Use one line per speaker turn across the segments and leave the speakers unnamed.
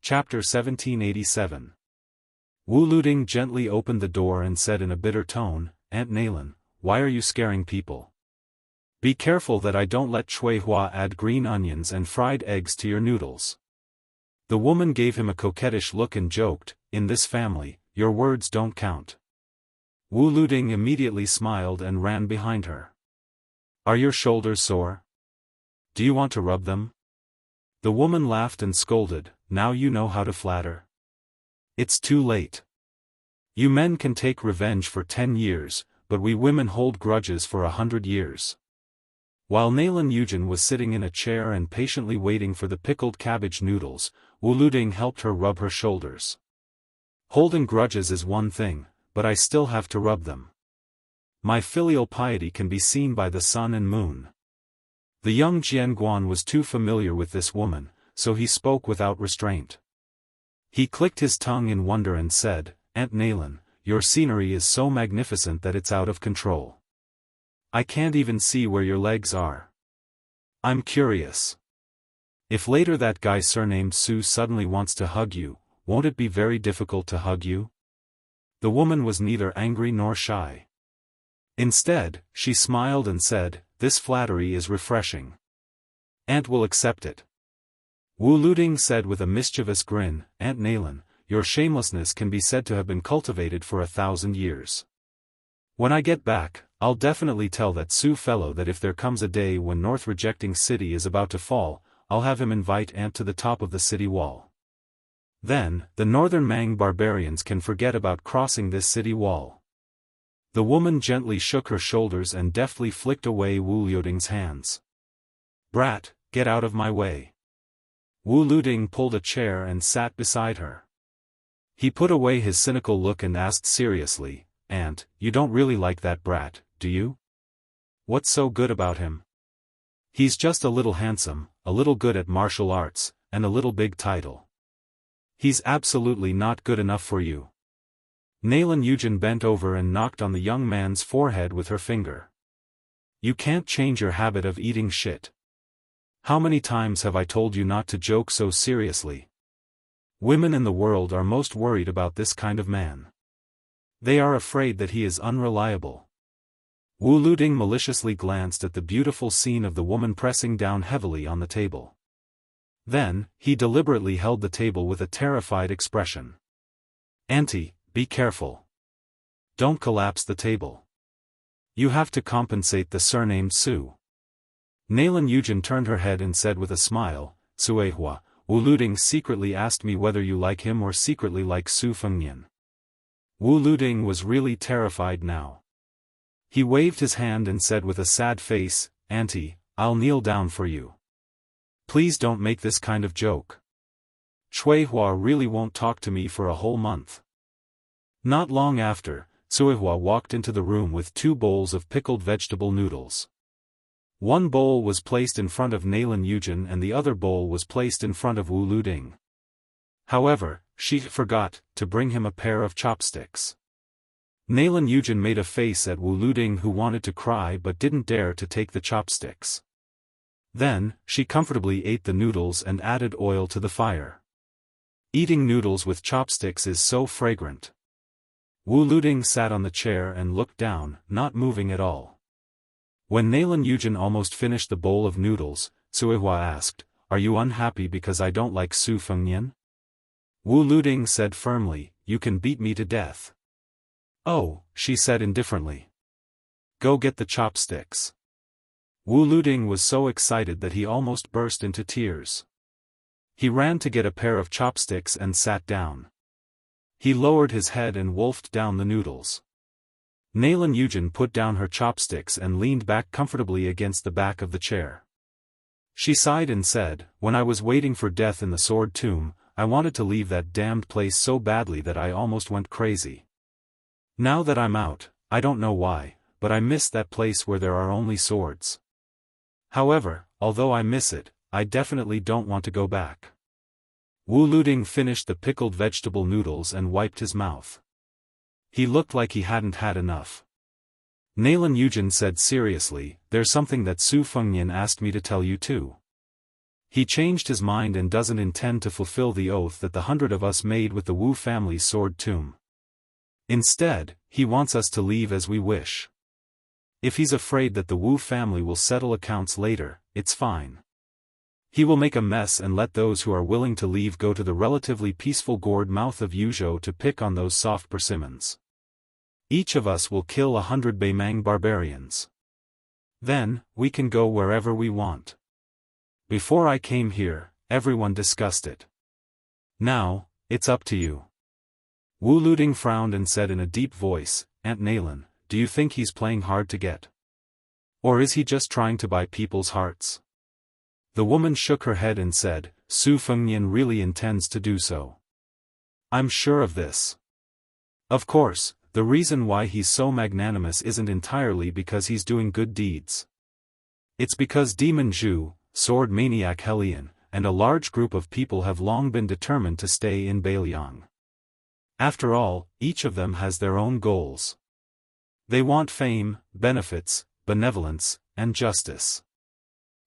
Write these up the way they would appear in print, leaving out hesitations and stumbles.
Chapter 1787. Wu Luding gently opened the door and said in a bitter tone, "Aunt Nailan, why are you scaring people? Be careful that I don't let Chui Hua add green onions and fried eggs to your noodles." The woman gave him a coquettish look and joked, "In this family, your words don't count." Wu Luding immediately smiled and ran behind her. "Are your shoulders sore? Do you want to rub them?" The woman laughed and scolded, "Now you know how to flatter. It's too late. You men can take revenge for 10 years, but we women hold grudges for 100 years. While Nailan Yujin was sitting in a chair and patiently waiting for the pickled cabbage noodles, Wu Luding helped her rub her shoulders. "Holding grudges is one thing, but I still have to rub them. My filial piety can be seen by the sun and moon." The young Jianguan was too familiar with this woman, so he spoke without restraint. He clicked his tongue in wonder and said, "Aunt Nailan, your scenery is so magnificent that it's out of control. I can't even see where your legs are. I'm curious. If later that guy surnamed Su suddenly wants to hug you, won't it be very difficult to hug you?" The woman was neither angry nor shy. Instead, she smiled and said, "This flattery is refreshing. Aunt will accept it." Wu Luding said with a mischievous grin, "Aunt Nailan, your shamelessness can be said to have been cultivated for 1,000 years. When I get back, I'll definitely tell that Su fellow that if there comes a day when North Rejecting City is about to fall, I'll have him invite Aunt to the top of the city wall. Then, the northern Mang barbarians can forget about crossing this city wall." The woman gently shook her shoulders and deftly flicked away Wu Luding's hands. "Brat, get out of my way." Wu Luding pulled a chair and sat beside her. He put away his cynical look and asked seriously, "Aunt, you don't really like that brat, do you? What's so good about him? He's just a little handsome, a little good at martial arts, and a little big title. He's absolutely not good enough for you." Nailan Yujin bent over and knocked on the young man's forehead with her finger. "You can't change your habit of eating shit. How many times have I told you not to joke so seriously? Women in the world are most worried about this kind of man. They are afraid that he is unreliable." Wu Luding maliciously glanced at the beautiful scene of the woman pressing down heavily on the table. Then, he deliberately held the table with a terrified expression. "Auntie, be careful. Don't collapse the table. You have to compensate the surnamed Su." Nailan Yujin turned her head and said with a smile, "Suehua, Wu Luding secretly asked me whether you like him or secretly like Su Fengnian." Wu Luding was really terrified now. He waved his hand and said with a sad face, "Auntie, I'll kneel down for you. Please don't make this kind of joke. Chui Hua really won't talk to me for a whole month." Not long after, Suehua walked into the room with 2 bowls of pickled vegetable noodles. One bowl was placed in front of Nailan Yujin and the other bowl was placed in front of Wu Luding. However, she forgot to bring him a pair of chopsticks. Nailan Yujin made a face at Wu Luding who wanted to cry but didn't dare to take the chopsticks. Then, she comfortably ate the noodles and added oil to the fire. Eating noodles with chopsticks is so fragrant. Wu Luding sat on the chair and looked down, not moving at all. When Nailan Yujin almost finished the bowl of noodles, Suehua asked, "Are you unhappy because I don't like Su Fengnian?" Wu Luding said firmly, "You can beat me to death." "Oh," she said indifferently. "Go get the chopsticks." Wu Luding was so excited that he almost burst into tears. He ran to get a pair of chopsticks and sat down. He lowered his head and wolfed down the noodles. Nailan Yujin put down her chopsticks and leaned back comfortably against the back of the chair. She sighed and said, "When I was waiting for death in the sword tomb, I wanted to leave that damned place so badly that I almost went crazy. Now that I'm out, I don't know why, but I miss that place where there are only swords. However, although I miss it, I definitely don't want to go back." Wu Luding finished the pickled vegetable noodles and wiped his mouth. He looked like he hadn't had enough. Nailan Yujin said seriously, "There's something that Su Fengnian asked me to tell you too." He changed his mind and doesn't intend to fulfill the oath that the 100 of us made with the Wu family's sword tomb. Instead, he wants us to leave as we wish. If he's afraid that the Wu family will settle accounts later, it's fine. He will make a mess and let those who are willing to leave go to the relatively peaceful gourd mouth of Yuzhou to pick on those soft persimmons. Each of us will kill 100 Beimang barbarians. Then, we can go wherever we want. Before I came here, everyone discussed it. Now, it's up to you. Wu Luding frowned and said in a deep voice, Aunt Nalan, do you think he's playing hard to get? Or is he just trying to buy people's hearts? The woman shook her head and said, Su Fengnian really intends to do so. I'm sure of this. Of course, the reason why he's so magnanimous isn't entirely because he's doing good deeds. It's because Demon Zhu, sword maniac Helion, and a large group of people have long been determined to stay in Beiliang. After all, each of them has their own goals. They want fame, benefits, benevolence, and justice.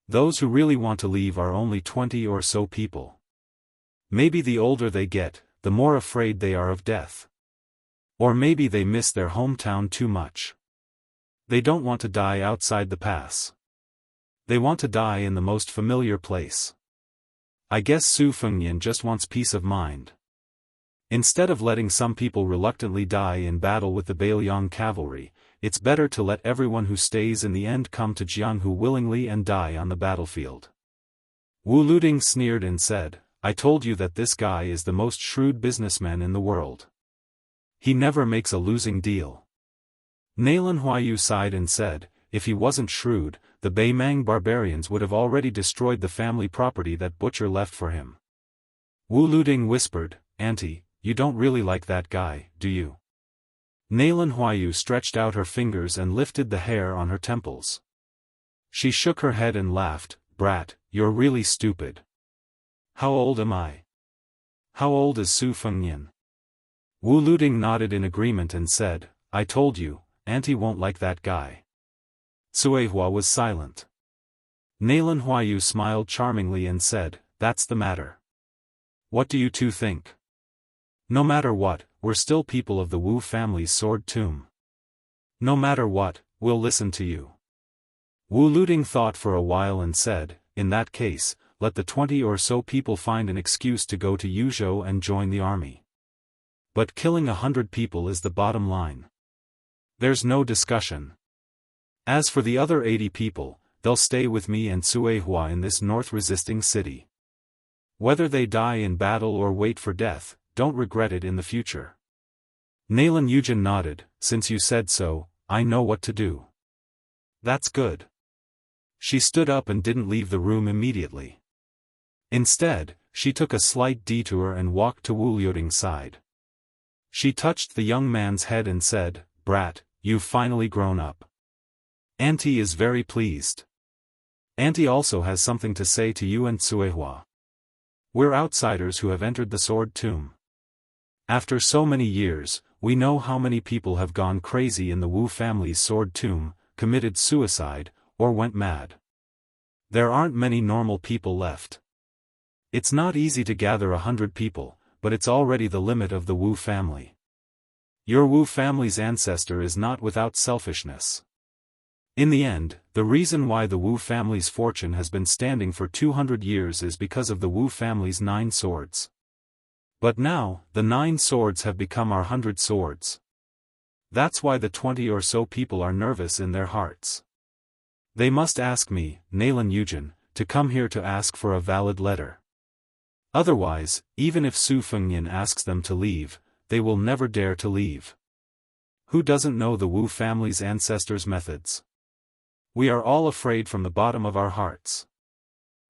Those who really want to leave are only 20 or so people. Maybe the older they get, the more afraid they are of death. Or maybe they miss their hometown too much. They don't want to die outside the pass. They want to die in the most familiar place. I guess Su Fengnian just wants peace of mind. Instead of letting some people reluctantly die in battle with the Beiliang cavalry, it's better to let everyone who stays in the end come to Jianghu willingly and die on the battlefield. Wu Luding sneered and said, I told you that this guy is the most shrewd businessman in the world. He never makes a losing deal. Nalan Huayu sighed and said, if he wasn't shrewd, the Beimang barbarians would have already destroyed the family property that Butcher left for him. Wu Luding whispered, Auntie, you don't really like that guy, do you? Nalan Huayu stretched out her fingers and lifted the hair on her temples. She shook her head and laughed, Brat, you're really stupid. How old am I? How old is Su Fengnian? Wu Luding nodded in agreement and said, I told you, Auntie won't like that guy. Suehua was silent. Nalan Huayu smiled charmingly and said, that's the matter. What do you two think? No matter what, we're still people of the Wu family's sword tomb. No matter what, we'll listen to you. Wu Luding thought for a while and said, in that case, let the 20 or so people find an excuse to go to Yuzhou and join the army. But killing 100 people is the bottom line. There's no discussion. As for the other 80 people, they'll stay with me and Suehua in this north-resisting city. Whether they die in battle or wait for death, don't regret it in the future. Nalan Yujin nodded, since you said so, I know what to do. That's good. She stood up and didn't leave the room immediately. Instead, she took a slight detour and walked to Wu Liuding's side. She touched the young man's head and said, Brat, you've finally grown up. Auntie is very pleased. Auntie also has something to say to you and Suehua. We're outsiders who have entered the sword tomb. After so many years, we know how many people have gone crazy in the Wu family's sword tomb, committed suicide, or went mad. There aren't many normal people left. It's not easy to gather 100 people, but it's already the limit of the Wu family. Your Wu family's ancestor is not without selfishness. In the end, the reason why the Wu family's fortune has been standing for 200 years is because of the Wu family's 9 swords. But now, the 9 swords have become our 100 swords. That's why the 20 or so people are nervous in their hearts. They must ask me, Nalan Yujin, to come here to ask for a valid letter. Otherwise, even if Su Fengnian asks them to leave, they will never dare to leave. Who doesn't know the Wu family's ancestors' methods? We are all afraid from the bottom of our hearts.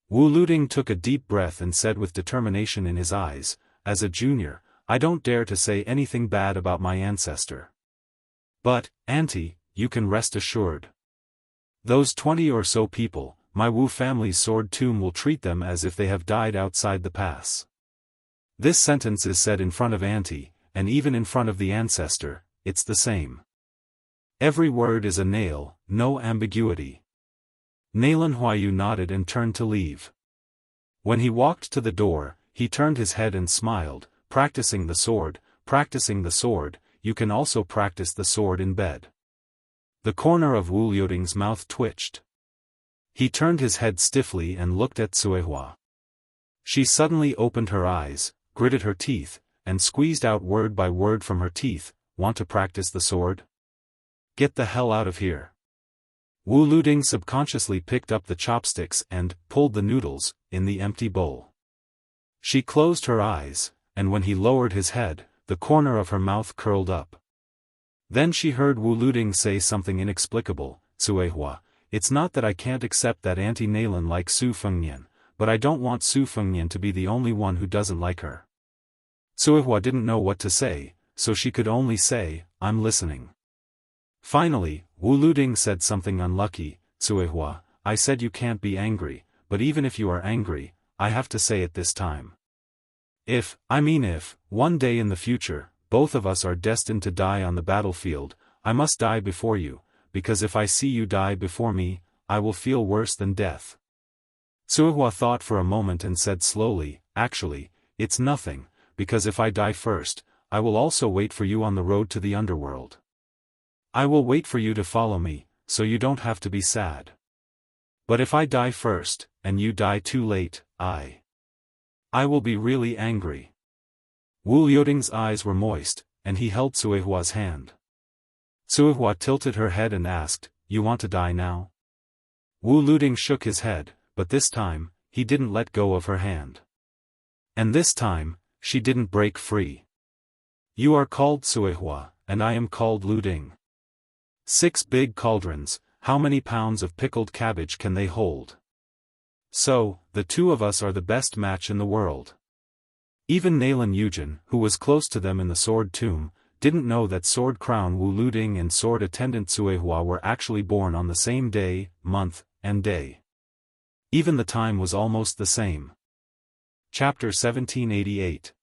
Wu Luding took a deep breath and said with determination in his eyes, as a junior, I don't dare to say anything bad about my ancestor. But, Auntie, you can rest assured. Those 20 or so people, my Wu family's sword tomb will treat them as if they have died outside the pass. This sentence is said in front of Auntie, and even in front of the ancestor, it's the same. Every word is a nail, no ambiguity. Nalan Huayu nodded and turned to leave. When he walked to the door, he turned his head and smiled, practicing the sword, you can also practice the sword in bed. The corner of Wu Liuting's mouth twitched. He turned his head stiffly and looked at Suihua. She suddenly opened her eyes, gritted her teeth, and squeezed out word by word from her teeth, "Want to practice the sword? Get the hell out of here." Wu Liuting subconsciously picked up the chopsticks and pulled the noodles in the empty bowl. She closed her eyes, and when he lowered his head, the corner of her mouth curled up. Then she heard Wu Liuting say something inexplicable, "Suihua, it's not that I can't accept that Auntie Nailin likes Su Fengnian, but I don't want Su Fengnian to be the only one who doesn't like her." Suihua didn't know what to say, so she could only say, "I'm listening." Finally, Wu Liuting said something unlucky, "Suihua, I said you can't be angry, but even if you are angry, I have to say it this time. If, one day in the future, both of us are destined to die on the battlefield, I must die before you, because if I see you die before me, I will feel worse than death." Suihua thought for a moment and said slowly, "Actually, it's nothing, because if I die first, I will also wait for you on the road to the underworld. I will wait for you to follow me, so you don't have to be sad. But if I die first, and you die too late, I will be really angry." Wu Liuting's eyes were moist, and he held Suihua's hand. Suihua tilted her head and asked, "You want to die now?" Wu Liuting shook his head, but this time, he didn't let go of her hand. And this time, she didn't break free. "You are called Suihua, and I am called Liuting. 6 big cauldrons, how many pounds of pickled cabbage can they hold? So, the two of us are the best match in the world." Even Nailin Yujin, who was close to them in the sword tomb, didn't know that sword crown Wu Liuting and sword attendant Suihua were actually born on the same day, month, and day. Even the time was almost the same. Chapter 1788.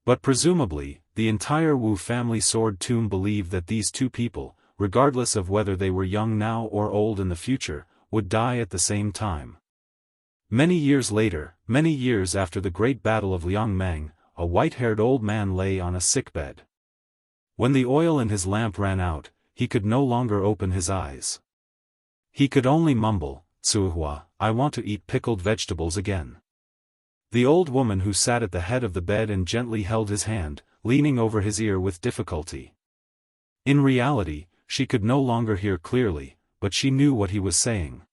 But presumably, the entire Wu family sword tomb believed that these two people, regardless of whether they were young now or old in the future, would die at the same time. Many years later, many years after the Great Battle of Liangmang, a white-haired old man lay on a sickbed. When the oil in his lamp ran out, he could no longer open his eyes. He could only mumble, "Suihua, I want to eat pickled vegetables again." The old woman who sat at the head of the bed and gently held his hand, leaning over his ear with difficulty. In reality, she could no longer hear clearly, but she knew what he was saying.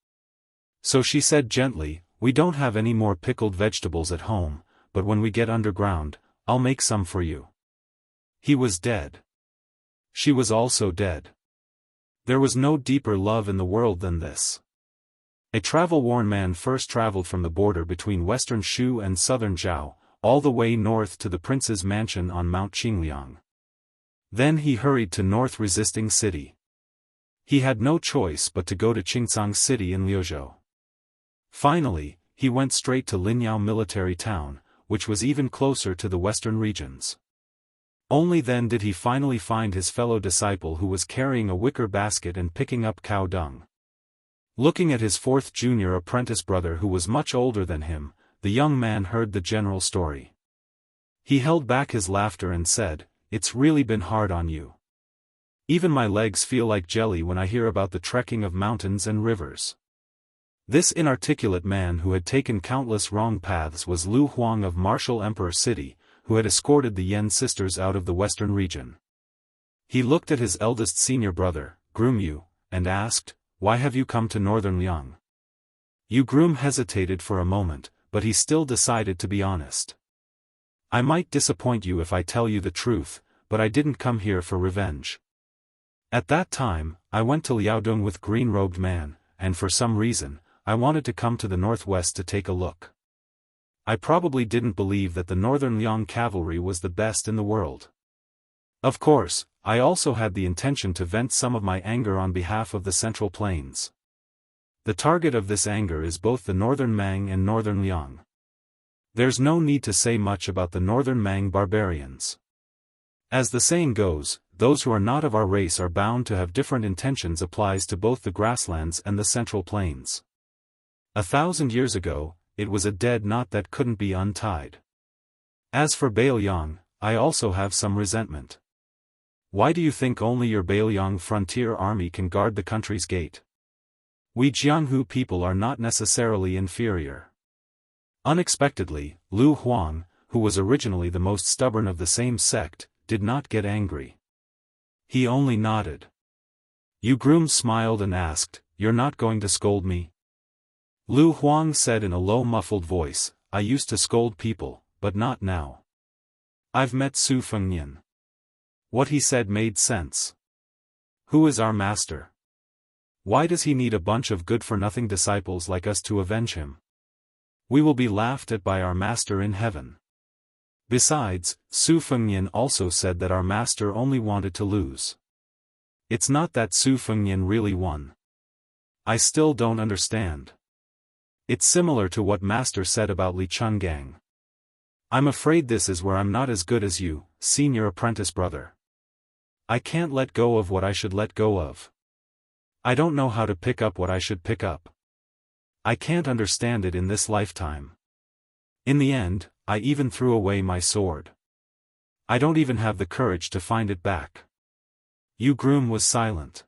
So she said gently, "We don't have any more pickled vegetables at home, but when we get underground, I'll make some for you." He was dead. She was also dead. There was no deeper love in the world than this. A travel-worn man first traveled from the border between western Shu and southern Zhao, all the way north to the prince's mansion on Mount Qingliang. Then he hurried to North Resisting City. He had no choice but to go to Qingsang City in Liuzhou. Finally, he went straight to Linyao military town, which was even closer to the western regions. Only then did he finally find his fellow disciple who was carrying a wicker basket and picking up cow dung. Looking at his 4th junior apprentice brother who was much older than him, the young man heard the general story. He held back his laughter and said, "It's really been hard on you. Even my legs feel like jelly when I hear about the trekking of mountains and rivers." This inarticulate man who had taken countless wrong paths was Lu Huang of Martial Emperor City, who had escorted the Yan sisters out of the western region. He looked at his eldest senior brother, Groom Yu, and asked, "Why have you come to northern Liang?" Yu Groom hesitated for a moment, but he still decided to be honest. "I might disappoint you if I tell you the truth, but I didn't come here for revenge. At that time, I went to Liaodong with green-robed man, and for some reason, I wanted to come to the northwest to take a look. I probably didn't believe that the northern Liang cavalry was the best in the world. Of course, I also had the intention to vent some of my anger on behalf of the Central Plains. The target of this anger is both the northern Mang and northern Liang. There's no need to say much about the northern Mang barbarians. As the saying goes, those who are not of our race are bound to have different intentions applies to both the grasslands and the Central Plains. 1,000 years ago, it was a dead knot that couldn't be untied. As for Baoyang, I also have some resentment. Why do you think only your Baoyang frontier army can guard the country's gate? We Jianghu people are not necessarily inferior. Unexpectedly, Lu Huang, who was originally the most stubborn of the same sect, did not get angry. He only nodded. Yu Groom smiled and asked, "You're not going to scold me?" Lu Huang said in a low muffled voice, "I used to scold people, but not now. I've met Su Fengnian." What he said made sense. Who is our master? Why does he need a bunch of good-for-nothing disciples like us to avenge him? We will be laughed at by our master in heaven. Besides, Su Fengnian also said that our master only wanted to lose. It's not that Su Fengnian really won. I still don't understand. It's similar to what master said about Li Chungang. I'm afraid this is where I'm not as good as you, senior apprentice brother. I can't let go of what I should let go of. I don't know how to pick up what I should pick up. I can't understand it in this lifetime. In the end, I even threw away my sword. I don't even have the courage to find it back. Yu Groom was silent.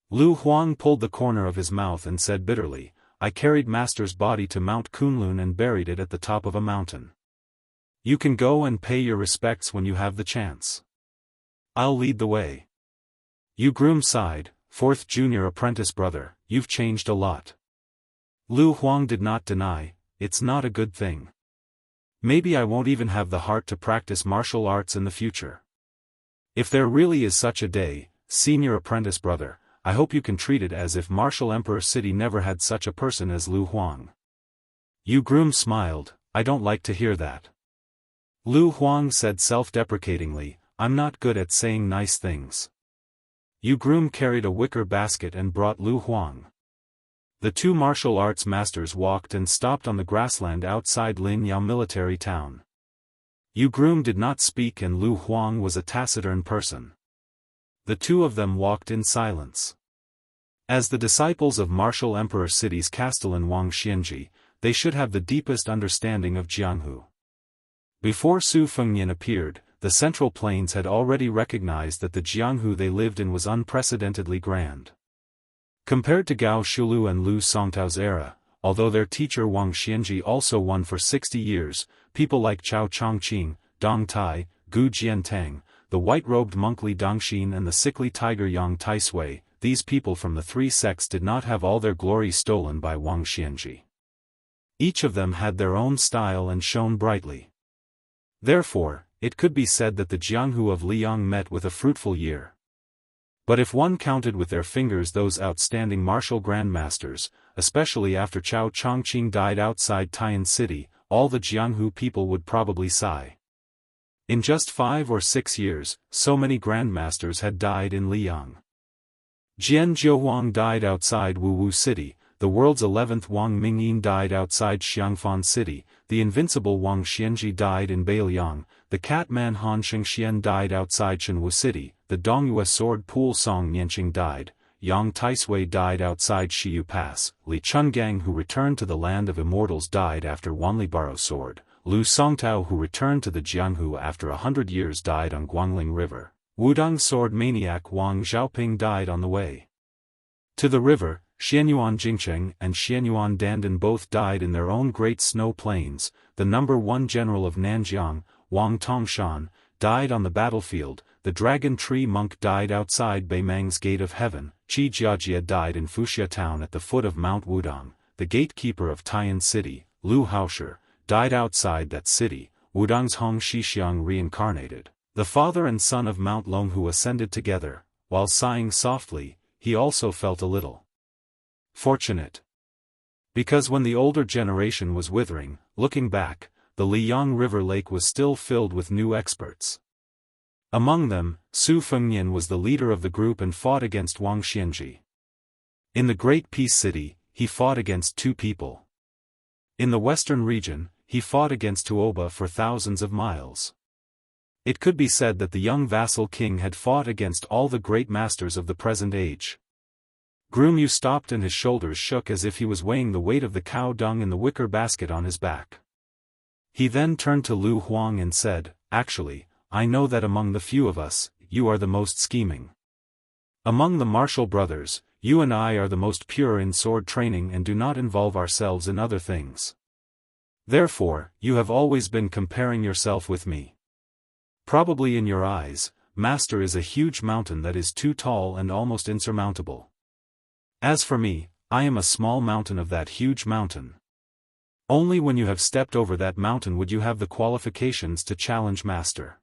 Lu Huang pulled the corner of his mouth and said bitterly, "I carried master's body to Mount Kunlun and buried it at the top of a mountain. You can go and pay your respects when you have the chance. I'll lead the way." Yu Groom sighed, "Fourth junior apprentice brother, you've changed a lot." Lu Huang did not deny, "It's not a good thing. Maybe I won't even have the heart to practice martial arts in the future. If there really is such a day, senior apprentice brother, I hope you can treat it as if Martial Emperor City never had such a person as Lu Huang." Yu Groom smiled, "I don't like to hear that." Lu Huang said self-deprecatingly, "I'm not good at saying nice things." Yu Groom carried a wicker basket and brought Lu Huang. The two martial arts masters walked and stopped on the grassland outside Lin Yao military town. Yu Groom did not speak and Lu Huang was a taciturn person. The two of them walked in silence. As the disciples of Martial Emperor City's castellan Wang Xianji, they should have the deepest understanding of Jianghu. Before Su Fengnian appeared, the Central Plains had already recognized that the Jianghu they lived in was unprecedentedly grand. Compared to Gao Shulu and Lu Songtao's era, although their teacher Wang Xianji also won for 60 years, people like Chao Chongqing, Dong Tai, Gu Jiantang, the white-robed monk Li Dongxin and the sickly tiger Yang Taisui, these people from the three sects did not have all their glory stolen by Wang Xianji. Each of them had their own style and shone brightly. Therefore, it could be said that the Jianghu of Liang met with a fruitful year. But if one counted with their fingers those outstanding martial grandmasters, especially after Chao Chongqing died outside Tian City, all the Jianghu people would probably sigh. In just 5 or 6 years, so many grandmasters had died in Liang. Jian Zhouhuang died outside Wuwu City, the world's 11th Wang Mingyin died outside Xiangfan City, the invincible Wang Xianji died in Baoyang, the Catman Han Shengxian died outside Shenwu City, the Dongyue sword Pool Song Nianqing died, Yang Taisui died outside Shiyu Pass, Li Chungang who returned to the land of immortals died after Wanlibaro sword, Lu Songtao who returned to the Jianghu after 100 years died on Guangling River, Wudang sword maniac Wang Xiaoping died on the way to the river, Xianyuan Jingcheng and Xianyuan Dandan both died in their own great snow plains, the number 1 general of Nanjiang, Wang Tongshan, died on the battlefield, the Dragon Tree monk died outside Beimang's Gate of Heaven, Qi Jiajia died in Fuxia town at the foot of Mount Wudang, the gatekeeper of Tian City, Lu Haoshi, died outside that city, Wudang's Hong Shixiang reincarnated. The father and son of Mount Longhu ascended together, while sighing softly, he also felt a little fortunate. Because when the older generation was withering, looking back, the Liyang River Lake was still filled with new experts. Among them, Su Fengnian was the leader of the group and fought against Wang Xianji. In the Great Peace City, he fought against 2 people. In the western region, he fought against Tuoba for thousands of miles. It could be said that the young vassal king had fought against all the great masters of the present age. Groom Yu stopped and his shoulders shook as if he was weighing the weight of the cow dung in the wicker basket on his back. He then turned to Lu Huang and said, "Actually, I know that among the few of us, you are the most scheming. Among the martial brothers, you and I are the most pure in sword training and do not involve ourselves in other things. Therefore, you have always been comparing yourself with me. Probably in your eyes, Master is a huge mountain that is too tall and almost insurmountable. As for me, I am a small mountain of that huge mountain. Only when you have stepped over that mountain would you have the qualifications to challenge Master."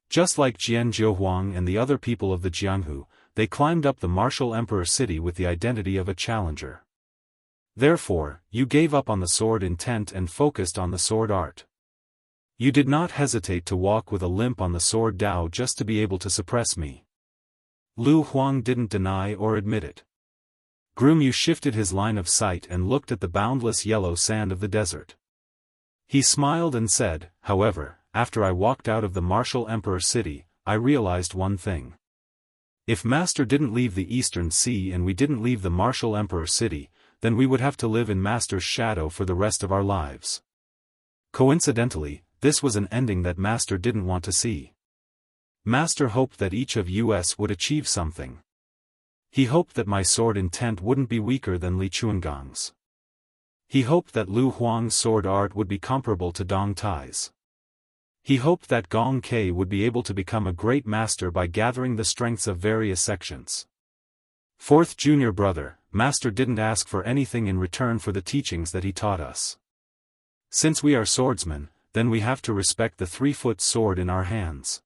Just like Jian Zhouhuang and the other people of the Jianghu, they climbed up the martial emperor city with the identity of a challenger. Therefore, you gave up on the sword intent and focused on the sword art. You did not hesitate to walk with a limp on the sword Dao just to be able to suppress me. Lu Huang didn't deny or admit it. Groom Yu shifted his line of sight and looked at the boundless yellow sand of the desert. He smiled and said, "However, after I walked out of the martial emperor city, I realized one thing. If Master didn't leave the Eastern Sea and we didn't leave the martial emperor city, then we would have to live in Master's shadow for the rest of our lives. Coincidentally, this was an ending that Master didn't want to see. Master hoped that each of us would achieve something. He hoped that my sword intent wouldn't be weaker than Li Chuangang's. He hoped that Lu Huang's sword art would be comparable to Dong Tai's. He hoped that Gong Ke would be able to become a great master by gathering the strengths of various sections. Fourth junior brother, Master didn't ask for anything in return for the teachings that he taught us. Since we are swordsmen, then we have to respect the 3-foot sword in our hands.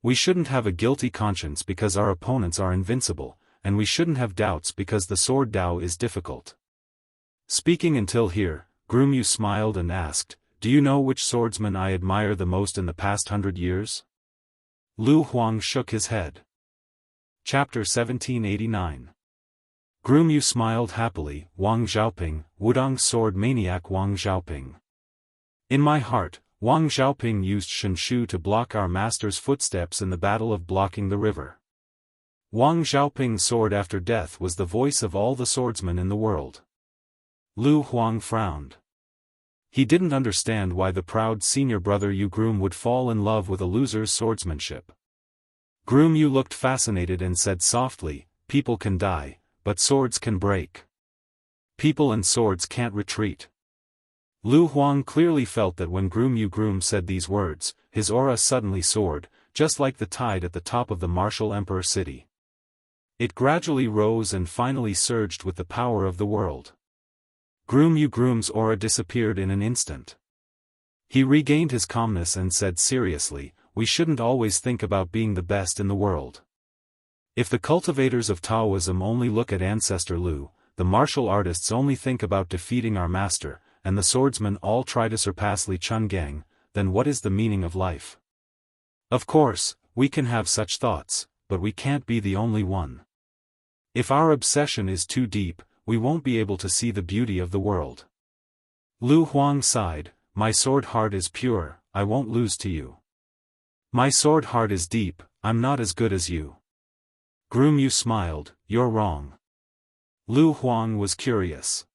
We shouldn't have a guilty conscience because our opponents are invincible, and we shouldn't have doubts because the sword Dao is difficult." Speaking until here, Groom Yu smiled and asked, "Do you know which swordsman I admire the most in the past 100 years? Lu Huang shook his head. Chapter 1789. Groom Yu smiled happily, "Wang Xiaoping, Wudong's sword maniac Wang Xiaoping. In my heart, Wang Xiaoping used Shenshu to block our master's footsteps in the battle of blocking the river. Wang Xiaoping's sword after death was the voice of all the swordsmen in the world." Lu Huang frowned. He didn't understand why the proud senior brother Yu Groom would fall in love with a loser's swordsmanship. Groom Yu looked fascinated and said softly, "People can die, but swords can break. People and swords can't retreat." Lu Huang clearly felt that when Groom Yu said these words, his aura suddenly soared, just like the tide at the top of the martial emperor city. It gradually rose and finally surged with the power of the world. Groom Yu's aura disappeared in an instant. He regained his calmness and said seriously, "We shouldn't always think about being the best in the world. If the cultivators of Taoism only look at Ancestor Lu, the martial artists only think about defeating our master, and the swordsmen all try to surpass Li Chungang, then what is the meaning of life? Of course, we can have such thoughts, but we can't be the only one. If our obsession is too deep, we won't be able to see the beauty of the world." Lu Huang sighed, "My sword heart is pure, I won't lose to you. My sword heart is deep, I'm not as good as you." Groom Yu smiled, "You're wrong." Lu Huang was curious.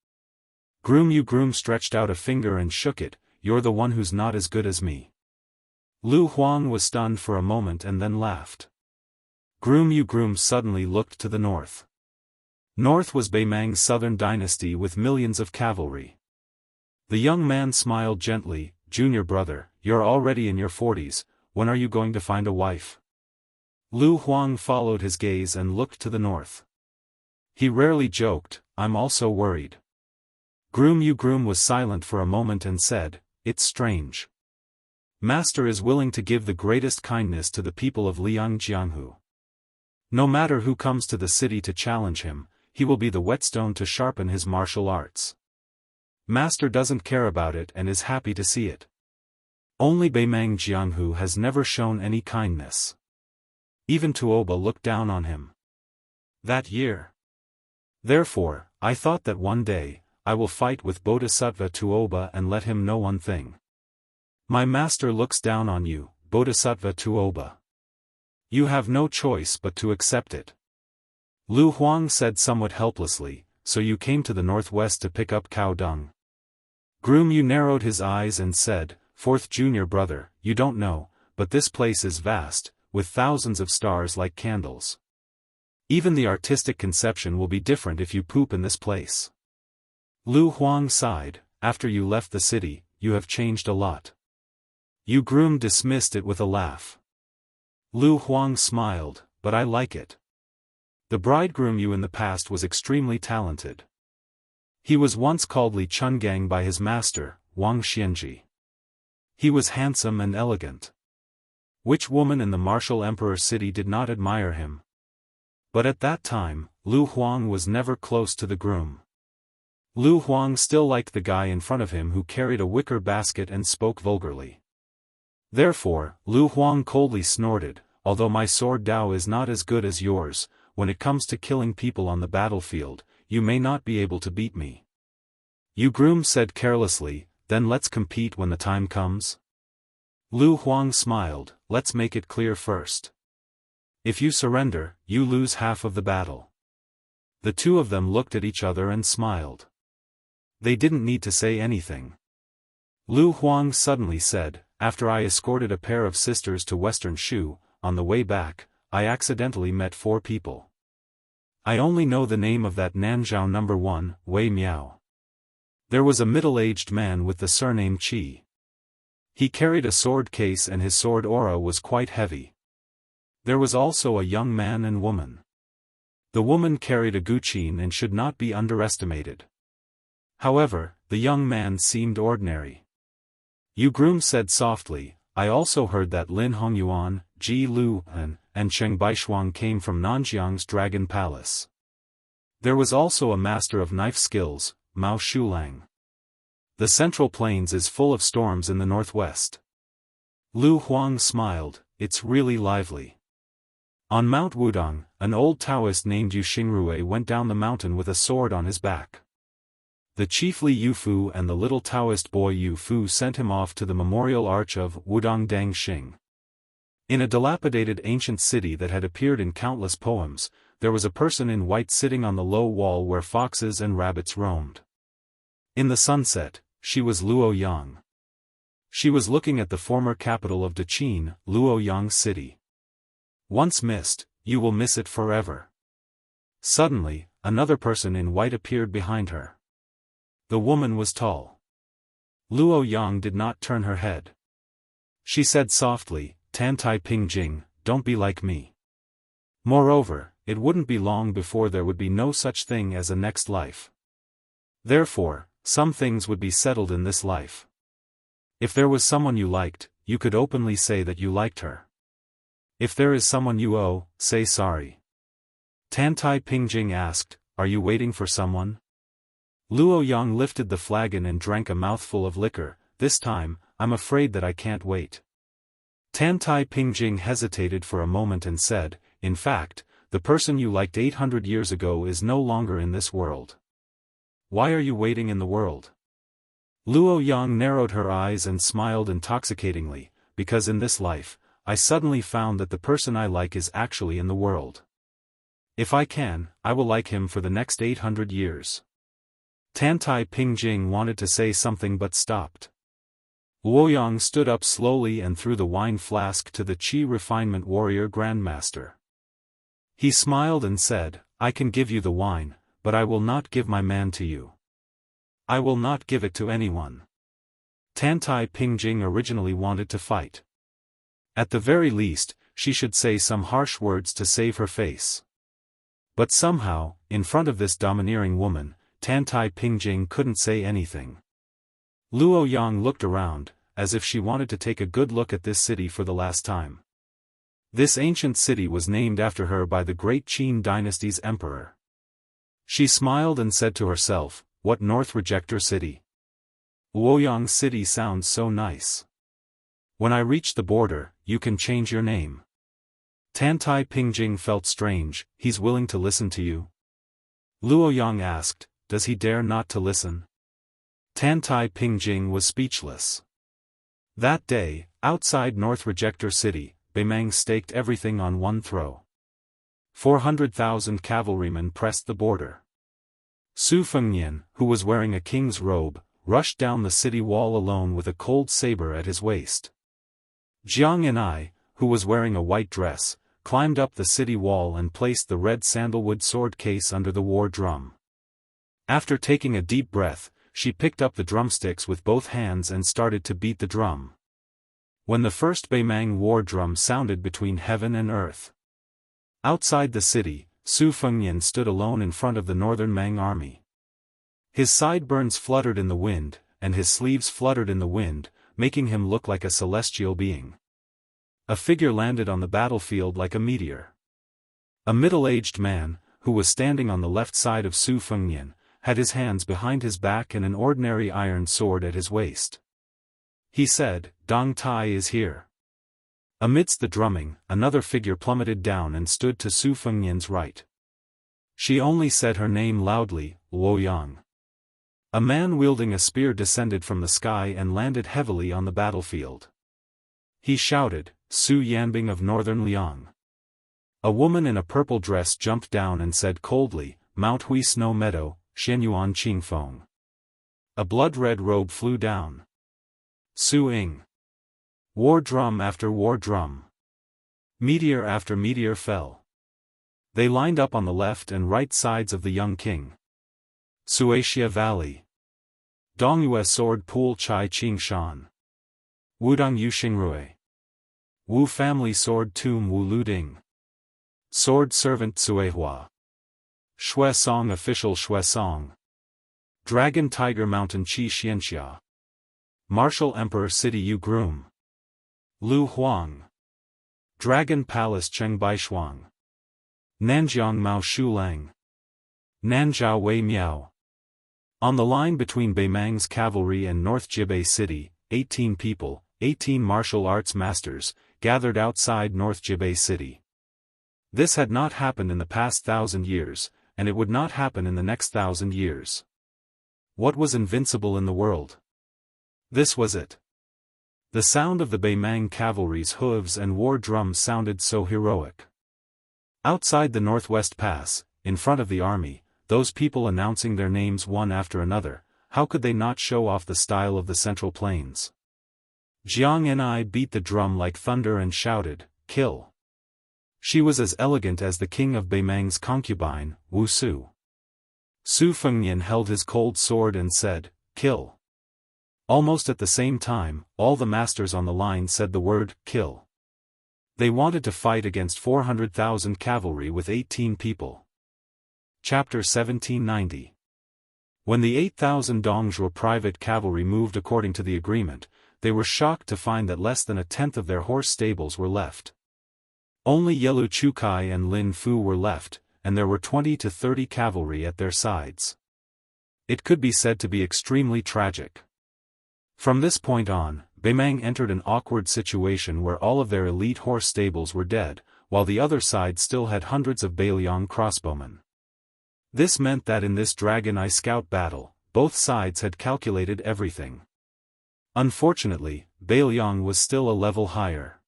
Groom Yu stretched out a finger and shook it, "You're the one who's not as good as me." Lu Huang was stunned for a moment and then laughed. Groom Yu suddenly looked to the north. North was Beimang's southern dynasty with millions of cavalry. The young man smiled gently, "Junior brother, you're already in your 40s, when are you going to find a wife?" Lu Huang followed his gaze and looked to the north. He rarely joked, "I'm also worried." Groom Yu was silent for a moment and said, "It's strange. Master is willing to give the greatest kindness to the people of Liang Jianghu. No matter who comes to the city to challenge him, he will be the whetstone to sharpen his martial arts. Master doesn't care about it and is happy to see it. Only Beimang Jianghu has never shown any kindness. Even Tuoba looked down on him. That year. Therefore, I thought that one day, I will fight with Bodhisattva Tuoba and let him know one thing. My master looks down on you, Bodhisattva Tuoba. You have no choice but to accept it." Lu Huang said somewhat helplessly, so you came to the northwest to pick up cow dung. Groom Yu narrowed his eyes and said, fourth junior brother, you don't know, but this place is vast, with thousands of stars like candles. Even the artistic conception will be different if you poop in this place. Lu Huang sighed, after you left the city, you have changed a lot. Yu Groom dismissed it with a laugh. Lu Huang smiled, but I like it. The bridegroom Yu in the past was extremely talented. He was once called Li Chungang by his master, Wuxia Xianxia. He was handsome and elegant. Which woman in the martial emperor city did not admire him? But at that time, Lu Huang was never close to the groom. Lu Huang still liked the guy in front of him who carried a wicker basket and spoke vulgarly. Therefore, Lu Huang coldly snorted, although my sword Dao is not as good as yours, when it comes to killing people on the battlefield, you may not be able to beat me. Yu Groom said carelessly, then let's compete when the time comes. Lu Huang smiled, let's make it clear first. If you surrender, you lose half of the battle. The two of them looked at each other and smiled. They didn't need to say anything. Lu Huang suddenly said, after I escorted a pair of sisters to Western Shu, on the way back, I accidentally met 4 people. I only know the name of that Nanzhao number 1, Wei Miao. There was a middle-aged man with the surname Qi. He carried a sword case and his sword aura was quite heavy. There was also a young man and woman. The woman carried a guqin and should not be underestimated. However, the young man seemed ordinary. Yu Groom said softly, I also heard that Lin Hongyuan, Ji Lu and Cheng Baishuang came from Nanjiang's Dragon Palace. There was also a master of knife skills, Mao Shulang. The Central Plains is full of storms in the northwest. Lu Huang smiled, it's really lively. On Mount Wudong, an old Taoist named Yu Xingrui went down the mountain with a sword on his back. The chief Li Yufu and the little Taoist boy Yu Fu sent him off to the memorial arch of Wudong Dang Xing. In a dilapidated ancient city that had appeared in countless poems, there was a person in white sitting on the low wall where foxes and rabbits roamed. In the sunset, she was Luoyang. She was looking at the former capital of Daqin, Luoyang City. Once missed, you will miss it forever. Suddenly, another person in white appeared behind her. The woman was tall. Luoyang did not turn her head. She said softly, Tantai Pingjing, don't be like me. Moreover, it wouldn't be long before there would be no such thing as a next life. Therefore, some things would be settled in this life. If there was someone you liked, you could openly say that you liked her. If there is someone you owe, say sorry. Tantai Pingjing asked, are you waiting for someone? Luoyang lifted the flagon and drank a mouthful of liquor. This time, I'm afraid that I can't wait. Tantai Pingjing hesitated for a moment and said, in fact, the person you liked 800 years ago is no longer in this world. Why are you waiting in the world? Luoyang narrowed her eyes and smiled intoxicatingly, because in this life, I suddenly found that the person I like is actually in the world. If I can, I will like him for the next 800 years. Tantai Pingjing wanted to say something but stopped. Luoyang stood up slowly and threw the wine flask to the Qi Refinement Warrior Grandmaster. He smiled and said, I can give you the wine, but I will not give my man to you. I will not give it to anyone. Tantai Pingjing originally wanted to fight. At the very least, she should say some harsh words to save her face. But somehow, in front of this domineering woman, Tantai Pingjing couldn't say anything. Luoyang looked around, as if she wanted to take a good look at this city for the last time. This ancient city was named after her by the great Qin dynasty's emperor. She smiled and said to herself, what North Rejector city? Luoyang city sounds so nice. When I reach the border, you can change your name. Tantai Pingjing felt strange, he's willing to listen to you? Luoyang asked, does he dare not to listen? Tantai Pingjing was speechless. That day, outside North Rejector City, Beimang staked everything on one throw. 400,000 cavalrymen pressed the border. Su Fengnian, who was wearing a king's robe, rushed down the city wall alone with a cold saber at his waist. Jiang Anai, who was wearing a white dress, climbed up the city wall and placed the red sandalwood sword case under the war drum. After taking a deep breath, she picked up the drumsticks with both hands and started to beat the drum. When the first Beimang war drum sounded between heaven and earth. Outside the city, Su Fengnian stood alone in front of the northern Mang army. His sideburns fluttered in the wind, and his sleeves fluttered in the wind, making him look like a celestial being. A figure landed on the battlefield like a meteor. A middle-aged man, who was standing on the left side of Su Fengnian, had his hands behind his back and an ordinary iron sword at his waist. He said, "Dong Tai is here." Amidst the drumming, another figure plummeted down and stood to Su Fengnian's right. She only said her name loudly, Luo Yang. A man wielding a spear descended from the sky and landed heavily on the battlefield. He shouted, "Su Yanbing of Northern Liang." A woman in a purple dress jumped down and said coldly, "Mount Hui Snow Meadow, Xianyuan Qingfeng." A blood-red robe flew down. Su Ing. War drum after war drum. Meteor after meteor fell. They lined up on the left and right sides of the young king. Suaxia Valley. Dongyue Sword Pool Chai Qing Shan. Wudong Yu Xingrui. Wu Family Sword Tomb Wu Luding. Sword Servant Suehua. Shui Song Official Shui Song. Dragon Tiger Mountain Qi Xianxia. Martial Emperor City Yu Groom. Lu Huang. Dragon Palace Cheng Baishuang. Nanjiang Mao Shu Lang. Nanjiao Wei Miao. On the line between Beimang's cavalry and North Jibei City, 18 people, 18 martial arts masters, gathered outside North Jibei City. This had not happened in the past 1,000 years, and it would not happen in the next 1,000 years. What was invincible in the world? This was it. The sound of the Beimang cavalry's hooves and war drums sounded so heroic. Outside the Northwest Pass, in front of the army, those people announcing their names one after another, how could they not show off the style of the Central Plains? Jiang Anai beat the drum like thunder and shouted, "Kill!" She was as elegant as the king of Beimang's concubine, Wu Su. Su Fengnian held his cold sword and said, "Kill!" Almost at the same time, all the masters on the line said the word, "Kill." They wanted to fight against 400,000 cavalry with 18 people. Chapter 1790. When the 8,000 Dongzhuo private cavalry moved according to the agreement, they were shocked to find that less than a tenth of their horse stables were left. Only Yelu Chukai and Lin Fu were left, and there were 20 to 30 cavalry at their sides. It could be said to be extremely tragic. From this point on, Beimang entered an awkward situation where all of their elite horse stables were dead, while the other side still had hundreds of Beiliang crossbowmen. This meant that in this Dragon Eye Scout battle, both sides had calculated everything. Unfortunately, Beiliang was still a level higher.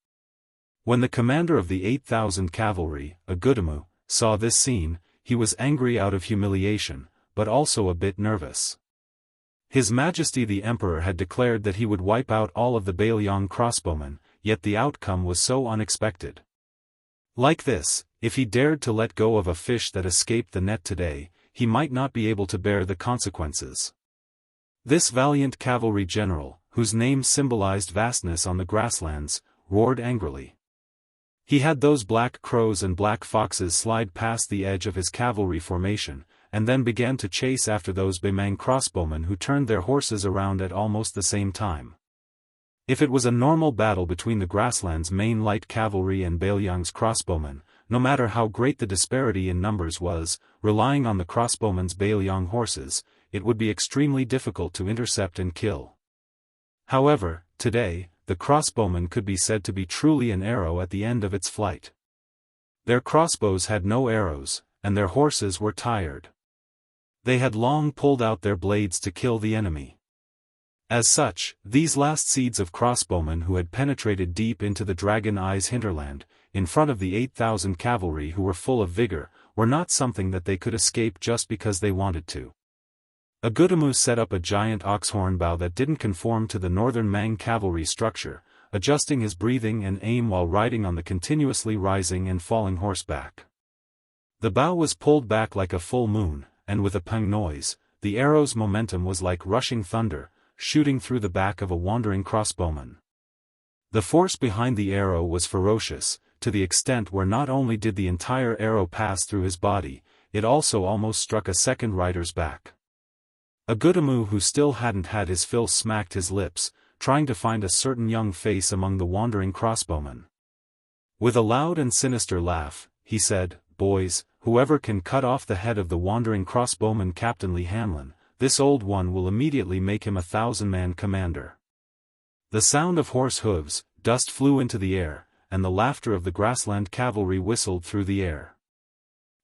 When the commander of the 8,000 cavalry, Agudamu, saw this scene, he was angry out of humiliation, but also a bit nervous. His Majesty the Emperor had declared that he would wipe out all of the Beiliang crossbowmen, yet the outcome was so unexpected. Like this, if he dared to let go of a fish that escaped the net today, he might not be able to bear the consequences. This valiant cavalry general, whose name symbolized vastness on the grasslands, roared angrily. He had those black crows and black foxes slide past the edge of his cavalry formation, and then began to chase after those Beimang crossbowmen who turned their horses around at almost the same time. If it was a normal battle between the grassland's main light cavalry and Beiliang's crossbowmen, no matter how great the disparity in numbers was, relying on the crossbowmen's Beiliang horses, it would be extremely difficult to intercept and kill. However, today, the crossbowman could be said to be truly an arrow at the end of its flight. Their crossbows had no arrows, and their horses were tired. They had long pulled out their blades to kill the enemy. As such, these last seeds of crossbowmen who had penetrated deep into the Dragon Eye's hinterland, in front of the 8,000 cavalry who were full of vigor, were not something that they could escape just because they wanted to. Agudemu set up a giant oxhorn bow that didn't conform to the northern Mang cavalry structure, adjusting his breathing and aim while riding on the continuously rising and falling horseback. The bow was pulled back like a full moon, and with a pang noise, the arrow's momentum was like rushing thunder, shooting through the back of a wandering crossbowman. The force behind the arrow was ferocious, to the extent where not only did the entire arrow pass through his body, it also almost struck a second rider's back. Agudemu, who still hadn't had his fill, smacked his lips, trying to find a certain young face among the wandering crossbowmen. With a loud and sinister laugh, he said, "Boys, whoever can cut off the head of the wandering crossbowman Captain Li Hanlin, this old one will immediately make him a 1,000-man commander." The sound of horse hooves, dust flew into the air, and the laughter of the grassland cavalry whistled through the air.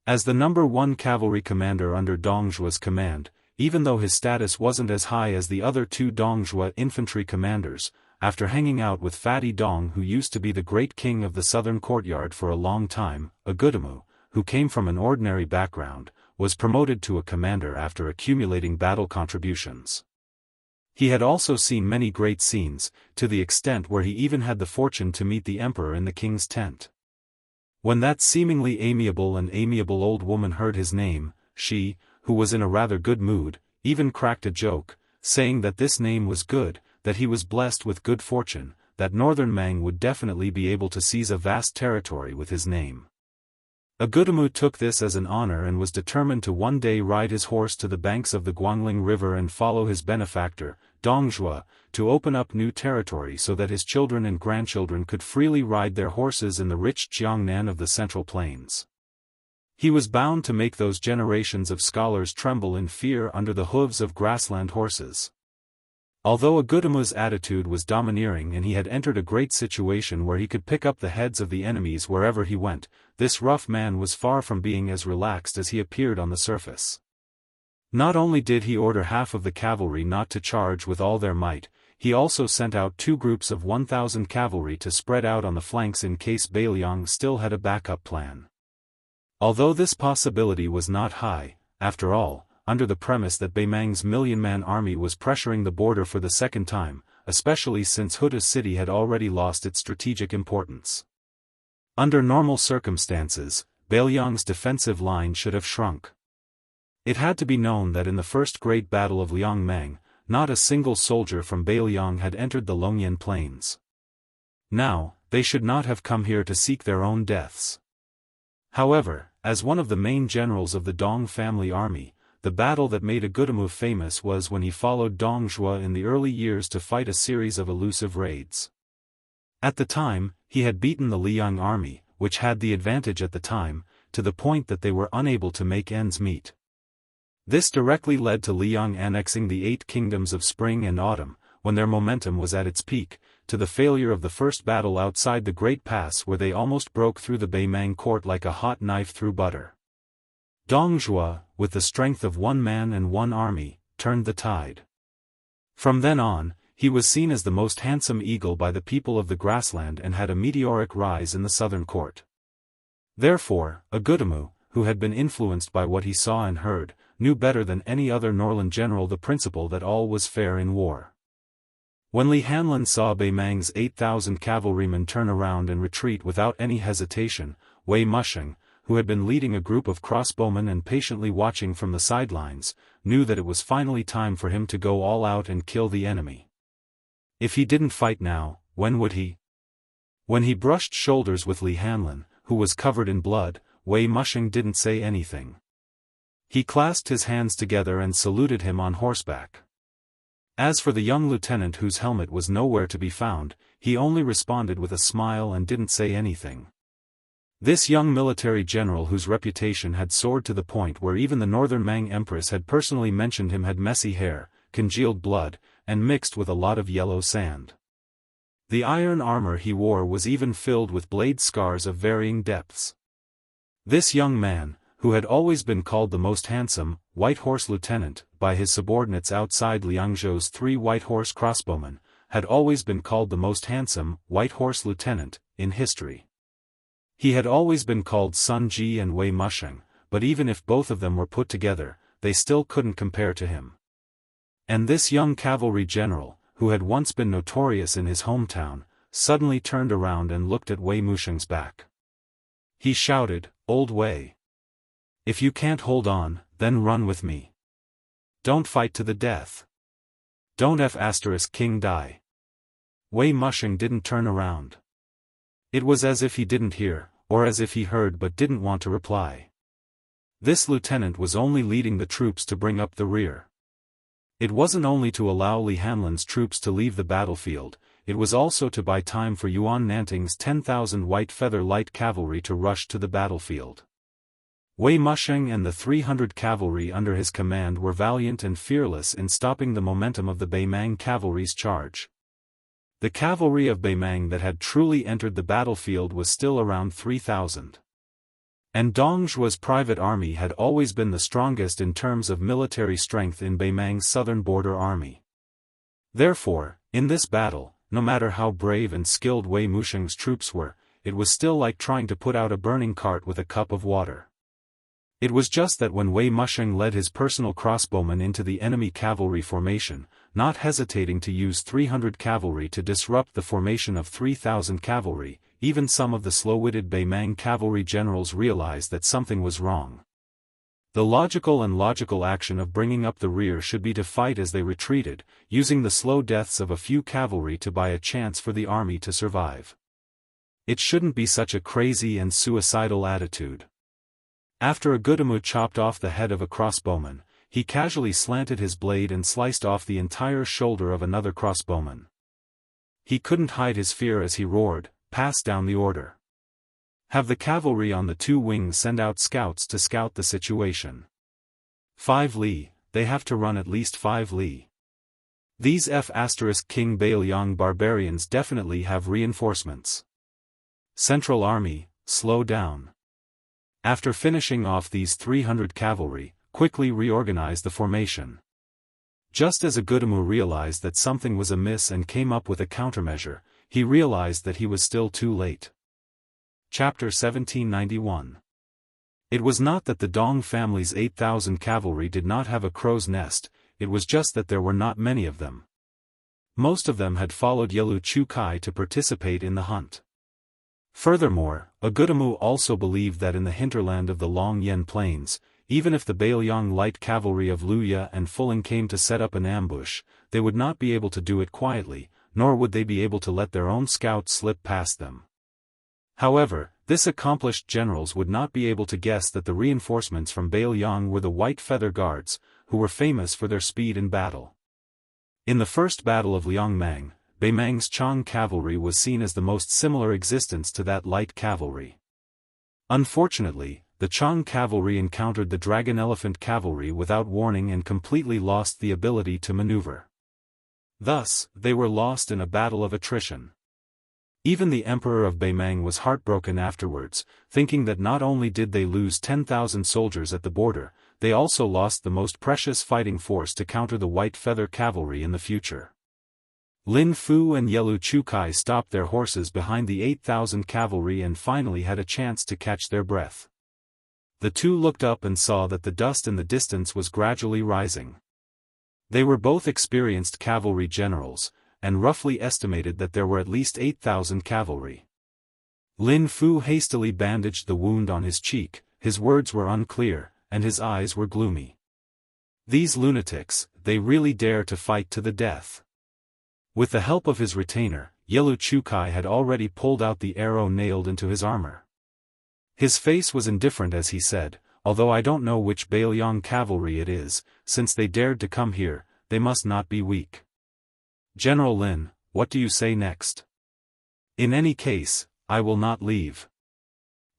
As the number 1 cavalry commander under Dongzhua's command, even though his status wasn't as high as the other 2 Dongzhua infantry commanders, after hanging out with Fatty Dong, who used to be the great king of the southern courtyard for a long time, Agudemu, who came from an ordinary background, was promoted to a commander after accumulating battle contributions. He had also seen many great scenes, to the extent where he even had the fortune to meet the emperor in the king's tent. When that seemingly amiable old woman heard his name, she, who was in a rather good mood, even cracked a joke, saying that this name was good, that he was blessed with good fortune, that northern Mang would definitely be able to seize a vast territory with his name. Agudemu took this as an honor and was determined to one day ride his horse to the banks of the Guangling River and follow his benefactor, Dongzhua, to open up new territory so that his children and grandchildren could freely ride their horses in the rich Jiangnan of the Central Plains. He was bound to make those generations of scholars tremble in fear under the hooves of grassland horses. Although Agudemu's attitude was domineering and he had entered a great situation where he could pick up the heads of the enemies wherever he went, this rough man was far from being as relaxed as he appeared on the surface. Not only did he order half of the cavalry not to charge with all their might, he also sent out 2 groups of 1,000 cavalry to spread out on the flanks in case Beiliang still had a backup plan. Although this possibility was not high, after all, under the premise that Beimang's million-man army was pressuring the border for the second time, especially since Huda City had already lost its strategic importance. Under normal circumstances, Beiliang's defensive line should have shrunk. It had to be known that in the first great battle of Liangmang, not a single soldier from Beiliang had entered the Longyan plains. Now, they should not have come here to seek their own deaths. However, as one of the main generals of the Dong family army, the battle that made Agudemu famous was when he followed Dongzhua in the early years to fight a series of elusive raids. At the time, he had beaten the Liang army, which had the advantage at the time, to the point that they were unable to make ends meet. This directly led to Liang annexing the 8 kingdoms of spring and autumn, when their momentum was at its peak, to the failure of the first battle outside the Great Pass where they almost broke through the Beimang court like a hot knife through butter. Dongzhua, with the strength of 1 man and 1 army, turned the tide. From then on, he was seen as the most handsome eagle by the people of the grassland and had a meteoric rise in the southern court. Therefore, Agudemu, who had been influenced by what he saw and heard, knew better than any other Norland general the principle that all was fair in war. When Li Hanlin saw Beimang's 8,000 cavalrymen turn around and retreat without any hesitation, Wei Musheng, who had been leading a group of crossbowmen and patiently watching from the sidelines, knew that it was finally time for him to go all out and kill the enemy. If he didn't fight now, when would he? When he brushed shoulders with Li Hanlin, who was covered in blood, Wei Musheng didn't say anything. He clasped his hands together and saluted him on horseback. As for the young lieutenant whose helmet was nowhere to be found, he only responded with a smile and didn't say anything. This young military general whose reputation had soared to the point where even the northern Mang Empress had personally mentioned him had messy hair, congealed blood, and mixed with a lot of yellow sand. The iron armor he wore was even filled with blade scars of varying depths. This young man, who had always been called the most handsome, white horse lieutenant, by his subordinates outside Liangzhou's 3 white horse crossbowmen, had always been called the most handsome white horse lieutenant in history. He had always been called Sun Ji and Wei Musheng, but even if both of them were put together, they still couldn't compare to him. And this young cavalry general, who had once been notorious in his hometown, suddenly turned around and looked at Wei Musheng's back. He shouted, "Old Wei! If you can't hold on, then run with me. Don't fight to the death. Don't King die." Wei Musheng didn't turn around. It was as if he didn't hear, or as if he heard but didn't want to reply. This lieutenant was only leading the troops to bring up the rear. It wasn't only to allow Li Hanlin's troops to leave the battlefield, it was also to buy time for Yuan Nanting's 10,000 white feather light cavalry to rush to the battlefield. Wei Musheng and the 300 cavalry under his command were valiant and fearless in stopping the momentum of the Beimang cavalry's charge. The cavalry of Beimang that had truly entered the battlefield was still around 3,000. And Dongzhuo's private army had always been the strongest in terms of military strength in Beimang's southern border army. Therefore, in this battle, no matter how brave and skilled Wei Musheng's troops were, it was still like trying to put out a burning cart with a cup of water. It was just that when Wei Musheng led his personal crossbowmen into the enemy cavalry formation, not hesitating to use 300 cavalry to disrupt the formation of 3,000 cavalry, even some of the slow-witted Beimang cavalry generals realized that something was wrong. The logical action of bringing up the rear should be to fight as they retreated, using the slow deaths of a few cavalry to buy a chance for the army to survive. It shouldn't be such a crazy and suicidal attitude. After a Gudamu chopped off the head of a crossbowman, he casually slanted his blade and sliced off the entire shoulder of another crossbowman. He couldn't hide his fear as he roared, "Pass down the order. Have the cavalry on the 2 wings send out scouts to scout the situation. 5 li, they have to run at least 5 li. These King Bailiang barbarians definitely have reinforcements. Central Army, slow down. After finishing off these 300 cavalry, quickly reorganize the formation." Just as a Gudamu realized that something was amiss and came up with a countermeasure, he realized that he was still too late. Chapter 1791. It was not that the Dong family's 8,000 cavalry did not have a crow's nest, it was just that there were not many of them. Most of them had followed Yelu Chukai to participate in the hunt. Furthermore, a Gudamu also believed that in the hinterland of the Long Yen Plains, even if the Bailiang light cavalry of Luya and Fuling came to set up an ambush, they would not be able to do it quietly, nor would they be able to let their own scouts slip past them. However, this accomplished generals would not be able to guess that the reinforcements from Bailiang were the White Feather Guards, who were famous for their speed in battle. In the first battle of Liangmang, Beimang's Chang cavalry was seen as the most similar existence to that light cavalry. Unfortunately, the Chang cavalry encountered the Dragon Elephant cavalry without warning and completely lost the ability to maneuver. Thus, they were lost in a battle of attrition. Even the Emperor of Beimang was heartbroken afterwards, thinking that not only did they lose 10,000 soldiers at the border, they also lost the most precious fighting force to counter the White Feather cavalry in the future. Lin Fu and Yelu Chukai stopped their horses behind the 8,000 cavalry and finally had a chance to catch their breath. The two looked up and saw that the dust in the distance was gradually rising. They were both experienced cavalry generals, and roughly estimated that there were at least 8,000 cavalry. Lin Fu hastily bandaged the wound on his cheek, his words were unclear, and his eyes were gloomy. These lunatics, they really dare to fight to the death. With the help of his retainer, Yelu Chukai had already pulled out the arrow nailed into his armor. His face was indifferent as he said, "Although I don't know which Bailiang cavalry it is, since they dared to come here, they must not be weak. General Lin, what do you say next? In any case, I will not leave.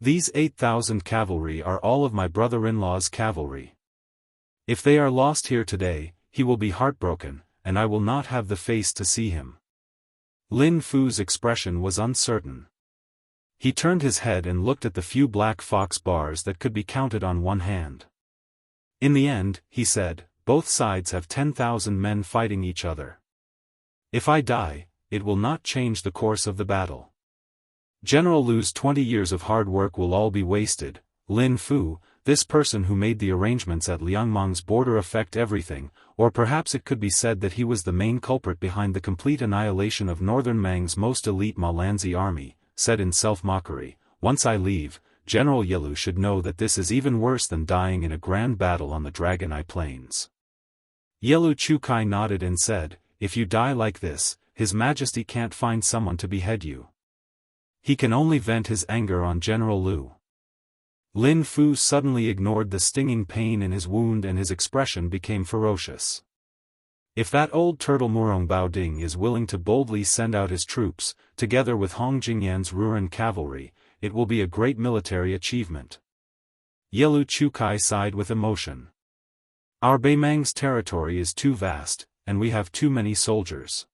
These 8,000 cavalry are all of my brother-in-law's cavalry. If they are lost here today, he will be heartbroken, and I will not have the face to see him." Lin Fu's expression was uncertain. He turned his head and looked at the few black fox bars that could be counted on one hand. In the end, he said, both sides have 10,000 men fighting each other. If I die, it will not change the course of the battle. General Lu's 20 years of hard work will all be wasted. Lin Fu, this person who made the arrangements at Liangmang's border affect everything, or perhaps it could be said that he was the main culprit behind the complete annihilation of Northern Mang's most elite Malanzi army, said in self-mockery, "Once I leave, General Yilu should know that this is even worse than dying in a grand battle on the Dragon Eye Plains." Yilu Chukai nodded and said, "If you die like this, His Majesty can't find someone to behead you. He can only vent his anger on General Lu." Lin Fu suddenly ignored the stinging pain in his wound and his expression became ferocious. If that old turtle Murong Baoding is willing to boldly send out his troops, together with Hong Jingyan's Ruran cavalry, it will be a great military achievement. Yilu Chukai sighed with emotion. Our Beimang's territory is too vast, and we have too many soldiers.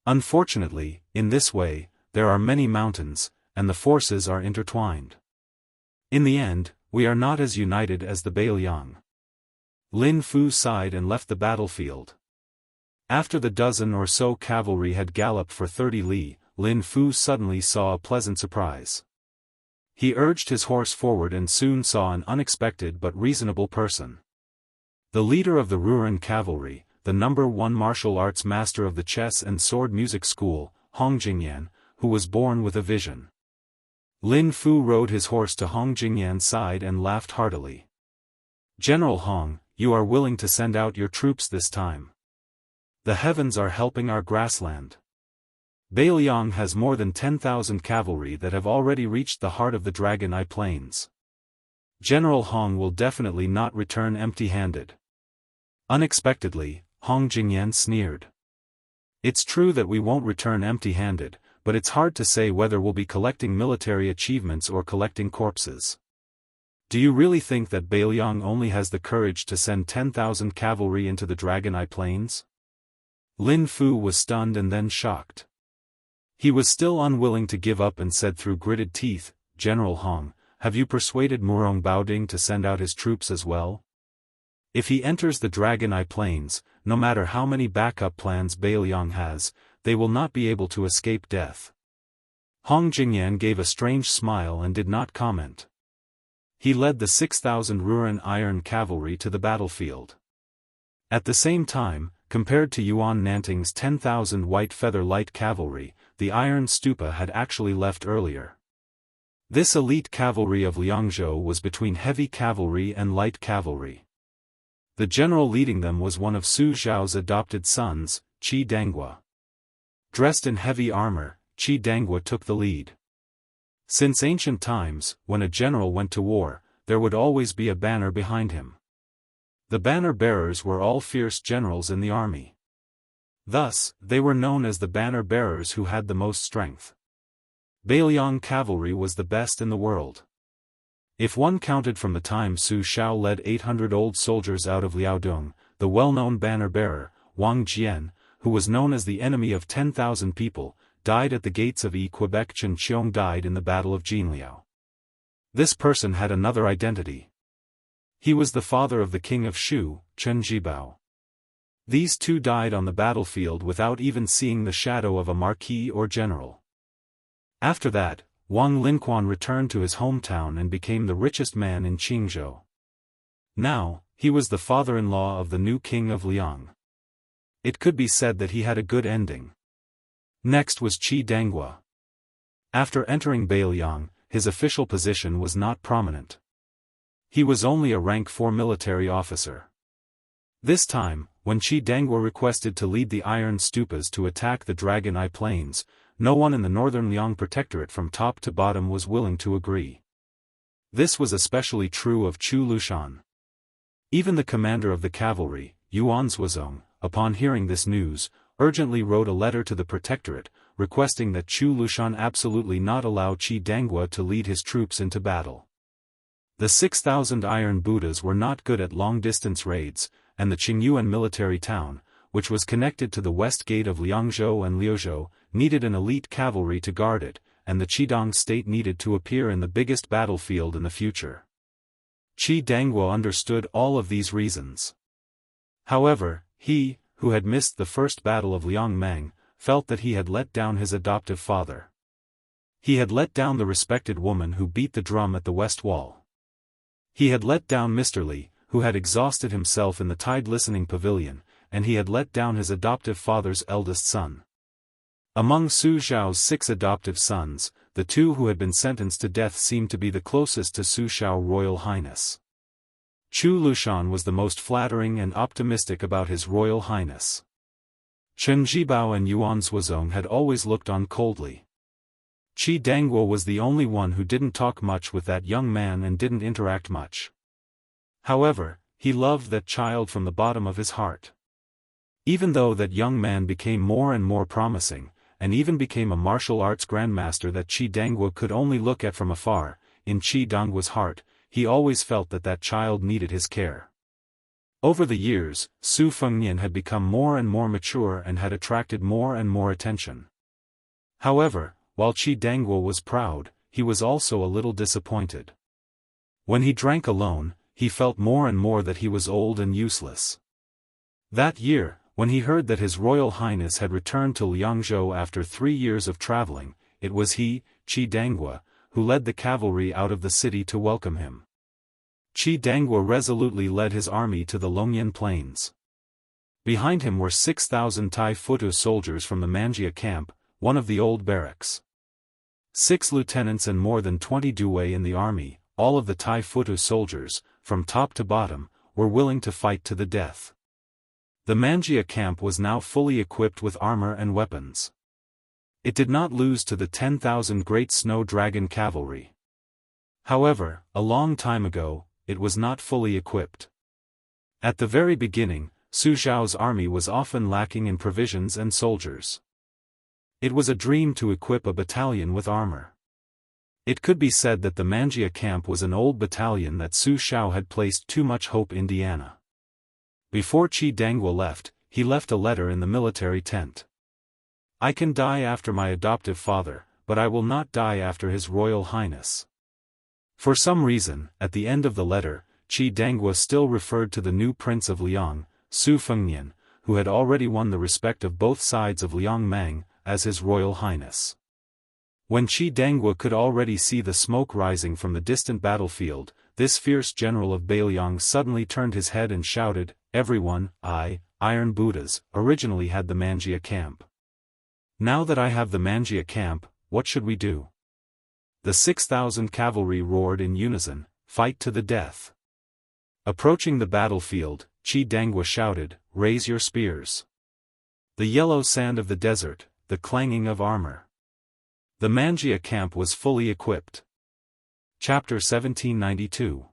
Unfortunately, in this way, there are many mountains, and the forces are intertwined. In the end, we are not as united as the Beiliang. Lin Fu sighed and left the battlefield. After the dozen or so cavalry had galloped for 30 li, Lin Fu suddenly saw a pleasant surprise. He urged his horse forward and soon saw an unexpected but reasonable person. The leader of the Ruran cavalry, the #1 martial arts master of the chess and sword music school, Hong Jingyan, who was born with a vision. Lin Fu rode his horse to Hong Jingyan's side and laughed heartily. "General Hong, you are willing to send out your troops this time. The heavens are helping our grassland. Beiliang has more than 10,000 cavalry that have already reached the heart of the Dragon Eye Plains. General Hong will definitely not return empty-handed." Unexpectedly, Hong Jingyan sneered. "It's true that we won't return empty-handed, but it's hard to say whether we'll be collecting military achievements or collecting corpses. Do you really think that Beiliang only has the courage to send 10,000 cavalry into the Dragon Eye Plains?" Lin Fu was stunned and then shocked. He was still unwilling to give up and said through gritted teeth, "General Hong, have you persuaded Murong Baoding to send out his troops as well? If he enters the Dragon Eye Plains, no matter how many backup plans Beiliang has, they will not be able to escape death." Hong Jingyan gave a strange smile and did not comment. He led the 6,000 Ruran iron cavalry to the battlefield. At the same time, compared to Yuan Nanting's 10,000 white feather light cavalry, the iron stupa had actually left earlier. This elite cavalry of Liangzhou was between heavy cavalry and light cavalry. The general leading them was one of Su Zhao's adopted sons, Qi Danghua. Dressed in heavy armor, Qi Danghua took the lead. Since ancient times, when a general went to war, there would always be a banner behind him. The banner bearers were all fierce generals in the army. Thus, they were known as the banner bearers who had the most strength. Beiliang cavalry was the best in the world. If one counted from the time Su Shao led 800 old soldiers out of Liaodong, the well-known banner bearer, Wang Jian, who was known as the enemy of 10,000 people, died at the gates of Quebec. Chen Qiong died in the Battle of Jinliao. This person had another identity. He was the father of the king of Shu, Chen Jibao. These two died on the battlefield without even seeing the shadow of a marquis or general. After that, Wang Linquan returned to his hometown and became the richest man in Qingzhou. Now, he was the father-in-law of the new king of Liang. It could be said that he had a good ending. Next was Qi Danghua. After entering Beiliang, his official position was not prominent. He was only a rank 4 military officer. This time, when Qi Danghua requested to lead the iron stupas to attack the Dragon Eye Plains, no one in the northern Liang Protectorate from top to bottom was willing to agree. This was especially true of Chu Lushan. Even the commander of the cavalry, Yuan Zhuozong, upon hearing this news, urgently wrote a letter to the Protectorate, requesting that Chu Lushan absolutely not allow Qi Danghua to lead his troops into battle. The 6,000 iron Buddhas were not good at long-distance raids, and the Qingyuan military town, which was connected to the west gate of Liangzhou and Liuzhou, needed an elite cavalry to guard it, and the Qidong state needed to appear in the biggest battlefield in the future. Qi Danghua understood all of these reasons. However, he, who had missed the first battle of Liangmeng, felt that he had let down his adoptive father. He had let down the respected woman who beat the drum at the West Wall. He had let down Mr. Li, who had exhausted himself in the tide-listening pavilion, and he had let down his adoptive father's eldest son. Among Su Xiao's 6 adoptive sons, the 2 who had been sentenced to death seemed to be the closest to Su Xiao Royal Highness. Chu Lushan was the most flattering and optimistic about his Royal Highness. Chen Zhibao and Yuan Suozong had always looked on coldly. Qi Dangguo was the only one who didn't talk much with that young man and didn't interact much. However, he loved that child from the bottom of his heart. Even though that young man became more and more promising, and even became a martial arts grandmaster that Qi Dangguo could only look at from afar, in Qi Dangguo's heart, he always felt that that child needed his care. Over the years, Su Fengnian had become more and more mature and had attracted more and more attention. However, while Qi Dangguo was proud, he was also a little disappointed. When he drank alone, he felt more and more that he was old and useless. That year, when he heard that His Royal Highness had returned to Liangzhou after 3 years of traveling, it was he, Qi Dangguo, who led the cavalry out of the city to welcome him. Qi Dangguo resolutely led his army to the Longyan Plains. Behind him were 6,000 Tai Futu soldiers from the Manjia camp, one of the old barracks. 6 lieutenants and more than 20 Due in the army, all of the Tai Futu soldiers, from top to bottom, were willing to fight to the death. The Manjia camp was now fully equipped with armor and weapons. It did not lose to the 10,000 Great Snow Dragon cavalry. However, a long time ago, it was not fully equipped. At the very beginning, Su Xiao's army was often lacking in provisions and soldiers. It was a dream to equip a battalion with armor. It could be said that the Manjia camp was an old battalion that Su Xiao had placed too much hope in Diana. Before Qi Dangguo left, he left a letter in the military tent. I can die after my adoptive father, but I will not die after His Royal Highness. For some reason, at the end of the letter, Qi Dangguo still referred to the new Prince of Liang, Su Fengnian, who had already won the respect of both sides of Liangmeng, as His Royal Highness. When Qi Dangguo could already see the smoke rising from the distant battlefield, this fierce general of Beiliang suddenly turned his head and shouted, "Everyone, Iron Buddhas, originally had the Manjia camp. Now that I have the Manjia camp, what should we do?" The 6,000 cavalry roared in unison, "Fight to the death." Approaching the battlefield, Qi Dangguo shouted, "Raise your spears." The yellow sand of the desert, the clanging of armor. The Manjia camp was fully equipped. Chapter 1792.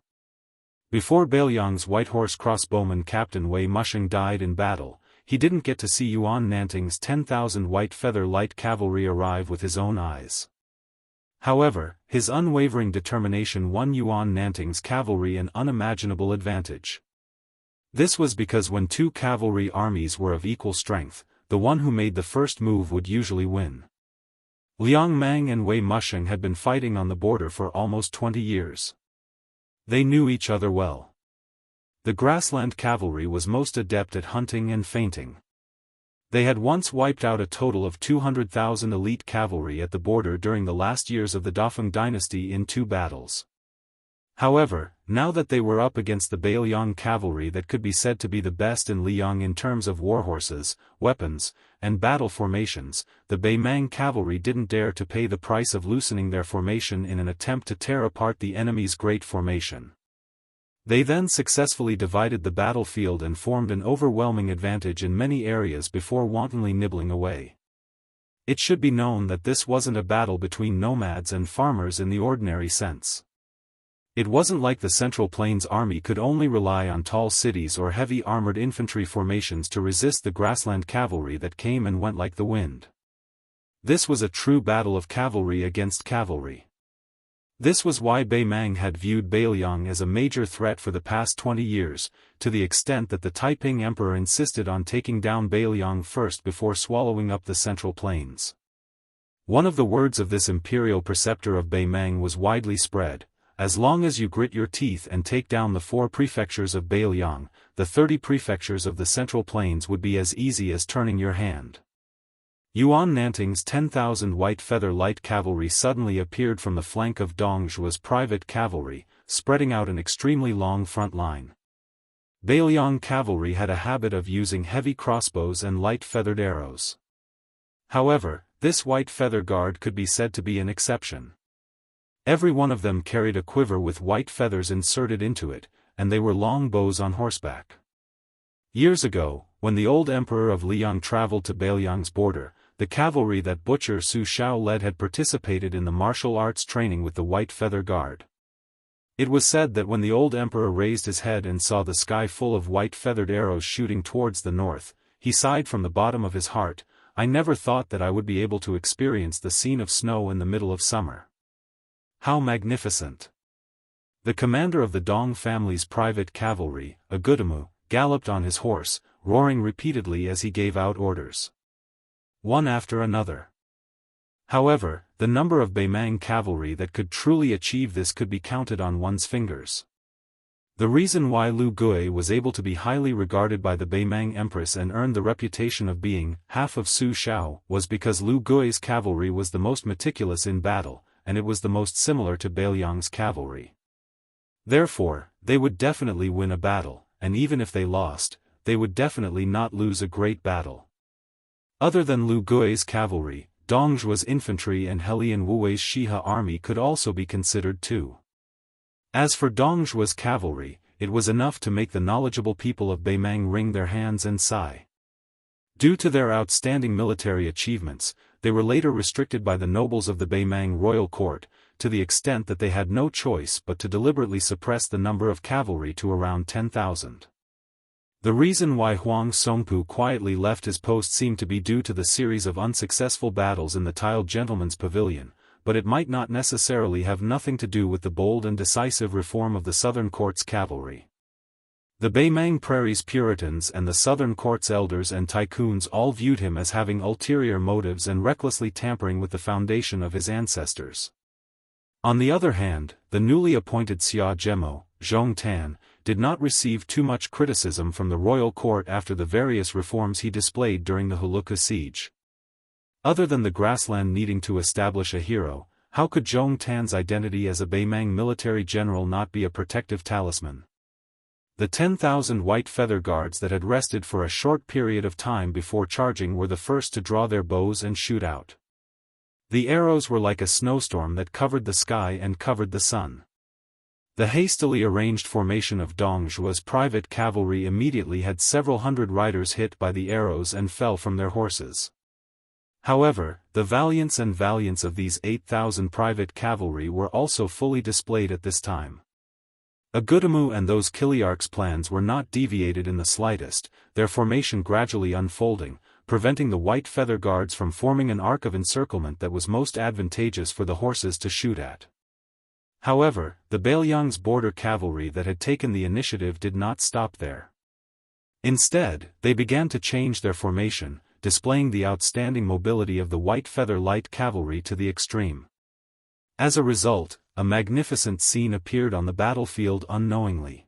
Before Beiliang's white horse crossbowman Captain Wei Mushing died in battle, he didn't get to see Yuan Nanting's 10,000 white feather light cavalry arrive with his own eyes. However, his unwavering determination won Yuan Nanting's cavalry an unimaginable advantage. This was because when 2 cavalry armies were of equal strength, the one who made the first move would usually win. Liang Mang and Wei Mushing had been fighting on the border for almost 20 years. They knew each other well. The grassland cavalry was most adept at hunting and feinting. They had once wiped out a total of 200,000 elite cavalry at the border during the last years of the Dafeng dynasty in 2 battles. However, now that they were up against the Beiliang cavalry that could be said to be the best in Liang in terms of warhorses, weapons, and battle formations, the Beimang cavalry didn't dare to pay the price of loosening their formation in an attempt to tear apart the enemy's great formation. They then successfully divided the battlefield and formed an overwhelming advantage in many areas before wantonly nibbling away. It should be known that this wasn't a battle between nomads and farmers in the ordinary sense. It wasn't like the Central Plains army could only rely on tall cities or heavy armored infantry formations to resist the grassland cavalry that came and went like the wind. This was a true battle of cavalry against cavalry. This was why Beimang had viewed Beiliang as a major threat for the past 20 years, to the extent that the Taiping Emperor insisted on taking down Beiliang first before swallowing up the Central Plains. One of the words of this imperial preceptor of Beimang was widely spread, as long as you grit your teeth and take down the 4 prefectures of Beiliang, the 30 prefectures of the Central Plains would be as easy as turning your hand. Yuan Nanting's 10,000 white feather light cavalry suddenly appeared from the flank of Dongzhuo's private cavalry, spreading out an extremely long front line. Beiliang cavalry had a habit of using heavy crossbows and light feathered arrows. However, this white feather guard could be said to be an exception. Every one of them carried a quiver with white feathers inserted into it, and they were long bows on horseback. Years ago, when the old emperor of Liang traveled to Beiliang's border, the cavalry that butcher Su Shao led had participated in the martial arts training with the white feather guard. It was said that when the old emperor raised his head and saw the sky full of white feathered arrows shooting towards the north, he sighed from the bottom of his heart, "I never thought that I would be able to experience the scene of snow in the middle of summer. How magnificent!" The commander of the Dong family's private cavalry, a Gudamu, galloped on his horse, roaring repeatedly as he gave out orders. One after another. However, the number of Beimang cavalry that could truly achieve this could be counted on one's fingers. The reason why Lu Gui was able to be highly regarded by the Beimang Empress and earned the reputation of being half of Su Shao was because Lu Gui's cavalry was the most meticulous in battle, and it was the most similar to Beiliang's cavalry. Therefore, they would definitely win a battle, and even if they lost, they would definitely not lose a great battle. Other than Lu Gui's cavalry, Dongzhuo's infantry and Helian Wuwei's Shiha army could also be considered too. As for Dongzhuo's cavalry, it was enough to make the knowledgeable people of Beimang wring their hands and sigh. Due to their outstanding military achievements, they were later restricted by the nobles of the Beimang royal court, to the extent that they had no choice but to deliberately suppress the number of cavalry to around 10,000. The reason why Huang Songpu quietly left his post seemed to be due to the series of unsuccessful battles in the tiled gentleman's pavilion, but it might not necessarily have nothing to do with the bold and decisive reform of the Southern Court's cavalry. The Beimang Prairie's Puritans and the Southern Court's elders and tycoons all viewed him as having ulterior motives and recklessly tampering with the foundation of his ancestors. On the other hand, the newly appointed Xia Zhemo, Zhong Tan, did not receive too much criticism from the royal court after the various reforms he displayed during the Huluka siege. Other than the grassland needing to establish a hero, how could Zhong Tan's identity as a Beimang military general not be a protective talisman? The 10,000 white feather guards that had rested for a short period of time before charging were the first to draw their bows and shoot out. The arrows were like a snowstorm that covered the sky and covered the sun. The hastily arranged formation of Dongzhuo's private cavalry immediately had several hundred riders hit by the arrows and fell from their horses. However, the valiance of these 8,000 private cavalry were also fully displayed at this time. A Gudamu and those Kiliarch's plans were not deviated in the slightest, their formation gradually unfolding, preventing the white feather guards from forming an arc of encirclement that was most advantageous for the horses to shoot at. However, the Beiliang's border cavalry that had taken the initiative did not stop there. Instead, they began to change their formation, displaying the outstanding mobility of the white feather light cavalry to the extreme. As a result, a magnificent scene appeared on the battlefield unknowingly.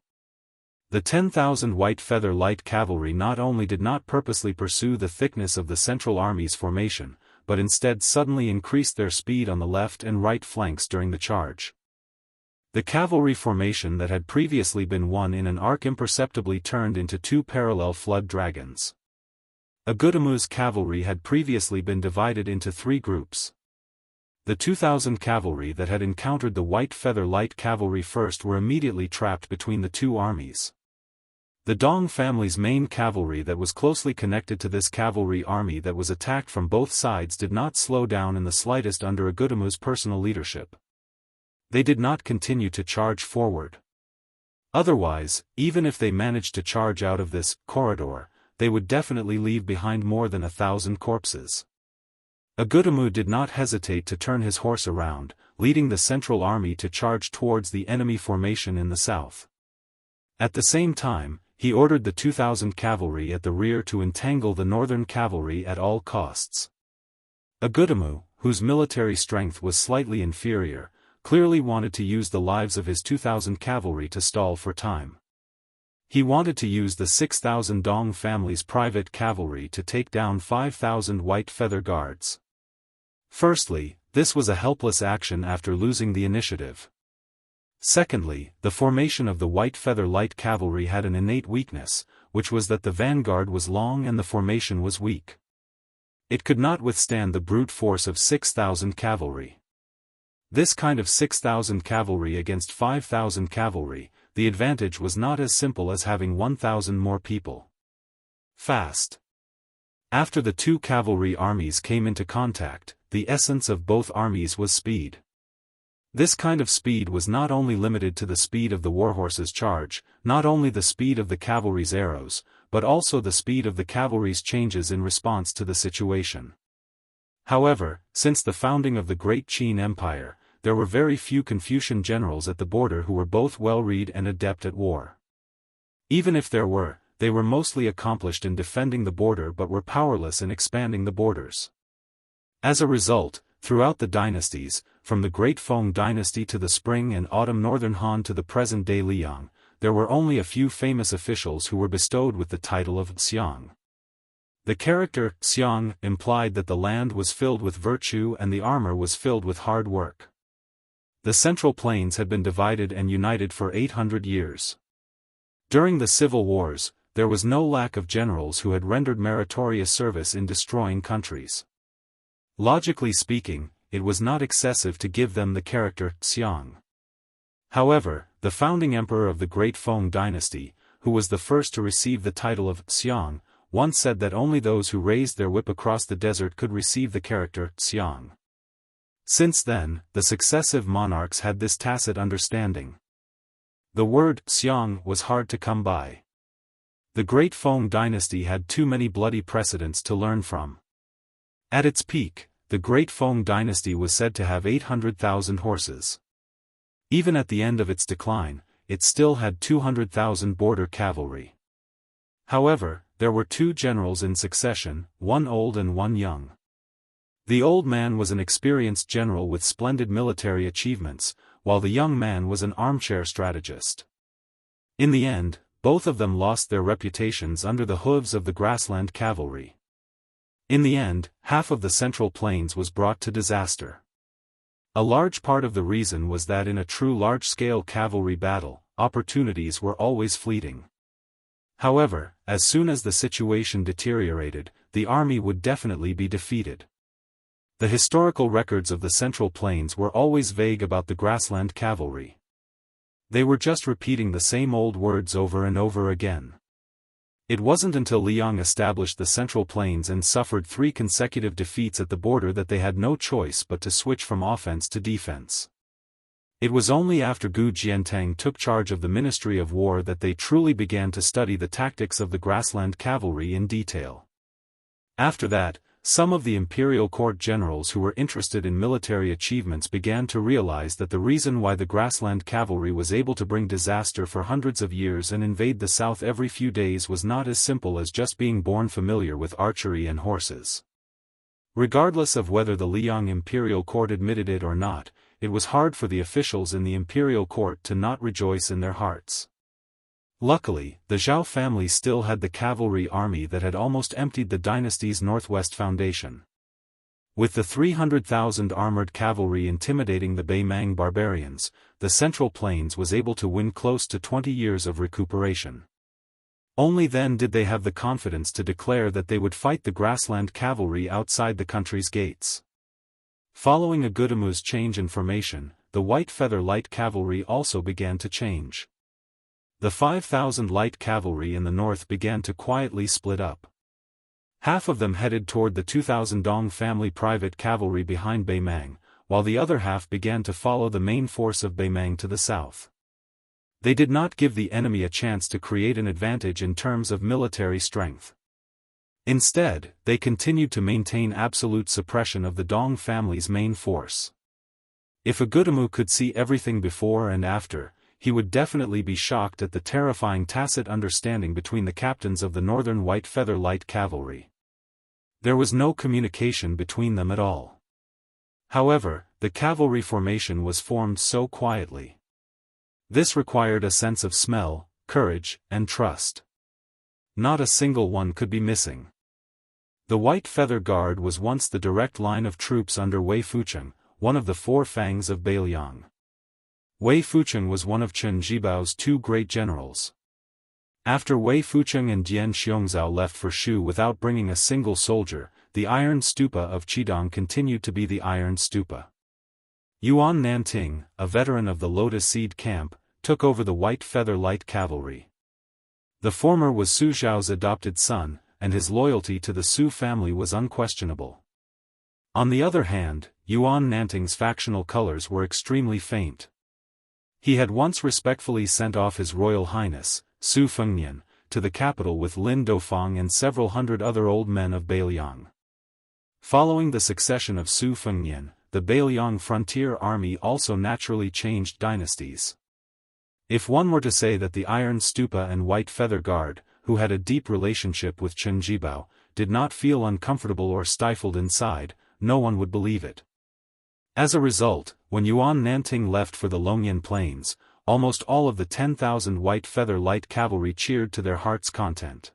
The 10,000 white feather light cavalry not only did not purposely pursue the thickness of the Central Army's formation, but instead suddenly increased their speed on the left and right flanks during the charge. The cavalry formation that had previously been one in an arc imperceptibly turned into 2 parallel flood dragons. A Gudamu's cavalry had previously been divided into 3 groups. The 2,000 cavalry that had encountered the white feather light cavalry first were immediately trapped between the 2 armies. The Dong family's main cavalry that was closely connected to this cavalry army that was attacked from both sides did not slow down in the slightest under a Gudamu's personal leadership. They did not continue to charge forward. Otherwise, even if they managed to charge out of this corridor, they would definitely leave behind more than 1,000 corpses. A Gudamu did not hesitate to turn his horse around, leading the Central Army to charge towards the enemy formation in the south. At the same time, he ordered the 2,000 cavalry at the rear to entangle the northern cavalry at all costs. A Gudamu, whose military strength was slightly inferior, clearly wanted to use the lives of his 2,000 cavalry to stall for time. He wanted to use the 6,000 Dong family's private cavalry to take down 5,000 White Feather Guards. Firstly, this was a helpless action after losing the initiative. Secondly, the formation of the White Feather Light Cavalry had an innate weakness, which was that the vanguard was long and the formation was weak. It could not withstand the brute force of 6,000 cavalry. This kind of 6,000 cavalry against 5,000 cavalry, the advantage was not as simple as having 1,000 more people. Fast. After the two cavalry armies came into contact, the essence of both armies was speed. This kind of speed was not only limited to the speed of the warhorse's charge, not only the speed of the cavalry's arrows, but also the speed of the cavalry's changes in response to the situation. However, since the founding of the Great Qin Empire, there were very few Confucian generals at the border who were both well-read and adept at war. Even if there were, they were mostly accomplished in defending the border but were powerless in expanding the borders. As a result, throughout the dynasties, from the Great Feng dynasty to the Spring and Autumn Northern Han to the present-day Liang, there were only a few famous officials who were bestowed with the title of Xiang. The character Xiang implied that the land was filled with virtue and the armor was filled with hard work. The Central Plains had been divided and united for 800 years. During the civil wars, there was no lack of generals who had rendered meritorious service in destroying countries. Logically speaking, it was not excessive to give them the character Xiang. However, the founding emperor of the Great Feng dynasty, who was the first to receive the title of Xiang, once said that only those who raised their whip across the desert could receive the character Xiang. Since then, the successive monarchs had this tacit understanding. The word Xiang was hard to come by. The Great Feng dynasty had too many bloody precedents to learn from. At its peak, the Great Feng dynasty was said to have 800,000 horses. Even at the end of its decline, it still had 200,000 border cavalry. However, there were two generals in succession, one old and one young. The old man was an experienced general with splendid military achievements, while the young man was an armchair strategist. In the end, both of them lost their reputations under the hooves of the grassland cavalry. In the end, half of the Central Plains was brought to disaster. A large part of the reason was that in a true large-scale cavalry battle, opportunities were always fleeting. However, as soon as the situation deteriorated, the army would definitely be defeated. The historical records of the Central Plains were always vague about the grassland cavalry. They were just repeating the same old words over and over again. It wasn't until Liang established the Central Plains and suffered 3 consecutive defeats at the border that they had no choice but to switch from offense to defense. It was only after Gu Jiantang took charge of the Ministry of War that they truly began to study the tactics of the grassland cavalry in detail. After that, some of the imperial court generals who were interested in military achievements began to realize that the reason why the grassland cavalry was able to bring disaster for hundreds of years and invade the south every few days was not as simple as just being born familiar with archery and horses. Regardless of whether the Liang imperial court admitted it or not, it was hard for the officials in the imperial court to not rejoice in their hearts. Luckily, the Zhao family still had the cavalry army that had almost emptied the dynasty's northwest foundation. With the 300,000 armored cavalry intimidating the Beimang barbarians, the Central Plains was able to win close to 20 years of recuperation. Only then did they have the confidence to declare that they would fight the grassland cavalry outside the country's gates. Following Agutamu's change in formation, the White Feather Light Cavalry also began to change. The 5,000 light cavalry in the north began to quietly split up. Half of them headed toward the 2,000 Dong family private cavalry behind Beimang, while the other half began to follow the main force of Beimang to the south. They did not give the enemy a chance to create an advantage in terms of military strength. Instead, they continued to maintain absolute suppression of the Dong family's main force. If Agutamu could see everything before and after, he would definitely be shocked at the terrifying tacit understanding between the captains of the northern White Feather Light Cavalry. There was no communication between them at all. However, the cavalry formation was formed so quietly. This required a sense of smell, courage, and trust. Not a single one could be missing. The White Feather Guard was once the direct line of troops under Wei Fucheng, one of the four fangs of Beiliang. Wei Fucheng was one of Chen Jibao's two great generals. After Wei Fucheng and Dian Xiongzhao left for Shu without bringing a single soldier, the Iron Stupa of Qidong continued to be the Iron Stupa. Yuan Nanting, a veteran of the Lotus Seed Camp, took over the White Feather Light Cavalry. The former was Su Zhao's adopted son, and his loyalty to the Su family was unquestionable. On the other hand, Yuan Nanting's factional colors were extremely faint. He had once respectfully sent off His Royal Highness, Su Fengnian, to the capital with Lin Dofang and several hundred other old men of Beiliang. Following the succession of Su Fengnian, the Beiliang frontier army also naturally changed dynasties. If one were to say that the Iron Stupa and White Feather Guard, who had a deep relationship with Chen Jibao, did not feel uncomfortable or stifled inside, no one would believe it. As a result, when Yuan Nanting left for the Longyan Plains, almost all of the 10,000 White Feather Light Cavalry cheered to their heart's content.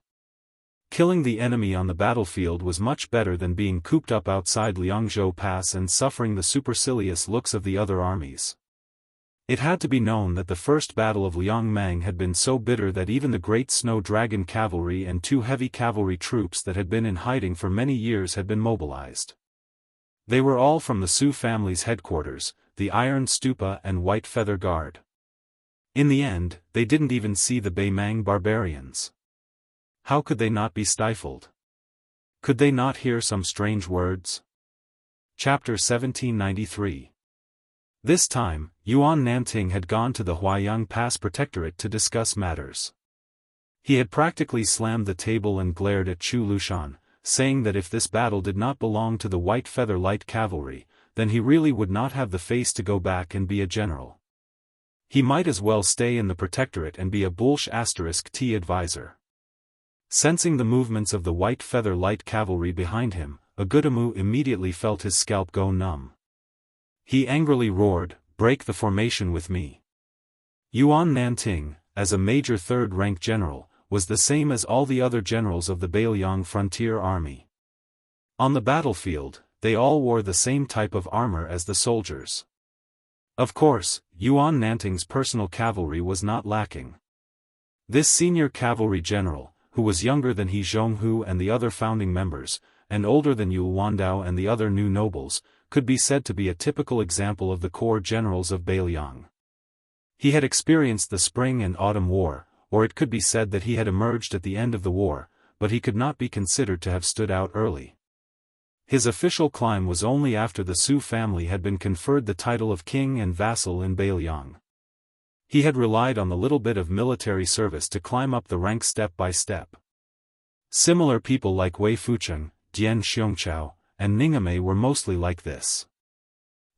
Killing the enemy on the battlefield was much better than being cooped up outside Liangzhou Pass and suffering the supercilious looks of the other armies. It had to be known that the first battle of Liangmang had been so bitter that even the Great Snow Dragon Cavalry and two heavy cavalry troops that had been in hiding for many years had been mobilized. They were all from the Su family's headquarters, the Iron Stupa and White Feather Guard. In the end, they didn't even see the Beimang barbarians. How could they not be stifled? Could they not hear some strange words? Chapter 1793. This time, Yuan Nanting had gone to the Huaiyang Pass Protectorate to discuss matters. He had practically slammed the table and glared at Chu Lushan, saying that if this battle did not belong to the White Feather Light Cavalry, then he really would not have the face to go back and be a general. He might as well stay in the Protectorate and be a **T advisor. Sensing the movements of the White Feather Light Cavalry behind him, Agutamu immediately felt his scalp go numb. He angrily roared, "Break the formation with me." Yuan Nanting, as a major third-rank general, was the same as all the other generals of the Beiliang frontier army. On the battlefield, they all wore the same type of armor as the soldiers. Of course, Yuan Nanting's personal cavalry was not lacking. This senior cavalry general, who was younger than He Zhonghu and the other founding members, and older than Yu Wandao and the other new nobles, could be said to be a typical example of the corps generals of Beiliang. He had experienced the Spring and Autumn War, or it could be said that he had emerged at the end of the war, but he could not be considered to have stood out early. His official climb was only after the Su family had been conferred the title of king and vassal in Beiliang. He had relied on the little bit of military service to climb up the ranks step by step. Similar people like Wei Fucheng, Dian Xiongzhao, and Ningame were mostly like this.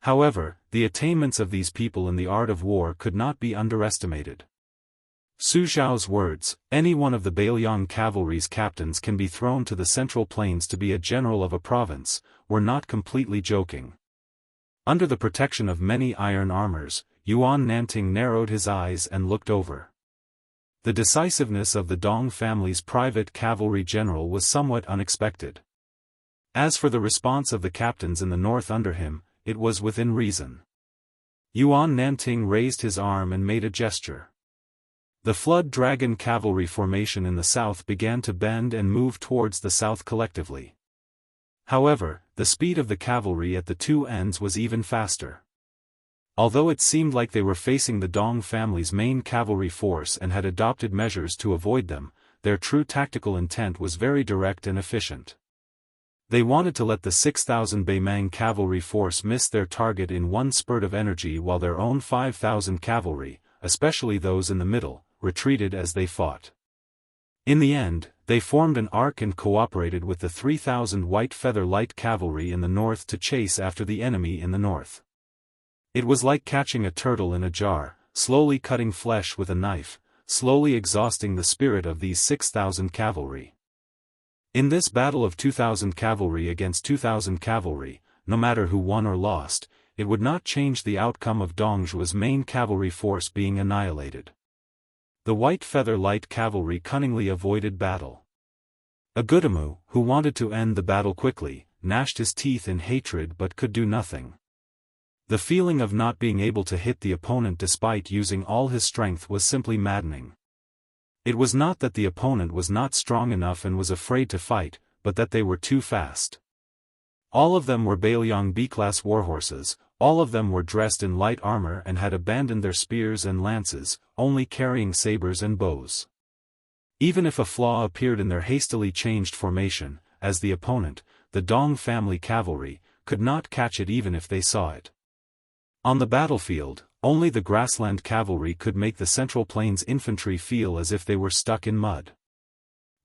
However, the attainments of these people in the art of war could not be underestimated. Su Zhao's words, "Any one of the Beiliang cavalry's captains can be thrown to the Central Plains to be a general of a province," were not completely joking. Under the protection of many iron armors, Yuan Nanting narrowed his eyes and looked over. The decisiveness of the Dong family's private cavalry general was somewhat unexpected. As for the response of the captains in the north under him, it was within reason. Yuan Nanting raised his arm and made a gesture. The Flood Dragon cavalry formation in the south began to bend and move towards the south collectively. However, the speed of the cavalry at the two ends was even faster. Although it seemed like they were facing the Dong family's main cavalry force and had adopted measures to avoid them, their true tactical intent was very direct and efficient. They wanted to let the 6,000 Beimang cavalry force miss their target in one spurt of energy while their own 5,000 cavalry, especially those in the middle, retreated as they fought. In the end, they formed an arc and cooperated with the 3,000 White Feather Light Cavalry in the north to chase after the enemy in the north. It was like catching a turtle in a jar, slowly cutting flesh with a knife, slowly exhausting the spirit of these 6,000 cavalry. In this battle of 2,000 cavalry against 2,000 cavalry, no matter who won or lost, it would not change the outcome of Dongzhuo's main cavalry force being annihilated. The White Feather Light Cavalry cunningly avoided battle. Agutamu, who wanted to end the battle quickly, gnashed his teeth in hatred but could do nothing. The feeling of not being able to hit the opponent despite using all his strength was simply maddening. It was not that the opponent was not strong enough and was afraid to fight, but that they were too fast. All of them were Bailiang B-class warhorses, all of them were dressed in light armor and had abandoned their spears and lances, only carrying sabers and bows. Even if a flaw appeared in their hastily changed formation, as the opponent, the Dong family cavalry, could not catch it even if they saw it. On the battlefield, only the grassland cavalry could make the Central Plains infantry feel as if they were stuck in mud.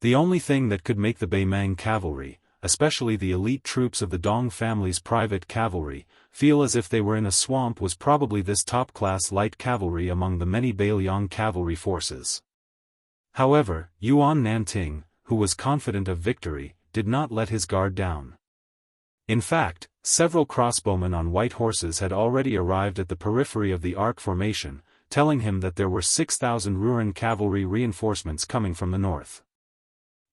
The only thing that could make the Baimang cavalry, especially the elite troops of the Dong family's private cavalry, feel as if they were in a swamp was probably this top-class light cavalry among the many Bailiang cavalry forces. However, Yuan Nanting, who was confident of victory, did not let his guard down. In fact, several crossbowmen on white horses had already arrived at the periphery of the arc formation, telling him that there were 6,000 Ruren cavalry reinforcements coming from the north.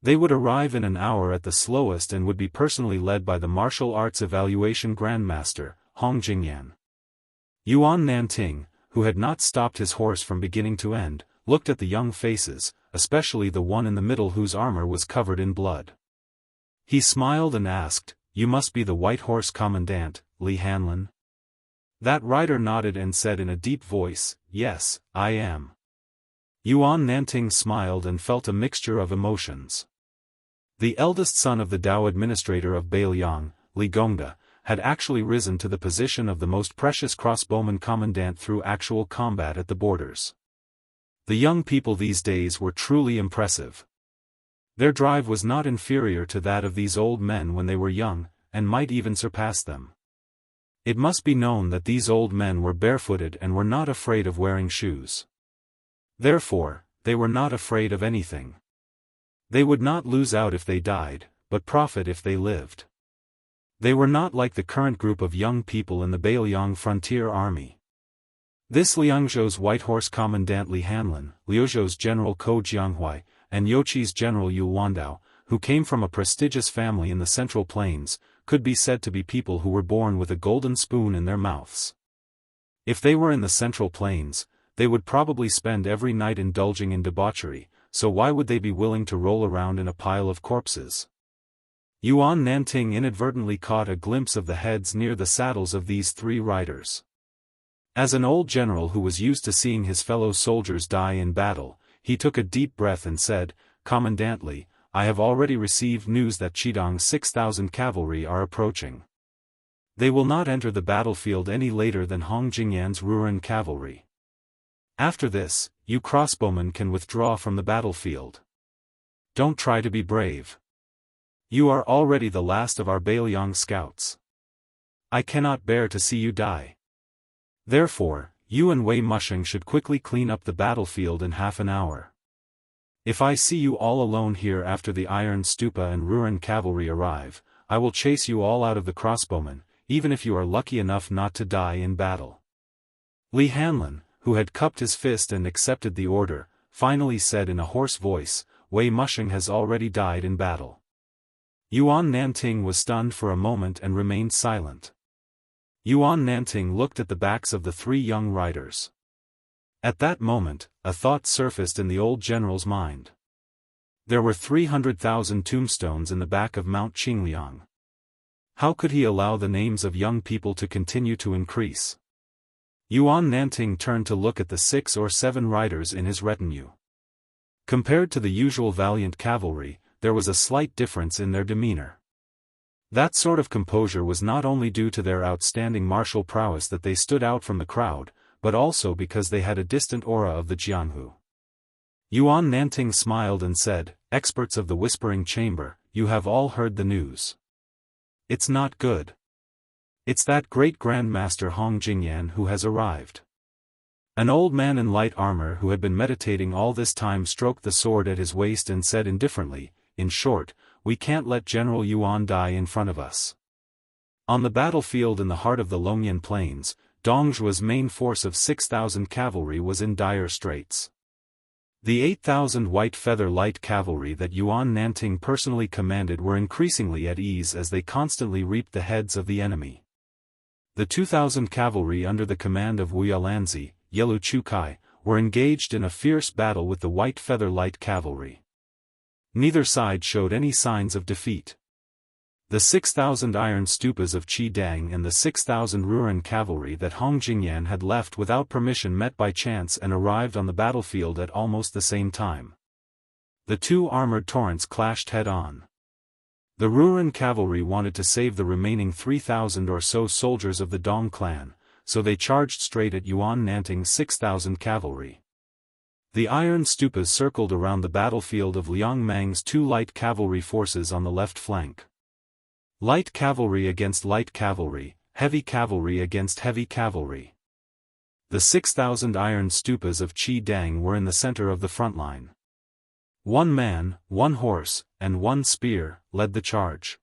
They would arrive in an hour at the slowest and would be personally led by the martial arts evaluation grandmaster, Hong Jingyan. Yuan Nanting, who had not stopped his horse from beginning to end, looked at the young faces, especially the one in the middle whose armor was covered in blood. He smiled and asked, "You must be the White Horse Commandant, Li Hanlin?" That rider nodded and said in a deep voice, "Yes, I am." Yuan Nanting smiled and felt a mixture of emotions. The eldest son of the Dao administrator of Bailiang, Li Gongda, had actually risen to the position of the most precious crossbowman commandant through actual combat at the borders. The young people these days were truly impressive. Their drive was not inferior to that of these old men when they were young, and might even surpass them. It must be known that these old men were barefooted and were not afraid of wearing shoes. Therefore, they were not afraid of anything. They would not lose out if they died, but profit if they lived. They were not like the current group of young people in the Bailiang Frontier Army. This Liangzhou's White Horse Commandant Li Hanlin, Liuzhou's General Ko Jianghui, and Youqi's General Yu Wandao, who came from a prestigious family in the Central Plains, could be said to be people who were born with a golden spoon in their mouths. If they were in the Central Plains, they would probably spend every night indulging in debauchery, so why would they be willing to roll around in a pile of corpses? Yuan Nanting inadvertently caught a glimpse of the heads near the saddles of these three riders. As an old general who was used to seeing his fellow soldiers die in battle, he took a deep breath and said, "Commandant Li, I have already received news that Qidong's 6,000 cavalry are approaching. They will not enter the battlefield any later than Hong Jingyan's Ruren cavalry. After this, you crossbowmen can withdraw from the battlefield. Don't try to be brave. You are already the last of our Bailiang scouts. I cannot bear to see you die. Therefore, you and Wei Mushing should quickly clean up the battlefield in half an hour. If I see you all alone here after the Iron Stupa and Ruren cavalry arrive, I will chase you all out of the crossbowmen, even if you are lucky enough not to die in battle." Li Hanlin, who had cupped his fist and accepted the order, finally said in a hoarse voice, "Wei Mushing has already died in battle." Yuan Nanting was stunned for a moment and remained silent. Yuan Nanting looked at the backs of the three young riders. At that moment, a thought surfaced in the old general's mind. There were 300,000 tombstones in the back of Mount Qingliang. How could he allow the names of young people to continue to increase? Yuan Nanting turned to look at the 6 or 7 riders in his retinue. Compared to the usual valiant cavalry, there was a slight difference in their demeanor. That sort of composure was not only due to their outstanding martial prowess that they stood out from the crowd, but also because they had a distant aura of the Jianghu. Yuan Nanting smiled and said, "Experts of the Whispering Chamber, you have all heard the news. It's not good. It's that great Grandmaster Hong Jingyan who has arrived." An old man in light armor who had been meditating all this time stroked the sword at his waist and said indifferently, "In short, we can't let General Yuan die in front of us. On the battlefield in the heart of the Longyan Plains, Dongzhua's main force of 6,000 cavalry was in dire straits. The 8,000 white feather light cavalry that Yuan Nanting personally commanded were increasingly at ease as they constantly reaped the heads of the enemy. The 2,000 cavalry under the command of Wuya Lanzi, Yelu Chukai, were engaged in a fierce battle with the white feather light cavalry. Neither side showed any signs of defeat. The 6,000 iron stupas of Qidang and the 6,000 Ruren cavalry that Hong Jingyan had left without permission met by chance and arrived on the battlefield at almost the same time. The two armored torrents clashed head-on. The Ruren cavalry wanted to save the remaining 3,000 or so soldiers of the Dong clan, so they charged straight at Yuan Nanting's 6,000 cavalry. The iron stupas circled around the battlefield of Liang Mang's two light cavalry forces on the left flank. Light cavalry against light cavalry, heavy cavalry against heavy cavalry. The 6,000 iron stupas of Qidang were in the center of the front line. One man, one horse, and one spear, led the charge.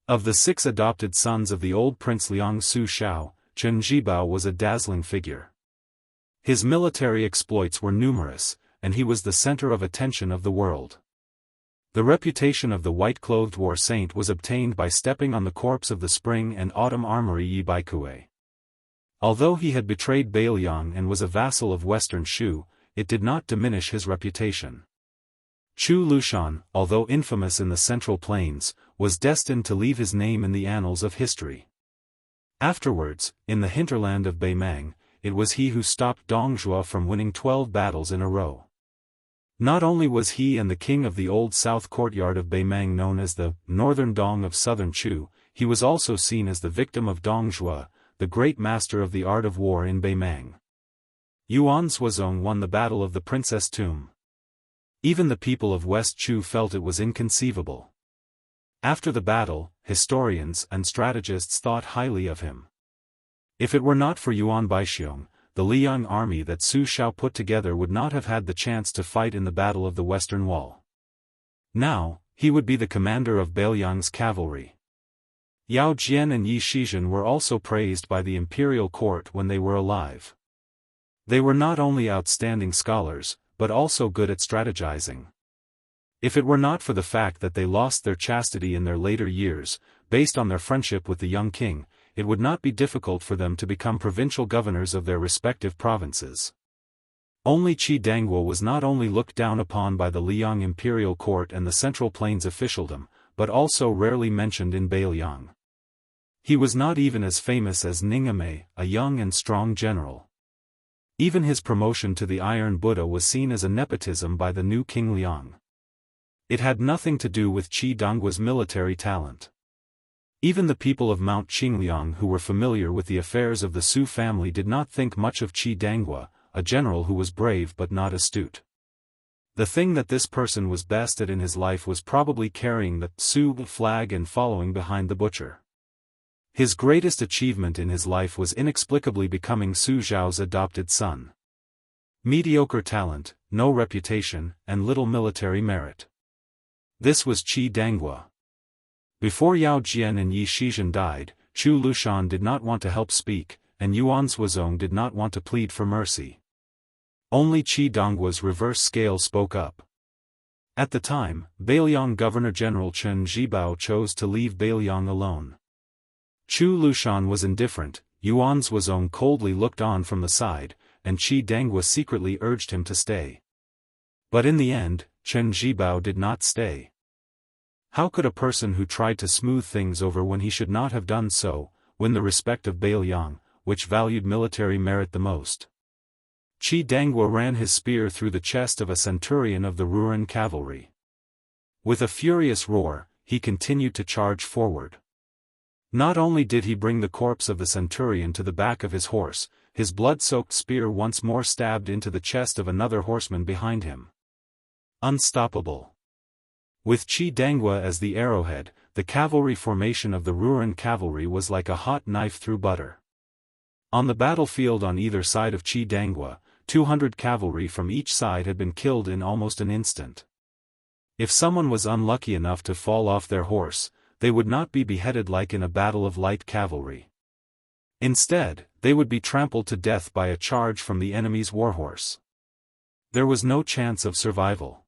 Of the 6 adopted sons of the old Prince Liang Su Shao, Chen Zhibao was a dazzling figure. His military exploits were numerous, and he was the center of attention of the world. The reputation of the white-clothed war saint was obtained by stepping on the corpse of the spring and autumn armory Yi Baikue. Although he had betrayed Bailiang and was a vassal of Western Shu, it did not diminish his reputation. Chu Lushan, although infamous in the Central Plains, was destined to leave his name in the annals of history. Afterwards, in the hinterland of Beimang, it was he who stopped Dongzhua from winning 12 battles in a row. Not only was he and the king of the old south courtyard of Beimang known as the Northern Dong of Southern Chu, he was also seen as the victim of Dongzhua, the great master of the art of war in Beimang. Yuan Suozong won the battle of the Princess Tomb. Even the people of West Chu felt it was inconceivable. After the battle, historians and strategists thought highly of him. If it were not for Yuan Baixiong, the Liang army that Su Shao put together would not have had the chance to fight in the Battle of the Western Wall. Now, he would be the commander of Bailiang's cavalry. Yao Jian and Yi Shizhen were also praised by the imperial court when they were alive. They were not only outstanding scholars, but also good at strategizing. If it were not for the fact that they lost their chastity in their later years, based on their friendship with the young king, it would not be difficult for them to become provincial governors of their respective provinces. Only Qidangwa was not only looked down upon by the Liang imperial court and the Central Plains officialdom, but also rarely mentioned in Bailiang. He was not even as famous as Ningame, a young and strong general. Even his promotion to the Iron Buddha was seen as a nepotism by the new King Liang. It had nothing to do with Qidangwa's military talent. Even the people of Mount Qingliang who were familiar with the affairs of the Su family did not think much of Qidangwa, a general who was brave but not astute. The thing that this person was best at in his life was probably carrying the Su flag and following behind the butcher. His greatest achievement in his life was inexplicably becoming Su Zhao's adopted son. Mediocre talent, no reputation, and little military merit. This was Qidangwa. Before Yao Jian and Yi Shizhen died, Chu Lushan did not want to help speak, and Yuan Suozong did not want to plead for mercy. Only Qidangwa's reverse scale spoke up. At the time, Bailiang Governor-General Chen Zhibao chose to leave Bailiang alone. Chu Lushan was indifferent, Yuan Suozong coldly looked on from the side, and Qidangwa secretly urged him to stay. But in the end, Chen Zhibao did not stay. How could a person who tried to smooth things over when he should not have done so, win the respect of Bailiang, which valued military merit the most? Qidangwa ran his spear through the chest of a centurion of the Ruren cavalry. With a furious roar, he continued to charge forward. Not only did he bring the corpse of the centurion to the back of his horse, his blood-soaked spear once more stabbed into the chest of another horseman behind him. Unstoppable. With Qidangwa as the arrowhead, the cavalry formation of the Ruren cavalry was like a hot knife through butter. On the battlefield on either side of Qidangwa, 200 cavalry from each side had been killed in almost an instant. If someone was unlucky enough to fall off their horse, they would not be beheaded like in a battle of light cavalry. Instead, they would be trampled to death by a charge from the enemy's warhorse. There was no chance of survival.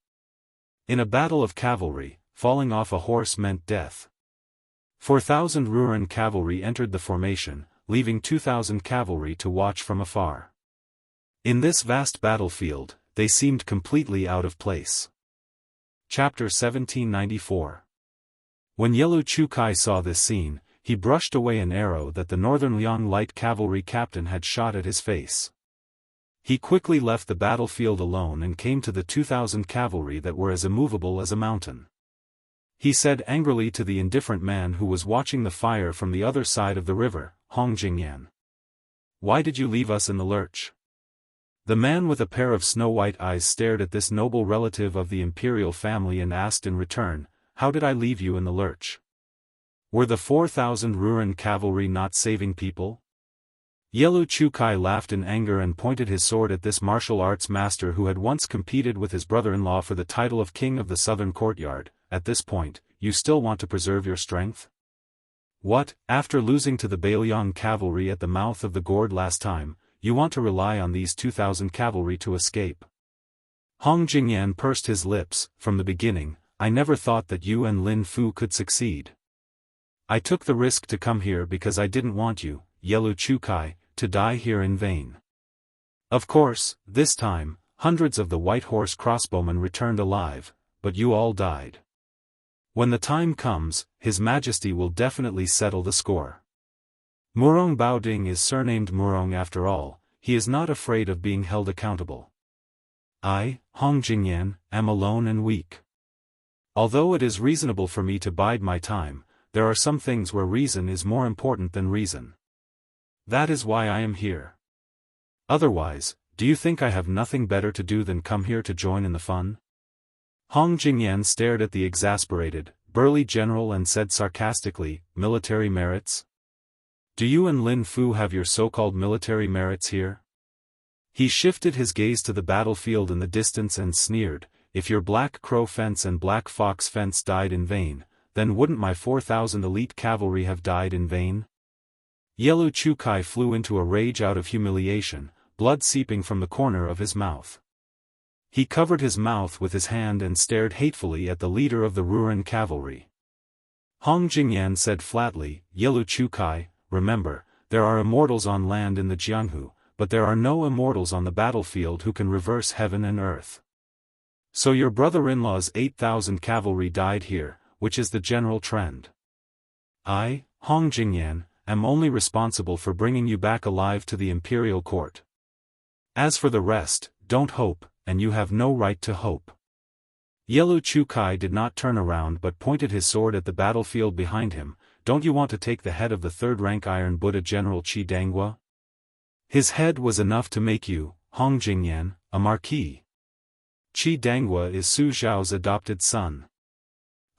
In a battle of cavalry, falling off a horse meant death. 4,000 Ruran cavalry entered the formation, leaving 2,000 cavalry to watch from afar. In this vast battlefield, they seemed completely out of place. Chapter 1794. When Yelu Chukai saw this scene, he brushed away an arrow that the Northern Liang light cavalry captain had shot at his face. He quickly left the battlefield alone and came to the 2,000 cavalry that were as immovable as a mountain. He said angrily to the indifferent man who was watching the fire from the other side of the river, Hong Jingyan. "Why did you leave us in the lurch?" The man with a pair of snow-white eyes stared at this noble relative of the imperial family and asked in return, "How did I leave you in the lurch? Were the 4,000 Ruran cavalry not saving people?" Yelu Chukai laughed in anger and pointed his sword at this martial arts master who had once competed with his brother-in-law for the title of king of the southern courtyard. "At this point, you still want to preserve your strength? What, after losing to the Bailiang cavalry at the mouth of the gourd last time, you want to rely on these 2,000 cavalry to escape?" Hong Jingyan pursed his lips. "From the beginning, I never thought that you and Lin Fu could succeed. I took the risk to come here because I didn't want you, Yelu Chukai, to die here in vain. Of course, this time, hundreds of the White Horse crossbowmen returned alive, but you all died. When the time comes, His Majesty will definitely settle the score. Murong Baoding is surnamed Murong after all, he is not afraid of being held accountable. I, Hong Jingyan, am alone and weak. Although it is reasonable for me to bide my time, there are some things where reason is more important than reason. That is why I am here. Otherwise, do you think I have nothing better to do than come here to join in the fun?" Hong Jingyan stared at the exasperated, burly general and said sarcastically, "Military merits? Do you and Lin Fu have your so-called military merits here?" He shifted his gaze to the battlefield in the distance and sneered, "If your Black Crow fence and Black Fox fence died in vain, then wouldn't my 4,000 elite cavalry have died in vain?" Yelu Chukai flew into a rage out of humiliation, blood seeping from the corner of his mouth. He covered his mouth with his hand and stared hatefully at the leader of the Ruran cavalry. Hong Jingyan said flatly, "Yelu Chukai, remember, there are immortals on land in the Jianghu, but there are no immortals on the battlefield who can reverse heaven and earth. So your brother-in-law's 8,000 cavalry died here, which is the general trend. I, Hong Jingyan, am only responsible for bringing you back alive to the imperial court. As for the rest, don't hope, and you have no right to hope." Yelu Chukai did not turn around but pointed his sword at the battlefield behind him. "Don't you want to take the head of the third-rank Iron Buddha General Qi Dangwa? His head was enough to make you, Hong Jingyan, a marquis. Qi Dangwa is Su Zhao's adopted son."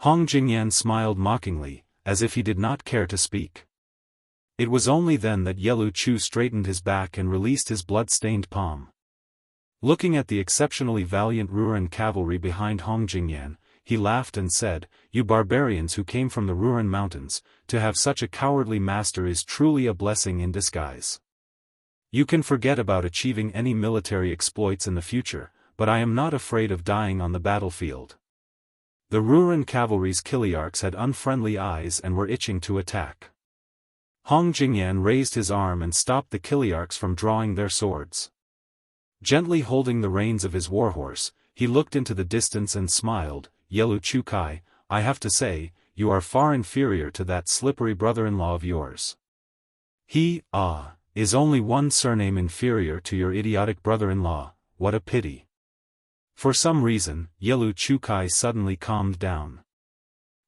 Hong Jingyan smiled mockingly, as if he did not care to speak. It was only then that Yelu Chu straightened his back and released his blood-stained palm. Looking at the exceptionally valiant Ruran cavalry behind Hong Jingyan, he laughed and said, "You barbarians who came from the Ruran mountains, to have such a cowardly master is truly a blessing in disguise. You can forget about achieving any military exploits in the future, but I am not afraid of dying on the battlefield." The Ruran cavalry's Kiliarchs had unfriendly eyes and were itching to attack. Hong Jingyan raised his arm and stopped the Kiliarchs from drawing their swords. Gently holding the reins of his warhorse, he looked into the distance and smiled, "Yelu Chukai, I have to say, you are far inferior to that slippery brother-in-law of yours. He, is only one surname inferior to your idiotic brother-in-law, what a pity." For some reason, Yelu Chukai suddenly calmed down.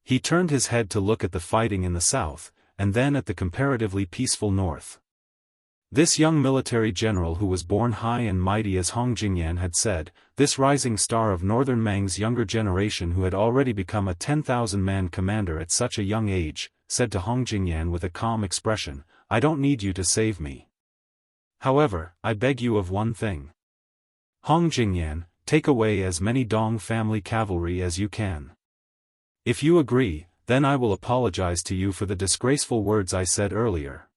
He turned his head to look at the fighting in the south, and then at the comparatively peaceful north. This young military general who was born high and mighty as Hong Jingyan had said, this rising star of Northern Meng's younger generation who had already become a 10,000-man commander at such a young age, said to Hong Jingyan with a calm expression, "I don't need you to save me. However, I beg you of one thing. Hong Jingyan, take away as many Dong family cavalry as you can. If you agree, then I will apologize to you for the disgraceful words I said earlier."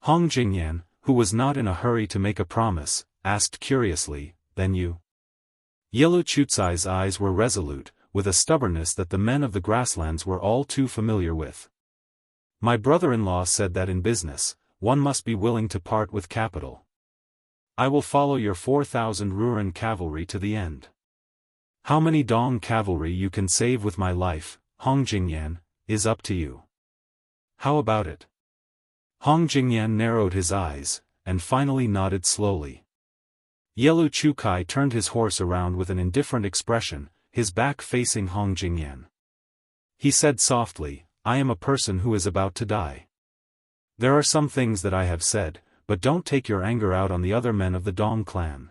Hong Jingyan, who was not in a hurry to make a promise, asked curiously, "Then you?" Yellow Chucai's eyes were resolute, with a stubbornness that the men of the grasslands were all too familiar with. "My brother-in-law said that in business, one must be willing to part with capital. I will follow your 4,000 Ruren cavalry to the end. How many Dong cavalry you can save with my life, Hong Jingyan, is up to you. How about it?" Hong Jingyan narrowed his eyes, and finally nodded slowly. Yellow Chucai turned his horse around with an indifferent expression, his back facing Hong Jingyan. He said softly, "I am a person who is about to die. There are some things that I have said, but don't take your anger out on the other men of the Dong clan.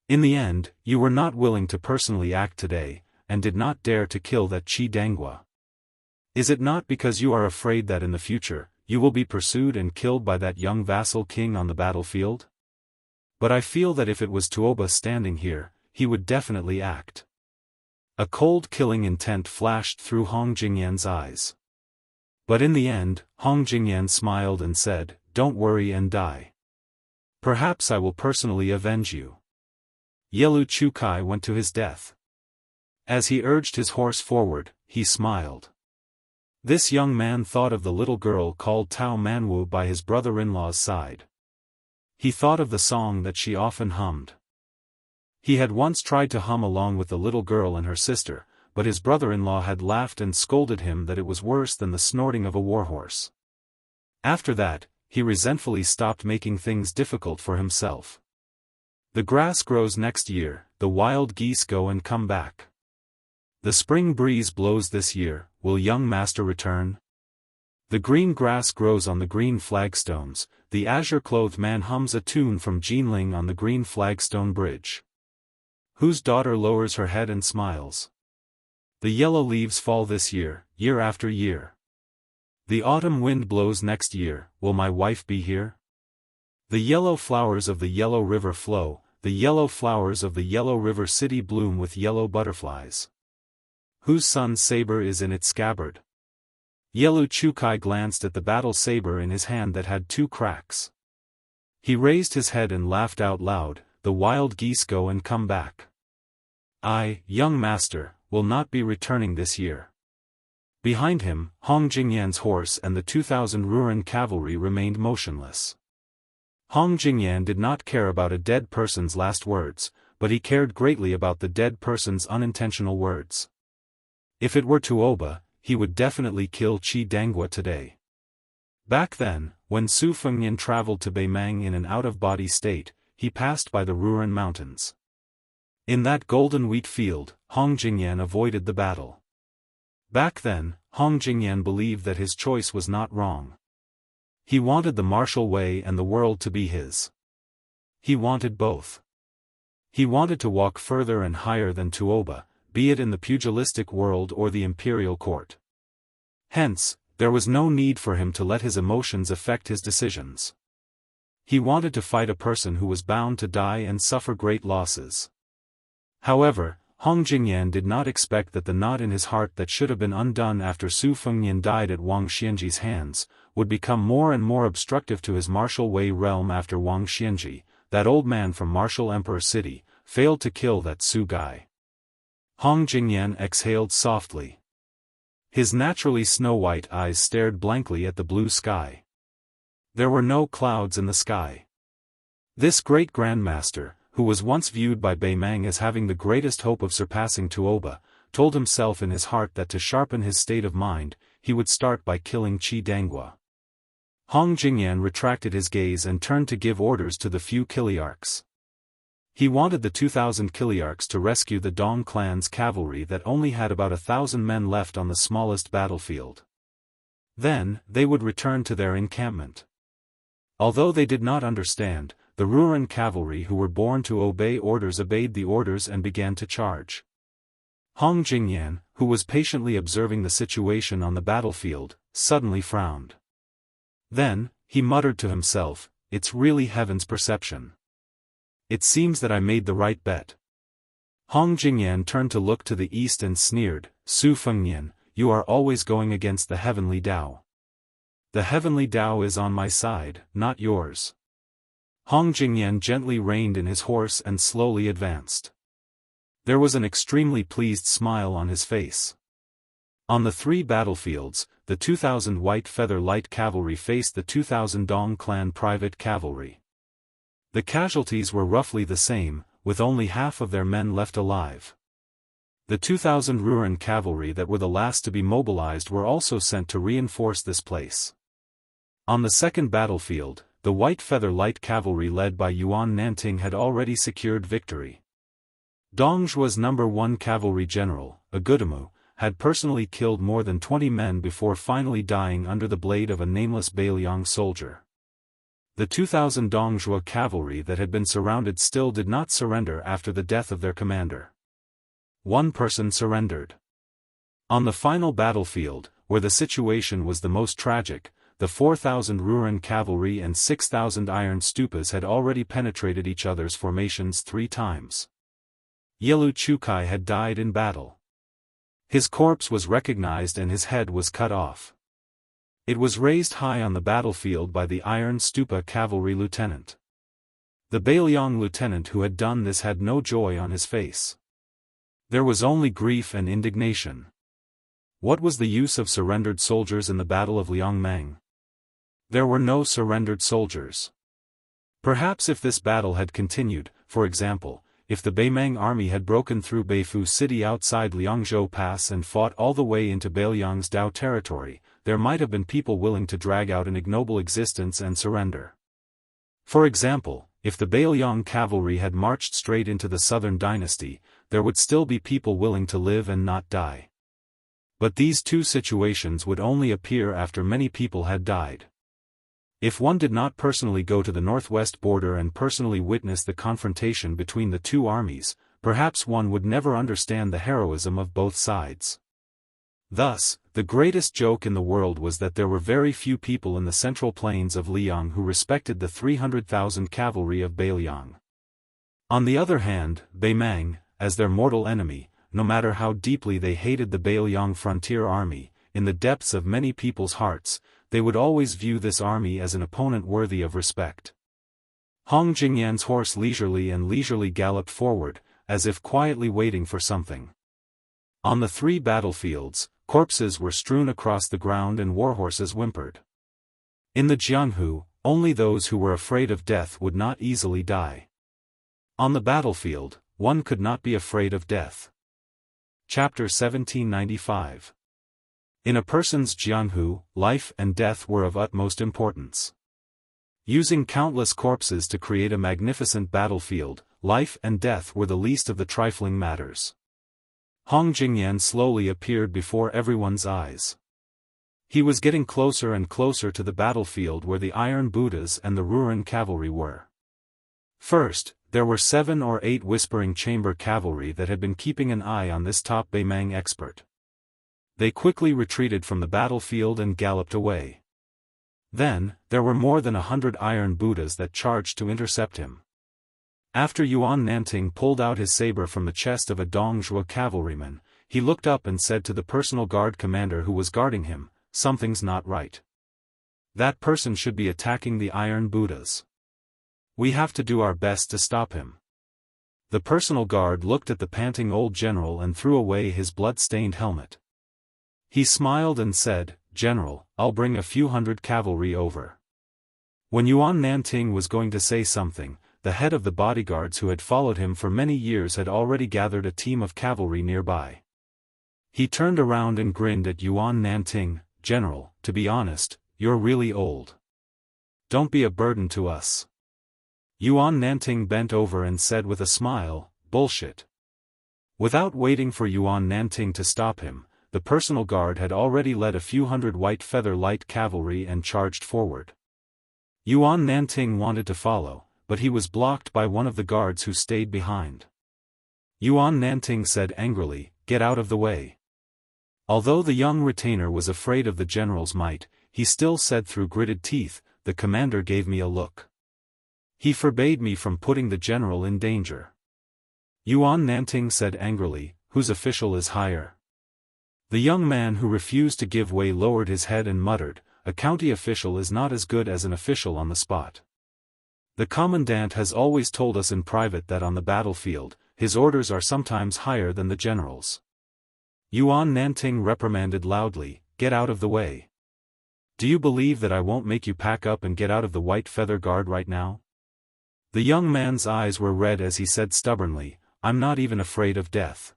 In the end, you were not willing to personally act today, and did not dare to kill that Qi Dangua. Is it not because you are afraid that in the future, you will be pursued and killed by that young vassal king on the battlefield? But I feel that if it was Tuoba standing here, he would definitely act." A cold killing intent flashed through Hong Jingyan's eyes. But in the end, Hong Jingyan smiled and said, "Don't worry and die. Perhaps I will personally avenge you." Yellow Chucai went to his death. As he urged his horse forward, he smiled. This young man thought of the little girl called Tao Manwu by his brother-in-law's side. He thought of the song that she often hummed. He had once tried to hum along with the little girl and her sister, but his brother-in-law had laughed and scolded him that it was worse than the snorting of a warhorse. After that, he resentfully stopped making things difficult for himself. The grass grows next year, the wild geese go and come back. The spring breeze blows this year, will young master return? The green grass grows on the green flagstones, the azure-clothed man hums a tune from Jinling on the green flagstone bridge. Whose daughter lowers her head and smiles? The yellow leaves fall this year, year after year. The autumn wind blows next year, will my wife be here? The yellow flowers of the yellow river flow, the yellow flowers of the yellow river city bloom with yellow butterflies. Whose son's saber is in its scabbard? Yellow Chucai glanced at the battle saber in his hand that had 2 cracks. He raised his head and laughed out loud, the wild geese go and come back. I, young master, will not be returning this year. Behind him, Hong Jingyan's horse and the 2,000 Ruren cavalry remained motionless. Hong Jingyan did not care about a dead person's last words, but he cared greatly about the dead person's unintentional words. If it were Tuoba, he would definitely kill Qi Dangua today. Back then, when Su Fengnian traveled to Beimang in an out-of-body state, he passed by the Ruren Mountains. In that golden wheat field, Hong Jingyan avoided the battle. Back then, Hong Jingyan believed that his choice was not wrong. He wanted the martial way and the world to be his. He wanted both. He wanted to walk further and higher than Tuoba, be it in the pugilistic world or the imperial court. Hence, there was no need for him to let his emotions affect his decisions. He wanted to fight a person who was bound to die and suffer great losses. However, Hong Jingyan did not expect that the knot in his heart that should have been undone after Su Fengnian died at Wang Xianji's hands, would become more and more obstructive to his martial way realm after Wang Xianji, that old man from Martial Emperor City, failed to kill that Su guy. Hong Jingyan exhaled softly. His naturally snow-white eyes stared blankly at the blue sky. There were no clouds in the sky. This great grandmaster, who was once viewed by Beimang as having the greatest hope of surpassing Tuoba, told himself in his heart that to sharpen his state of mind, he would start by killing Qi Dangua. Hong Jingyan retracted his gaze and turned to give orders to the few Kiliarchs. He wanted the 2,000 Kiliarchs to rescue the Dong clan's cavalry that only had about 1,000 men left on the smallest battlefield. Then, they would return to their encampment. Although they did not understand, the Ruren cavalry who were born to obey orders obeyed the orders and began to charge. Hong Jingyan, who was patiently observing the situation on the battlefield, suddenly frowned. Then, he muttered to himself, "It's really heaven's perception. It seems that I made the right bet." Hong Jingyan turned to look to the east and sneered, "Su Fengnian, you are always going against the heavenly Tao. The heavenly Tao is on my side, not yours. Hong Jingyan gently reined in his horse and slowly advanced. There was an extremely pleased smile on his face. On the 3 battlefields, the 2,000 White Feather Light Cavalry faced the 2,000 Dong Clan Private Cavalry. The casualties were roughly the same, with only half of their men left alive. The 2,000 Ruren Cavalry that were the last to be mobilized were also sent to reinforce this place. On the 2nd battlefield, the White Feather Light Cavalry led by Yuan Nanting had already secured victory. Dongzhua's No. 1 Cavalry General, Agudamu, had personally killed more than 20 men before finally dying under the blade of a nameless Beiliang soldier. The 2,000 Dongzhua cavalry that had been surrounded still did not surrender after the death of their commander. One person surrendered. On the final battlefield, where the situation was the most tragic, the 4,000 Ruren cavalry and 6,000 iron stupas had already penetrated each other's formations 3 times. Yelu Chukai had died in battle. His corpse was recognized and his head was cut off. It was raised high on the battlefield by the Iron Stupa cavalry lieutenant. The Beiliang lieutenant who had done this had no joy on his face. There was only grief and indignation. What was the use of surrendered soldiers in the Battle of Liangmeng? There were no surrendered soldiers. Perhaps if this battle had continued, for example, if the Beimeng army had broken through Beifu city outside Liangzhou Pass and fought all the way into Beiliang's Dao territory, there might have been people willing to drag out an ignoble existence and surrender. For example, if the Beiliang cavalry had marched straight into the southern dynasty, there would still be people willing to live and not die. But these 2 situations would only appear after many people had died. If one did not personally go to the northwest border and personally witness the confrontation between the 2 armies, perhaps one would never understand the heroism of both sides. Thus, the greatest joke in the world was that there were very few people in the central plains of Liang who respected the 300,000 cavalry of Beiliang. On the other hand, Beimeng, as their mortal enemy, no matter how deeply they hated the Beiliang frontier army, in the depths of many people's hearts, they would always view this army as an opponent worthy of respect. Hong Jingyan's horse leisurely galloped forward, as if quietly waiting for something. On the 3 battlefields, corpses were strewn across the ground and warhorses whimpered. In the Jianghu, only those who were afraid of death would not easily die. On the battlefield, one could not be afraid of death. Chapter 1795. In a person's Jianghu, life and death were of utmost importance. Using countless corpses to create a magnificent battlefield, life and death were the least of the trifling matters. Hong Jingyan slowly appeared before everyone's eyes. He was getting closer and closer to the battlefield where the Iron Buddhas and the Ruren cavalry were. First, there were 7 or 8 Whispering Chamber cavalry that had been keeping an eye on this top Beimeng expert. They quickly retreated from the battlefield and galloped away. Then, there were more than 100 Iron Buddhas that charged to intercept him. After Yuan Nanting pulled out his saber from the chest of a Dongzhua cavalryman, he looked up and said to the personal guard commander who was guarding him, "Something's not right. That person should be attacking the Iron Buddhas. We have to do our best to stop him." The personal guard looked at the panting old general and threw away his blood-stained helmet. He smiled and said, "General, I'll bring a few hundred cavalry over." When Yuan Nanting was going to say something, the head of the bodyguards who had followed him for many years had already gathered a team of cavalry nearby. He turned around and grinned at Yuan Nanting, "General, to be honest, you're really old. Don't be a burden to us." Yuan Nanting bent over and said with a smile, "Bullshit." Without waiting for Yuan Nanting to stop him, the personal guard had already led a few hundred White Feather Light cavalry and charged forward. Yuan Nanting wanted to follow, but he was blocked by one of the guards who stayed behind. Yuan Nanting said angrily, "Get out of the way." Although the young retainer was afraid of the general's might, he still said through gritted teeth, "The commander gave me a look. He forbade me from putting the general in danger." Yuan Nanting said angrily, "Whose official is higher?" The young man who refused to give way lowered his head and muttered, "A county official is not as good as an official on the spot. The commandant has always told us in private that on the battlefield, his orders are sometimes higher than the general's." Yuan Nanting reprimanded loudly, "Get out of the way. Do you believe that I won't make you pack up and get out of the White Feather Guard right now?" The young man's eyes were red as he said stubbornly, "I'm not even afraid of death.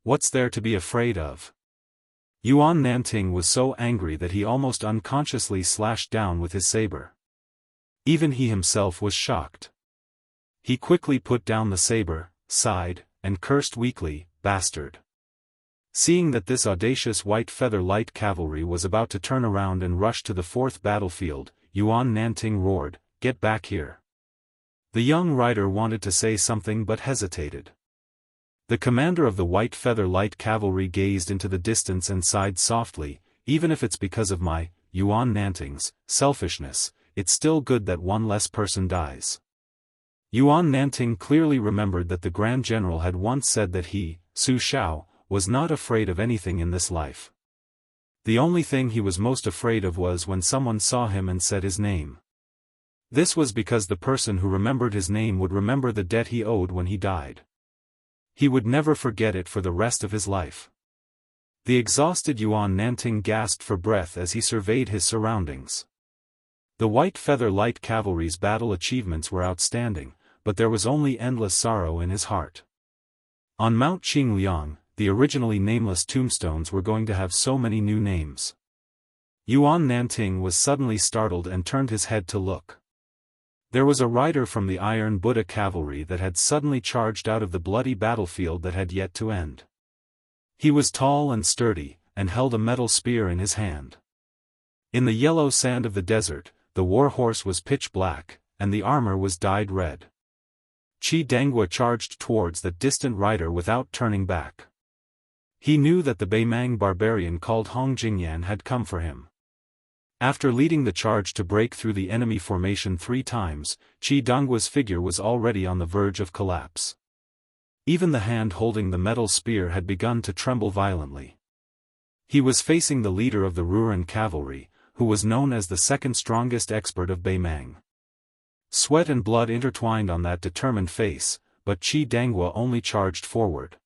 What's there to be afraid of?" Yuan Nanting was so angry that he almost unconsciously slashed down with his saber. Even he himself was shocked. He quickly put down the saber, sighed, and cursed weakly, "Bastard." Seeing that this audacious White Feather Light Cavalry was about to turn around and rush to the fourth battlefield, Yuan Nanting roared, "Get back here." The young rider wanted to say something but hesitated. The commander of the White Feather Light Cavalry gazed into the distance and sighed softly, "Even if it's because of my, Yuan Nanting's, selfishness, it's still good that one less person dies." Yuan Nanting clearly remembered that the Grand General had once said that he, Su Shao, was not afraid of anything in this life. The only thing he was most afraid of was when someone saw him and said his name. This was because the person who remembered his name would remember the debt he owed when he died. He would never forget it for the rest of his life. The exhausted Yuan Nanting gasped for breath as he surveyed his surroundings. The White Feather Light Cavalry's battle achievements were outstanding, but there was only endless sorrow in his heart. On Mount Qingliang, the originally nameless tombstones were going to have so many new names. Yuan Nanting was suddenly startled and turned his head to look. There was a rider from the Iron Buddha cavalry that had suddenly charged out of the bloody battlefield that had yet to end. He was tall and sturdy, and held a metal spear in his hand. In the yellow sand of the desert, the war horse was pitch black, and the armor was dyed red. Qi Danghua charged towards that distant rider without turning back. He knew that the Beimang barbarian called Hong Jingyan had come for him. After leading the charge to break through the enemy formation 3 times, Qi Danghua's figure was already on the verge of collapse. Even the hand holding the metal spear had begun to tremble violently. He was facing the leader of the Ruran cavalry, who was known as the second strongest expert of Beimang. Sweat and blood intertwined on that determined face, but Qi Danghua only charged forward.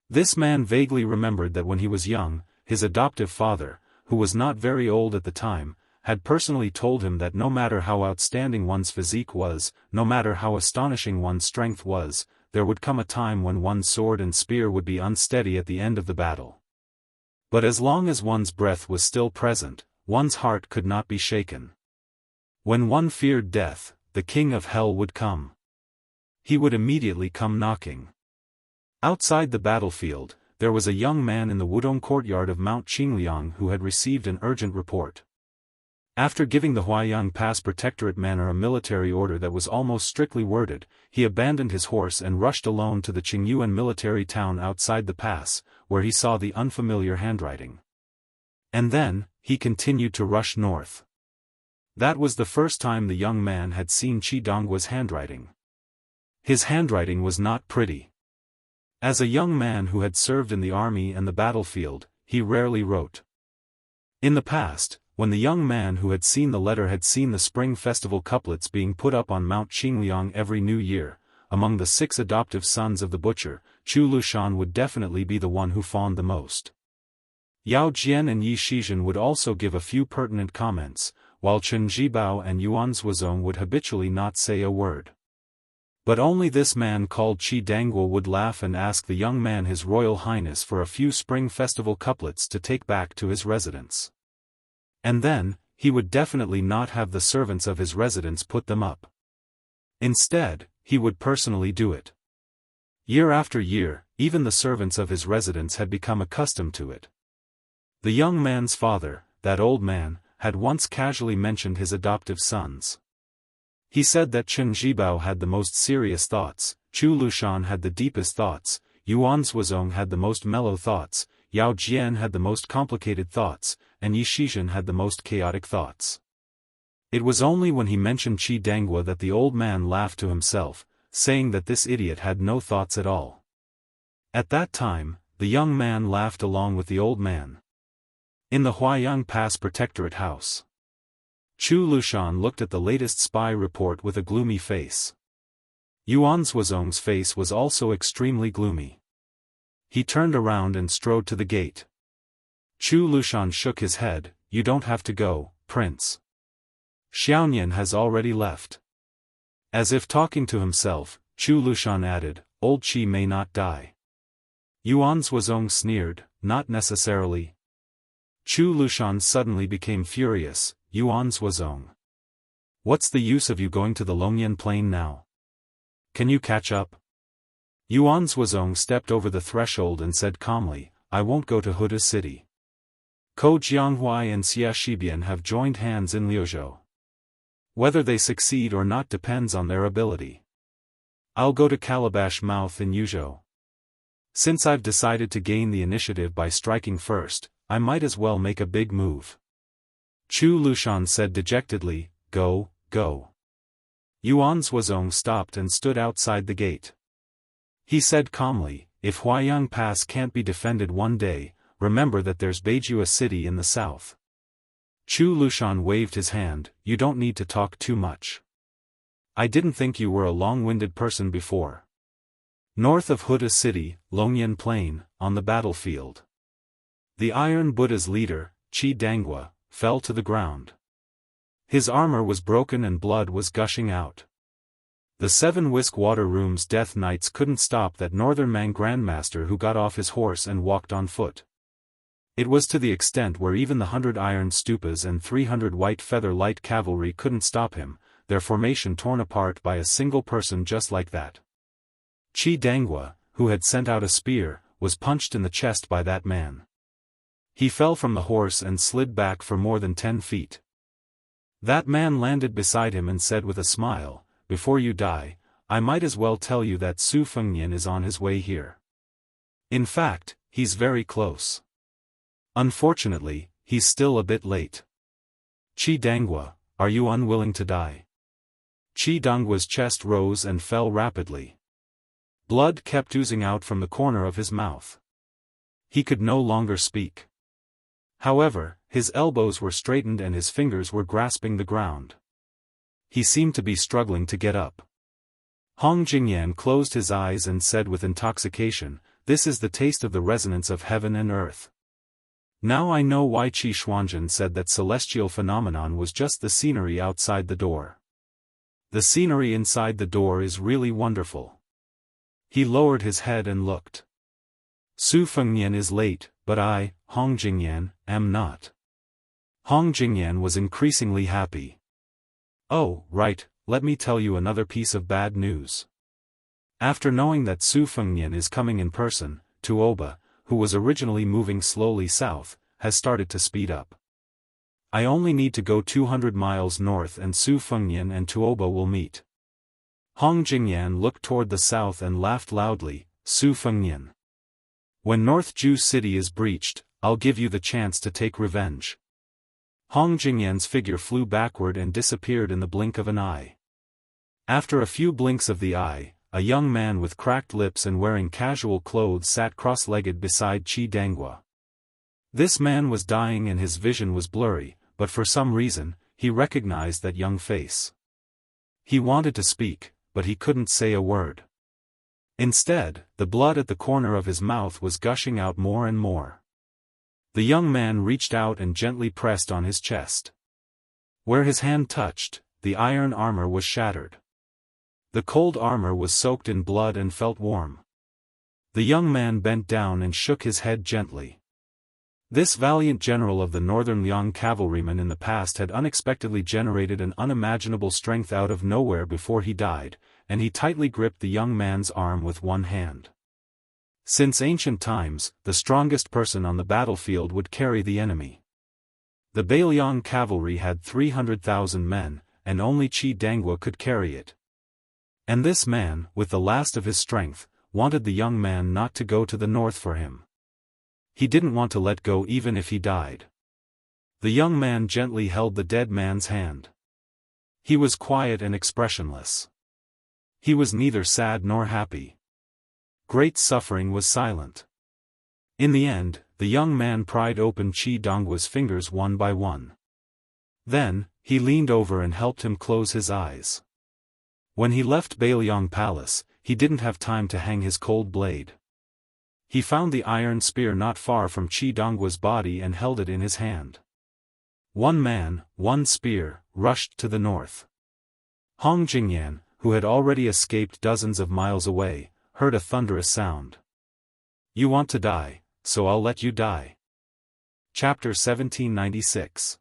This man vaguely remembered that when he was young, his adoptive father, who was not very old at the time, had personally told him that no matter how outstanding one's physique was, no matter how astonishing one's strength was, there would come a time when one's sword and spear would be unsteady at the end of the battle. But as long as one's breath was still present, one's heart could not be shaken. When one feared death, the king of hell would come. He would immediately come knocking. Outside the battlefield, there was a young man in the Wudong courtyard of Mount Qingliang who had received an urgent report. After giving the Huaiyang Pass Protectorate Manor a military order that was almost strictly worded, he abandoned his horse and rushed alone to the Qingyuan military town outside the pass, where he saw the unfamiliar handwriting. And then, he continued to rush north. That was the first time the young man had seen Qi Danghua's handwriting. His handwriting was not pretty. As a young man who had served in the army and the battlefield, he rarely wrote. In the past, when the young man who had seen the letter had seen the Spring Festival couplets being put up on Mount Qingliang every new year, among the 6 adoptive sons of the butcher, Chu Lushan would definitely be the one who fawned the most. Yao Jian and Yi Shizhen would also give a few pertinent comments, while Chen Zhibao and Yuan Zuozong would habitually not say a word. But only this man called Qi Danghua would laugh and ask the young man His Royal Highness for a few Spring Festival couplets to take back to his residence. And then, he would definitely not have the servants of his residence put them up. Instead, he would personally do it. Year after year, even the servants of his residence had become accustomed to it. The young man's father, that old man, had once casually mentioned his adoptive sons. He said that Chen Zhibao had the most serious thoughts, Chu Lushan had the deepest thoughts, Yuan Zuozong had the most mellow thoughts, Yao Jian had the most complicated thoughts, and Yi Shizhen had the most chaotic thoughts. It was only when he mentioned Qi Danghua that the old man laughed to himself, saying that this idiot had no thoughts at all. At that time, the young man laughed along with the old man. In the Huayang Pass Protectorate House. Chu Lushan looked at the latest spy report with a gloomy face. Yuan Zhuozong's face was also extremely gloomy. He turned around and strode to the gate. Chu Lushan shook his head. You don't have to go, Prince. Xiaoyan has already left. As if talking to himself, Chu Lushan added, Old Qi may not die. Yuan Zhuozong sneered, not necessarily. Chu Lushan suddenly became furious. Yuan Zhuozong. What's the use of you going to the Longyan Plain now? Can you catch up? Yuan Zhuozong stepped over the threshold and said calmly, I won't go to Huda City. Ko Jianghu and Xia Shibian have joined hands in Liuzhou. Whether they succeed or not depends on their ability. I'll go to Calabash Mouth in Yuzhou. Since I've decided to gain the initiative by striking first, I might as well make a big move. Chu Lushan said dejectedly, Go, go. Yuan Zhuozong stopped and stood outside the gate. He said calmly, if Huayang Pass can't be defended one day, remember that there's Beijua City in the south. Chu Lushan waved his hand, you don't need to talk too much. I didn't think you were a long-winded person before. North of Huda City, Longyan Plain, on the battlefield. The Iron Buddha's leader, Qi Dangua, fell to the ground. His armor was broken and blood was gushing out. The 7 Whisk Water Room's Death Knights couldn't stop that Northern Mang Grandmaster who got off his horse and walked on foot. It was to the extent where even the 100 Iron Stupas and 300 White Feather Light Cavalry couldn't stop him, their formation torn apart by a single person just like that. Qi Dangua, who had sent out a spear, was punched in the chest by that man. He fell from the horse and slid back for more than 10 feet. That man landed beside him and said with a smile, Before you die, I might as well tell you that Su Fengnian is on his way here. In fact, he's very close. Unfortunately, he's still a bit late. Qi Dangua, are you unwilling to die? Qi Dangua's chest rose and fell rapidly. Blood kept oozing out from the corner of his mouth. He could no longer speak. However, his elbows were straightened and his fingers were grasping the ground. He seemed to be struggling to get up. Hong Jingyan closed his eyes and said with intoxication, This is the taste of the resonance of heaven and earth. Now I know why Qi Xuanzhen said that celestial phenomenon was just the scenery outside the door. The scenery inside the door is really wonderful. He lowered his head and looked. Su Fengnian is late, but I, Hong Jingyan, am not. Hong Jingyan was increasingly happy. Oh, right, let me tell you another piece of bad news. After knowing that Su Fengnian is coming in person, Tuoba, who was originally moving slowly south, has started to speed up. I only need to go 200 miles north and Su Fengnian and Tuoba will meet. Hong Jingyan looked toward the south and laughed loudly, Su Fengnian. When North Ju City is breached, I'll give you the chance to take revenge. Hong Jingyan's figure flew backward and disappeared in the blink of an eye. After a few blinks of the eye, a young man with cracked lips and wearing casual clothes sat cross-legged beside Qi Dangua. This man was dying and his vision was blurry, but for some reason, he recognized that young face. He wanted to speak, but he couldn't say a word. Instead, the blood at the corner of his mouth was gushing out more and more. The young man reached out and gently pressed on his chest. Where his hand touched, the iron armor was shattered. The cold armor was soaked in blood and felt warm. The young man bent down and shook his head gently. This valiant general of the Northern Liang cavalrymen in the past had unexpectedly generated an unimaginable strength out of nowhere before he died, and he tightly gripped the young man's arm with one hand. Since ancient times, the strongest person on the battlefield would carry the enemy. The Beiliang cavalry had 300,000 men, and only Qi Dangua could carry it. And this man, with the last of his strength, wanted the young man not to go to the north for him. He didn't want to let go even if he died. The young man gently held the dead man's hand. He was quiet and expressionless. He was neither sad nor happy. Great suffering was silent. In the end, the young man pried open Qi Donggua's fingers one by one. Then, he leaned over and helped him close his eyes. When he left Beiliang Palace, he didn't have time to hang his cold blade. He found the iron spear not far from Qi Donggua's body and held it in his hand. One man, one spear, rushed to the north. Hong Jingyan, who had already escaped dozens of miles away, heard a thunderous sound. "You want to die, so I'll let you die." Chapter 1796.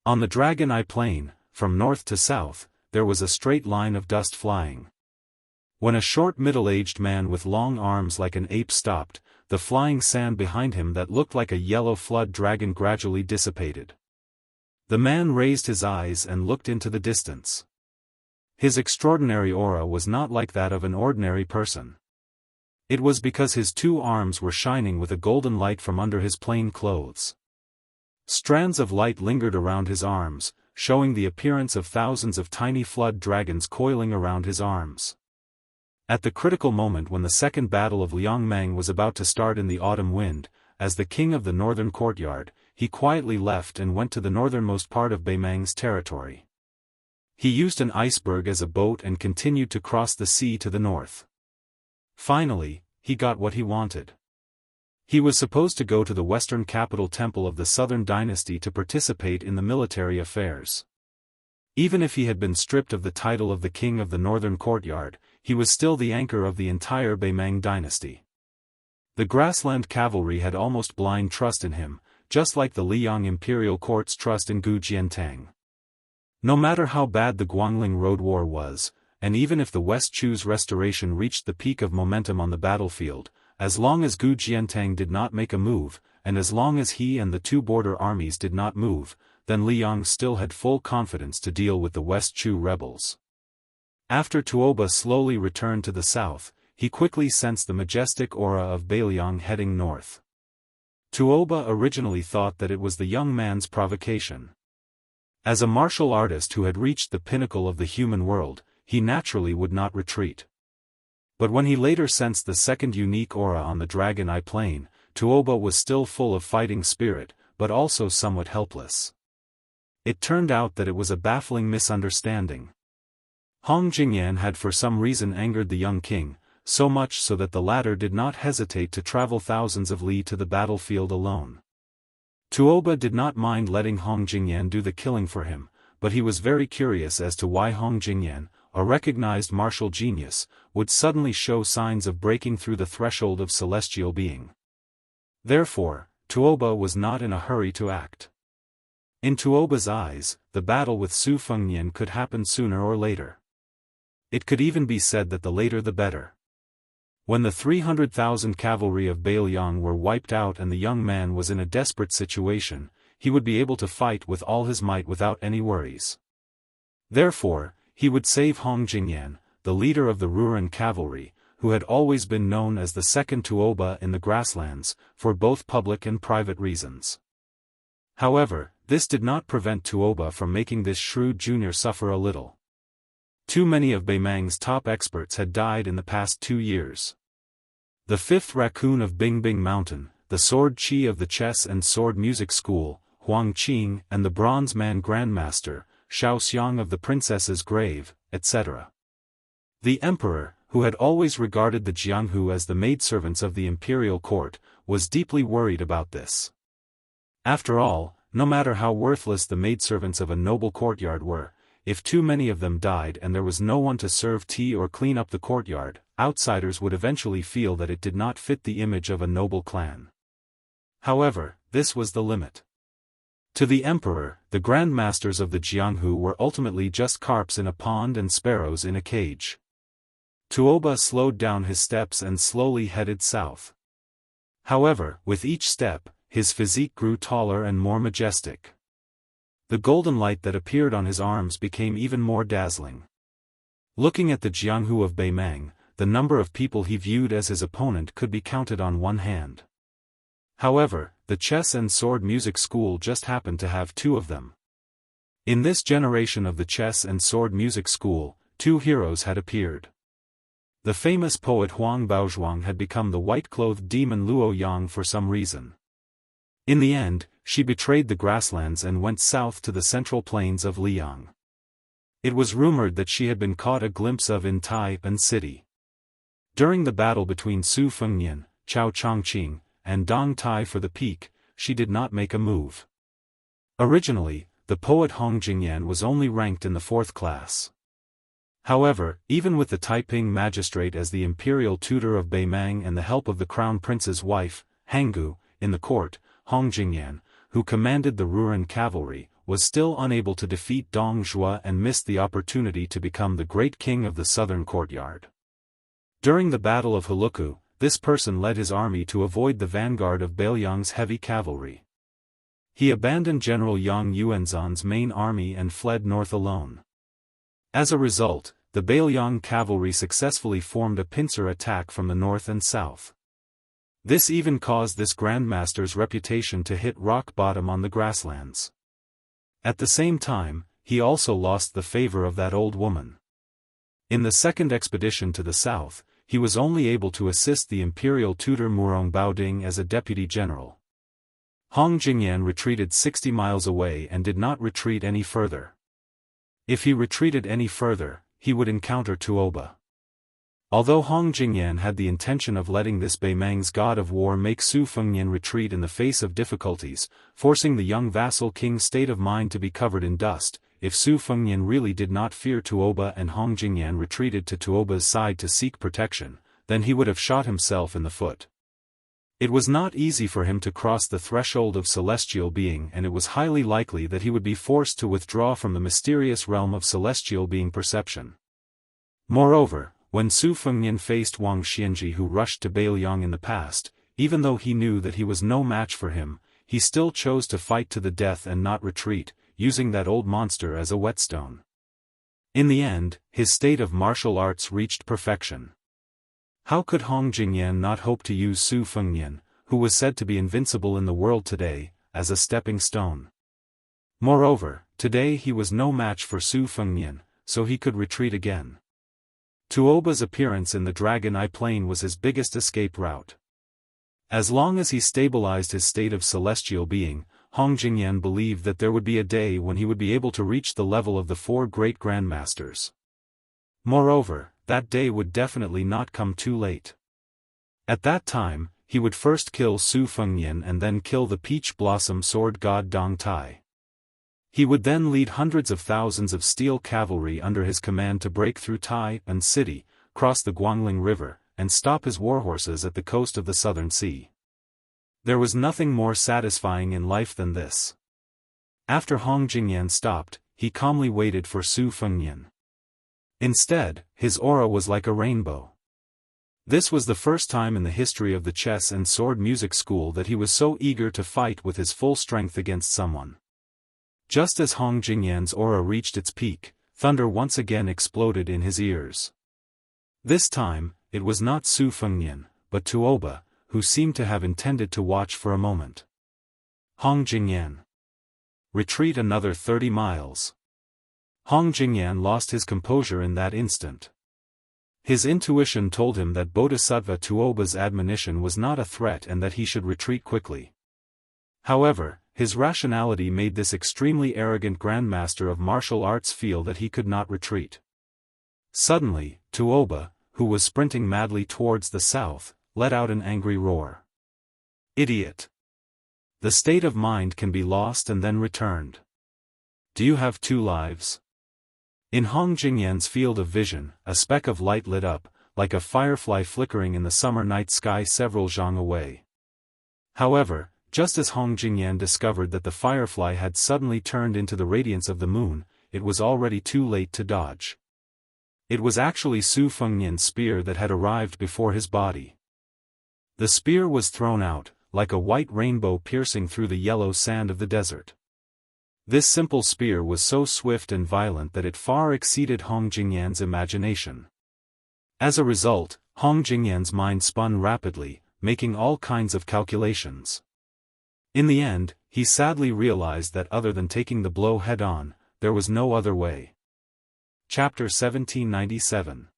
On the Dragon Eye Plain, from north to south, there was a straight line of dust flying. When a short middle-aged man with long arms like an ape stopped, the flying sand behind him that looked like a yellow flood dragon gradually dissipated. The man raised his eyes and looked into the distance. His extraordinary aura was not like that of an ordinary person. It was because his two arms were shining with a golden light from under his plain clothes. Strands of light lingered around his arms, showing the appearance of thousands of tiny flood dragons coiling around his arms. At the critical moment when the second battle of Liangmang was about to start in the autumn wind, as the king of the northern courtyard, he quietly left and went to the northernmost part of Beimang's territory. He used an iceberg as a boat and continued to cross the sea to the north. Finally, he got what he wanted. He was supposed to go to the western capital temple of the southern dynasty to participate in the military affairs. Even if he had been stripped of the title of the king of the northern courtyard, he was still the anchor of the entire Beimang dynasty. The grassland cavalry had almost blind trust in him, just like the Liang imperial court's trust in Gu Jiantang. No matter how bad the Guangling Road War was, and even if the West Chu's restoration reached the peak of momentum on the battlefield, as long as Gu Jiantang did not make a move, and as long as he and the two border armies did not move, then Liang still had full confidence to deal with the West Chu rebels. After Tuoba slowly returned to the south, he quickly sensed the majestic aura of Beiliang heading north. Tuoba originally thought that it was the young man's provocation. As a martial artist who had reached the pinnacle of the human world, he naturally would not retreat. But when he later sensed the second unique aura on the Dragon Eye Plain, Tuoba was still full of fighting spirit, but also somewhat helpless. It turned out that it was a baffling misunderstanding. Hong Jingyan had for some reason angered the young king, so much so that the latter did not hesitate to travel thousands of li to the battlefield alone. Tuoba did not mind letting Hong Jingyan do the killing for him, but he was very curious as to why Hong Jingyan, a recognized martial genius, would suddenly show signs of breaking through the threshold of celestial being. Therefore, Tuoba was not in a hurry to act. In Tuoba's eyes, the battle with Su Fengnian could happen sooner or later. It could even be said that the later the better. When the 300,000 cavalry of Beiliang were wiped out and the young man was in a desperate situation, he would be able to fight with all his might without any worries. Therefore, he would save Hong Jingyan, the leader of the Ruran cavalry, who had always been known as the second Tuoba in the grasslands, for both public and private reasons. However, this did not prevent Tuoba from making this shrewd junior suffer a little. Too many of Beimang's top experts had died in the past 2 years. The fifth raccoon of Bingbing Mountain, the sword chi of the chess and sword music school, Huang Qing, and the bronze man grandmaster, Shao Xiang of the princess's grave, etc. The emperor, who had always regarded the Jianghu as the maidservants of the imperial court, was deeply worried about this. After all, no matter how worthless the maidservants of a noble courtyard were, if too many of them died and there was no one to serve tea or clean up the courtyard, outsiders would eventually feel that it did not fit the image of a noble clan. However, this was the limit. To the emperor, the grandmasters of the Jianghu were ultimately just carps in a pond and sparrows in a cage. Tuoba slowed down his steps and slowly headed south. However, with each step, his physique grew taller and more majestic. The golden light that appeared on his arms became even more dazzling. Looking at the Jianghu of Beimang, the number of people he viewed as his opponent could be counted on one hand. However, the chess and sword music school just happened to have 2 of them. In this generation of the chess and sword music school, 2 heroes had appeared. The famous poet Huang Baozhuang had become the white-clothed demon Luo Yang for some reason. In the end, she betrayed the grasslands and went south to the central plains of Liang. It was rumored that she had been caught a glimpse of in Taipan City. During the battle between Su Fengnian, Chao Chongqing, and Dong Tai for the peak, she did not make a move. Originally, the poet Hong Jingyan was only ranked in the 4th class. However, even with the Taiping magistrate as the imperial tutor of Beimang and the help of the crown prince's wife, Hanggu, in the court, Hong Jingyan, who commanded the Ruran cavalry, was still unable to defeat Dong Zhuo and missed the opportunity to become the great king of the southern courtyard. During the Battle of Huluku, this person led his army to avoid the vanguard of Bailiang's heavy cavalry. He abandoned General Yang Yuanzhan's main army and fled north alone. As a result, the Bailiang cavalry successfully formed a pincer attack from the north and south. This even caused this grandmaster's reputation to hit rock bottom on the grasslands. At the same time, he also lost the favor of that old woman. In the second expedition to the south, he was only able to assist the imperial tutor Murong Baoding as a deputy general. Hong Jingyan retreated 60 miles away and did not retreat any further. If he retreated any further, he would encounter Tuoba. Although Hong Jingyan had the intention of letting this Beimang's god of war make Su Fengnian retreat in the face of difficulties, forcing the young vassal king's state of mind to be covered in dust, if Su Fengnian really did not fear Tuoba and Hong Jingyan retreated to Tuoba's side to seek protection, then he would have shot himself in the foot. It was not easy for him to cross the threshold of celestial being, and it was highly likely that he would be forced to withdraw from the mysterious realm of celestial being perception. Moreover, when Su Fengnian faced Wang Xianji, who rushed to Bailiang in the past, even though he knew that he was no match for him, he still chose to fight to the death and not retreat, using that old monster as a whetstone. In the end, his state of martial arts reached perfection. How could Hong Jingyan not hope to use Su Fengnian, who was said to be invincible in the world today, as a stepping stone? Moreover, today he was no match for Su Fengnian, so he could retreat again. Tuoba's appearance in the Dragon Eye Plain was his biggest escape route. As long as he stabilized his state of celestial being, Hong Jingyan believed that there would be a day when he would be able to reach the level of the 4 great grandmasters. Moreover, that day would definitely not come too late. At that time, he would first kill Su Fengnian and then kill the peach blossom sword god Dong Tai. He would then lead hundreds of thousands of steel cavalry under his command to break through Taipan City, cross the Guangling River, and stop his warhorses at the coast of the Southern Sea. There was nothing more satisfying in life than this. After Hong Jingyan stopped, he calmly waited for Su Fengnian. Instead, his aura was like a rainbow. This was the first time in the history of the chess and sword music school that he was so eager to fight with his full strength against someone. Just as Hong Jingyan's aura reached its peak, thunder once again exploded in his ears. This time, it was not Su Fengnian, but Tuoba, who seemed to have intended to watch for a moment. Hong Jingyan. Retreat another 30 miles. Hong Jingyan lost his composure in that instant. His intuition told him that Bodhisattva Tuoba's admonition was not a threat and that he should retreat quickly. However, his rationality made this extremely arrogant grandmaster of martial arts feel that he could not retreat. Suddenly, Tuoba, who was sprinting madly towards the south, let out an angry roar. Idiot! The state of mind can be lost and then returned. Do you have 2 lives? In Hong Jingyan's field of vision, a speck of light lit up, like a firefly flickering in the summer night sky several zhang away. However, just as Hong Jingyan discovered that the firefly had suddenly turned into the radiance of the moon, it was already too late to dodge. It was actually Su Fengnian's spear that had arrived before his body. The spear was thrown out, like a white rainbow piercing through the yellow sand of the desert. This simple spear was so swift and violent that it far exceeded Hong Jingyan's imagination. As a result, Hong Jingyan's mind spun rapidly, making all kinds of calculations. In the end, he sadly realized that other than taking the blow head-on, there was no other way. Chapter 1797.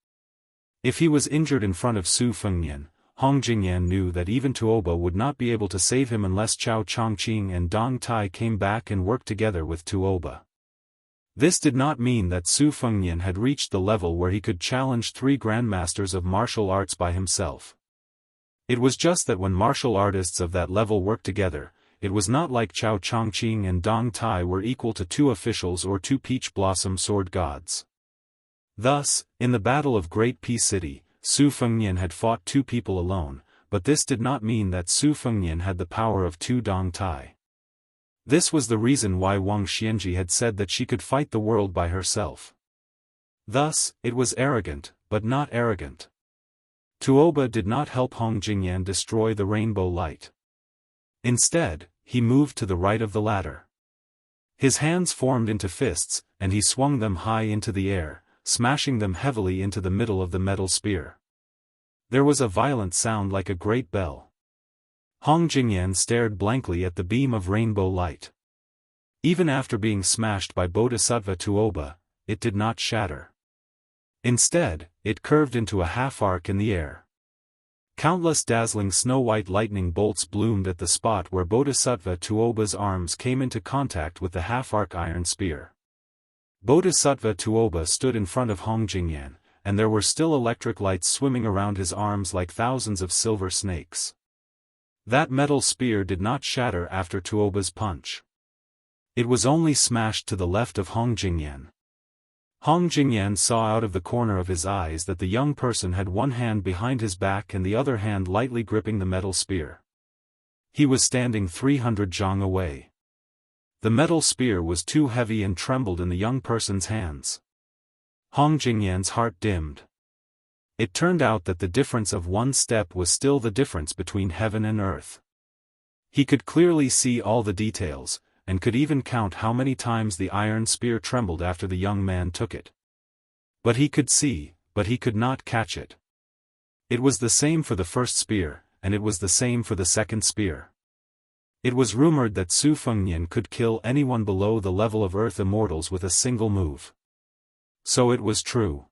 If he was injured in front of Su Fengnian, Hong Jingyan knew that even Tuoba would not be able to save him unless Chao Chongqing and Dong Tai came back and worked together with Tuoba. This did not mean that Su Fengnian had reached the level where he could challenge 3 grandmasters of martial arts by himself. It was just that when martial artists of that level worked together, it was not like Chao Chongqing and Dong Tai were equal to 2 officials or 2 peach blossom sword gods. Thus, in the Battle of Great Peace City, Su Fengnian had fought 2 people alone, but this did not mean that Su Fengnian had the power of 2 Dong Tai. This was the reason why Wang Xianji had said that she could fight the world by herself. Thus, it was arrogant, but not arrogant. Tuoba did not help Hong Jingyan destroy the rainbow light. Instead, he moved to the right of the ladder. His hands formed into fists, and he swung them high into the air, smashing them heavily into the middle of the metal spear. There was a violent sound like a great bell. Hong Jingyan stared blankly at the beam of rainbow light. Even after being smashed by Bodhisattva Tuoba, it did not shatter. Instead, it curved into a half-arc in the air. Countless dazzling snow-white lightning bolts bloomed at the spot where Bodhisattva Tuoba's arms came into contact with the half-arc iron spear. Bodhisattva Tuoba stood in front of Hong Jingyan, and there were still electric lights swimming around his arms like thousands of silver snakes. That metal spear did not shatter after Tuoba's punch. It was only smashed to the left of Hong Jingyan. Hong Jingyan saw out of the corner of his eyes that the young person had one hand behind his back and the other hand lightly gripping the metal spear. He was standing 300 zhang away. The metal spear was too heavy and trembled in the young person's hands. Hong Jingyan's heart dimmed. It turned out that the difference of 1 step was still the difference between heaven and earth. He could clearly see all the details, and could even count how many times the iron spear trembled after the young man took it. But he could see, but he could not catch it. It was the same for the first spear, and it was the same for the second spear. It was rumored that Su Fengnian could kill anyone below the level of Earth Immortals with a single move. So it was true.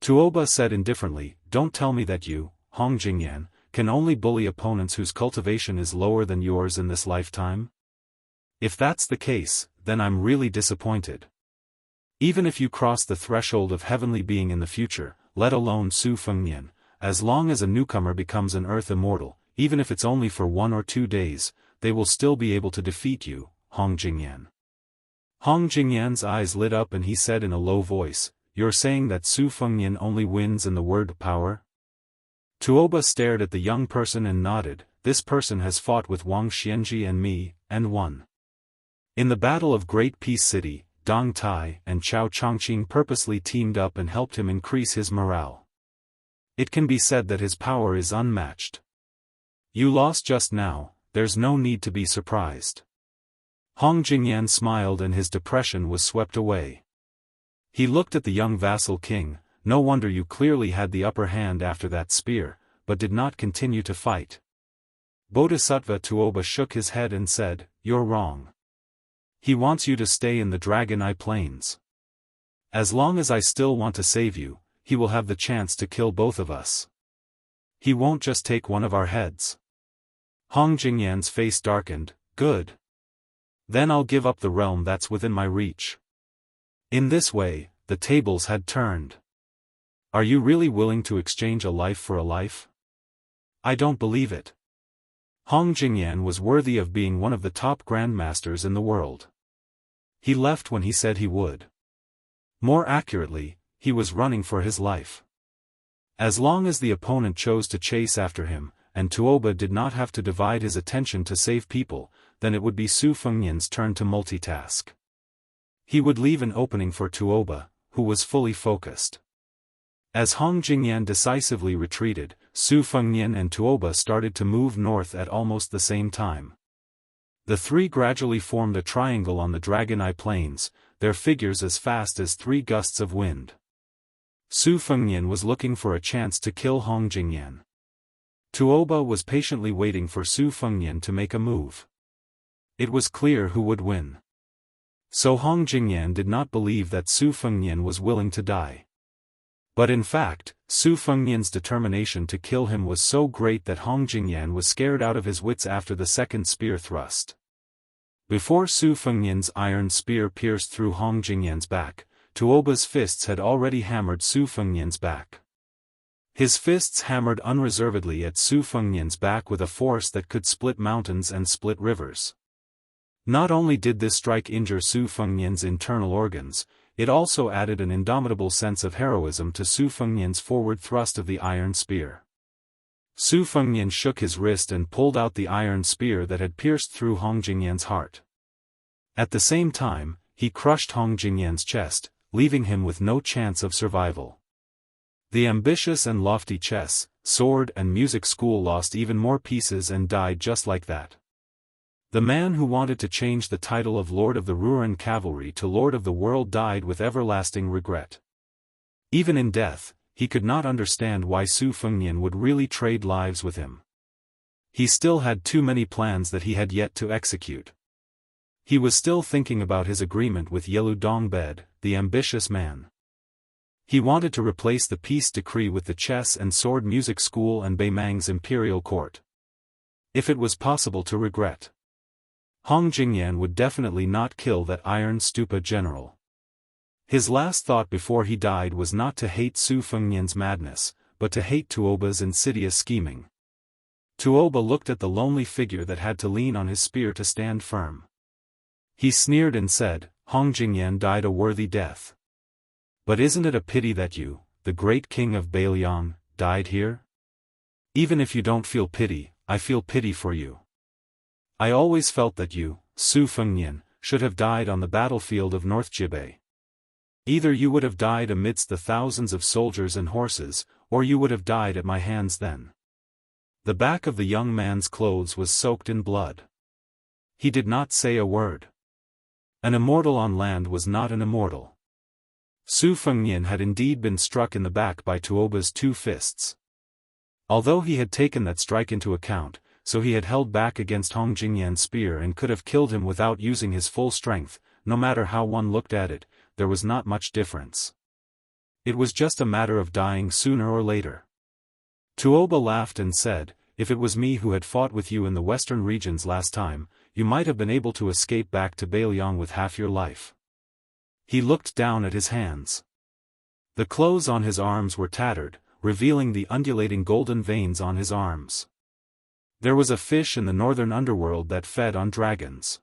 Tuoba said indifferently, "Don't tell me that you, Hong Jingyan, can only bully opponents whose cultivation is lower than yours in this lifetime? If that's the case, then I'm really disappointed. Even if you cross the threshold of heavenly being in the future, let alone Su Fengnian, as long as a newcomer becomes an Earth Immortal, even if it's only for 1 or 2 days, they will still be able to defeat you, Hong Jingyan." Hong Jingyan's eyes lit up and he said in a low voice, "You're saying that Su Fengnian only wins in the word power?" Tuoba stared at the young person and nodded. "This person has fought with Wang Xianji and me, and won. In the Battle of Great Peace City, Dong Tai and Chao Chongqing purposely teamed up and helped him increase his morale. It can be said that his power is unmatched. You lost just now, there's no need to be surprised." Hong Jingyan smiled and his depression was swept away. He looked at the young vassal king. "No wonder you clearly had the upper hand after that spear, but did not continue to fight." Bodhisattva Tuoba shook his head and said, "You're wrong. He wants you to stay in the Dragon Eye Plains. As long as I still want to save you, he will have the chance to kill both of us. He won't just take one of our heads." Hong Jingyan's face darkened. "Good. Then I'll give up the realm that's within my reach." In this way, the tables had turned. Are you really willing to exchange a life for a life? I don't believe it. Hong Jingyan was worthy of being one of the top grandmasters in the world. He left when he said he would. More accurately, he was running for his life. As long as the opponent chose to chase after him, and Tuoba did not have to divide his attention to save people, then it would be Su Fengnian's turn to multitask. He would leave an opening for Tuoba, who was fully focused. As Hong Jingyan decisively retreated, Su Fengnian and Tuoba started to move north at almost the same time. The 3 gradually formed a triangle on the Dragon Eye Plains, their figures as fast as 3 gusts of wind. Su Fengnian was looking for a chance to kill Hong Jingyan. Tuoba was patiently waiting for Su Fengnian to make a move. It was clear who would win. So Hong Jingyan did not believe that Su Fengnian was willing to die. But in fact, Su Fengnian's determination to kill him was so great that Hong Jingyan was scared out of his wits after the second spear thrust. Before Su Fengnian's iron spear pierced through Hong Jingyan's back, Tuoba's fists had already hammered Su Fengnian's back. His fists hammered unreservedly at Su Fengnian's back with a force that could split mountains and split rivers. Not only did this strike injure Su Fengnian's internal organs, it also added an indomitable sense of heroism to Su Fengnian's forward thrust of the iron spear. Su Fengnian shook his wrist and pulled out the iron spear that had pierced through Hong Jingyan's heart. At the same time, he crushed Hong Jingyan's chest, leaving him with no chance of survival. The ambitious and lofty chess, sword and music school lost even more pieces and died just like that. The man who wanted to change the title of Lord of the Ruren Cavalry to Lord of the World died with everlasting regret. Even in death, he could not understand why Su Fengnian would really trade lives with him. He still had too many plans that he had yet to execute. He was still thinking about his agreement with Yelu Dongbed, the ambitious man. He wanted to replace the peace decree with the chess and sword music school and Beimang's imperial court. If it was possible to regret, Hong Jingyan would definitely not kill that iron stupa general. His last thought before he died was not to hate Su Fengnian's madness, but to hate Tuoba's insidious scheming. Tuoba looked at the lonely figure that had to lean on his spear to stand firm. He sneered and said, "Hong Jingyan died a worthy death. But isn't it a pity that you, the great king of Beiliang, died here? Even if you don't feel pity, I feel pity for you. I always felt that you, Su Fengnian, should have died on the battlefield of North Jibei. Either you would have died amidst the thousands of soldiers and horses, or you would have died at my hands then." The back of the young man's clothes was soaked in blood. He did not say a word. An immortal on land was not an immortal. Su Fengnian had indeed been struck in the back by Tuoba's two fists. Although he had taken that strike into account, so he had held back against Hong Jingyan's spear and could have killed him without using his full strength. No matter how one looked at it, there was not much difference. It was just a matter of dying sooner or later. Tuoba laughed and said, "If it was me who had fought with you in the western regions last time, you might have been able to escape back to Beiliang with half your life." He looked down at his hands. The clothes on his arms were tattered, revealing the undulating golden veins on his arms. There was a fish in the northern underworld that fed on dragons.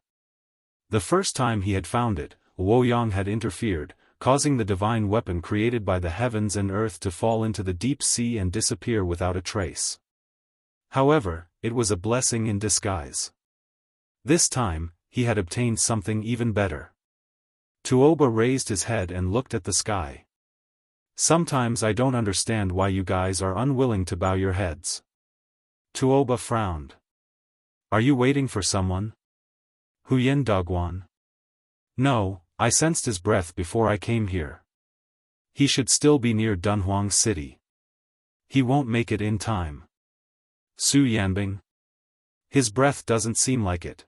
The first time he had found it, Luoyang had interfered, causing the divine weapon created by the heavens and earth to fall into the deep sea and disappear without a trace. However, it was a blessing in disguise. This time, he had obtained something even better. Tuoba raised his head and looked at the sky. "Sometimes I don't understand why you guys are unwilling to bow your heads." Tuoba frowned. "Are you waiting for someone? Huyen Dogwan?" "No, I sensed his breath before I came here. He should still be near Dunhuang City. He won't make it in time." "Su Yanbing? His breath doesn't seem like it.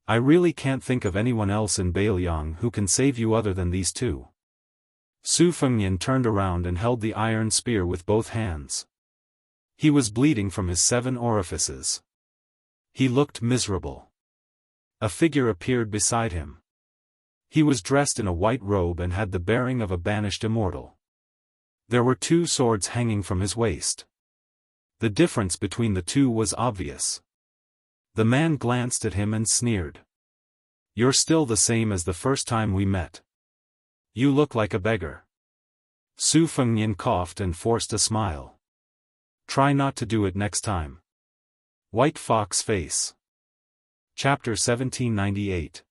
I really can't think of anyone else in Beiliang who can save you other than these two." Su Fengnian turned around and held the iron spear with both hands. He was bleeding from his 7 orifices. He looked miserable. A figure appeared beside him. He was dressed in a white robe and had the bearing of a banished immortal. There were 2 swords hanging from his waist. The difference between the two was obvious. The man glanced at him and sneered. "You're still the same as the first time we met. You look like a beggar." Su Fengnian coughed and forced a smile. "Try not to do it next time." White Fox Face. Chapter 1798.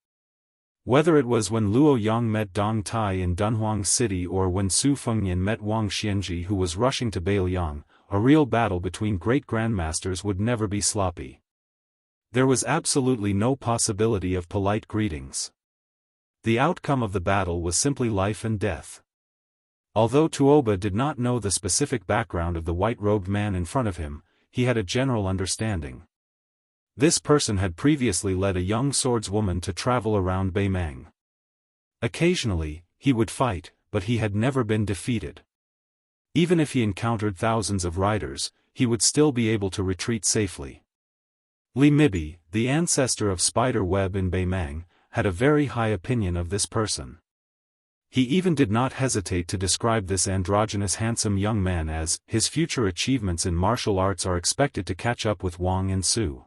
Whether it was when Luo Yang met Dong Tai in Dunhuang City or when Su Fengnian met Wang Xianji who was rushing to Beiliang, a real battle between great grandmasters would never be sloppy. There was absolutely no possibility of polite greetings. The outcome of the battle was simply life and death. Although Tuoba did not know the specific background of the white-robed man in front of him, he had a general understanding. This person had previously led a young swordswoman to travel around Beimang. Occasionally, he would fight, but he had never been defeated. Even if he encountered thousands of riders, he would still be able to retreat safely. Li Mibi, the ancestor of Spider Web in Beimang, had a very high opinion of this person. He even did not hesitate to describe this androgynous handsome young man as, his future achievements in martial arts are expected to catch up with Wang and Su.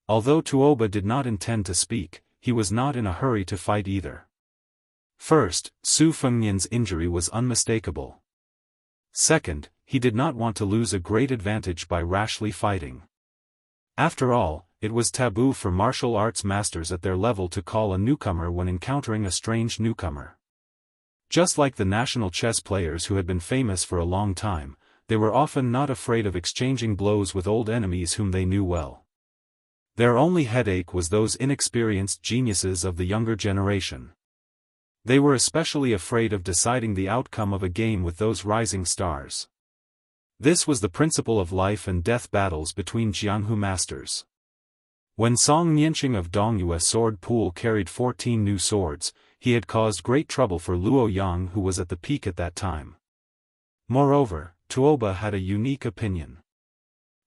Although Tuoba did not intend to speak, he was not in a hurry to fight either. First, Su Fengnian's injury was unmistakable. Second, he did not want to lose a great advantage by rashly fighting. After all, it was taboo for martial arts masters at their level to call a newcomer when encountering a strange newcomer. Just like the national chess players who had been famous for a long time, they were often not afraid of exchanging blows with old enemies whom they knew well. Their only headache was those inexperienced geniuses of the younger generation. They were especially afraid of deciding the outcome of a game with those rising stars. This was the principle of life and death battles between Jianghu masters. When Song Nianqing of Dongyue sword pool carried 14 new swords, he had caused great trouble for Luo Yang, who was at the peak at that time. Moreover, Tuoba had a unique opinion.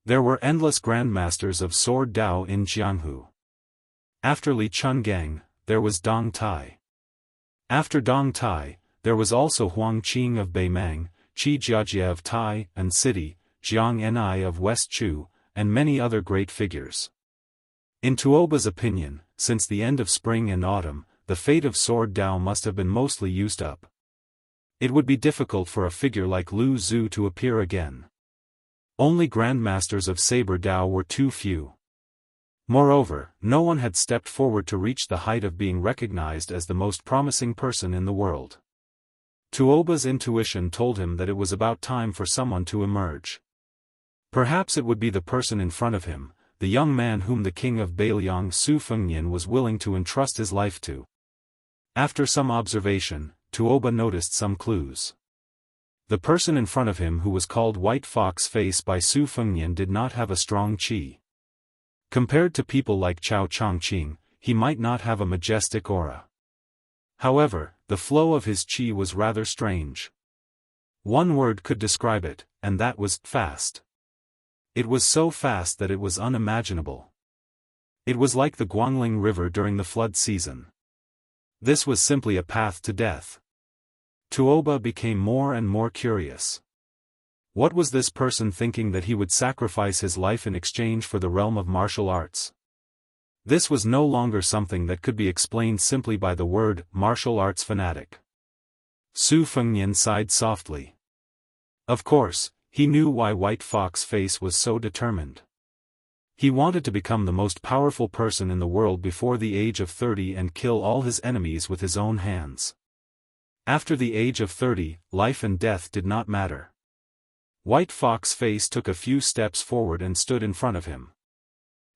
There were endless grandmasters of sword Dao in Jianghu. After Li Chungang, there was Dong Tai. After Dong Tai, there was also Huang Qing of Beimang, Qi Jiajie of Tai and City, Jiang Ni of West Chu, and many other great figures. In Tuoba's opinion, since the end of spring and autumn, the fate of sword Dao must have been mostly used up. It would be difficult for a figure like Lu Zhu to appear again. Only grandmasters of saber Dao were too few. Moreover, no one had stepped forward to reach the height of being recognized as the most promising person in the world. Tuoba's intuition told him that it was about time for someone to emerge. Perhaps it would be the person in front of him, the young man whom the king of Beiliang Su Fengnian was willing to entrust his life to. After some observation, Tuoba noticed some clues. The person in front of him, who was called White Fox Face by Su Fengnian, did not have a strong qi. Compared to people like Chao Chongqing, he might not have a majestic aura. However, the flow of his qi was rather strange. One word could describe it, and that was fast. It was so fast that it was unimaginable. It was like the Guangling River during the flood season. This was simply a path to death. Tuoba became more and more curious. What was this person thinking that he would sacrifice his life in exchange for the realm of martial arts? This was no longer something that could be explained simply by the word martial arts fanatic. Su Fengnian sighed softly. Of course, he knew why White Fox Face was so determined. He wanted to become the most powerful person in the world before the age of 30 and kill all his enemies with his own hands. After the age of 30, life and death did not matter. White Fox Face took a few steps forward and stood in front of him.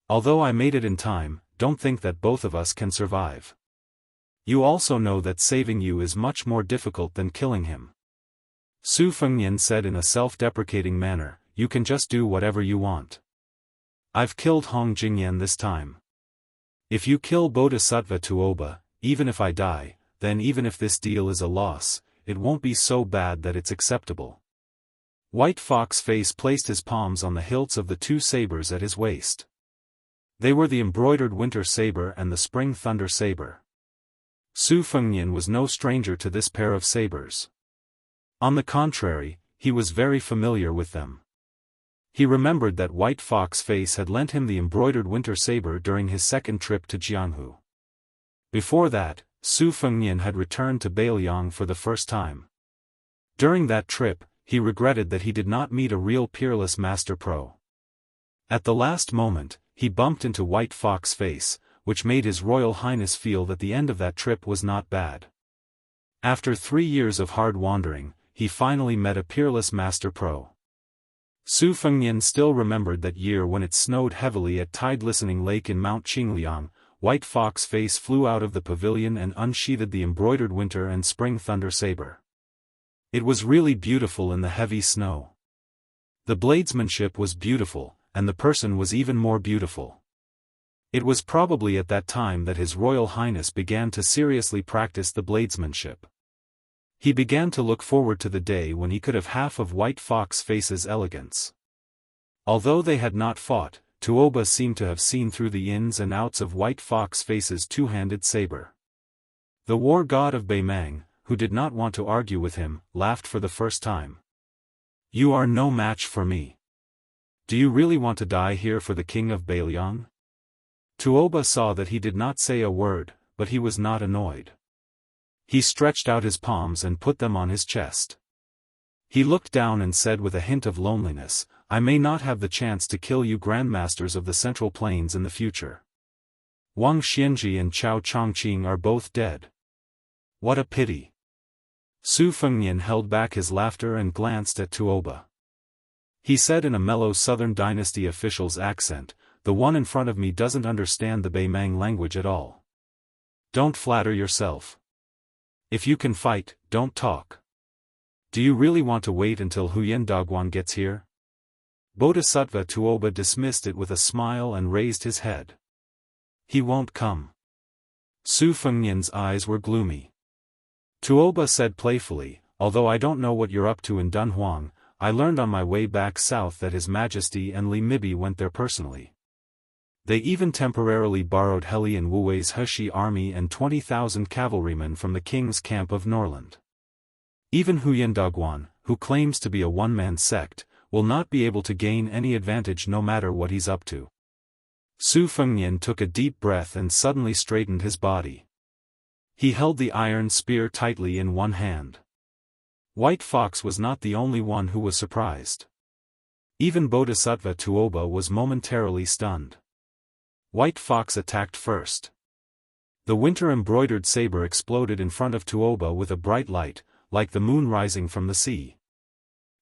Although I made it in time, don't think that both of us can survive. You also know that saving you is much more difficult than killing him. Su Fengnian said in a self-deprecating manner, you can just do whatever you want. I've killed Hong Jingyan this time. If you kill Bodhisattva Tuoba, even if I die, then even if this deal is a loss, it won't be so bad that it's acceptable. White Fox Face placed his palms on the hilts of the two sabers at his waist. They were the embroidered winter saber and the spring thunder saber. Su Fengnian was no stranger to this pair of sabers. On the contrary, he was very familiar with them. He remembered that White Fox Face had lent him the embroidered winter saber during his second trip to Jianghu. Before that, Su Fengnian had returned to Beiliang for the first time. During that trip, he regretted that he did not meet a real peerless master pro. At the last moment, he bumped into White Fox Face, which made His Royal Highness feel that the end of that trip was not bad. After 3 years of hard wandering, he finally met a peerless master pro. Su Fengnian still remembered that year when it snowed heavily at Tide Listening Lake in Mount Qingliang. White Fox Face flew out of the pavilion and unsheathed the embroidered winter and spring thunder saber. It was really beautiful in the heavy snow. The bladesmanship was beautiful, and the person was even more beautiful. It was probably at that time that His Royal Highness began to seriously practice the bladesmanship. He began to look forward to the day when he could have half of White Fox Face's elegance. Although they had not fought, Tuoba seemed to have seen through the ins and outs of White Fox Face's two-handed saber. The war god of Beimang, who did not want to argue with him, laughed for the first time. "You are no match for me. Do you really want to die here for the king of Beiliang?" Tuoba saw that he did not say a word, but he was not annoyed. He stretched out his palms and put them on his chest. He looked down and said with a hint of loneliness, "I may not have the chance to kill you grandmasters of the Central Plains in the future. Wang Xianji and Chao Chongqing are both dead. What a pity." Su Fengnian held back his laughter and glanced at Tuoba. He said in a mellow Southern Dynasty official's accent, "The one in front of me doesn't understand the Beimang language at all. Don't flatter yourself. If you can fight, don't talk. Do you really want to wait until Huyen Dagwan gets here?" Bodhisattva Tuoba dismissed it with a smile and raised his head. "He won't come." Su Fengnian's eyes were gloomy. Tuoba said playfully, "Although I don't know what you're up to in Dunhuang, I learned on my way back south that His Majesty and Li Mibi went there personally. They even temporarily borrowed Heli and Wuwei's Heshi army and 20,000 cavalrymen from the king's camp of Norland. Even Huyen Dagwan, who claims to be a one-man sect, will not be able to gain any advantage no matter what he's up to." Su Fengnian took a deep breath and suddenly straightened his body. He held the iron spear tightly in one hand. White Fox was not the only one who was surprised. Even Bodhisattva Tuoba was momentarily stunned. White Fox attacked first. The winter-embroidered saber exploded in front of Tuoba with a bright light, like the moon rising from the sea.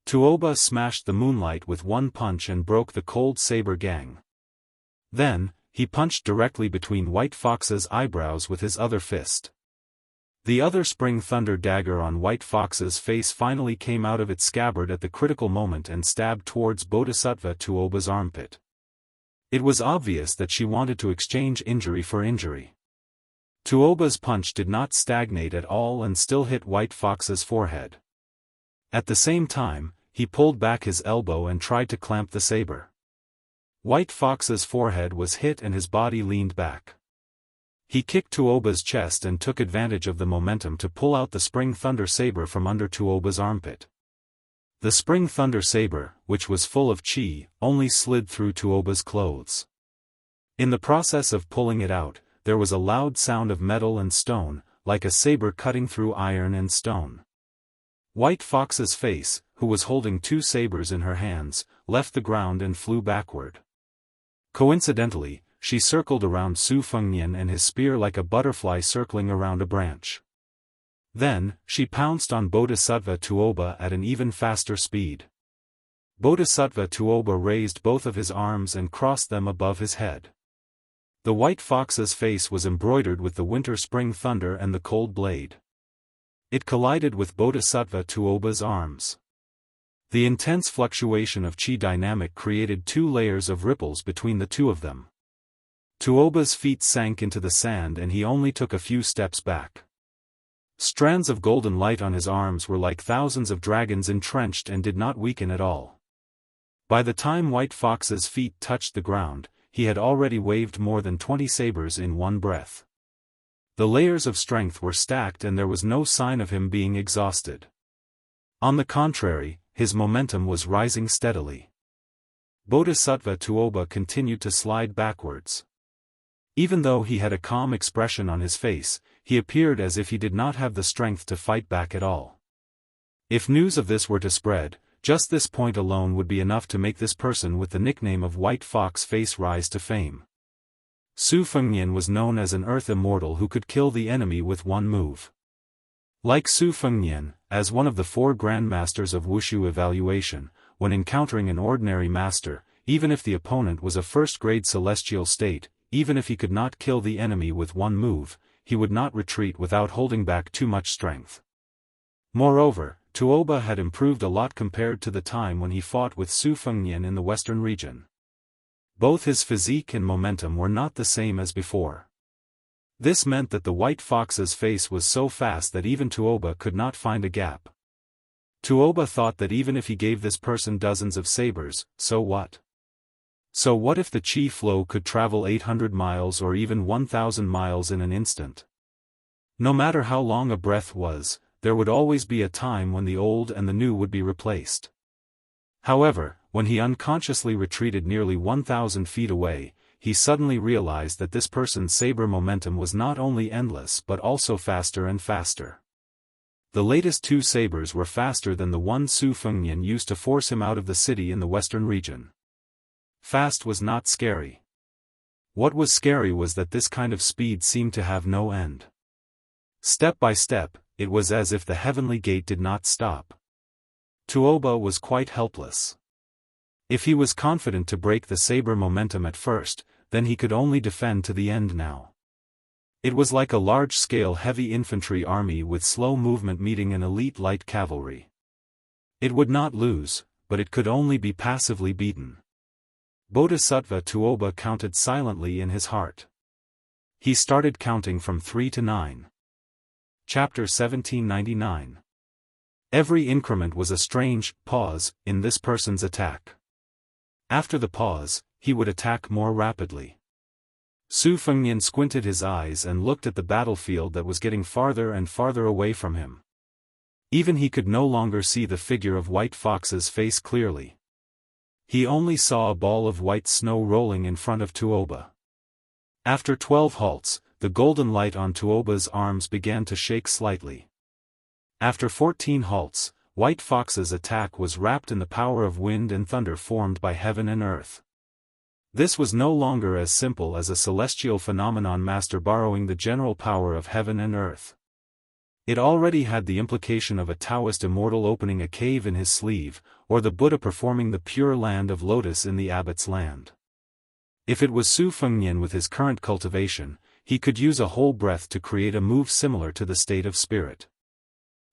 Tuoba smashed the moonlight with one punch and broke the cold saber gang. Then, he punched directly between White Fox's eyebrows with his other fist. The other spring thunder dagger on White Fox's face finally came out of its scabbard at the critical moment and stabbed towards Bodhisattva Tuoba's armpit. It was obvious that she wanted to exchange injury for injury. Tuoba's punch did not stagnate at all and still hit White Fox's forehead. At the same time, he pulled back his elbow and tried to clamp the saber. White Fox's forehead was hit and his body leaned back. He kicked Tuoba's chest and took advantage of the momentum to pull out the Spring Thunder Saber from under Tuoba's armpit. The Spring Thunder Saber, which was full of chi, only slid through Tuoba's clothes. In the process of pulling it out, there was a loud sound of metal and stone, like a saber cutting through iron and stone. White Fox's face, who was holding two sabers in her hands, left the ground and flew backward. Coincidentally, she circled around Su Fengnian and his spear like a butterfly circling around a branch. Then, she pounced on Bodhisattva Tuoba at an even faster speed. Bodhisattva Tuoba raised both of his arms and crossed them above his head. The White Fox's face was embroidered with the winter-spring thunder and the cold blade. It collided with Bodhisattva Tuoba's arms. The intense fluctuation of chi dynamic created two layers of ripples between the two of them. Tuoba's feet sank into the sand and he only took a few steps back. Strands of golden light on his arms were like thousands of dragons entrenched and did not weaken at all. By the time White Fox's feet touched the ground, he had already waved more than 20 sabers in one breath. The layers of strength were stacked and there was no sign of him being exhausted. On the contrary, his momentum was rising steadily. Bodhisattva Tuoba continued to slide backwards. Even though he had a calm expression on his face, he appeared as if he did not have the strength to fight back at all. If news of this were to spread, just this point alone would be enough to make this person with the nickname of White Fox Face rise to fame. Su Fengnian was known as an earth immortal who could kill the enemy with one move. Like Su Fengnian, as one of the 4 grandmasters of Wushu evaluation, when encountering an ordinary master, even if the opponent was a first-grade celestial state, even if he could not kill the enemy with one move, he would not retreat without holding back too much strength. Moreover, Tuoba had improved a lot compared to the time when he fought with Su Fengnian in the western region. Both his physique and momentum were not the same as before. This meant that the white fox's face was so fast that even Tuoba could not find a gap. Tuoba thought that even if he gave this person dozens of sabers, so what? So what if the chi flow could travel 800 miles or even 1,000 miles in an instant? No matter how long a breath was, there would always be a time when the old and the new would be replaced. However, when he unconsciously retreated nearly 1,000 feet away, he suddenly realized that this person's saber momentum was not only endless but also faster and faster. The latest 2 sabers were faster than the one Su Fengnian used to force him out of the city in the western region. Fast was not scary. What was scary was that this kind of speed seemed to have no end. Step by step, it was as if the heavenly gate did not stop. Tuoba was quite helpless. If he was confident to break the saber momentum at first, then he could only defend to the end now. It was like a large-scale heavy infantry army with slow movement meeting an elite light cavalry. It would not lose, but it could only be passively beaten. Bodhisattva Tuoba counted silently in his heart. He started counting from 3 to 9. Chapter 1799. Every increment was a strange pause in this person's attack. After the pause, he would attack more rapidly. Su Fengnian squinted his eyes and looked at the battlefield that was getting farther and farther away from him. Even he could no longer see the figure of White Fox's face clearly. He only saw a ball of white snow rolling in front of Tuoba. After 12 halts, the golden light on Tuoba's arms began to shake slightly. After 14 halts, White Fox's attack was wrapped in the power of wind and thunder formed by heaven and earth. This was no longer as simple as a celestial phenomenon master borrowing the general power of heaven and earth. It already had the implication of a Daoist immortal opening a cave in his sleeve, or the Buddha performing the pure land of lotus in the abbot's land. If it was Su Fengnian with his current cultivation, he could use a whole breath to create a move similar to the state of spirit.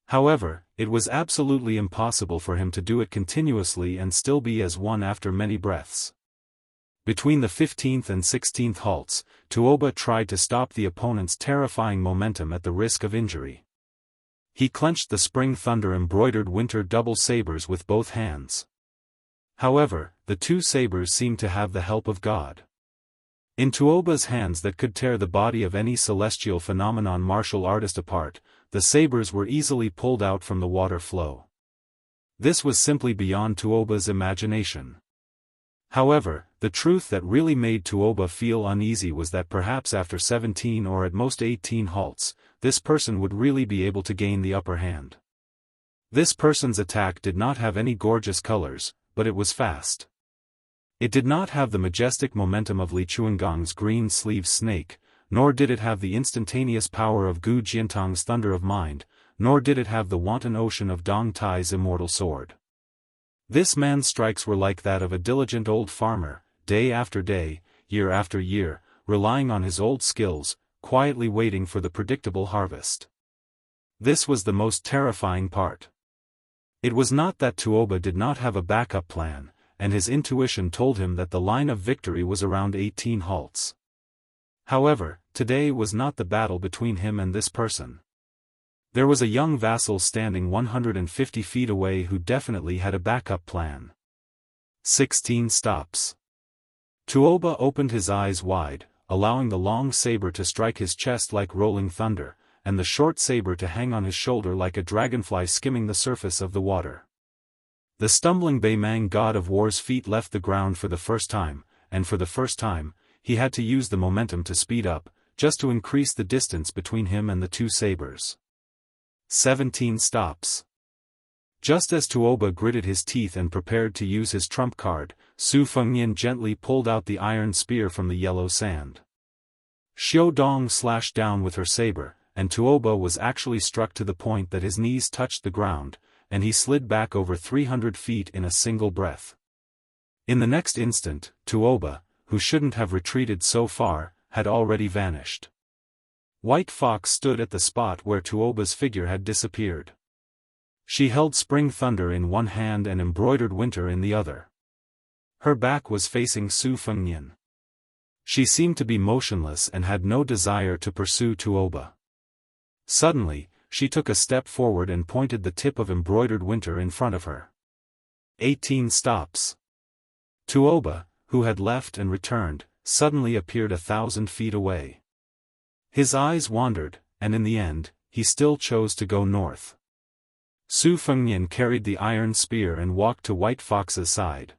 However, it was absolutely impossible for him to do it continuously and still be as one after many breaths. Between the 15th and 16th halts, Tuoba tried to stop the opponent's terrifying momentum at the risk of injury. He clenched the spring thunder-embroidered winter double sabers with both hands. However, the 2 sabers seemed to have the help of God. In Tuoba's hands that could tear the body of any celestial phenomenon martial artist apart, the sabers were easily pulled out from the water flow. This was simply beyond Tuoba's imagination. However, the truth that really made Tuoba feel uneasy was that perhaps after 17 or at most 18 halts, this person would really be able to gain the upper hand. This person's attack did not have any gorgeous colors, but it was fast. It did not have the majestic momentum of Li Chuangong's green-sleeved snake, nor did it have the instantaneous power of Gu Jiantang's thunder of mind, nor did it have the wanton ocean of Dong Tai's immortal sword. This man's strikes were like that of a diligent old farmer, day after day, year after year, relying on his old skills, quietly waiting for the predictable harvest. This was the most terrifying part. It was not that Tuoba did not have a backup plan, and his intuition told him that the line of victory was around 18 halts. However, today was not the battle between him and this person. There was a young vassal standing 150 feet away who definitely had a backup plan. 16 stops. Tuoba opened his eyes wide, allowing the long saber to strike his chest like rolling thunder, and the short saber to hang on his shoulder like a dragonfly skimming the surface of the water. The stumbling Beimang god of war's feet left the ground for the first time, and for the first time, he had to use the momentum to speed up, just to increase the distance between him and the 2 sabers. 17 stops. Just as Tuoba gritted his teeth and prepared to use his trump card, Su Fengnian gently pulled out the iron spear from the yellow sand. Xiao Dong slashed down with her saber, and Tuoba was actually struck to the point that his knees touched the ground, and he slid back over 300 feet in a single breath. In the next instant, Tuoba, who shouldn't have retreated so far, had already vanished. White Fox stood at the spot where Tuoba's figure had disappeared. She held spring thunder in one hand and embroidered winter in the other. Her back was facing Su Fengnian. She seemed to be motionless and had no desire to pursue Tuoba. Suddenly, she took a step forward and pointed the tip of embroidered winter in front of her. 18 stops. Tuoba, who had left and returned, suddenly appeared 1,000 feet away. His eyes wandered, and in the end, he still chose to go north. Su Fengnian carried the iron spear and walked to White Fox's side.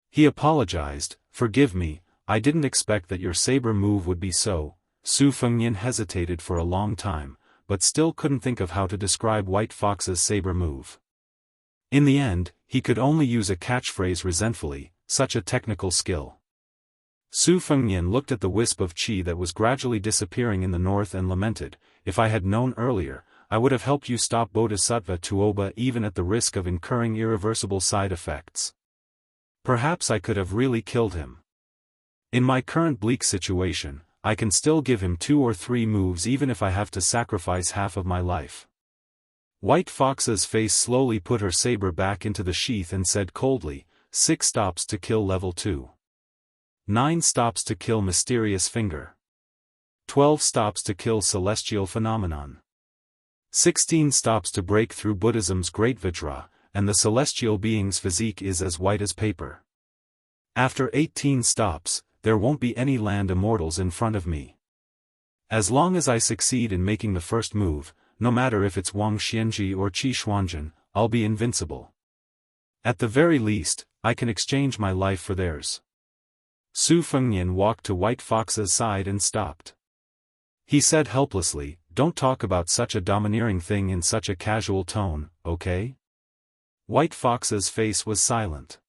He apologized, "Forgive me, I didn't expect that your saber move would be so." Su Fengnian hesitated for a long time, but still couldn't think of how to describe White Fox's saber move. In the end, he could only use a catchphrase resentfully, "Such a technical skill." Su Fengnian looked at the wisp of qi that was gradually disappearing in the north and lamented, "If I had known earlier, I would have helped you stop Bodhisattva Tuoba even at the risk of incurring irreversible side effects. Perhaps I could have really killed him. In my current bleak situation, I can still give him 2 or 3 moves even if I have to sacrifice half of my life." White Fox's face slowly put her saber back into the sheath and said coldly, 6 stops to kill level 2. 9 stops to kill Mysterious Finger. 12 stops to kill Celestial Phenomenon. 16 stops to break through Buddhism's Great Vajra, and the celestial being's physique is as white as paper. After 18 stops, there won't be any land immortals in front of me. As long as I succeed in making the first move, no matter if it's Wang Xianji or Qi Xuanjun, I'll be invincible. At the very least, I can exchange my life for theirs. Su Fengnian walked to White Fox's side and stopped. He said helplessly, "Don't talk about such a domineering thing in such a casual tone, okay?" White Fox's face was silent.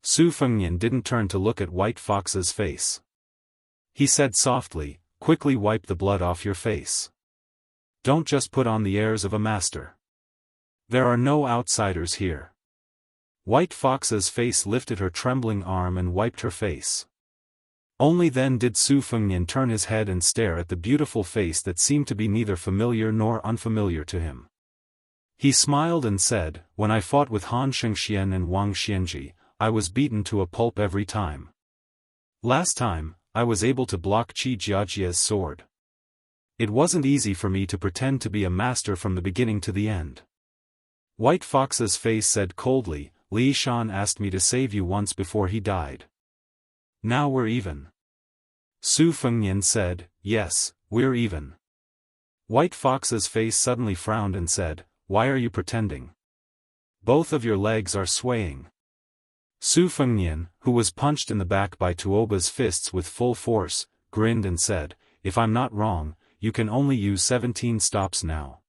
Su Fengnian didn't turn to look at White Fox's face. He said softly, "Quickly wipe the blood off your face. Don't just put on the airs of a master. There are no outsiders here." White Fox's face lifted her trembling arm and wiped her face. Only then did Su Fengnian turn his head and stare at the beautiful face that seemed to be neither familiar nor unfamiliar to him. He smiled and said, "When I fought with Han Shengxian and Wang Xianji, I was beaten to a pulp every time. Last time, I was able to block Qi Jiajia's sword. It wasn't easy for me to pretend to be a master from the beginning to the end." White Fox's face said coldly, "Li Shan asked me to save you once before he died. Now we're even." Su Fengnian said, "Yes, we're even." White Fox's face suddenly frowned and said, "Why are you pretending? Both of your legs are swaying." Su Fengnian, who was punched in the back by Tuoba's fists with full force, grinned and said, "If I'm not wrong, you can only use 17 stops now.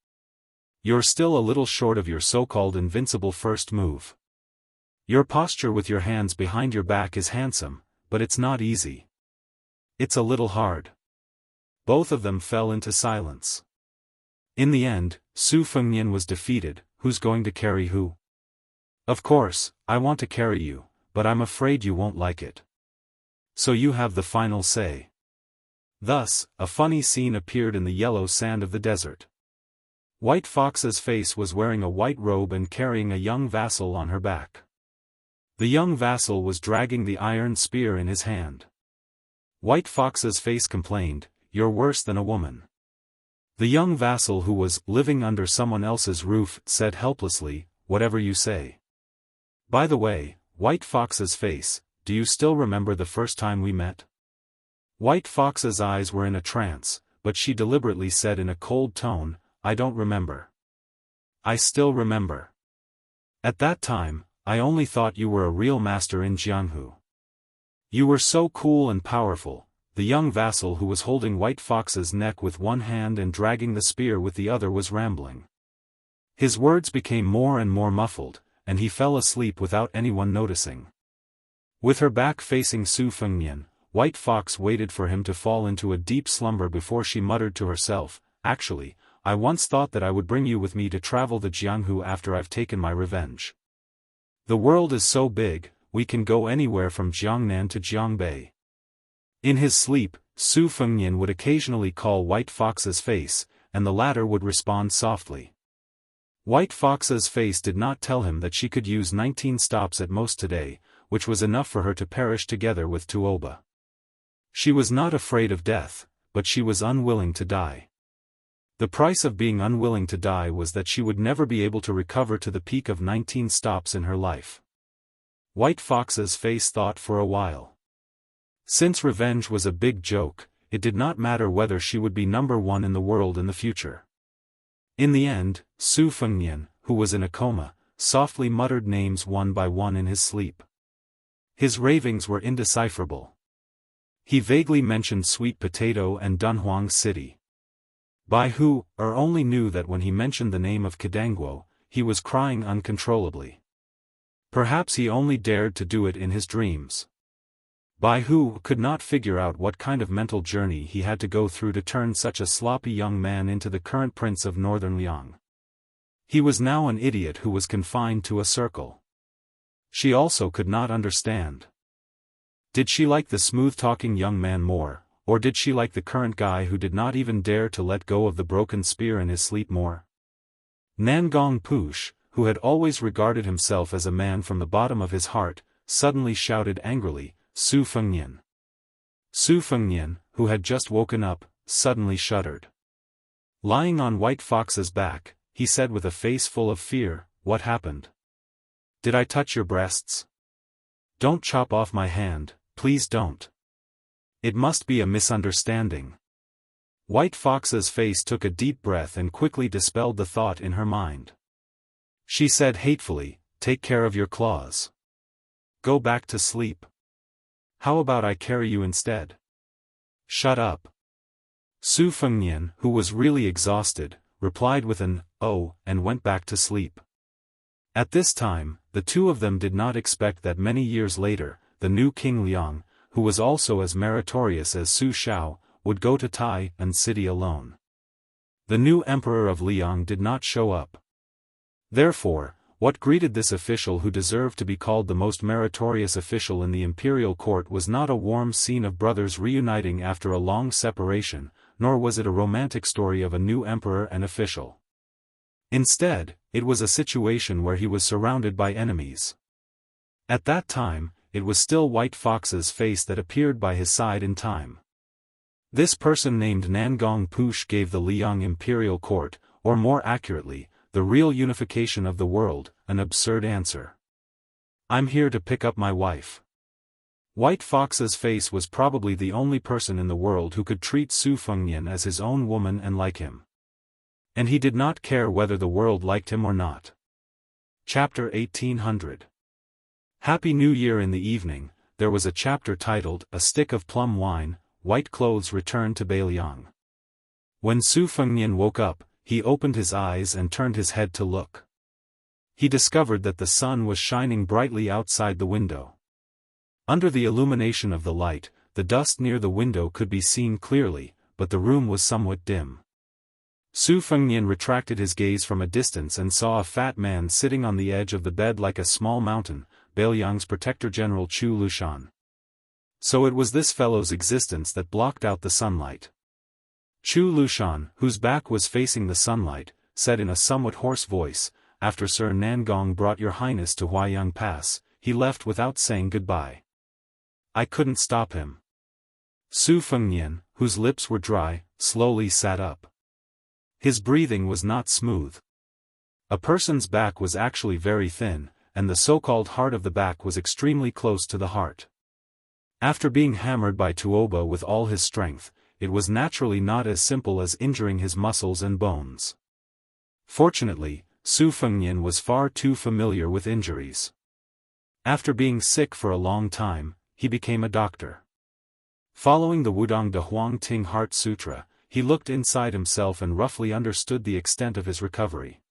You're still a little short of your so-called invincible first move. Your posture with your hands behind your back is handsome, but it's not easy. It's a little hard." Both of them fell into silence. In the end, Su Fengnian was defeated. Who's going to carry who? "Of course, I want to carry you, but I'm afraid you won't like it. So you have the final say." Thus, a funny scene appeared in the yellow sand of the desert. White Fox's face was wearing a white robe and carrying a young vassal on her back. The young vassal was dragging the iron spear in his hand. White Fox's face complained, "You're worse than a woman." The young vassal, who was living under someone else's roof, said helplessly, "Whatever you say. By the way, White Fox's face, do you still remember the first time we met?" White Fox's eyes were in a trance, but she deliberately said in a cold tone, "I don't remember." "I still remember. At that time, I only thought you were a real master in Jianghu. You were so cool and powerful." The young vassal, who was holding White Fox's neck with one hand and dragging the spear with the other, was rambling. His words became more and more muffled, and he fell asleep without anyone noticing. With her back facing Su Fengnian, White Fox waited for him to fall into a deep slumber before she muttered to herself, "Actually, I once thought that I would bring you with me to travel the Jianghu after I've taken my revenge. The world is so big, we can go anywhere from Jiangnan to Jiangbei." In his sleep, Su Fengnian would occasionally call White Fox's face, and the latter would respond softly. White Fox's face did not tell him that she could use 19 stops at most today, which was enough for her to perish together with Tuoba. She was not afraid of death, but she was unwilling to die. The price of being unwilling to die was that she would never be able to recover to the peak of 19 stops in her life. White Fox's face thought for a while. Since revenge was a big joke, it did not matter whether she would be number one in the world in the future. In the end, Su Fengnian, who was in a coma, softly muttered names one by one in his sleep. His ravings were indecipherable. He vaguely mentioned Sweet Potato and Dunhuang City. Bai Hu only knew that when he mentioned the name of Kadangguo, he was crying uncontrollably. Perhaps he only dared to do it in his dreams. Bai Hu could not figure out what kind of mental journey he had to go through to turn such a sloppy young man into the current prince of northern Liang. He was now an idiot who was confined to a circle. She also could not understand. Did she like the smooth-talking young man more, or did she like the current guy who did not even dare to let go of the broken spear in his sleep more? Nangong Push, who had always regarded himself as a man from the bottom of his heart, suddenly shouted angrily, Su Fengnian. Su Fengnian, who had just woken up, suddenly shuddered. Lying on White Fox's back, he said with a face full of fear, "What happened? Did I touch your breasts? Don't chop off my hand, please don't. It must be a misunderstanding." White Fox's face took a deep breath and quickly dispelled the thought in her mind. She said hatefully, "Take care of your claws. Go back to sleep. How about I carry you instead?" "Shut up." Su Fengnian, who was really exhausted, replied with an "oh" and went back to sleep. At this time, the two of them did not expect that many years later, the new King Liang, who was also as meritorious as Su Shao, would go to Tai'an City alone. The new emperor of Liang did not show up. Therefore, what greeted this official who deserved to be called the most meritorious official in the imperial court was not a warm scene of brothers reuniting after a long separation, nor was it a romantic story of a new emperor and official. Instead, it was a situation where he was surrounded by enemies. At that time, it was still White Fox's face that appeared by his side in time. This person named Nangong Push gave the Liang imperial court, or more accurately, the real unification of the world, an absurd answer. "I'm here to pick up my wife." White Fox's face was probably the only person in the world who could treat Su Fengnian as his own woman and like him. And he did not care whether the world liked him or not. Chapter 1800. Happy New Year. In the evening, there was a chapter titled, A Stick of Plum Wine, White Clothes Return to Beiliang. When Su Fengnian woke up, he opened his eyes and turned his head to look. He discovered that the sun was shining brightly outside the window. Under the illumination of the light, the dust near the window could be seen clearly, but the room was somewhat dim. Su Fengnian retracted his gaze from a distance and saw a fat man sitting on the edge of the bed like a small mountain, Beiliang's Protector General Chu Lushan. So it was this fellow's existence that blocked out the sunlight. Chu Lushan, whose back was facing the sunlight, said in a somewhat hoarse voice, "After Sir Nangong brought your highness to Huaiyang Pass, he left without saying goodbye. I couldn't stop him." Su Fengnian, whose lips were dry, slowly sat up. His breathing was not smooth. A person's back was actually very thin, and the so-called heart of the back was extremely close to the heart. After being hammered by Tuoba with all his strength, it was naturally not as simple as injuring his muscles and bones. Fortunately, Su Fengnian was far too familiar with injuries. After being sick for a long time, he became a doctor. Following the Wudong de Huang Ting Heart Sutra, he looked inside himself and roughly understood the extent of his recovery.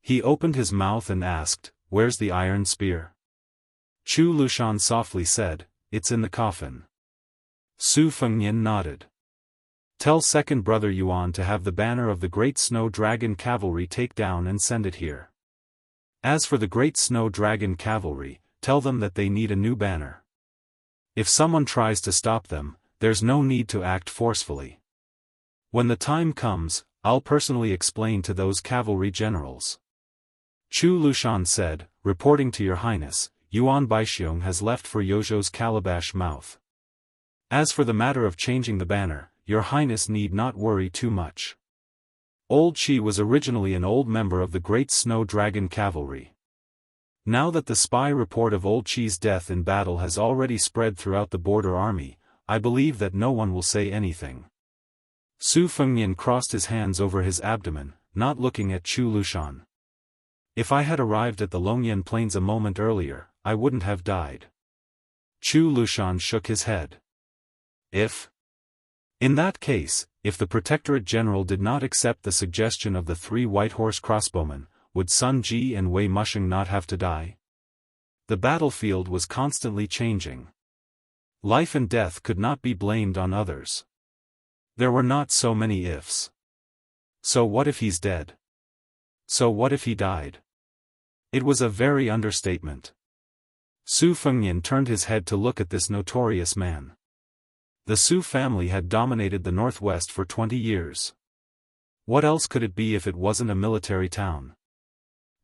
He opened his mouth and asked, "Where's the iron spear?" Chu Lushan softly said, "It's in the coffin." Su Fengnian nodded. "Tell second brother Yuan to have the banner of the Great Snow Dragon Cavalry take down and send it here. As for the Great Snow Dragon Cavalry, tell them that they need a new banner. If someone tries to stop them, there's no need to act forcefully. When the time comes, I'll personally explain to those cavalry generals." Chu Lushan said, "Reporting to your highness, Yuan Baixiong has left for Yozhou's Calabash Mouth." As for the matter of changing the banner, your highness need not worry too much. Old Qi was originally an old member of the Great Snow Dragon Cavalry. Now that the spy report of Old Qi's death in battle has already spread throughout the border army, I believe that no one will say anything. Su Fengnian crossed his hands over his abdomen, not looking at Chu Lushan. If I had arrived at the Longyan Plains a moment earlier, I wouldn't have died. Chu Lushan shook his head. In that case, if the Protectorate General did not accept the suggestion of the 3 White Horse crossbowmen, would Sun Ji and Wei Musheng not have to die? The battlefield was constantly changing. Life and death could not be blamed on others. There were not so many ifs. So what if he's dead? So what if he died? It was a very understatement. Su Fengnian turned his head to look at this notorious man. The Su family had dominated the northwest for 20 years. What else could it be if it wasn't a military town?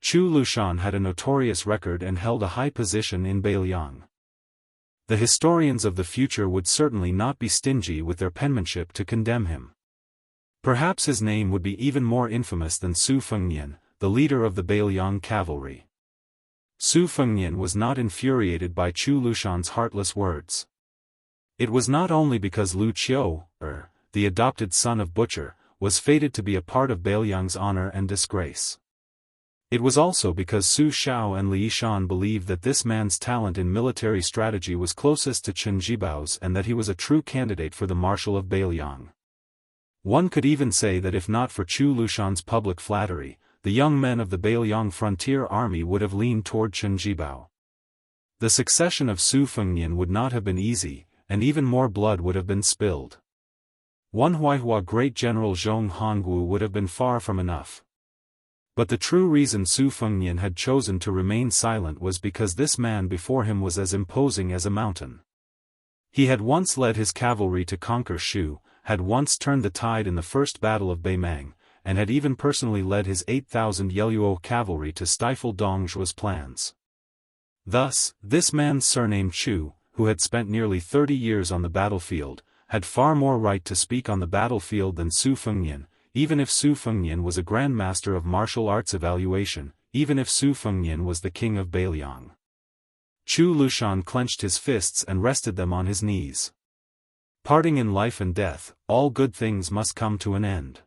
Chu Lushan had a notorious record and held a high position in Beiliang. The historians of the future would certainly not be stingy with their penmanship to condemn him. Perhaps his name would be even more infamous than Su Fengnian, the leader of the Beiliang cavalry. Su Fengnian was not infuriated by Chu Lushan's heartless words. It was not only because Lu Qiu, the adopted son of Butcher, was fated to be a part of Beiliang's honor and disgrace. It was also because Su Xiao and Li Shan believed that this man's talent in military strategy was closest to Chen Jibao's and that he was a true candidate for the marshal of Beiliang. One could even say that if not for Chu Lushan's public flattery, the young men of the Beiliang frontier army would have leaned toward Chen Jibao. The succession of Su Fengnian would not have been easy, and even more blood would have been spilled. One Huaihua great general Zhong Hongwu would have been far from enough. But the true reason Su Fengnian had chosen to remain silent was because this man before him was as imposing as a mountain. He had once led his cavalry to conquer Shu, had once turned the tide in the first battle of Beimang, and had even personally led his 8,000 Yeluo cavalry to stifle Dong Zhuo's plans. Thus, this man surnamed Chu, who had spent nearly 30 years on the battlefield, had far more right to speak on the battlefield than Su Fengnian, even if Su Fengnian was a grandmaster of martial arts evaluation, even if Su Fengnian was the king of Beiliang. Chu Lushan clenched his fists and rested them on his knees. Parting in life and death, all good things must come to an end.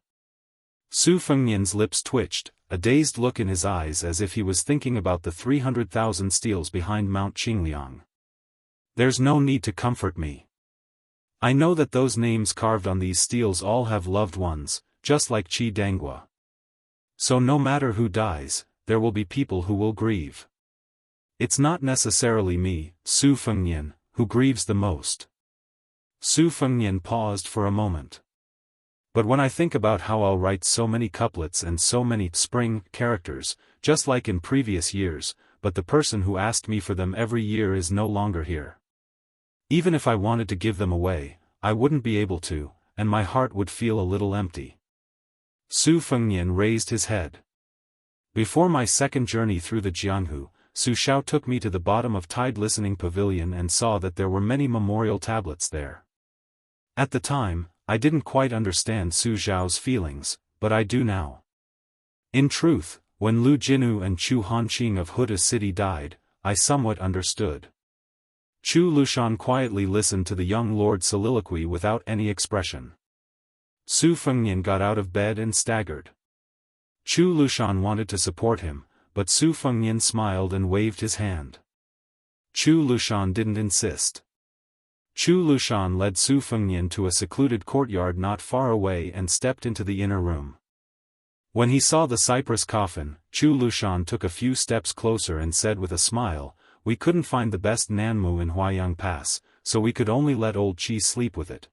Su Fengnian's lips twitched, a dazed look in his eyes as if he was thinking about the 300,000 steels behind Mount Qingliang. There's no need to comfort me. I know that those names carved on these steels all have loved ones, just like Qi Danghua. So no matter who dies, there will be people who will grieve. It's not necessarily me, Su Fengnian, who grieves the most. Su Fengnian paused for a moment. But when I think about how I'll write so many couplets and so many spring characters, just like in previous years, but the person who asked me for them every year is no longer here. Even if I wanted to give them away, I wouldn't be able to, and my heart would feel a little empty. Su Fengnian raised his head. Before my second journey through the Jianghu, Su Xiao took me to the bottom of Tide Listening Pavilion and saw that there were many memorial tablets there. At the time, I didn't quite understand Su Xiao's feelings, but I do now. In truth, when Lu Jinu and Chu Hanqing of Huda City died, I somewhat understood. Chu Lushan quietly listened to the young lord's soliloquy without any expression. Su Fengnian got out of bed and staggered. Chu Lushan wanted to support him, but Su Fengnian smiled and waved his hand. Chu Lushan didn't insist. Chu Lushan led Su Fengnian to a secluded courtyard not far away and stepped into the inner room. When he saw the cypress coffin, Chu Lushan took a few steps closer and said with a smile, "We couldn't find the best Nanmu in Huayang Pass, so we could only let Old Qi sleep with it."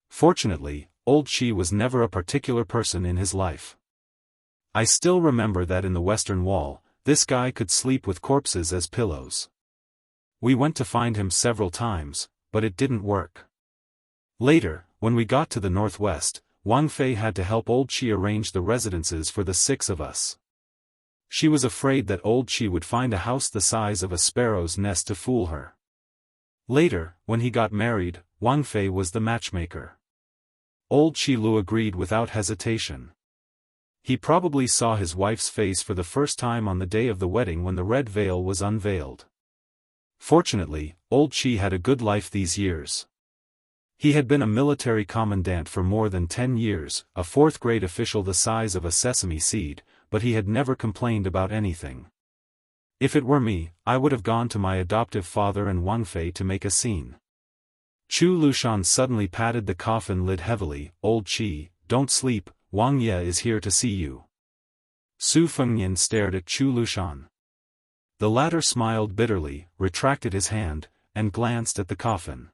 Fortunately, Old Qi was never a particular person in his life. I still remember that in the Western Wall, this guy could sleep with corpses as pillows. We went to find him several times, but it didn't work. Later, when we got to the northwest, Wang Fei had to help Old Qi arrange the residences for the 6 of us. She was afraid that Old Qi would find a house the size of a sparrow's nest to fool her. Later, when he got married, Wang Fei was the matchmaker. Old Qi Lu agreed without hesitation. He probably saw his wife's face for the first time on the day of the wedding when the red veil was unveiled. Fortunately, old Qi had a good life these years. He had been a military commandant for more than 10 years, a fourth-grade official the size of a sesame seed, but he had never complained about anything. If it were me, I would have gone to my adoptive father and Wang Fei to make a scene. Chu Lushan suddenly patted the coffin lid heavily. Old Qi, don't sleep, Wang Ye is here to see you. Su Fengnian stared at Chu Lushan. The latter smiled bitterly, retracted his hand, and glanced at the coffin.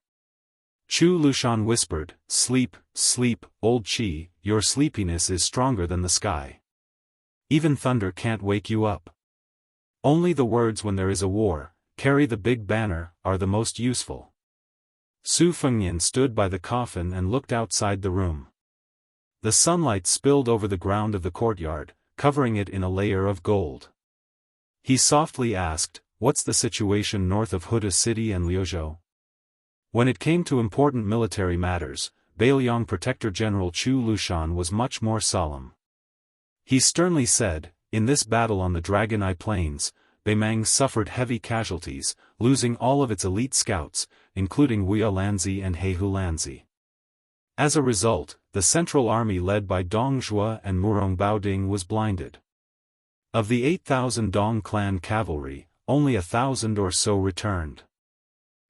Chu Lushan whispered, sleep, sleep, old Qi, your sleepiness is stronger than the sky. Even thunder can't wake you up. Only the words when there is a war, carry the big banner, are the most useful. Su Fengnian stood by the coffin and looked outside the room. The sunlight spilled over the ground of the courtyard, covering it in a layer of gold. He softly asked, what's the situation north of Huda City and Liuzhou? When it came to important military matters, Beiliang Protector General Chu Lushan was much more solemn. He sternly said, in this battle on the Dragon Eye Plains, Beimang suffered heavy casualties, losing all of its elite scouts, including Wuxia Xianxia and Heihu Lanzi. As a result, the central army led by Dong Zhuo and Murong Baoding was blinded. Of the 8,000 Dong clan cavalry, only 1,000 or so returned.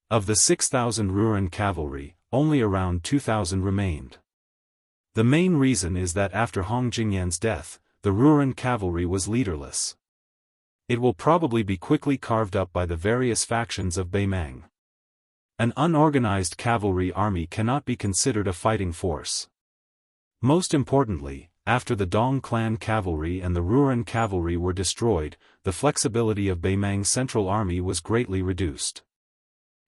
Of the 6,000 Ruren cavalry, only around 2,000 remained. The main reason is that after Hong Jingyan's death, the Ruren cavalry was leaderless. It will probably be quickly carved up by the various factions of Beimang. An unorganized cavalry army cannot be considered a fighting force. Most importantly, after the Dong clan cavalry and the Ruren cavalry were destroyed, the flexibility of Beimang's central army was greatly reduced.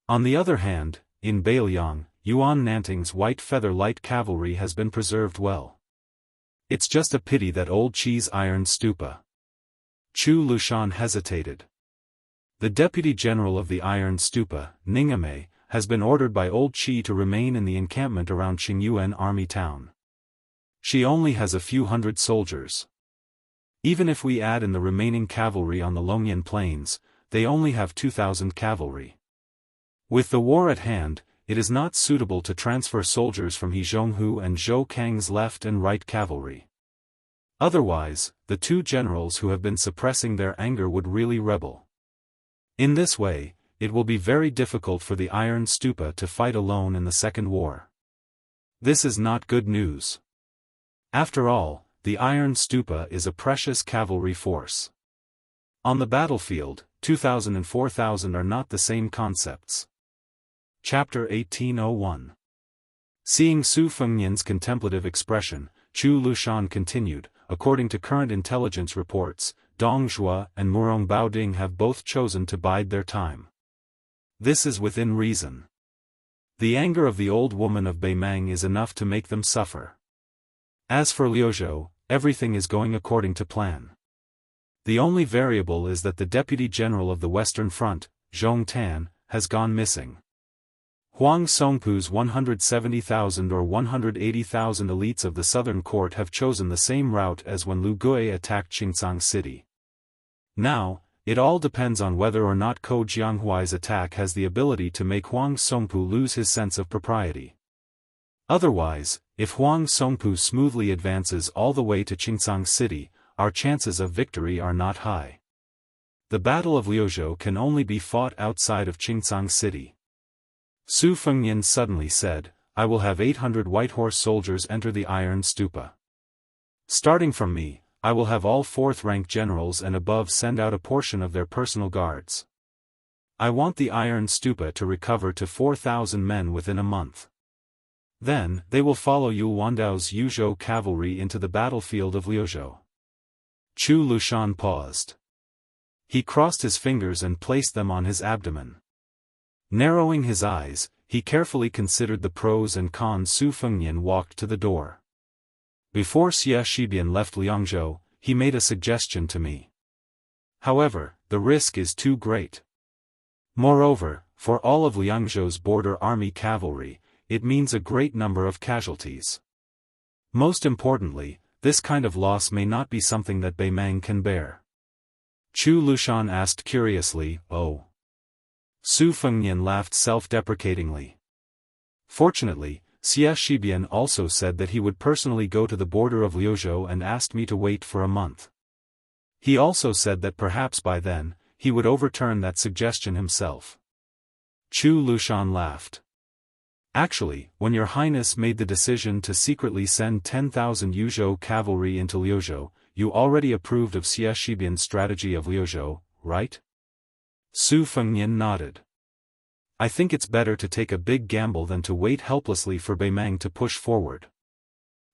On the other hand, in Beiliang, Yuan Nanting's white feather light cavalry has been preserved well. It's just a pity that old Qi's iron stupa. Chu Lushan hesitated. The deputy general of the iron stupa, Ningame, has been ordered by old Qi to remain in the encampment around Qingyuan army town. She only has a few hundred soldiers. Even if we add in the remaining cavalry on the Longyan plains, they only have 2,000 cavalry. With the war at hand, it is not suitable to transfer soldiers from Jianghu and Zhou Kang's left and right cavalry. Otherwise, the two generals who have been suppressing their anger would really rebel. In this way, it will be very difficult for the Iron Stupa to fight alone in the Second War. This is not good news. After all, the Iron Stupa is a precious cavalry force. On the battlefield, 2,000 and 4,000 are not the same concepts. Chapter 1801. Seeing Su Fengnian's contemplative expression, Chu Lushan continued, according to current intelligence reports, Dong Zhuo and Murong Baoding have both chosen to bide their time. This is within reason. The anger of the old woman of Beimang is enough to make them suffer. As for Liuzhou, everything is going according to plan. The only variable is that the deputy general of the Western Front, Zhong Tan, has gone missing. Huang Songpu's 170,000 or 180,000 elites of the southern court have chosen the same route as when Lu Gui attacked Qingcang City. Now, it all depends on whether or not Ko Jianghuai's attack has the ability to make Huang Songpu lose his sense of propriety. Otherwise, if Huang Songpu smoothly advances all the way to Qingcang City, our chances of victory are not high. The Battle of Liuzhou can only be fought outside of Qingcang City. Su Fengnian suddenly said, I will have 800 white horse soldiers enter the Iron Stupa. Starting from me, I will have all fourth-rank generals and above send out a portion of their personal guards. I want the Iron Stupa to recover to 4,000 men within a month. Then, they will follow Yu Wandao's Yuzhou cavalry into the battlefield of Liuzhou. Chu Lushan paused. He crossed his fingers and placed them on his abdomen. Narrowing his eyes, he carefully considered the pros and cons. Su Fengnian walked to the door. Before Xie Shibian left Liangzhou, he made a suggestion to me. However, the risk is too great. Moreover, for all of Liangzhou's border army cavalry, it means a great number of casualties. Most importantly, this kind of loss may not be something that Bei Mang can bear. Chu Lushan asked curiously, "Oh?" Su Fengnian laughed self-deprecatingly. Fortunately, Xie Shibian also said that he would personally go to the border of Liuzhou and asked me to wait for a month. He also said that perhaps by then, he would overturn that suggestion himself. Chu Lushan laughed. Actually, when your highness made the decision to secretly send 10,000 Yuzhou cavalry into Liuzhou, you already approved of Xie Shibian's strategy of Liuzhou, right? Su Fengnian nodded. I think it's better to take a big gamble than to wait helplessly for Bei Mang to push forward.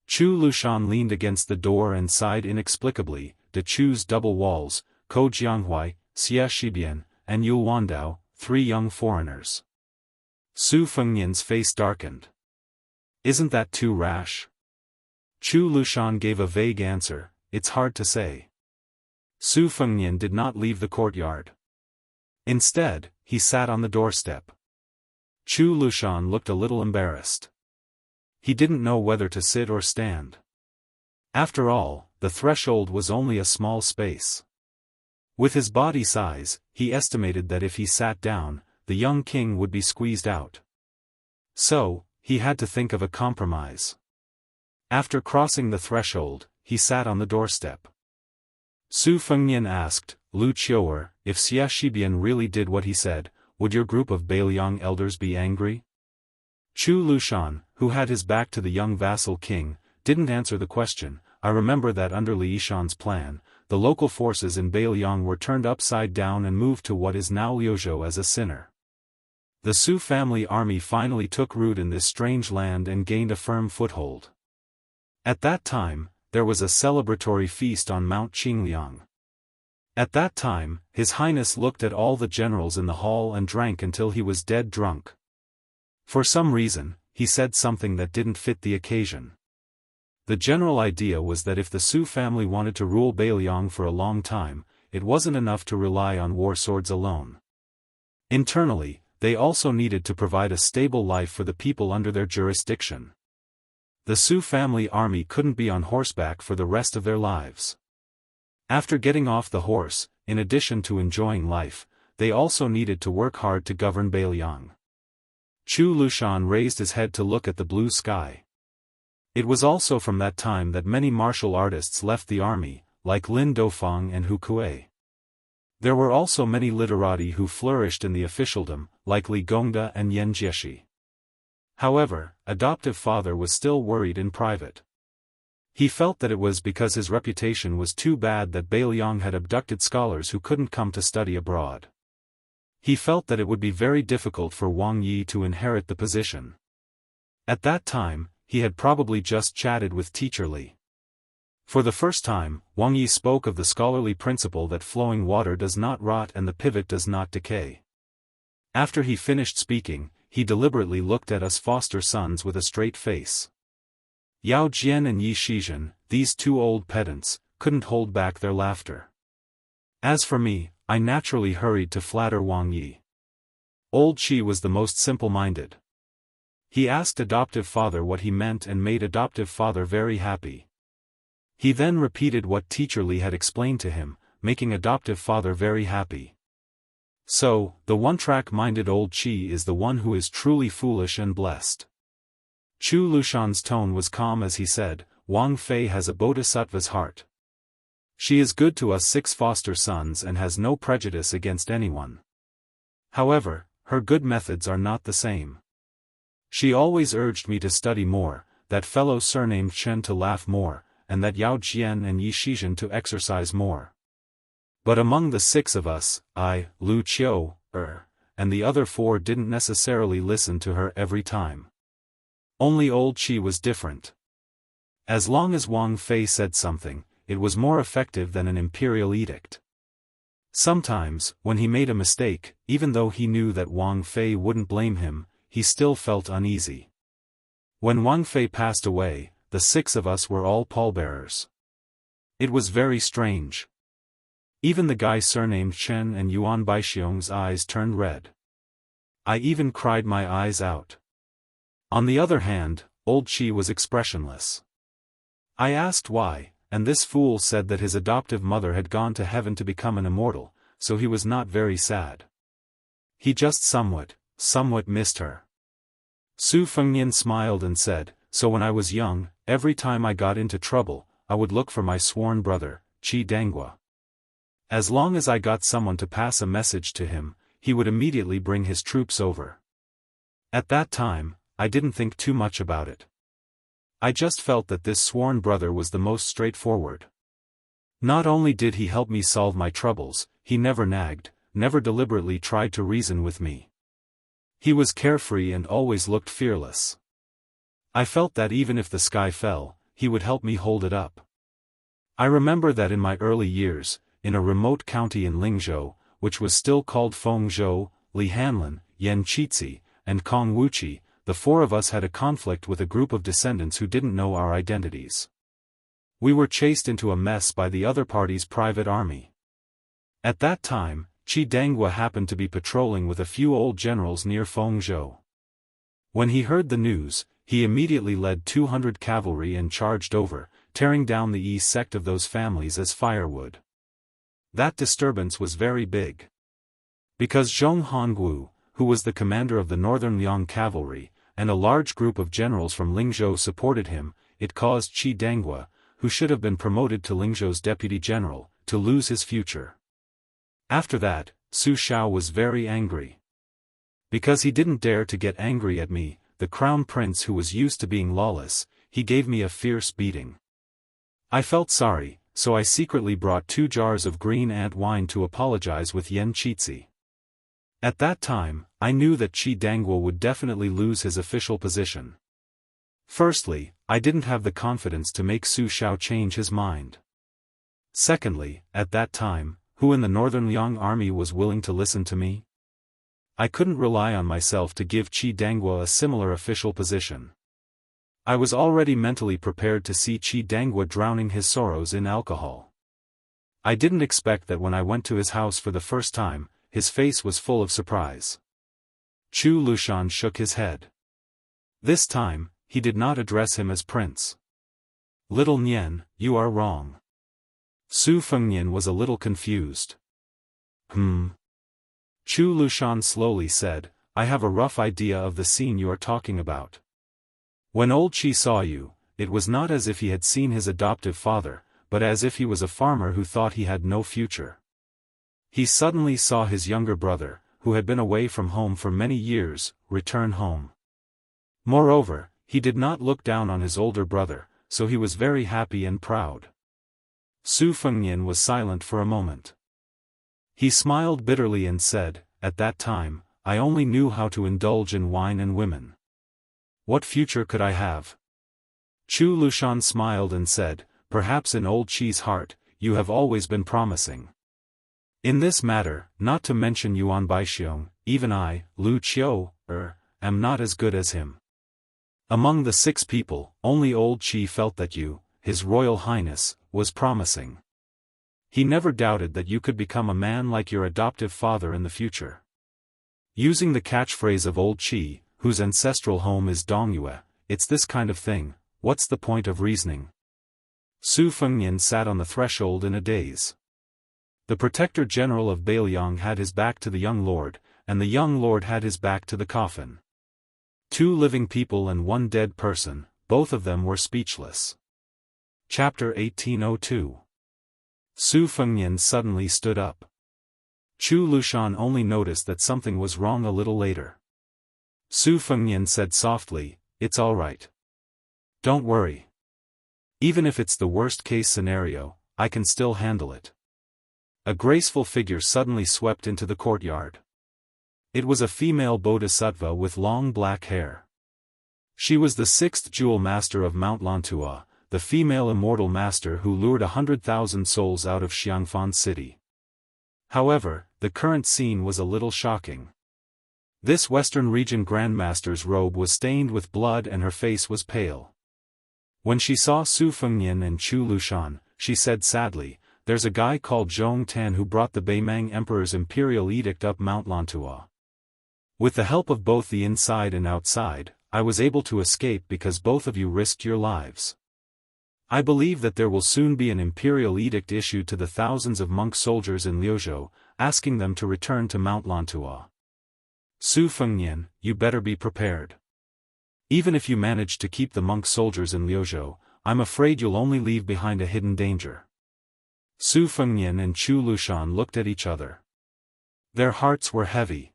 Chu Lushan leaned against the door and sighed inexplicably. De Chu's double walls, Ko Jianghui, Xie Shibian, and Yul Wandao, 3 young foreigners. Su Fengnian's face darkened. Isn't that too rash? Chu Lushan gave a vague answer, it's hard to say. Su Fengnian did not leave the courtyard. Instead, he sat on the doorstep. Chu Lushan looked a little embarrassed. He didn't know whether to sit or stand. After all, the threshold was only a small space. With his body size, he estimated that if he sat down, the young king would be squeezed out. So, he had to think of a compromise. After crossing the threshold, he sat on the doorstep. Su Fengnian asked, Lu Qiu'er, if Xie Shibian really did what he said, would your group of Beiliang elders be angry? Chu Lushan, who had his back to the young vassal king, didn't answer the question. I remember that under Li Yishan's plan, the local forces in Beiliang were turned upside down and moved to what is now Liuzhou as a sinner. The Su family army finally took root in this strange land and gained a firm foothold. At that time, there was a celebratory feast on Mount Qingliang. At that time, His Highness looked at all the generals in the hall and drank until he was dead drunk. For some reason, he said something that didn't fit the occasion. The general idea was that if the Su family wanted to rule Beiliang for a long time, it wasn't enough to rely on war swords alone. Internally, they also needed to provide a stable life for the people under their jurisdiction. The Su family army couldn't be on horseback for the rest of their lives. After getting off the horse, in addition to enjoying life, they also needed to work hard to govern Beiliang. Chu Lushan raised his head to look at the blue sky. It was also from that time that many martial artists left the army, like Lin Dofang and Hu Kuei. There were also many literati who flourished in the officialdom, like Li Gongda and Yan Jieshi. However, adoptive father was still worried in private. He felt that it was because his reputation was too bad that Beiliang had abducted scholars who couldn't come to study abroad. He felt that it would be very difficult for Wang Yi to inherit the position. At that time, he had probably just chatted with teacher Li. For the first time, Wang Yi spoke of the scholarly principle that flowing water does not rot and the pivot does not decay. After he finished speaking, he deliberately looked at us foster sons with a straight face. Yao Jian and Yi Shizhen, these 2 old pedants, couldn't hold back their laughter. As for me, I naturally hurried to flatter Wang Yi. Old Qi was the most simple-minded. He asked adoptive father what he meant and made adoptive father very happy. He then repeated what teacher Li had explained to him, making adoptive father very happy. So, the one-track-minded old Qi is the one who is truly foolish and blessed. Chu Lushan's tone was calm as he said, Wang Fei has a bodhisattva's heart. She is good to us 6 foster sons and has no prejudice against anyone. However, her good methods are not the same. She always urged me to study more, that fellow surnamed Chen to laugh more, and that Yao Jian and Yi Shizhen to exercise more. But among the 6 of us, I, Lu Qiu'er, and the other 4 didn't necessarily listen to her every time. Only old Qi was different. As long as Wang Fei said something, it was more effective than an imperial edict. Sometimes, when he made a mistake, even though he knew that Wang Fei wouldn't blame him, he still felt uneasy. When Wang Fei passed away, the 6 of us were all pallbearers. It was very strange. Even the guy surnamed Chen and Yuan Baixiong's eyes turned red. I even cried my eyes out. On the other hand, old Qi was expressionless. I asked why, and this fool said that his adoptive mother had gone to heaven to become an immortal, so he was not very sad. He just somewhat missed her. Su Fengnian smiled and said, so when I was young, every time I got into trouble, I would look for my sworn brother, Qi Danghua. As long as I got someone to pass a message to him, he would immediately bring his troops over. At that time, I didn't think too much about it. I just felt that this sworn brother was the most straightforward. Not only did he help me solve my troubles, he never nagged, never deliberately tried to reason with me. He was carefree and always looked fearless. I felt that even if the sky fell, he would help me hold it up. I remember that in my early years, in a remote county in Lingzhou, which was still called Fengzhou, Li Hanlin, Yan Qizhi, and Kong Wuqi, the four of us had a conflict with a group of descendants who didn't know our identities. We were chased into a mess by the other party's private army. At that time, Qi Danghua happened to be patrolling with a few old generals near Fengzhou. When he heard the news, he immediately led 200 cavalry and charged over, tearing down the Yi sect of those families as firewood. That disturbance was very big. Because Zhong Hongwu, who was the commander of the Northern Liang cavalry, and a large group of generals from Lingzhou supported him, it caused Qi Danghua, who should have been promoted to Lingzhou's deputy general, to lose his future. After that, Su Xiao was very angry. Because he didn't dare to get angry at me, the crown prince who was used to being lawless, he gave me a fierce beating. I felt sorry, so I secretly brought 2 jars of green ant wine to apologize with Yan Qizhi. At that time, I knew that Qi Danghua would definitely lose his official position. Firstly, I didn't have the confidence to make Su Xiao change his mind. Secondly, at that time, who in the Northern Liang army was willing to listen to me? I couldn't rely on myself to give Qi Danghua a similar official position. I was already mentally prepared to see Qi Danghua drowning his sorrows in alcohol. I didn't expect that when I went to his house for the first time, his face was full of surprise. Chu Lushan shook his head. This time, he did not address him as prince. Little Nian, you are wrong. Su Fengnian was a little confused. Chu Lushan slowly said, I have a rough idea of the scene you are talking about. When old Qi saw you, it was not as if he had seen his adoptive father, but as if he was a farmer who thought he had no future. He suddenly saw his younger brother, who had been away from home for many years, return home. Moreover, he did not look down on his older brother, so he was very happy and proud. Su Fengnian was silent for a moment. He smiled bitterly and said, at that time, I only knew how to indulge in wine and women. What future could I have? Chu Lushan smiled and said, perhaps in old Qi's heart, you have always been promising. In this matter, not to mention Yuan Baixiong, even I, Lu Qiu, am not as good as him. Among the 6 people, only old Qi felt that you, His Royal Highness, was promising. He never doubted that you could become a man like your adoptive father in the future. Using the catchphrase of old Qi, whose ancestral home is Dongyue, it's this kind of thing, what's the point of reasoning? Su Fengnian sat on the threshold in a daze. The Protector General of Beiliang had his back to the young lord, and the young lord had his back to the coffin. 2 living people and 1 dead person, both of them were speechless. Chapter 1802. Su Fengnian suddenly stood up. Chu Lushan only noticed that something was wrong a little later. Su Fengnian said softly, it's all right. Don't worry. Even if it's the worst-case scenario, I can still handle it. A graceful figure suddenly swept into the courtyard. It was a female bodhisattva with long black hair. She was the 6th jewel master of Mount Lantua, the female immortal master who lured 100,000 souls out of Xiangfan city. However, the current scene was a little shocking. This Western region grandmaster's robe was stained with blood and her face was pale. When she saw Su Fengnian and Chu Lushan, she said sadly, there's a guy called Zhong Tan who brought the Beimang Emperor's imperial edict up Mount Lantua. With the help of both the inside and outside, I was able to escape because both of you risked your lives. I believe that there will soon be an imperial edict issued to the thousands of monk soldiers in Liuzhou, asking them to return to Mount Lantua. Su Fengnian, you better be prepared. Even if you manage to keep the monk soldiers in Liuzhou, I'm afraid you'll only leave behind a hidden danger. Su Fengnian and Chu Lushan looked at each other. Their hearts were heavy.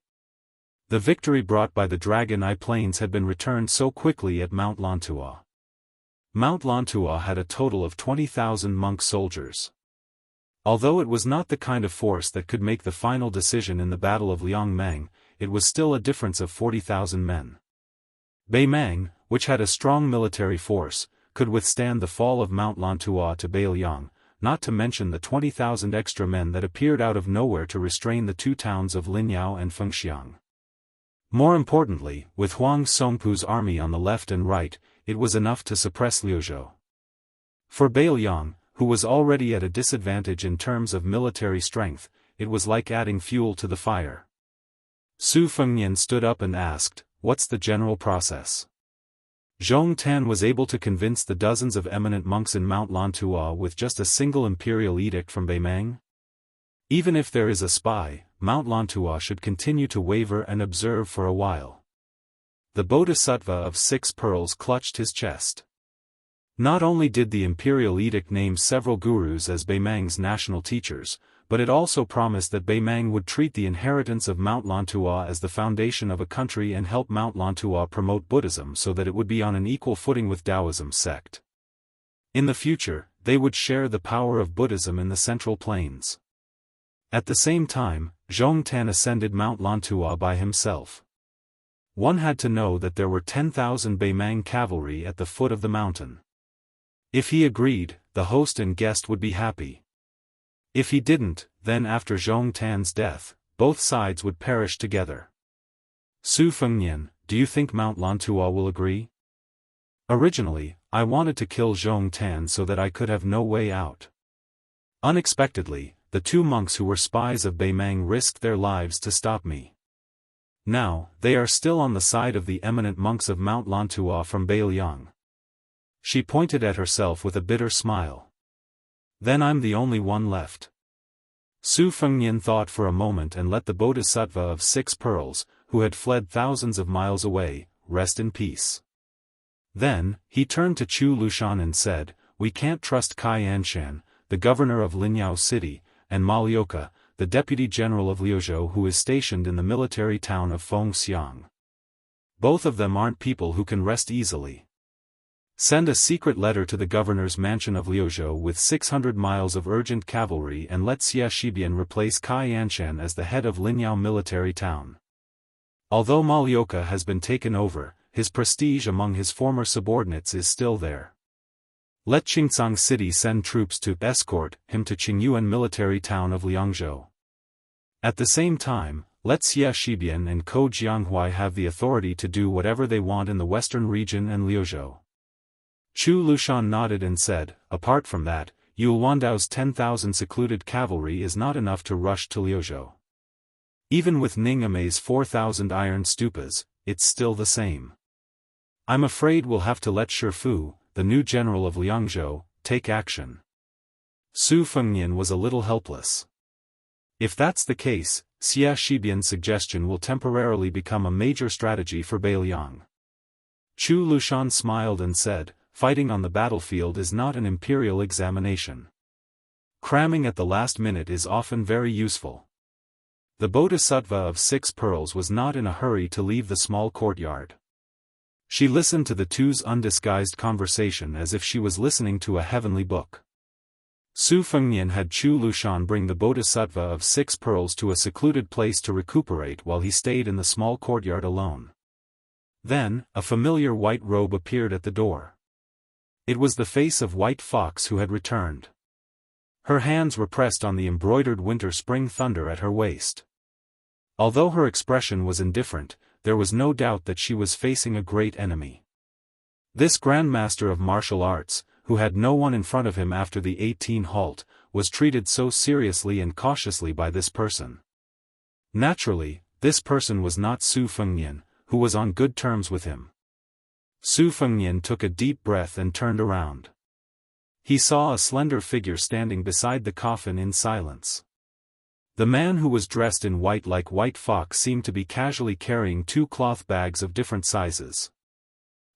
The victory brought by the Dragon Eye Plains had been returned so quickly at Mount Lantua. Mount Lantua had a total of 20,000 monk soldiers. Although it was not the kind of force that could make the final decision in the Battle of Liangmeng, it was still a difference of 40,000 men. Beimang, which had a strong military force, could withstand the fall of Mount Lantua to Beiliang, not to mention the 20,000 extra men that appeared out of nowhere to restrain the two towns of Linyao and Fengxiang. More importantly, with Huang Songpu's army on the left and right, it was enough to suppress Liuzhou. For Beiliang, who was already at a disadvantage in terms of military strength, it was like adding fuel to the fire. Su Fengnian stood up and asked, "What's the general process?" Zhong Tan was able to convince the dozens of eminent monks in Mount Lantua with just a single imperial edict from Beimang. Even if there is a spy, Mount Lantua should continue to waver and observe for a while. The Bodhisattva of 6 pearls clutched his chest. Not only did the imperial edict name several gurus as Beimang's national teachers, but it also promised that Beimang would treat the inheritance of Mount Lantua as the foundation of a country and help Mount Lantua promote Buddhism so that it would be on an equal footing with Daoism's sect. In the future, they would share the power of Buddhism in the Central Plains. At the same time, Zhong Tan ascended Mount Lantua by himself. One had to know that there were 10,000 Beimang cavalry at the foot of the mountain. If he agreed, the host and guest would be happy. If he didn't, then after Zhong Tan's death, both sides would perish together. Su Fengnian, do you think Mount Lantua will agree? Originally, I wanted to kill Zhong Tan so that I could have no way out. Unexpectedly, the two monks who were spies of Beimang risked their lives to stop me. Now, they are still on the side of the eminent monks of Mount Lantua from Beiliang. She pointed at herself with a bitter smile. Then I'm the only one left. Su Fengnian thought for a moment and let the Bodhisattva of 6 pearls, who had fled thousands of miles away, rest in peace. Then, he turned to Chu Lushan and said, "We can't trust Kai Anshan, the governor of Linyao City, and Malioka, the deputy general of Liuzhou who is stationed in the military town of Fengxiang. Both of them aren't people who can rest easily. Send a secret letter to the governor's mansion of Liuzhou with 600 miles of urgent cavalry and let Xia Shibian replace Kai Anshan as the head of Linyao military town. Although Malioka has been taken over, his prestige among his former subordinates is still there. Let Qingcang City send troops to escort him to Qingyuan military town of Liangzhou. At the same time, let Xia Shibian and Ko Jianghu have the authority to do whatever they want in the western region and Liuzhou." Chu Lushan nodded and said, "Apart from that, Yul Wandao's 10,000 secluded cavalry is not enough to rush to Liuzhou. Even with Ning Amei's 4,000 iron stupas, it's still the same. I'm afraid we'll have to let Shifu, the new general of Liangzhou, take action." Su Fengnian was a little helpless. If that's the case, Xia Shibian's suggestion will temporarily become a major strategy for Beiliang. Chu Lushan smiled and said, "Fighting on the battlefield is not an imperial examination. Cramming at the last minute is often very useful." The Bodhisattva of 6 pearls was not in a hurry to leave the small courtyard. She listened to the two's undisguised conversation as if she was listening to a heavenly book. Su Fengnian had Chu Lushan bring the Bodhisattva of 6 pearls to a secluded place to recuperate while he stayed in the small courtyard alone. Then, a familiar white robe appeared at the door. It was the face of White Fox who had returned. Her hands were pressed on the embroidered winter-spring thunder at her waist. Although her expression was indifferent, there was no doubt that she was facing a great enemy. This grandmaster of martial arts, who had no one in front of him after the 18 halt, was treated so seriously and cautiously by this person. Naturally, this person was not Su Fengnian, who was on good terms with him. Su Fengnian took a deep breath and turned around. He saw a slender figure standing beside the coffin in silence. The man who was dressed in white like White Fox seemed to be casually carrying 2 cloth bags of different sizes.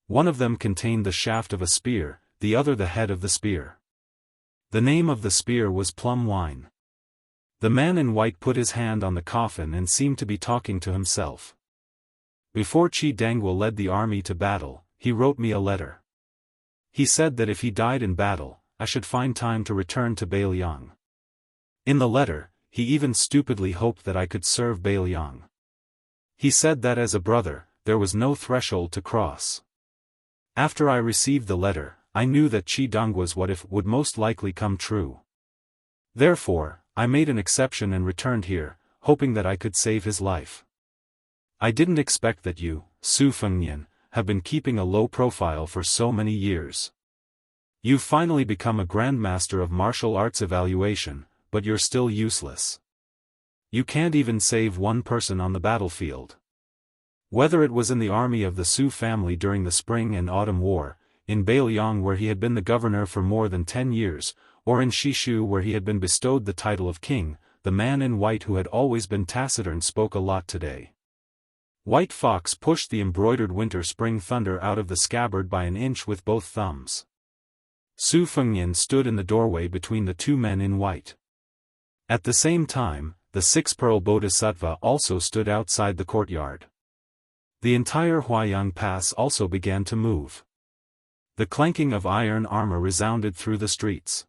One of them contained the shaft of a spear, the other the head of the spear. The name of the spear was Plum Wine. The man in white put his hand on the coffin and seemed to be talking to himself. Before Qi Dangwa led the army to battle, he wrote me a letter. He said that if he died in battle, I should find time to return to Beiliang. In the letter, he even stupidly hoped that I could serve Beiliang. He said that as a brother, there was no threshold to cross. After I received the letter, I knew that Qi Dangwa's what if would most likely come true. Therefore, I made an exception and returned here, hoping that I could save his life. I didn't expect that you, Su Fengnian, have been keeping a low profile for so many years. You've finally become a grandmaster of martial arts evaluation, but you're still useless. You can't even save one person on the battlefield. Whether it was in the army of the Su family during the Spring and Autumn War, in Beiliang where he had been the governor for more than 10 years, or in Shishu where he had been bestowed the title of king, the man in white who had always been taciturn spoke a lot today. White Fox pushed the embroidered winter-spring thunder out of the scabbard by an inch with both thumbs. Su Fengnian stood in the doorway between the 2 men in white. At the same time, the 6-pearl bodhisattva also stood outside the courtyard. The entire Huayang Pass also began to move. The clanking of iron armor resounded through the streets.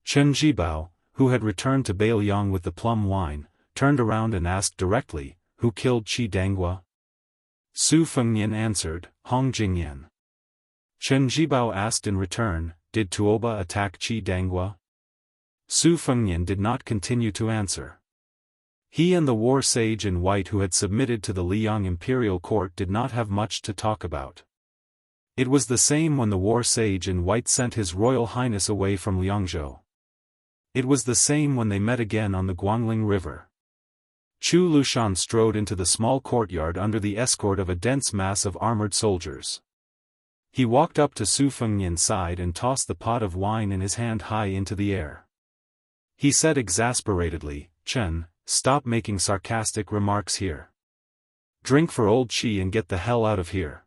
Chen Jibao, who had returned to Beiliang with the plum wine, turned around and asked directly, "Who killed Qi Dangwa?" Su Fengnian answered, "Hong Jingyan." Chen Jibao asked in return, "Did Tuoba attack Qi Dangwa?" Su Fengnian did not continue to answer. He and the war sage in white who had submitted to the Liang imperial court did not have much to talk about. It was the same when the war sage in white sent his royal highness away from Liangzhou. It was the same when they met again on the Guangling River. Chu Lushan strode into the small courtyard under the escort of a dense mass of armored soldiers. He walked up to Su Fengnian's side and tossed the pot of wine in his hand high into the air. He said exasperatedly, "Chen, stop making sarcastic remarks here. Drink for old Qi and get the hell out of here."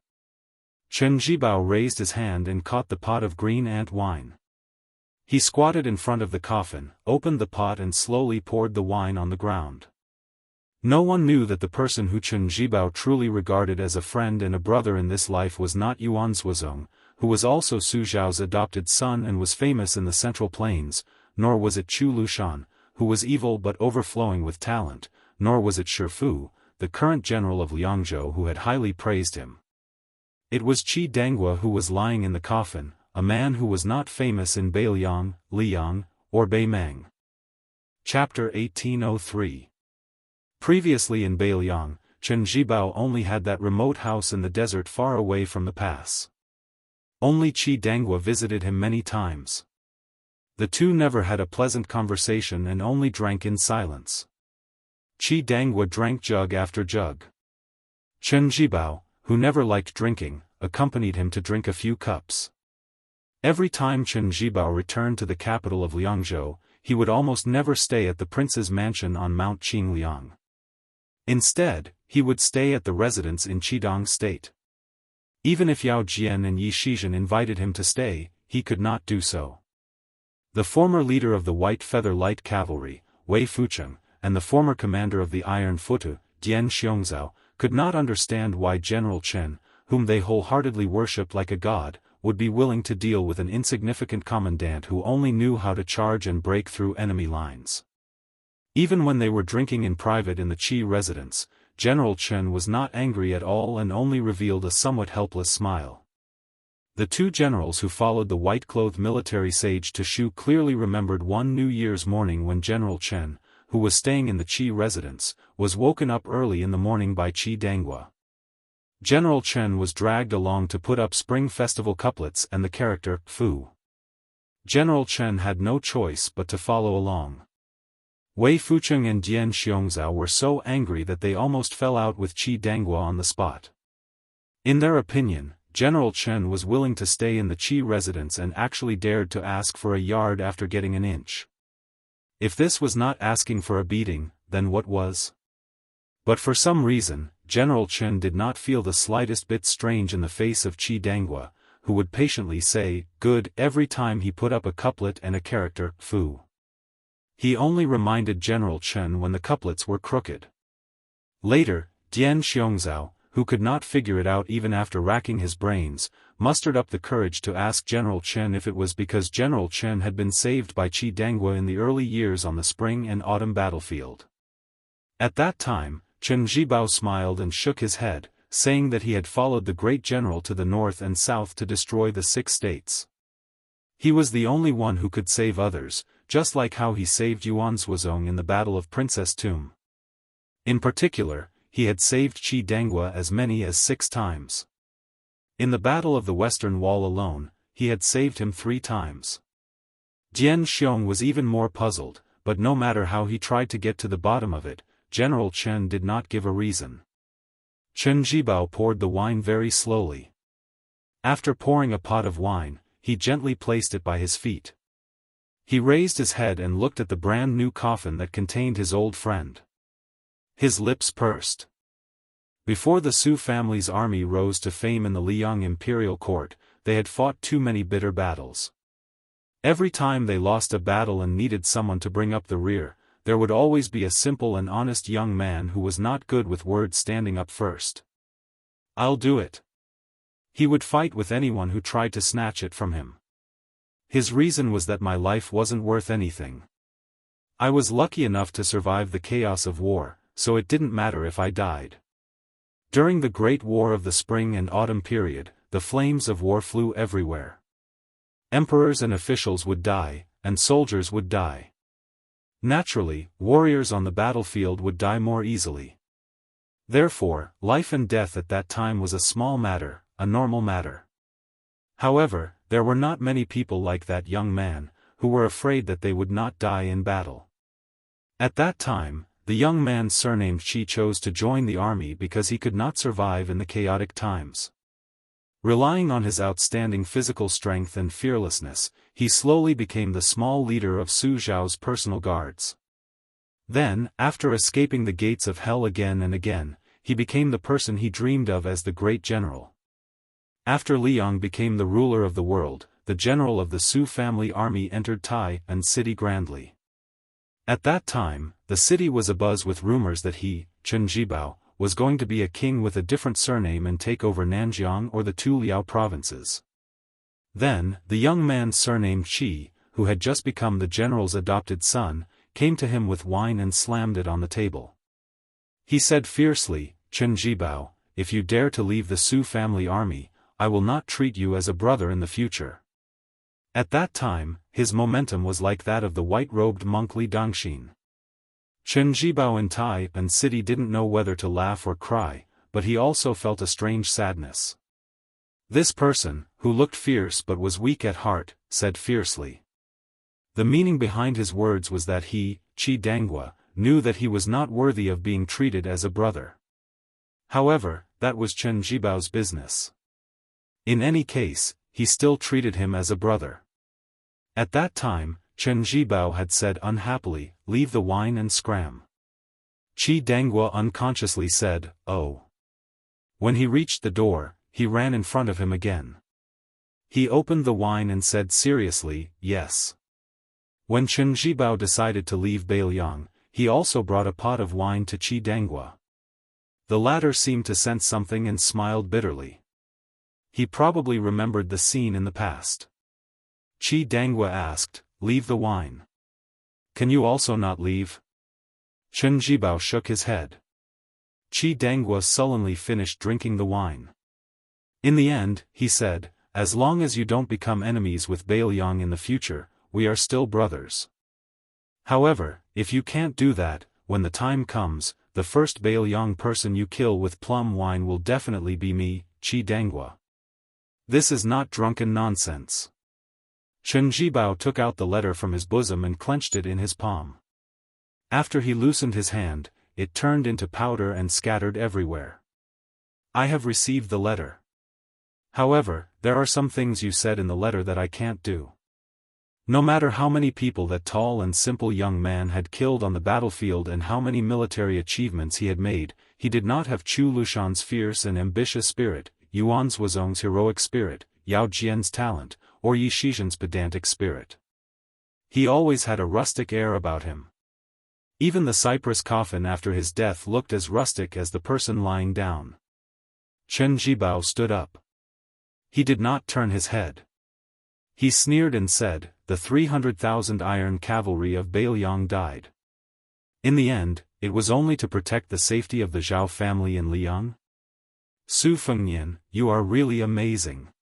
Chen Jibao raised his hand and caught the pot of green ant wine. He squatted in front of the coffin, opened the pot and slowly poured the wine on the ground. No one knew that the person who Chen Jibao truly regarded as a friend and a brother in this life was not Yuan Zuozong, who was also Su Zhao's adopted son and was famous in the Central Plains, nor was it Chu Lushan, who was evil but overflowing with talent, nor was it Shifu, the current general of Liangzhou who had highly praised him. It was Qi Dangwa who was lying in the coffin, a man who was not famous in Beiliang, Liang, or Beimeng. Chapter 1803. Previously in Beiliang, Chen Jibao only had that remote house in the desert far away from the pass. Only Qi Dangwa visited him many times. The two never had a pleasant conversation and only drank in silence. Qi Dangwa drank jug after jug. Chen Jibao, who never liked drinking, accompanied him to drink a few cups. Every time Chen Jibao returned to the capital of Liangzhou, he would almost never stay at the prince's mansion on Mount Qingliang. Instead, he would stay at the residence in Qidong State. Even if Yao Jian and Yi Shizhen invited him to stay, he could not do so. The former leader of the White Feather Light Cavalry, Wei Fucheng, and the former commander of the Iron Futu, Dian Xiongzhao, could not understand why General Chen, whom they wholeheartedly worshipped like a god, would be willing to deal with an insignificant commandant who only knew how to charge and break through enemy lines. Even when they were drinking in private in the Qi residence, General Chen was not angry at all and only revealed a somewhat helpless smile. The two generals who followed the white-clothed military sage to Shu clearly remembered one New Year's morning when General Chen, who was staying in the Qi residence, was woken up early in the morning by Qi Dangwa. General Chen was dragged along to put up Spring Festival couplets and the character Fu. General Chen had no choice but to follow along. Wei Fucheng and Dian Xiongzhao were so angry that they almost fell out with Qi Danghua on the spot. In their opinion, General Chen was willing to stay in the Qi residence and actually dared to ask for a yard after getting an inch. If this was not asking for a beating, then what was? But for some reason, General Chen did not feel the slightest bit strange in the face of Qi Danghua, who would patiently say, "Good," every time he put up a couplet and a character, "Fu." He only reminded General Chen when the couplets were crooked. Later, Dian Xiongzhao, who could not figure it out even after racking his brains, mustered up the courage to ask General Chen if it was because General Chen had been saved by Qi Danghua in the early years on the spring and autumn battlefield. At that time, Chen Zhibao smiled and shook his head, saying that he had followed the great general to the north and south to destroy the 6 states. He was the only one who could save others, just like how he saved Yuan Suozong in the Battle of Princess Tomb. In particular, he had saved Qi Danghua as many as 6 times. In the Battle of the Western Wall alone, he had saved him 3 times. Dian Xiong was even more puzzled, but no matter how he tried to get to the bottom of it, General Chen did not give a reason. Chen Zhibao poured the wine very slowly. After pouring a pot of wine, he gently placed it by his feet. He raised his head and looked at the brand new coffin that contained his old friend. His lips pursed. Before the Su family's army rose to fame in the Liang imperial court, they had fought too many bitter battles. Every time they lost a battle and needed someone to bring up the rear, there would always be a simple and honest young man who was not good with words standing up first. "I'll do it." He would fight with anyone who tried to snatch it from him. His reason was that my life wasn't worth anything. I was lucky enough to survive the chaos of war, so it didn't matter if I died. During the Great War of the Spring and Autumn period, the flames of war flew everywhere. Emperors and officials would die, and soldiers would die. Naturally, warriors on the battlefield would die more easily. Therefore, life and death at that time was a small matter, a normal matter. However, there were not many people like that young man, who were afraid that they would not die in battle. At that time, the young man surnamed Qi chose to join the army because he could not survive in the chaotic times. Relying on his outstanding physical strength and fearlessness, he slowly became the small leader of Su Zhao's personal guards. Then, after escaping the gates of hell again and again, he became the person he dreamed of as the great general. After Liang became the ruler of the world, the general of the Su family army entered Tai and city grandly. At that time, the city was abuzz with rumors that he, Chen Zhibao, was going to be a king with a different surname and take over Nanjiang or the 2 Liao provinces. Then, the young man surnamed Qi, who had just become the general's adopted son, came to him with wine and slammed it on the table. He said fiercely, "Chen Zhibao, if you dare to leave the Su family army, I will not treat you as a brother in the future." At that time, his momentum was like that of the white-robed monk Li Dongxin. Chen Zhibao in Tai and city didn't know whether to laugh or cry, but he also felt a strange sadness. This person, who looked fierce but was weak at heart, said fiercely. The meaning behind his words was that he, Qi Danghua, knew that he was not worthy of being treated as a brother. However, that was Chen Zhibao's business. In any case, he still treated him as a brother. At that time, Chen Zhibao had said unhappily, "Leave the wine and scram." Qi Danghua unconsciously said, "Oh." When he reached the door, he ran in front of him again. He opened the wine and said seriously, "Yes." When Chen Zhibao decided to leave Beiliang, he also brought a pot of wine to Qi Danghua. The latter seemed to sense something and smiled bitterly. He probably remembered the scene in the past. Qi Danghua asked, "Leave the wine. Can you also not leave?" Chen Zhibao shook his head. Qi Danghua sullenly finished drinking the wine. In the end, he said, "As long as you don't become enemies with Beiliang in the future, we are still brothers. However, if you can't do that, when the time comes, the first Beiliang person you kill with plum wine will definitely be me, Qi Danghua. This is not drunken nonsense." Chen Zhibao took out the letter from his bosom and clenched it in his palm. After he loosened his hand, it turned into powder and scattered everywhere. I have received the letter. However, there are some things you said in the letter that I can't do. No matter how many people that tall and simple young man had killed on the battlefield and how many military achievements he had made, he did not have Chu Lushan's fierce and ambitious spirit, Yuan Zhuozong's heroic spirit, Yao Jian's talent, or Yi Shizhen's pedantic spirit. He always had a rustic air about him. Even the cypress coffin after his death looked as rustic as the person lying down. Chen Jibao stood up. He did not turn his head. He sneered and said, "The 300,000 iron cavalry of Bailiang died. In the end, it was only to protect the safety of the Zhao family in Liang? Su Fengnian, you are really amazing."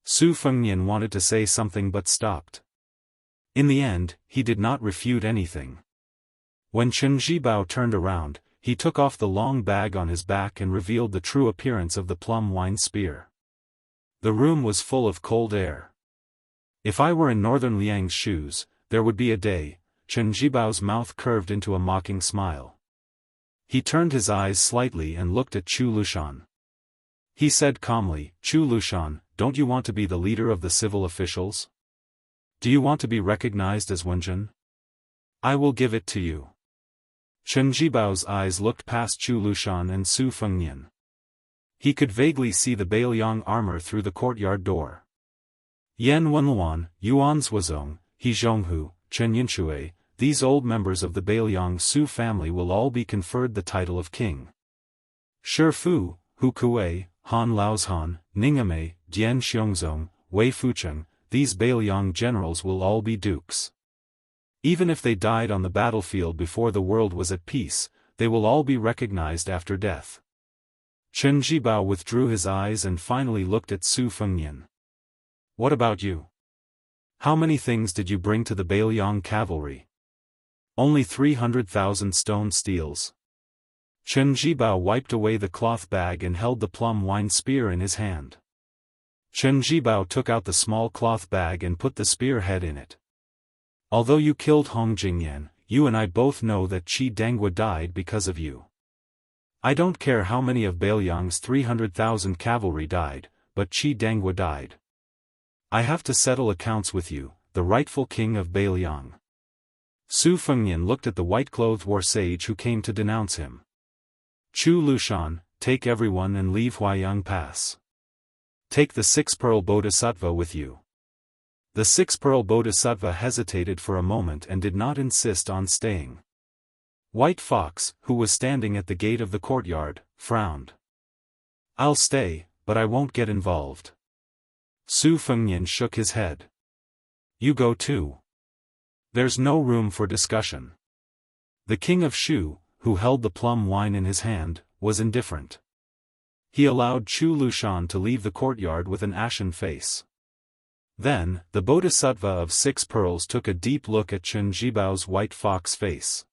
Su Fengnian wanted to say something but stopped. In the end, he did not refute anything. When Chen Jibao turned around, he took off the long bag on his back and revealed the true appearance of the plum wine spear. The room was full of cold air. If I were in northern Liang's shoes, there would be a day. Chen Jibao's mouth curved into a mocking smile. He turned his eyes slightly and looked at Chu Lushan. He said calmly, "Chu Lushan, don't you want to be the leader of the civil officials? Do you want to be recognized as Wenjin? I will give it to you." Chen Jibao's eyes looked past Chu Lushan and Su Fengnian. He could vaguely see the Bailiang armor through the courtyard door. Yan Wenluan, Yuan Zhuozong, He Jianghu, Chen Yinshui, these old members of the Bailiang Su family will all be conferred the title of king. Shi Fu, Hu Kuei, Han Laozhan, Ningame, Dian Xiongzong, Wei Fucheng, these Bailiang generals will all be dukes. Even if they died on the battlefield before the world was at peace, they will all be recognized after death. Chen Jibao withdrew his eyes and finally looked at Su Fengnian. What about you? How many things did you bring to the Bailiang cavalry? Only 300,000 stone steels. Chen Jibao wiped away the cloth bag and held the plum wine spear in his hand. Chen Jibao took out the small cloth bag and put the spear head in it. Although you killed Hong Jingyan, you and I both know that Qi Dangua died because of you. I don't care how many of Bailiang's 300,000 cavalry died, but Qi Dangua died. I have to settle accounts with you, the rightful king of Bailiang. Su Fengnian looked at the white-clothed war sage who came to denounce him. Chu Lushan, take everyone and leave Huayang Pass. Take the 6-pearl bodhisattva with you. The 6-pearl bodhisattva hesitated for a moment and did not insist on staying. White Fox, who was standing at the gate of the courtyard, frowned. I'll stay, but I won't get involved. Su Fengnian shook his head. You go too. There's no room for discussion. The king of Shu, who held the plum wine in his hand, was indifferent. He allowed Chu Lushan to leave the courtyard with an ashen face. Then, the bodhisattva of 6 pearls took a deep look at Chen Jibao's white fox face.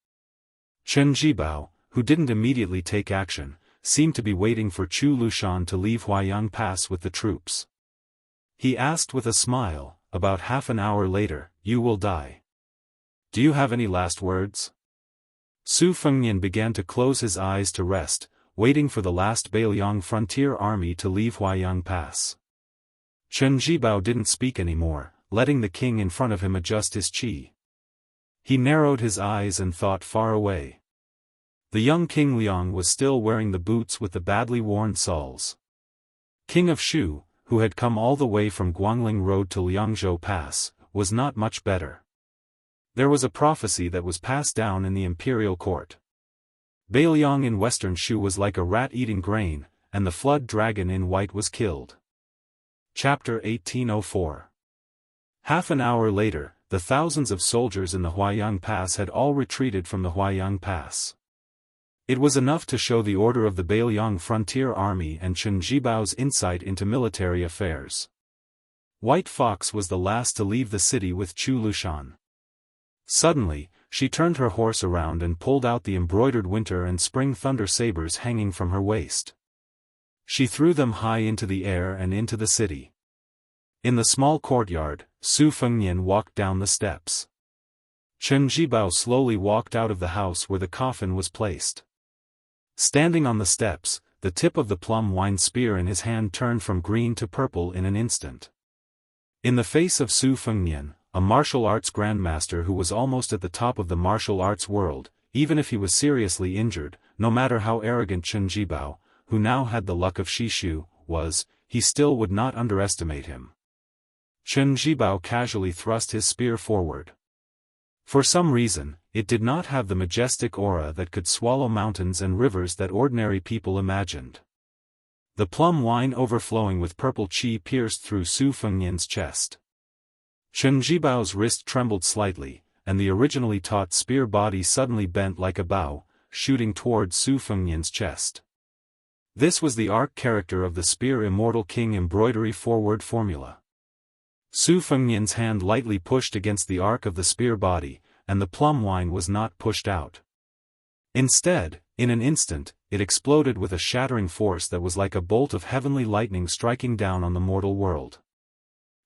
Chen Jibao, who didn't immediately take action, seemed to be waiting for Chu Lushan to leave Huayang Pass with the troops. He asked with a smile, about half an hour later, "You will die. Do you have any last words?" Su Fengnian began to close his eyes to rest, waiting for the last Bailiang frontier army to leave Huayang Pass. Chen Jibao didn't speak anymore, letting the king in front of him adjust his qi. He narrowed his eyes and thought far away. The young King Liang was still wearing the boots with the badly worn soles. King of Shu, who had come all the way from Guangling Road to Liangzhou Pass, was not much better. There was a prophecy that was passed down in the imperial court. Bailiang in western Shu was like a rat eating grain, and the flood dragon in white was killed. Chapter 1804. Half an hour later, the thousands of soldiers in the Huayang Pass had all retreated from the Huayang Pass. It was enough to show the order of the Bailiang frontier army and Chen Jibao's insight into military affairs. White Fox was the last to leave the city with Chu Lushan. Suddenly, she turned her horse around and pulled out the embroidered winter and spring thunder sabers hanging from her waist. She threw them high into the air and into the city. In the small courtyard, Su Fengnian walked down the steps. Chen Zhibao slowly walked out of the house where the coffin was placed. Standing on the steps, the tip of the plum wine spear in his hand turned from green to purple in an instant. In the face of Su Fengnian, a martial arts grandmaster who was almost at the top of the martial arts world, even if he was seriously injured, no matter how arrogant Chen Zhibao, who now had the luck of Shishu, was, he still would not underestimate him. Chen Zhibao casually thrust his spear forward. For some reason, it did not have the majestic aura that could swallow mountains and rivers that ordinary people imagined. The plum wine overflowing with purple qi pierced through Su Fengnian's chest. Chen Zhibao's wrist trembled slightly, and the originally taut spear body suddenly bent like a bow, shooting towards Su Fengnian's chest. This was the arc character of the spear Immortal King embroidery forward formula. Su Fengnian's hand lightly pushed against the arc of the spear body, and the plum wine was not pushed out. Instead, in an instant, it exploded with a shattering force that was like a bolt of heavenly lightning striking down on the mortal world.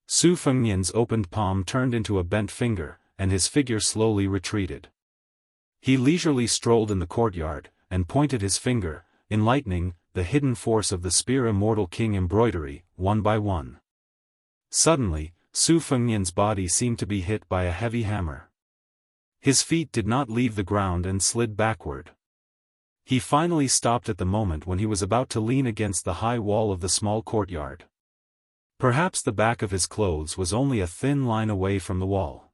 Su Fengnian's opened palm turned into a bent finger, and his figure slowly retreated. He leisurely strolled in the courtyard, and pointed his finger, enlightening the hidden force of the spear Immortal King embroidery, one by one. Suddenly, Su Fengnian's body seemed to be hit by a heavy hammer. His feet did not leave the ground and slid backward. He finally stopped at the moment when he was about to lean against the high wall of the small courtyard. Perhaps the back of his clothes was only a thin line away from the wall.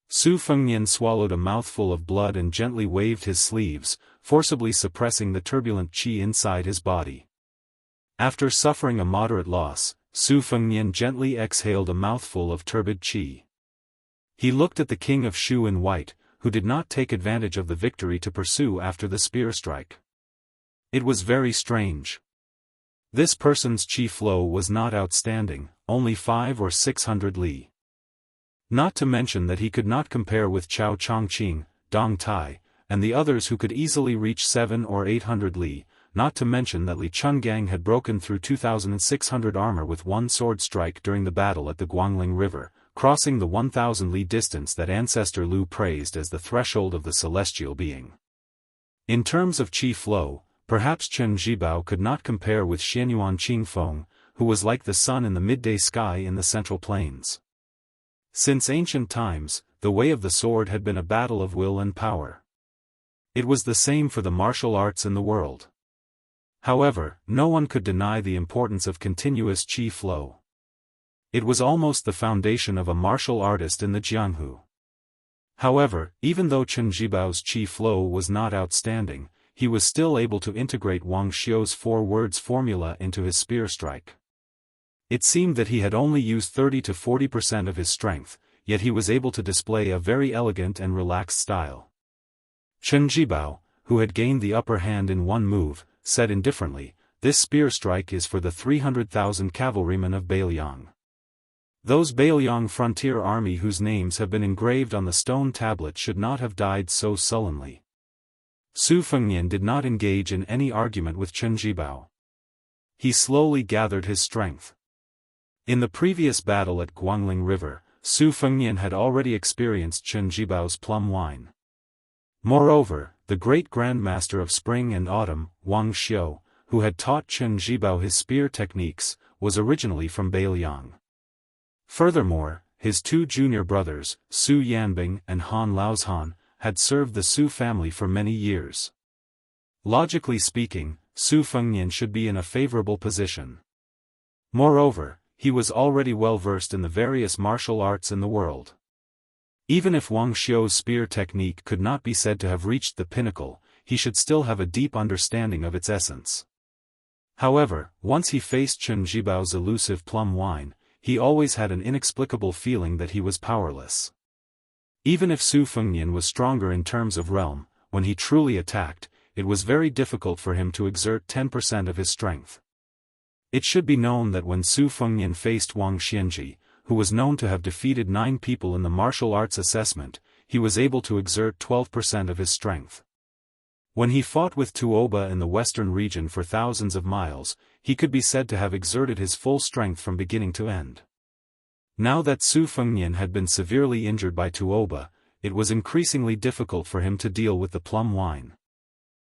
Su Fengnian swallowed a mouthful of blood and gently waved his sleeves, forcibly suppressing the turbulent qi inside his body. After suffering a moderate loss, Su Fengnian gently exhaled a mouthful of turbid qi. He looked at the king of Shu in white, who did not take advantage of the victory to pursue after the spear strike. It was very strange. This person's qi flow was not outstanding, only 500 or 600 li. Not to mention that he could not compare with Chao Chongqing, Dong Tai, and the others who could easily reach 700 or 800 li, not to mention that Li Chungang had broken through 2,600 armor with one sword strike during the battle at the Guangling River, crossing the 1,000 li distance that Ancestor Lu praised as the threshold of the celestial being. In terms of qi flow, perhaps Chen Zhibao could not compare with Xianyuan Qingfeng, who was like the sun in the midday sky in the Central Plains. Since ancient times, the way of the sword had been a battle of will and power. It was the same for the martial arts in the world. However, no one could deny the importance of continuous qi flow. It was almost the foundation of a martial artist in the Jianghu. However, even though Chen Zhibao's qi flow was not outstanding, he was still able to integrate Wang Xiu's 4 words formula into his spear strike. It seemed that he had only used 30 to 40% of his strength, yet he was able to display a very elegant and relaxed style. Chen Zhibao, who had gained the upper hand in one move, said indifferently, "This spear strike is for the 300,000 cavalrymen of Beiliang. Those Beiliang frontier army whose names have been engraved on the stone tablet should not have died so sullenly." Su Fengnian did not engage in any argument with Chen Zhibao. He slowly gathered his strength. In the previous battle at Guangling River, Su Fengnian had already experienced Chen Zhibao's plum wine. Moreover, the great grandmaster of spring and autumn, Wang Xiu, who had taught Chen Zhibao his spear techniques, was originally from Beiliang. Furthermore, his 2 junior brothers, Su Yanbing and Han Laozhan, had served the Su family for many years. Logically speaking, Su Fengnian should be in a favorable position. Moreover, he was already well versed in the various martial arts in the world. Even if Wang Xiu's spear technique could not be said to have reached the pinnacle, he should still have a deep understanding of its essence. However, once he faced Chen Zhibao's elusive plum wine, he always had an inexplicable feeling that he was powerless. Even if Su Fengnian was stronger in terms of realm, when he truly attacked, it was very difficult for him to exert 10% of his strength. It should be known that when Su Fengnian faced Wang Xianji, who was known to have defeated 9 people in the martial arts assessment, he was able to exert 12% of his strength. When he fought with Tuoba in the western region for thousands of miles, he could be said to have exerted his full strength from beginning to end. Now that Su Fengnian had been severely injured by Tuoba, it was increasingly difficult for him to deal with the plum wine.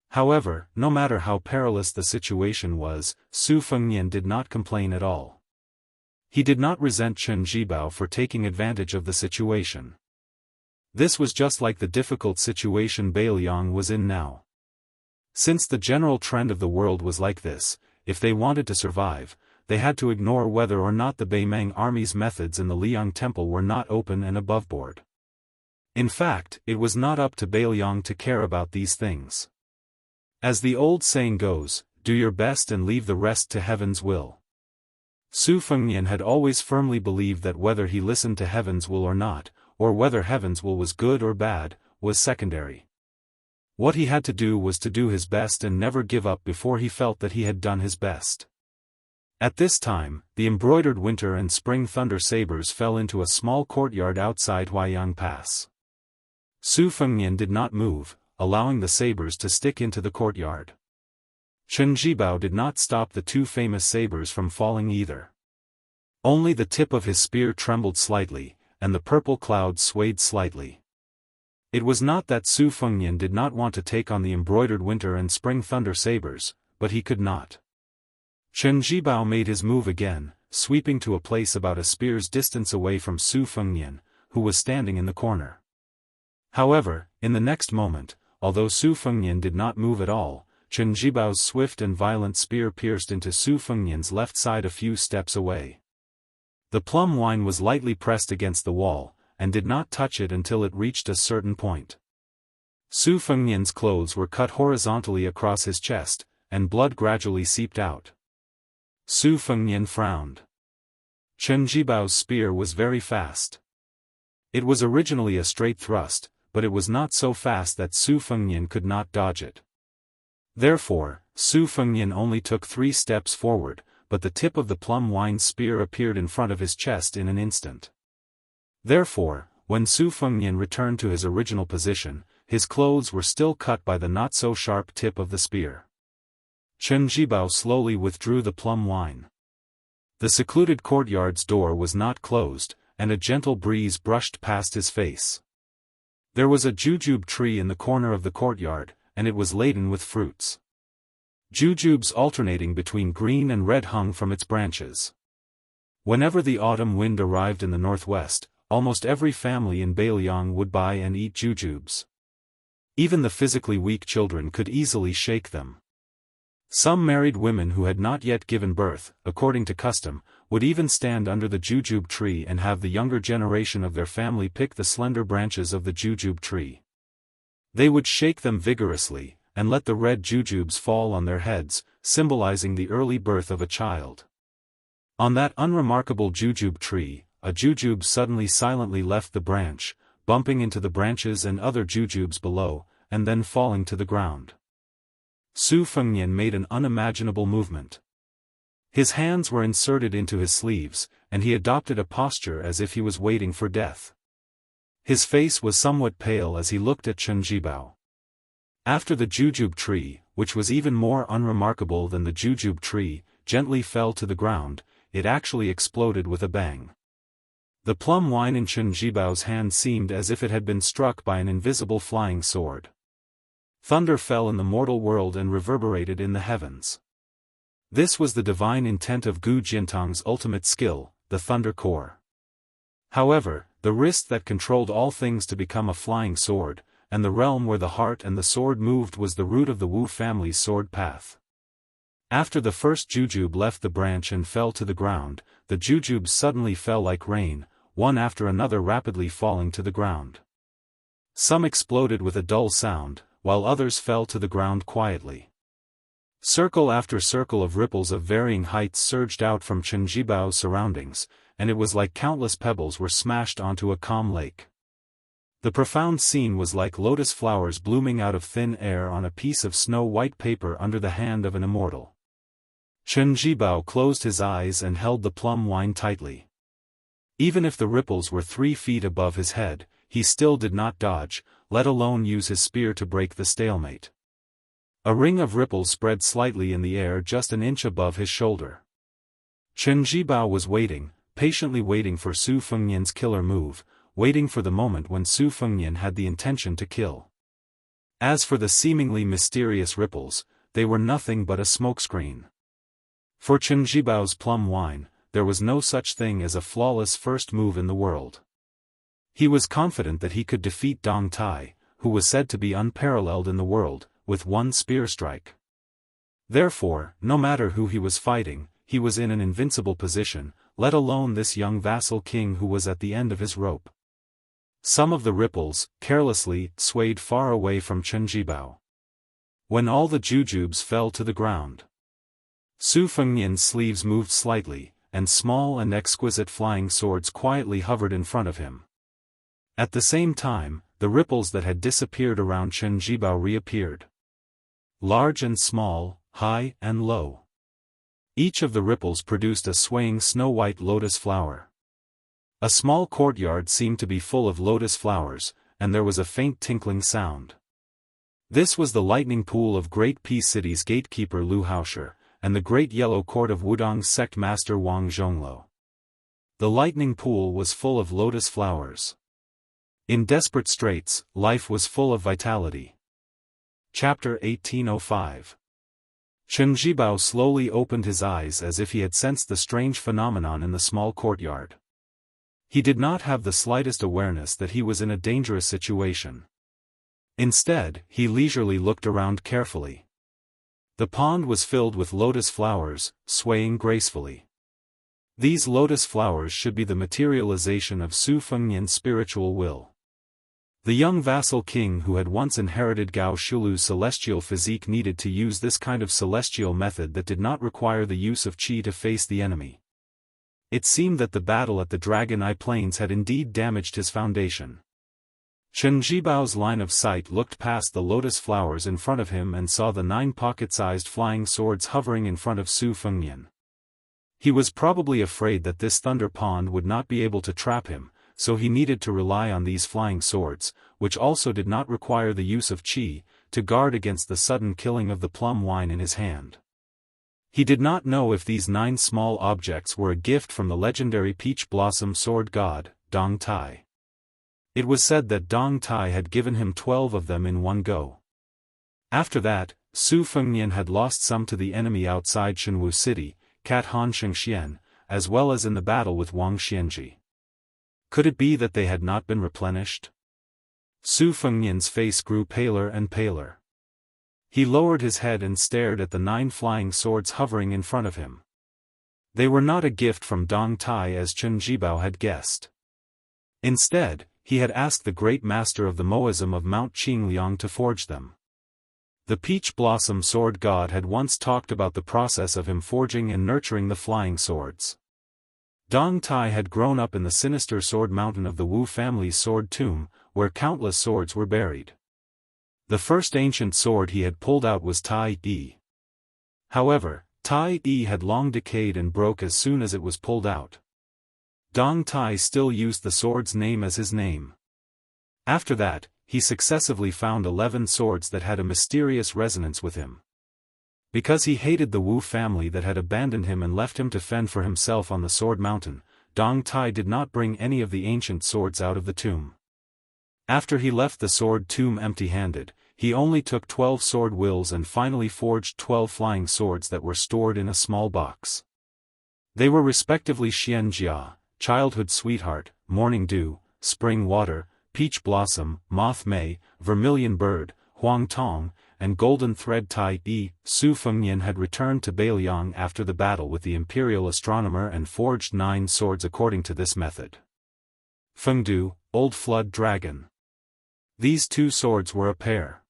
However, no matter how perilous the situation was, Su Fengnian did not complain at all. He did not resent Chen Zhibao for taking advantage of the situation. This was just like the difficult situation Beiliang was in now. Since the general trend of the world was like this, if they wanted to survive, they had to ignore whether or not the Beimeng army's methods in the Liang temple were not open and aboveboard. In fact, it was not up to Beiliang to care about these things. As the old saying goes, do your best and leave the rest to heaven's will. Su Fengnian had always firmly believed that whether he listened to heaven's will or not, or whether heaven's will was good or bad, was secondary. What he had to do was to do his best and never give up before he felt that he had done his best. At this time, the embroidered winter and spring thunder sabers fell into a small courtyard outside Huaiyang Pass. Su Fengnian did not move, allowing the sabers to stick into the courtyard. Chen Zhibao did not stop the two famous sabers from falling either. Only the tip of his spear trembled slightly, and the purple cloud swayed slightly. It was not that Su Fengnian did not want to take on the embroidered winter and spring thunder sabers, but he could not. Chen Zhibao made his move again, sweeping to a place about a spear's distance away from Su Fengnian, who was standing in the corner. However, in the next moment, although Su Fengnian did not move at all, Chen Zhibao's swift and violent spear pierced into Su Fengnian's left side a few steps away. The plum wine was lightly pressed against the wall, and did not touch it until it reached a certain point. Su Fengnian's clothes were cut horizontally across his chest, and blood gradually seeped out. Su Fengnian frowned. Chen Zhibao's spear was very fast. It was originally a straight thrust, but it was not so fast that Su Fengnian could not dodge it. Therefore, Su Fengnian only took 3 steps forward, but the tip of the plum wine spear appeared in front of his chest in an instant. Therefore, when Su Fengnian returned to his original position, his clothes were still cut by the not-so-sharp tip of the spear. Chen Zhibao slowly withdrew the plum wine. The secluded courtyard's door was not closed, and a gentle breeze brushed past his face. There was a jujube tree in the corner of the courtyard, and it was laden with fruits. Jujubes alternating between green and red hung from its branches. Whenever the autumn wind arrived in the northwest, almost every family in Beiliang would buy and eat jujubes. Even the physically weak children could easily shake them. Some married women who had not yet given birth, according to custom, would even stand under the jujube tree and have the younger generation of their family pick the slender branches of the jujube tree. They would shake them vigorously, and let the red jujubes fall on their heads, symbolizing the early birth of a child. On that unremarkable jujube tree, a jujube suddenly silently left the branch, bumping into the branches and other jujubes below, and then falling to the ground. Su Fengnian made an unimaginable movement. His hands were inserted into his sleeves, and he adopted a posture as if he was waiting for death. His face was somewhat pale as he looked at Chen Zhibao. After the jujube tree, which was even more unremarkable than the jujube tree, gently fell to the ground, it actually exploded with a bang. The plum wine in Chen Zhibao's hand seemed as if it had been struck by an invisible flying sword. Thunder fell in the mortal world and reverberated in the heavens. This was the divine intent of Gu Jintang's ultimate skill, the Thunder Core. However, the wrist that controlled all things to become a flying sword, and the realm where the heart and the sword moved was the root of the Wu family's sword path. After the first jujube left the branch and fell to the ground, the jujubes suddenly fell like rain, one after another rapidly falling to the ground. Some exploded with a dull sound, while others fell to the ground quietly. Circle after circle of ripples of varying heights surged out from Chen Zhibao's surroundings, and it was like countless pebbles were smashed onto a calm lake. The profound scene was like lotus flowers blooming out of thin air on a piece of snow-white paper under the hand of an immortal. Chen Zhibao closed his eyes and held the plum wine tightly. Even if the ripples were 3 feet above his head, he still did not dodge, let alone use his spear to break the stalemate. A ring of ripples spread slightly in the air just an inch above his shoulder. Chen Zhibao was waiting, patiently waiting for Su Fengnian's killer move, waiting for the moment when Su Fengnian had the intention to kill. As for the seemingly mysterious ripples, they were nothing but a smokescreen. For Chen Jibao's plum wine, there was no such thing as a flawless first move in the world. He was confident that he could defeat Dong Tai, who was said to be unparalleled in the world, with one spear strike. Therefore, no matter who he was fighting, he was in an invincible position, let alone this young vassal king who was at the end of his rope. Some of the ripples, carelessly, swayed far away from Chen Jibao. When all the jujubes fell to the ground, Su Fengnian's sleeves moved slightly, and small and exquisite flying swords quietly hovered in front of him. At the same time, the ripples that had disappeared around Chen Jibao reappeared. Large and small, high and low. Each of the ripples produced a swaying snow-white lotus flower. A small courtyard seemed to be full of lotus flowers, and there was a faint tinkling sound. This was the lightning pool of Great Peace City's gatekeeper Lu Haosher, and the great yellow court of Wudong's sect master Wang Zhonglo. The lightning pool was full of lotus flowers. In desperate straits, life was full of vitality. Chapter 1805. Chen Jibao slowly opened his eyes as if he had sensed the strange phenomenon in the small courtyard. He did not have the slightest awareness that he was in a dangerous situation. Instead, he leisurely looked around carefully. The pond was filled with lotus flowers, swaying gracefully. These lotus flowers should be the materialization of Su Fengnian's spiritual will. The young vassal king who had once inherited Gao Shulu's celestial physique needed to use this kind of celestial method that did not require the use of qi to face the enemy. It seemed that the battle at the Dragon Eye Plains had indeed damaged his foundation. Chen Jibao's line of sight looked past the lotus flowers in front of him and saw the 9 pocket-sized flying swords hovering in front of Su Fengnian. He was probably afraid that this thunder pond would not be able to trap him, so he needed to rely on these flying swords, which also did not require the use of qi, to guard against the sudden killing of the plum wine in his hand. He did not know if these 9 small objects were a gift from the legendary peach blossom sword god, Dong Tai. It was said that Dong Tai had given him 12 of them in one go. After that, Su Fengnian had lost some to the enemy outside Jianghu city, Cat Han Shengxian, as well as in the battle with Wang Xianji. Could it be that they had not been replenished? Su Fengnian's face grew paler and paler. He lowered his head and stared at the 9 flying swords hovering in front of him. They were not a gift from Dong Tai as Chen Jibao had guessed. Instead, he had asked the great master of the Moism of Mount Qingliang to forge them. The peach blossom sword god had once talked about the process of him forging and nurturing the flying swords. Dong Tai had grown up in the sinister sword mountain of the Wu family's sword tomb, where countless swords were buried. The first ancient sword he had pulled out was Tai Yi. However, Tai Yi had long decayed and broke as soon as it was pulled out. Dong Tai still used the sword's name as his name. After that, he successively found 11 swords that had a mysterious resonance with him. Because he hated the Wu family that had abandoned him and left him to fend for himself on the Sword Mountain, Dong Tai did not bring any of the ancient swords out of the tomb. After he left the sword tomb empty-handed, he only took 12 sword wills and finally forged 12 flying swords that were stored in a small box. They were respectively Xianxia, Childhood Sweetheart, Morning Dew, Spring Water, Peach Blossom, Moth May, Vermilion Bird, Huang Tong, and Golden Thread Tai Yi. Su Fengnian had returned to Beiliang after the battle with the imperial astronomer and forged 9 swords according to this method. Fengdu, Old Flood Dragon. These 2 swords were a pair.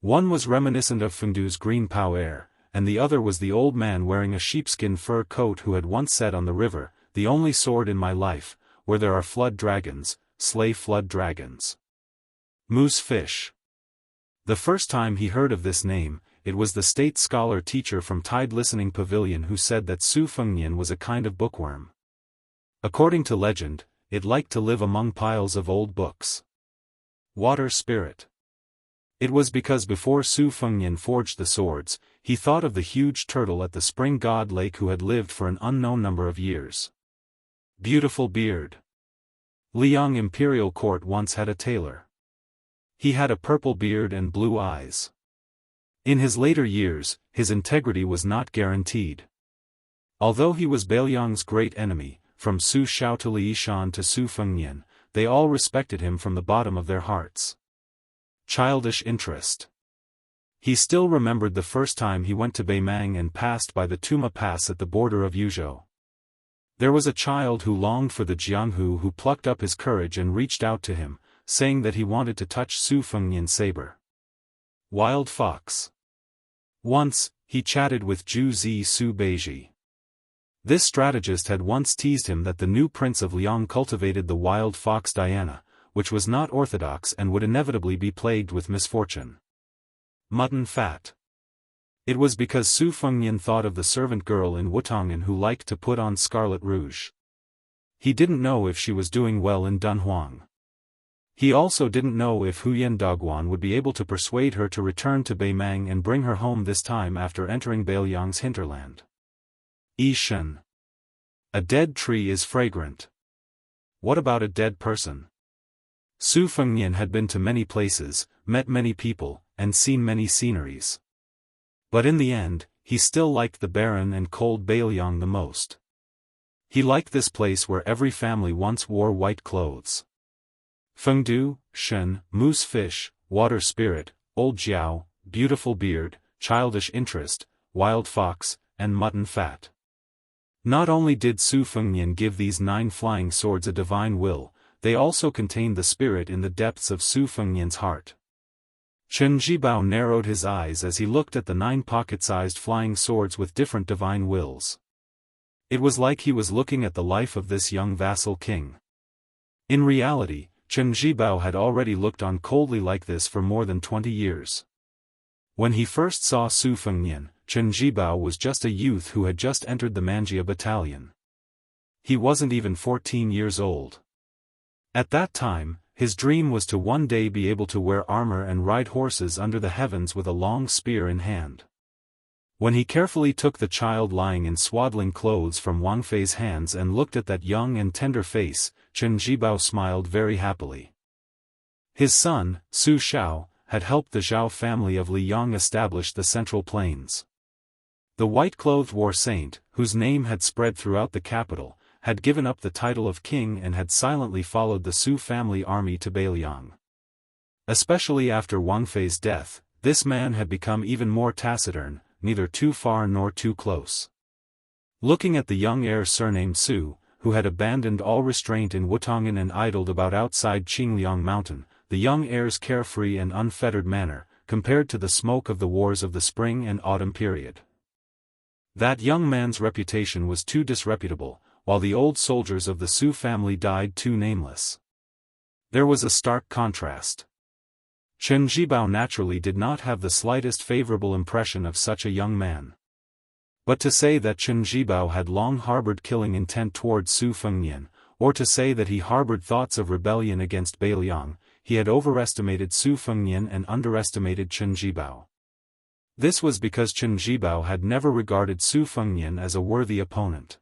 One was reminiscent of Fengdu's green power, and the other was the old man wearing a sheepskin fur coat who had once said on the river, "The only sword in my life, where there are flood dragons, slay flood dragons." Moose Fish. The first time he heard of this name, it was the state scholar teacher from Tide Listening Pavilion who said that Su Fengnian was a kind of bookworm. According to legend, it liked to live among piles of old books. Water Spirit. It was because before Su Fengnian forged the swords, he thought of the huge turtle at the spring god lake who had lived for an unknown number of years. Beautiful beard. Liang imperial court once had a tailor. He had a purple beard and blue eyes. In his later years, his integrity was not guaranteed. Although he was Beiliang's great enemy, from Su Shao to Li Yishan to Su Fengnian, they all respected him from the bottom of their hearts. Childish interest. He still remembered the first time he went to Beimang and passed by the Tuma Pass at the border of Yuzhou. There was a child who longed for the Jianghu who plucked up his courage and reached out to him, saying that he wanted to touch Su Fengnian's saber. Wild fox. Once, he chatted with Zhu Zi Su Beiji. This strategist had once teased him that the new prince of Liang cultivated the wild fox Diana, which was not orthodox and would inevitably be plagued with misfortune. Mutton fat. It was because Su Fengnian thought of the servant girl in Wutongan who liked to put on scarlet rouge. He didn't know if she was doing well in Dunhuang. He also didn't know if Huyan Daguan would be able to persuade her to return to Beimang and bring her home this time after entering Beiliang's hinterland. Ishan. A dead tree is fragrant. What about a dead person? Su Fengnian had been to many places, met many people, and seen many sceneries. But in the end, he still liked the barren and cold Beiliang the most. He liked this place where every family once wore white clothes. Fengdu, Shen, moose fish, water spirit, old jiao, beautiful beard, childish interest, wild fox, and mutton fat. Not only did Su Fengnian give these 9 flying swords a divine will, they also contained the spirit in the depths of Su Fengnian's heart. Chen Jibao narrowed his eyes as he looked at the 9 pocket-sized flying swords with different divine wills. It was like he was looking at the life of this young vassal king. In reality, Chen Jibao had already looked on coldly like this for more than 20 years. When he first saw Su Fengnian, Chen Jibao was just a youth who had just entered the Manjia battalion. He wasn't even 14 years old. At that time, his dream was to one day be able to wear armor and ride horses under the heavens with a long spear in hand. When he carefully took the child lying in swaddling clothes from Wang Fei's hands and looked at that young and tender face, Chen Jibao smiled very happily. His son, Su Shao, had helped the Zhao family of Liyang establish the Central Plains. The white-clothed war saint, whose name had spread throughout the capital, had given up the title of king and had silently followed the Su family army to Beiliang. Especially after Wang Fei's death, this man had become even more taciturn, neither too far nor too close. Looking at the young heir surnamed Su, who had abandoned all restraint in Wutongan and idled about outside Qingliang Mountain, the young heir's carefree and unfettered manner, compared to the smoke of the wars of the spring and autumn period. That young man's reputation was too disreputable, while the old soldiers of the Su family died too nameless. There was a stark contrast. Chen Jibao naturally did not have the slightest favorable impression of such a young man. But to say that Chen Jibao had long harbored killing intent towards Su Fengnian, or to say that he harbored thoughts of rebellion against Beiliang, he had overestimated Su Fengnian and underestimated Chen Jibao. This was because Chen Jibao had never regarded Su Fengnian as a worthy opponent.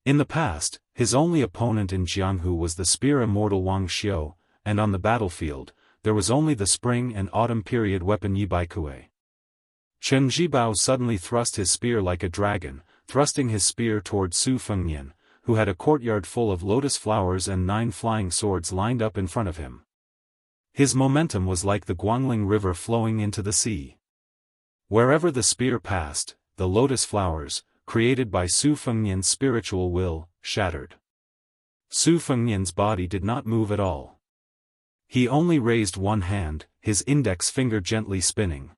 In the past, his only opponent in Jianghu was the spear immortal Wang Xiu, and on the battlefield, there was only the spring and autumn period weapon Yibaikue. Chen Jibao suddenly thrust his spear like a dragon, thrusting his spear toward Su Fengnian, who had a courtyard full of lotus flowers and 9 flying swords lined up in front of him. His momentum was like the Guangling River flowing into the sea. Wherever the spear passed, the lotus flowers, created by Su Fengnian's spiritual will, shattered. Su Fengnian's body did not move at all. He only raised one hand, his index finger gently spinning.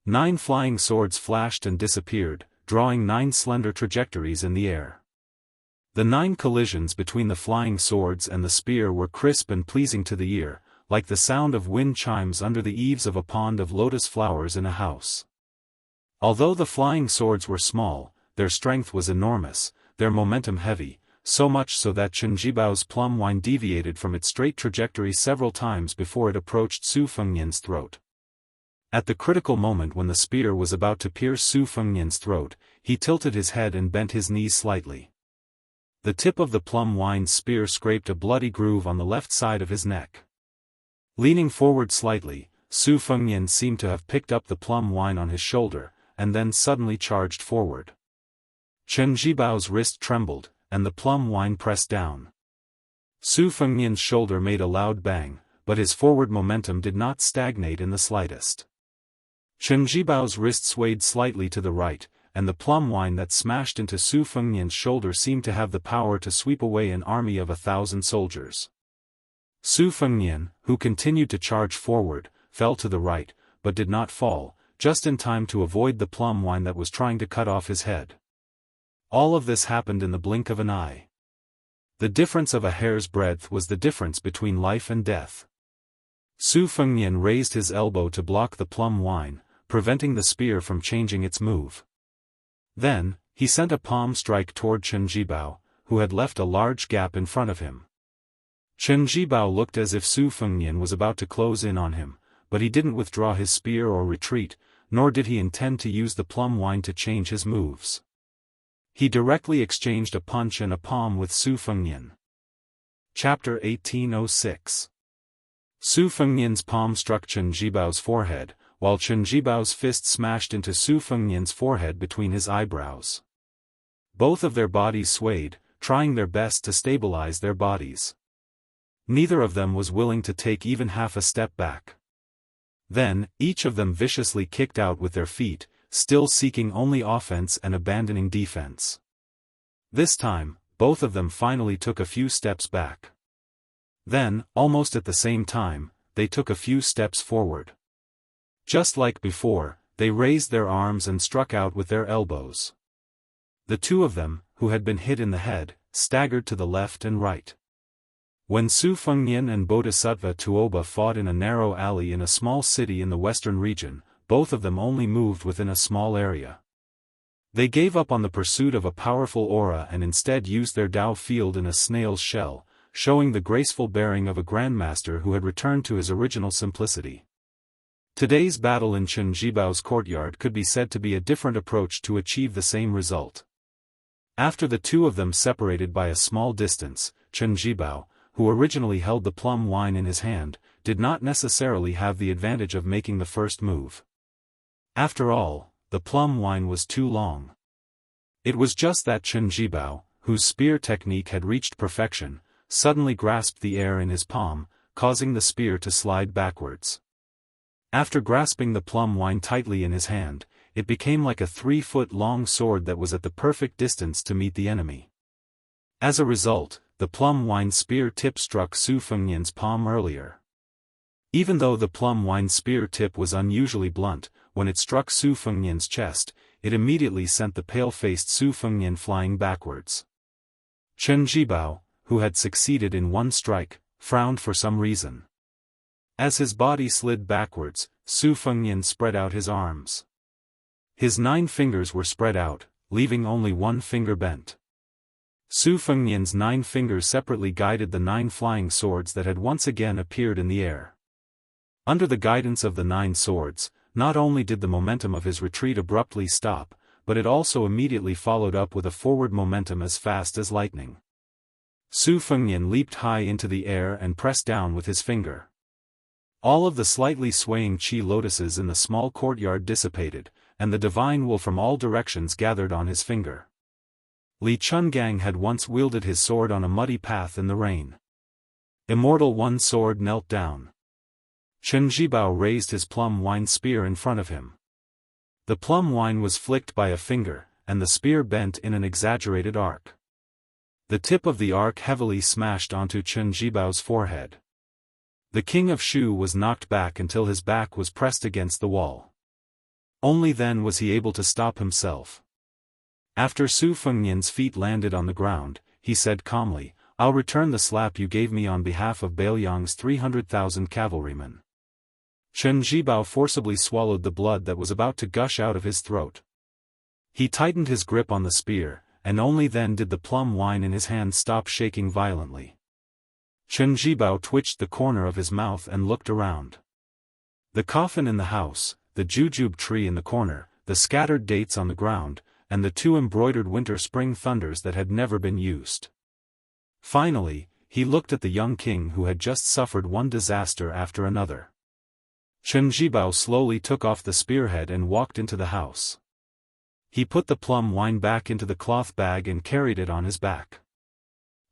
9 flying swords flashed and disappeared, drawing 9 slender trajectories in the air. The 9 collisions between the flying swords and the spear were crisp and pleasing to the ear, like the sound of wind chimes under the eaves of a pond of lotus flowers in a house. Although the flying swords were small, their strength was enormous, their momentum heavy, so much so that Chen Jibao's plum wine deviated from its straight trajectory several times before it approached Su Fengnian's throat. At the critical moment when the spear was about to pierce Su Fengnian's throat, he tilted his head and bent his knees slightly. The tip of the plum wine spear scraped a bloody groove on the left side of his neck. Leaning forward slightly, Su Fengnian seemed to have picked up the plum wine on his shoulder, and then suddenly charged forward. Chen Jibao's wrist trembled, and the plum wine pressed down. Su Fengnian's shoulder made a loud bang, but his forward momentum did not stagnate in the slightest. Chen Jibao's wrist swayed slightly to the right, and the plum wine that smashed into Su Fengnian's shoulder seemed to have the power to sweep away an army of 1,000 soldiers. Su Fengnian, who continued to charge forward, fell to the right, but did not fall, just in time to avoid the plum wine that was trying to cut off his head. All of this happened in the blink of an eye. The difference of a hair's breadth was the difference between life and death. Su Fengnian raised his elbow to block the plum wine, preventing the spear from changing its move. Then, he sent a palm strike toward Chen Jibao, who had left a large gap in front of him. Chen Jibao looked as if Su Fengnian was about to close in on him, but he didn't withdraw his spear or retreat, nor did he intend to use the plum wine to change his moves. He directly exchanged a punch and a palm with Su Fengnian. Chapter 1806. Su Fengnian's palm struck Chen Jibao's forehead, while Chen Jibao's fist smashed into Su Fengnian's forehead between his eyebrows. Both of their bodies swayed, trying their best to stabilize their bodies. Neither of them was willing to take even half a step back. Then, each of them viciously kicked out with their feet, still seeking only offense and abandoning defense. This time, both of them finally took a few steps back. Then, almost at the same time, they took a few steps forward. Just like before, they raised their arms and struck out with their elbows. The two of them, who had been hit in the head, staggered to the left and right. When Su Fengnian and Bodhisattva Tuoba fought in a narrow alley in a small city in the western region, both of them only moved within a small area. They gave up on the pursuit of a powerful aura and instead used their Dao field in a snail's shell, showing the graceful bearing of a grandmaster who had returned to his original simplicity. Today's battle in Chen Jibao's courtyard could be said to be a different approach to achieve the same result. After the two of them separated by a small distance, Chen Jibao, who originally held the plum wine in his hand, did not necessarily have the advantage of making the first move. After all, the plum wine was too long. It was just that Chen Jibao, whose spear technique had reached perfection, suddenly grasped the air in his palm, causing the spear to slide backwards. After grasping the plum wine tightly in his hand, it became like a 3-foot-long sword that was at the perfect distance to meet the enemy. As a result, the plum wine spear tip struck Su Fengnian's palm earlier. Even though the plum wine spear tip was unusually blunt, when it struck Su Fengnian's chest, it immediately sent the pale-faced Su Fengnian flying backwards. Chen Jibao, who had succeeded in one strike, frowned for some reason. As his body slid backwards, Su Fengnian spread out his arms. His 9 fingers were spread out, leaving only one finger bent. Su Fengnian's 9 fingers separately guided the 9 flying swords that had once again appeared in the air. Under the guidance of the 9 swords, not only did the momentum of his retreat abruptly stop, but it also immediately followed up with a forward momentum as fast as lightning. Su Fengnian leaped high into the air and pressed down with his finger. All of the slightly swaying chi lotuses in the small courtyard dissipated, and the divine will from all directions gathered on his finger. Li Chungang had once wielded his sword on a muddy path in the rain. Immortal one sword knelt down. Chen Jibao raised his plum wine spear in front of him. The plum wine was flicked by a finger, and the spear bent in an exaggerated arc. The tip of the arc heavily smashed onto Chen Jibao's forehead. The king of Shu was knocked back until his back was pressed against the wall. Only then was he able to stop himself. After Su Fengnian's feet landed on the ground, he said calmly, "I'll return the slap you gave me on behalf of Bailiang's 300,000 cavalrymen." Chen Jibao forcibly swallowed the blood that was about to gush out of his throat. He tightened his grip on the spear, and only then did the plum wine in his hand stop shaking violently. Chen Jibao twitched the corner of his mouth and looked around. The coffin in the house, the jujube tree in the corner, the scattered dates on the ground, and the 2 embroidered winter-spring thunders that had never been used. Finally, he looked at the young king who had just suffered one disaster after another. Chen Zhibao slowly took off the spearhead and walked into the house. He put the plum wine back into the cloth bag and carried it on his back.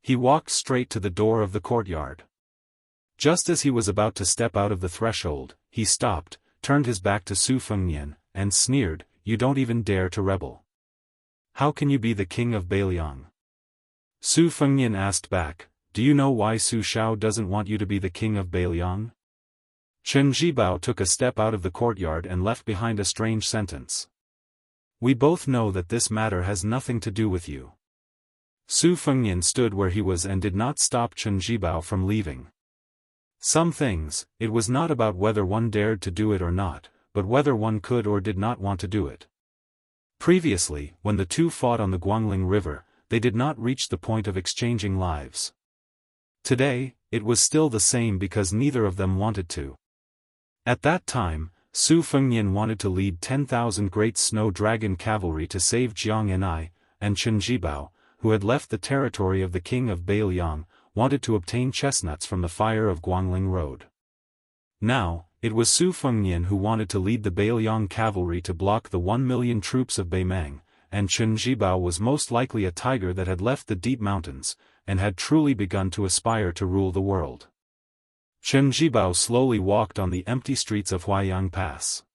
He walked straight to the door of the courtyard. Just as he was about to step out of the threshold, he stopped, turned his back to Su Fengnian, and sneered, "You don't even dare to rebel. How can you be the king of Beiliang?" Su Fengnian asked back, "Do you know why Su Shao doesn't want you to be the king of Beiliang?" Chen Zhibao took a step out of the courtyard and left behind a strange sentence. "We both know that this matter has nothing to do with you." Su Fengnian stood where he was and did not stop Chen Zhibao from leaving. Some things, it was not about whether one dared to do it or not, but whether one could or did not want to do it. Previously, when the two fought on the Guangling River, they did not reach the point of exchanging lives. Today, it was still the same because neither of them wanted to. At that time, Su Fengnian wanted to lead 10,000 great snow dragon cavalry to save Jianghu, and Chen Zhibao, who had left the territory of the king of Beiliang, wanted to obtain chestnuts from the fire of Guangling Road. Now, it was Su Fengnian who wanted to lead the Beiliang cavalry to block the 1 million troops of Beimang, and Chen Zhibao was most likely a tiger that had left the deep mountains, and had truly begun to aspire to rule the world. Chen Zhibao slowly walked on the empty streets of Huaiyang Pass.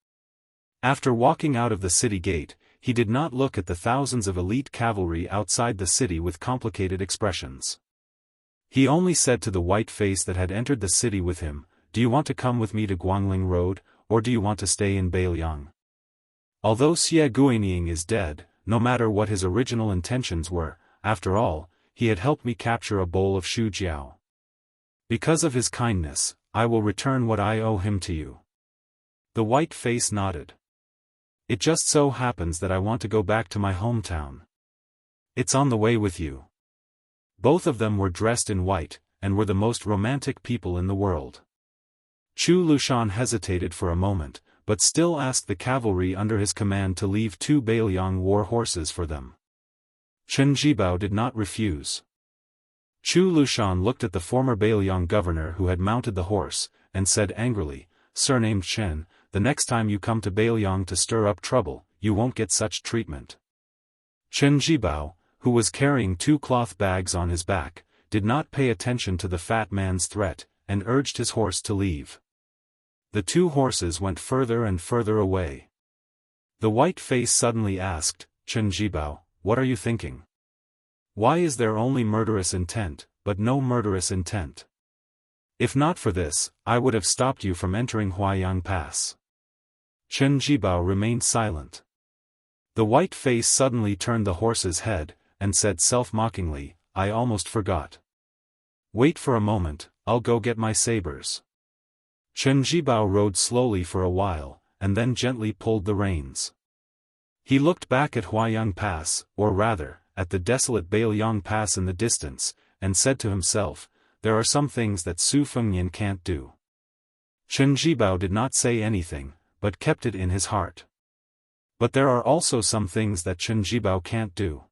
After walking out of the city gate, he did not look at the thousands of elite cavalry outside the city with complicated expressions. He only said to the white face that had entered the city with him, "Do you want to come with me to Guangling Road, or do you want to stay in Beiliang?" Although Xie Guinying is dead, no matter what his original intentions were, after all, he had helped me capture a bowl of shu jiao. Because of his kindness, I will return what I owe him to you. The white face nodded. It just so happens that I want to go back to my hometown. It's on the way with you. Both of them were dressed in white, and were the most romantic people in the world. Chu Lushan hesitated for a moment, but still asked the cavalry under his command to leave 2 Beiliang war horses for them. Chen Zhibao did not refuse. Chu Lushan looked at the former Beiliang governor who had mounted the horse, and said angrily, "Surnamed Chen, the next time you come to Beiliang to stir up trouble, you won't get such treatment." Chen Zhibao, who was carrying 2 cloth bags on his back, did not pay attention to the fat man's threat, and urged his horse to leave. The 2 horses went further and further away. The white face suddenly asked, "Chen Zhibao, what are you thinking? Why is there only murderous intent, but no murderous intent? If not for this, I would have stopped you from entering Huaiyang Pass." Chen Zhibao remained silent. The white face suddenly turned the horse's head, and said self-mockingly, "I almost forgot. Wait for a moment, I'll go get my sabers." Chen Zhibao rode slowly for a while, and then gently pulled the reins. He looked back at Huaiyang Pass, or rather, at the desolate Beiliang Pass in the distance, and said to himself, "There are some things that Su Fengnian can't do." Chen Zhibao did not say anything, but kept it in his heart. But there are also some things that Chen Zhibao can't do.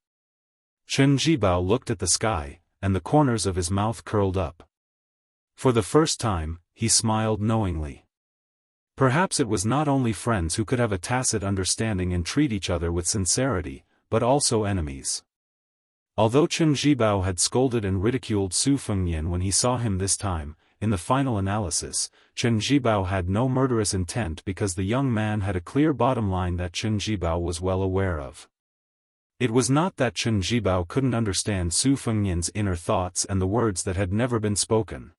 Chen Zhibao looked at the sky, and the corners of his mouth curled up. For the first time, he smiled knowingly. Perhaps it was not only friends who could have a tacit understanding and treat each other with sincerity, but also enemies. Although Chen Zhibao had scolded and ridiculed Su Fengnian when he saw him this time, in the final analysis, Chen Zhibao had no murderous intent because the young man had a clear bottom line that Chen Zhibao was well aware of. It was not that Chen Zhibao couldn't understand Su Fengnian's inner thoughts and the words that had never been spoken.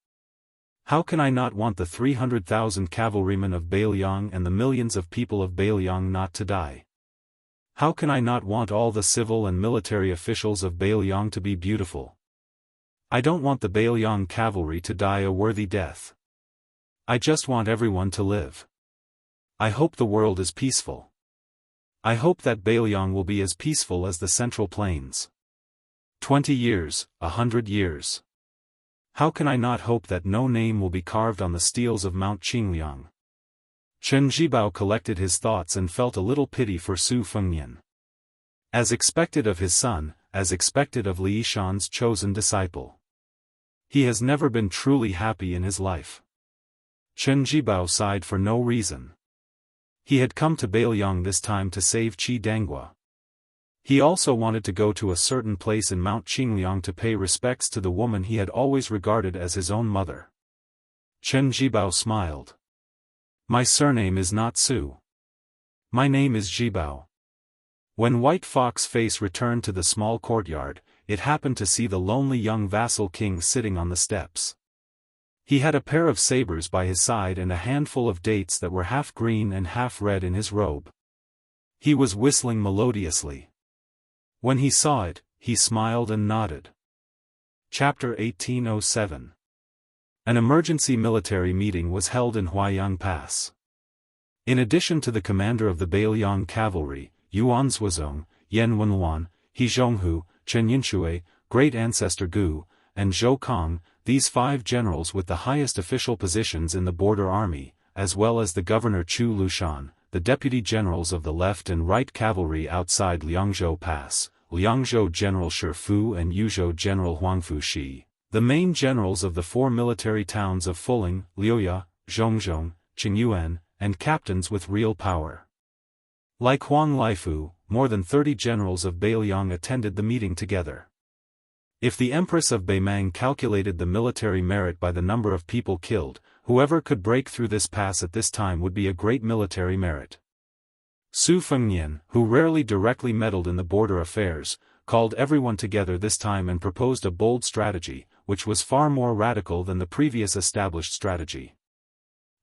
How can I not want the 300,000 cavalrymen of Beiliang and the millions of people of Beiliang not to die? How can I not want all the civil and military officials of Beiliang to be beautiful? I don't want the Beiliang cavalry to die a worthy death. I just want everyone to live. I hope the world is peaceful. I hope that Beiliang will be as peaceful as the Central Plains. 20 years, 100 years. How can I not hope that no name will be carved on the steels of Mount Qingliang? Chen Zhibao collected his thoughts and felt a little pity for Su Fengnian. As expected of his son, as expected of Li Yishan's chosen disciple. He has never been truly happy in his life. Chen Jibao sighed for no reason. He had come to Bailiang this time to save Qi Danghua. He also wanted to go to a certain place in Mount Qingliang to pay respects to the woman he had always regarded as his own mother. Chen Jibao smiled. My surname is not Su. My name is Jibao. When White Fox Face returned to the small courtyard, it happened to see the lonely young vassal king sitting on the steps. He had a pair of sabers by his side and a handful of dates that were half green and half red in his robe. He was whistling melodiously. When he saw it, he smiled and nodded. Chapter 1807. An emergency military meeting was held in Huaiyang Pass. In addition to the commander of the Bailiang cavalry, Yuan Zhuozong, Yan Wenluan, He Zhonghu, Chen Yinxue, Great Ancestor Gu, and Zhou Kong, these 5 generals with the highest official positions in the border army, as well as the governor Chu Lushan, the deputy generals of the left and right cavalry outside Liangzhou Pass, Liangzhou General Shi Fu and Yuzhou General Huangfu Shi, the main generals of the 4 military towns of Fuling, Liuya, Zhongzhong, Qingyuan, and captains with real power. Like Huang Laifu, more than 30 generals of Bailiang attended the meeting together. If the Empress of Beimang calculated the military merit by the number of people killed, whoever could break through this pass at this time would be a great military merit. Su Fengnian, who rarely directly meddled in the border affairs, called everyone together this time and proposed a bold strategy, which was far more radical than the previous established strategy.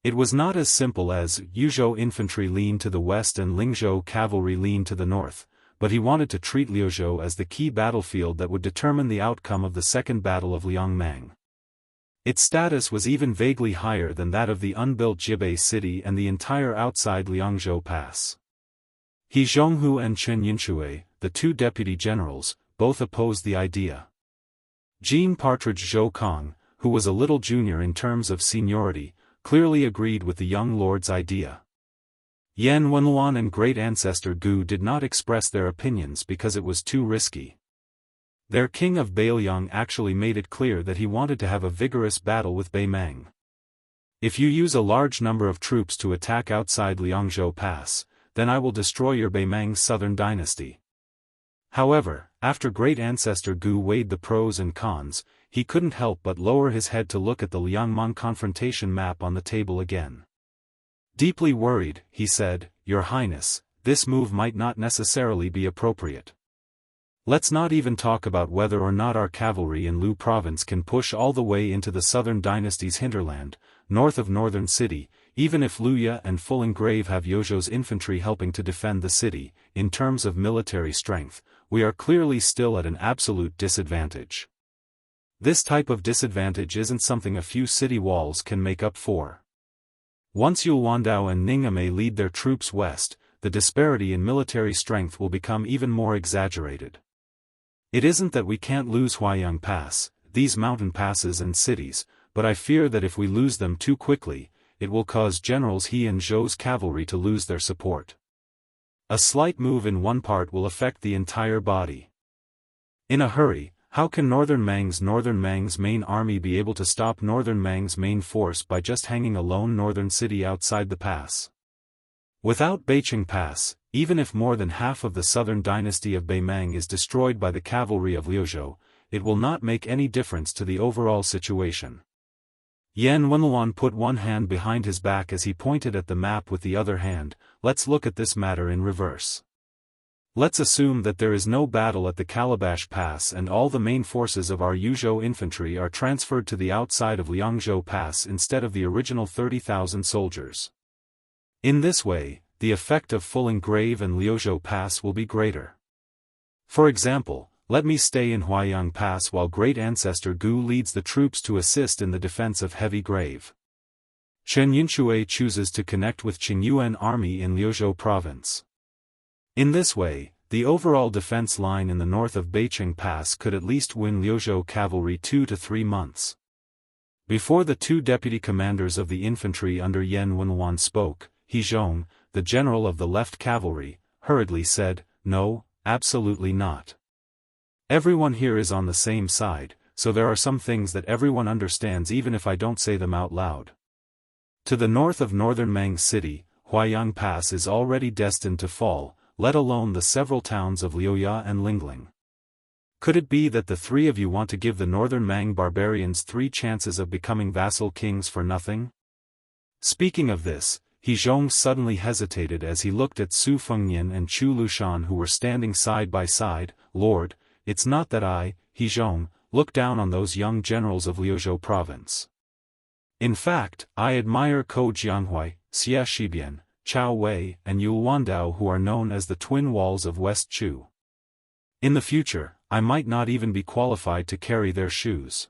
It was not as simple as Yuzhou infantry lean to the west and Lingzhou cavalry lean to the north, but he wanted to treat Liuzhou as the key battlefield that would determine the outcome of the Second Battle of Liangmang. Its status was even vaguely higher than that of the unbuilt Jibei city and the entire outside Liangzhou Pass. He Zhonghu and Chen Yinxue, the 2 deputy generals, both opposed the idea. Jean Partridge Zhou Kong, who was a little junior in terms of seniority, clearly agreed with the young lord's idea. Yan Wenluan and Great Ancestor Gu did not express their opinions because it was too risky. Their king of Bailiang actually made it clear that he wanted to have a vigorous battle with Beimang. If you use a large number of troops to attack outside Liangzhou Pass, then I will destroy your Beimang southern dynasty. However, after Great Ancestor Gu weighed the pros and cons, he couldn't help but lower his head to look at the Liangmang confrontation map on the table again. Deeply worried, he said, Your Highness, this move might not necessarily be appropriate. Let's not even talk about whether or not our cavalry in Lu province can push all the way into the southern dynasty's hinterland, north of northern city, even if Luya and Fuling Grave have Yozhou's infantry helping to defend the city. In terms of military strength, we are clearly still at an absolute disadvantage. This type of disadvantage isn't something a few city walls can make up for. Once Yulwandao and Ningame lead their troops west, the disparity in military strength will become even more exaggerated. It isn't that we can't lose Huaiyang Pass, these mountain passes and cities, but I fear that if we lose them too quickly, it will cause Generals He and Zhou's cavalry to lose their support. A slight move in one part will affect the entire body. In a hurry, how can Northern Mang's main army be able to stop Northern Mang's main force by just hanging a lone northern city outside the pass? Without Beiqing Pass, even if more than half of the southern dynasty of Beimang is destroyed by the cavalry of Liuzhou, it will not make any difference to the overall situation. Yan Wenluan put one hand behind his back as he pointed at the map with the other hand. Let's look at this matter in reverse. Let's assume that there is no battle at the Calabash Pass and all the main forces of our Yuzhou infantry are transferred to the outside of Liangzhou Pass instead of the original 30,000 soldiers. In this way, the effect of Fuling Grave and Liuzhou Pass will be greater. For example, let me stay in Huaiyang Pass while Great Ancestor Gu leads the troops to assist in the defense of Heavy Grave. Chen Yinxue chooses to connect with Qingyuan army in Liuzhou province. In this way, the overall defense line in the north of Beiqing Pass could at least win Liuzhou cavalry 2 to 3 months. Before the 2 deputy commanders of the infantry under Yan Wenluan spoke, He Zhong, the general of the left cavalry, hurriedly said, No, absolutely not. Everyone here is on the same side, so there are some things that everyone understands even if I don't say them out loud. To the north of northern Mang City, Huaiyang Pass is already destined to fall, let alone the several towns of Liuya and Lingling. Could it be that the three of you want to give the northern Mang barbarians 3 chances of becoming vassal kings for nothing? Speaking of this, He Zhong suddenly hesitated as he looked at Su Fengnian and Chu Lushan who were standing side by side. Lord, it's not that I, He Zhong, look down on those young generals of Liuzhou province. In fact, I admire Ko Jianghui, Xia Shibian, Chao Wei and Yul Wandao who are known as the twin walls of West Chu. In the future, I might not even be qualified to carry their shoes.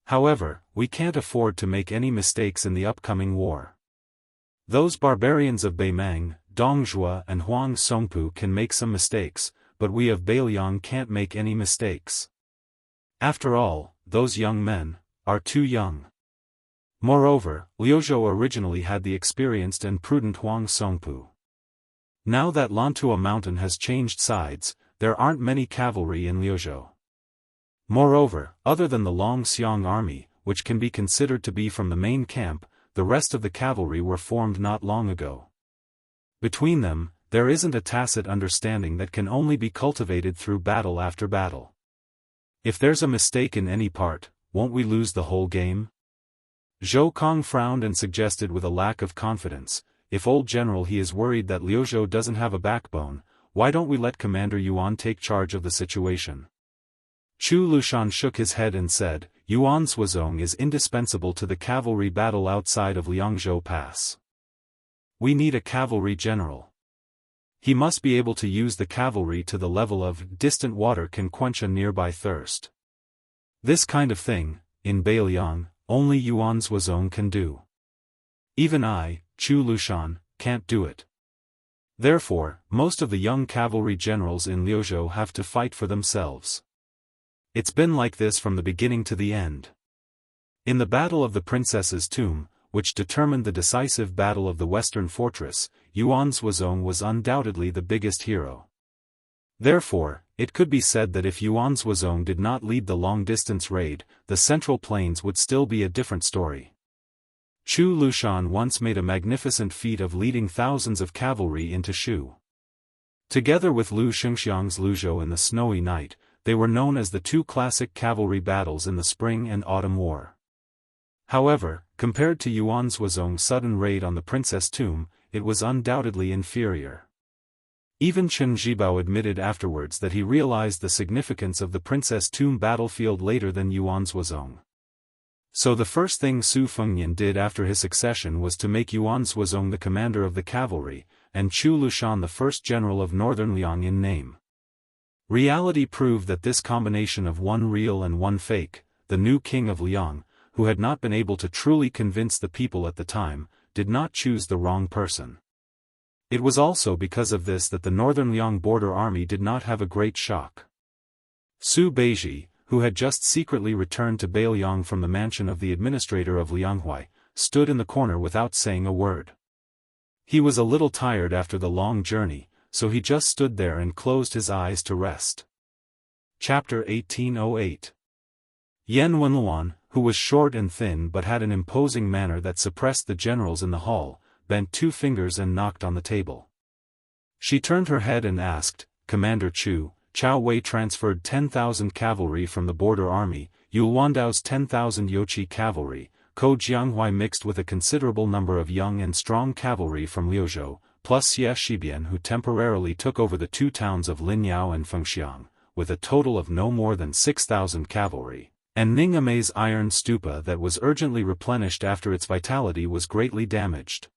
However, we can't afford to make any mistakes in the upcoming war. Those barbarians of Beimang, Dongzhua and Huang Songpu can make some mistakes, but we of Beiliang can't make any mistakes. After all, those young men are too young. Moreover, Liuzhou originally had the experienced and prudent Huang Songpu. Now that Lantua Mountain has changed sides, there aren't many cavalry in Liuzhou. Moreover, other than the Longxiang army, which can be considered to be from the main camp, the rest of the cavalry were formed not long ago. Between them, there isn't a tacit understanding that can only be cultivated through battle after battle. If there's a mistake in any part, won't we lose the whole game? Zhou Kong frowned and suggested with a lack of confidence, if old general he is worried that Liuzhou doesn't have a backbone, why don't we let Commander Yuan take charge of the situation? Chu Lushan shook his head and said, Yuan Suozong is indispensable to the cavalry battle outside of Liangzhou Pass. We need a cavalry general. He must be able to use the cavalry to the level of distant water can quench a nearby thirst. This kind of thing, in Beiliang, only Yuan Suozong can do. Even I, Chu Lushan, can't do it. Therefore, most of the young cavalry generals in Liuzhou have to fight for themselves. It's been like this from the beginning to the end. In the Battle of the Princess's Tomb, which determined the decisive battle of the Western Fortress, Yuan Suozong was undoubtedly the biggest hero. Therefore, it could be said that if Yuan Suozong did not lead the long-distance raid, the Central Plains would still be a different story. Chu Lushan once made a magnificent feat of leading thousands of cavalry into Shu. Together with Lu Xingxiang's Luzhou in the Snowy Night, they were known as the 2 classic cavalry battles in the Spring and Autumn War. However, compared to Yuan Suozong's sudden raid on the Princess Tomb, it was undoubtedly inferior. Even Chen Zhibao admitted afterwards that he realized the significance of the Princess Tomb battlefield later than Yuan Suozong. So the first thing Su Fengnian did after his succession was to make Yuan Suozong the commander of the cavalry, and Chu Lushan the first general of northern Liang in name. Reality proved that this combination of one real and one fake, the new king of Liang, who had not been able to truly convince the people at the time, did not choose the wrong person. It was also because of this that the northern Liang border army did not have a great shock. Su Beiji, who had just secretly returned to Beiliang from the mansion of the administrator of Lianghui, stood in the corner without saying a word. He was a little tired after the long journey, so he just stood there and closed his eyes to rest. Chapter 1808. Yan Wenluan, who was short and thin but had an imposing manner that suppressed the generals in the hall, bent 2 fingers and knocked on the table. She turned her head and asked, Commander Chu, Chao Wei transferred 10,000 cavalry from the border army, Yul Wandao's 10,000 Yoqi cavalry, Ko Jianghui mixed with a considerable number of young and strong cavalry from Liuzhou, plus Xia Shibian who temporarily took over the 2 towns of Linyao and Fengxiang, with a total of no more than 6,000 cavalry, and Ning Amei's iron stupa that was urgently replenished after its vitality was greatly damaged.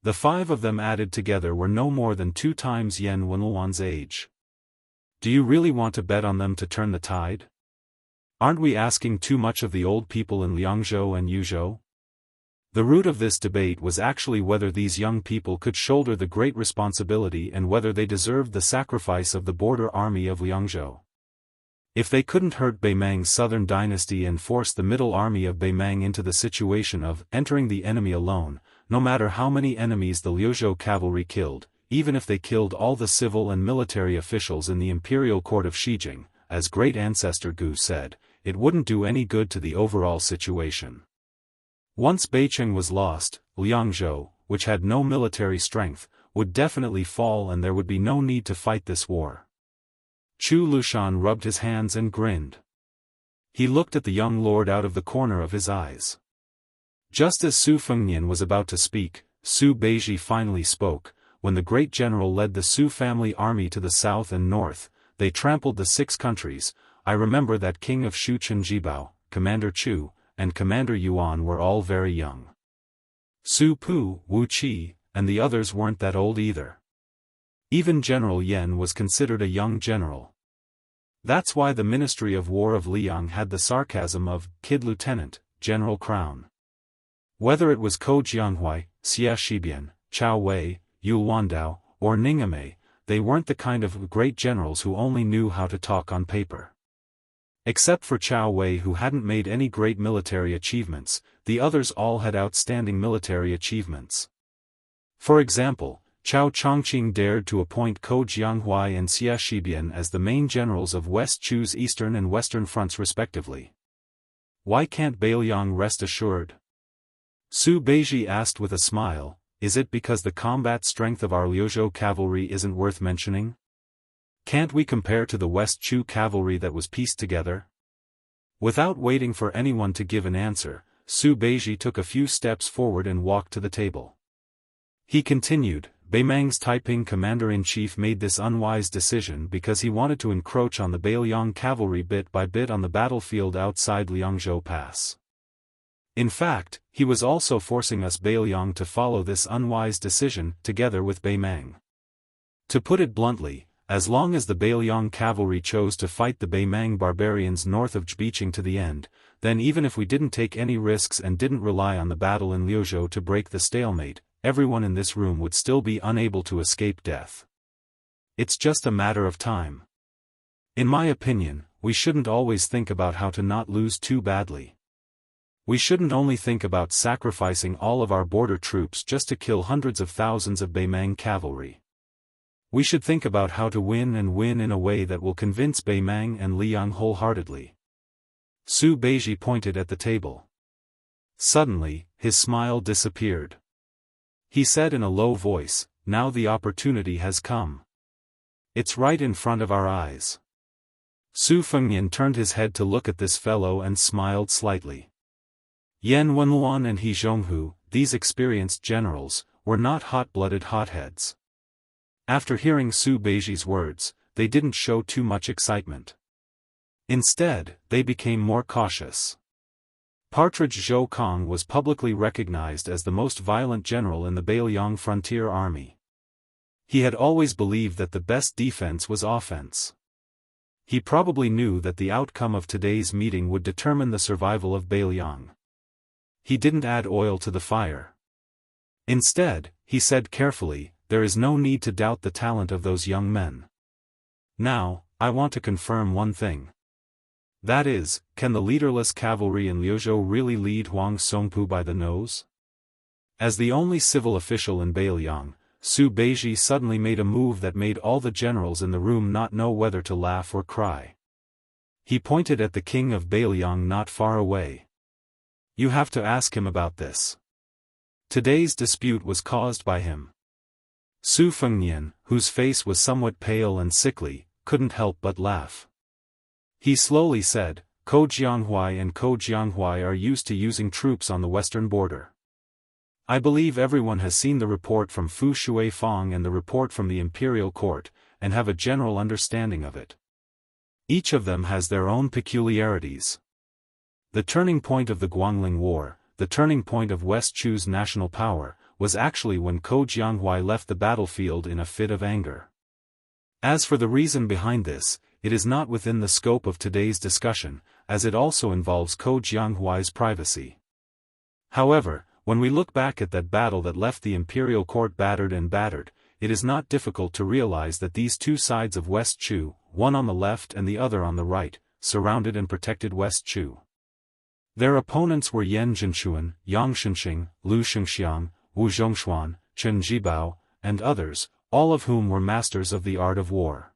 The 5 of them added together were no more than 2 times Yan Wenluan's age. Do you really want to bet on them to turn the tide? Aren't we asking too much of the old people in Liangzhou and Yuzhou? The root of this debate was actually whether these young people could shoulder the great responsibility and whether they deserved the sacrifice of the border army of Liangzhou. If they couldn't hurt Beimang's southern dynasty and force the middle army of Beimang into the situation of entering the enemy alone, no matter how many enemies the Liuzhou cavalry killed, even if they killed all the civil and military officials in the imperial court of Xijing, as great ancestor Gu said, it wouldn't do any good to the overall situation. Once Beicheng was lost, Liangzhou, which had no military strength, would definitely fall and there would be no need to fight this war. Chu Lushan rubbed his hands and grinned. He looked at the young lord out of the corner of his eyes. Just as Su Fengnian was about to speak, Su Beiji finally spoke. When the great general led the Su family army to the south and north, they trampled the 6 countries. I remember that King of Shu Chenjibao, Commander Chu, and Commander Yuan were all very young. Su Pu, Wu Qi, and the others weren't that old either. Even General Yen was considered a young general. That's why the Ministry of War of Liang had the sarcasm of Kid Lieutenant, General Crown. Whether it was Ko Jianghui, Xia Shibian, Chao Wei, Yu Wandao, or Ningame, they weren't the kind of great generals who only knew how to talk on paper. Except for Chao Wei, who hadn't made any great military achievements, the others all had outstanding military achievements. For example, Chao Chongqing dared to appoint Ko Jianghui and Xia Shibian as the main generals of West Chu's eastern and western fronts respectively. Why can't Beiliang rest assured? Su Beiji asked with a smile, is it because the combat strength of our Liuzhou cavalry isn't worth mentioning? Can't we compare to the West Chu cavalry that was pieced together? Without waiting for anyone to give an answer, Su Beiji took a few steps forward and walked to the table. He continued, Beimang's Taiping commander-in-chief made this unwise decision because he wanted to encroach on the Beiliang cavalry bit by bit on the battlefield outside Liangzhou Pass. In fact, he was also forcing us Beiliang to follow this unwise decision, together with Beimang. To put it bluntly, as long as the Beiliang cavalry chose to fight the Beimang barbarians north of Zbicheng to the end, then even if we didn't take any risks and didn't rely on the battle in Liuzhou to break the stalemate, everyone in this room would still be unable to escape death. It's just a matter of time. In my opinion, we shouldn't always think about how to not lose too badly. We shouldn't only think about sacrificing all of our border troops just to kill hundreds of thousands of Beimang cavalry. We should think about how to win and win in a way that will convince Beimang and Liang wholeheartedly. Su Beiji pointed at the table. Suddenly, his smile disappeared. He said in a low voice, now the opportunity has come. It's right in front of our eyes. Su Fengnian turned his head to look at this fellow and smiled slightly. Yan Wenluan and He Zhonghu, these experienced generals, were not hot-blooded hotheads. After hearing Su Beiji's words, they didn't show too much excitement. Instead, they became more cautious. Partridge Zhou Kong was publicly recognized as the most violent general in the Beiliang frontier army. He had always believed that the best defense was offense. He probably knew that the outcome of today's meeting would determine the survival of Beiliang. He didn't add oil to the fire. Instead, he said carefully, there is no need to doubt the talent of those young men. Now, I want to confirm one thing. That is, can the leaderless cavalry in Liuzhou really lead Huang Songpu by the nose? As the only civil official in Beiliang, Su Beiji suddenly made a move that made all the generals in the room not know whether to laugh or cry. He pointed at the king of Beiliang not far away. You have to ask him about this. Today's dispute was caused by him. Su Fengnian, whose face was somewhat pale and sickly, couldn't help but laugh. He slowly said, Ko Jianghui and Ko Jianghui are used to using troops on the western border. I believe everyone has seen the report from Fu Shuifang and the report from the imperial court, and have a general understanding of it. Each of them has their own peculiarities. The turning point of the Guangling War, the turning point of West Chu's national power, was actually when Ko Jianghui left the battlefield in a fit of anger. As for the reason behind this, it is not within the scope of today's discussion, as it also involves Ko Jianghui's privacy. However, when we look back at that battle that left the imperial court battered and battered, it is not difficult to realize that these two sides of West Chu, one on the left and the other on the right, surrounded and protected West Chu. Their opponents were Yan Zhenxuan, Yang Shenxing, Lu Shengxiang, Wu Zhongshuan, Chen Jibao, and others, all of whom were masters of the art of war.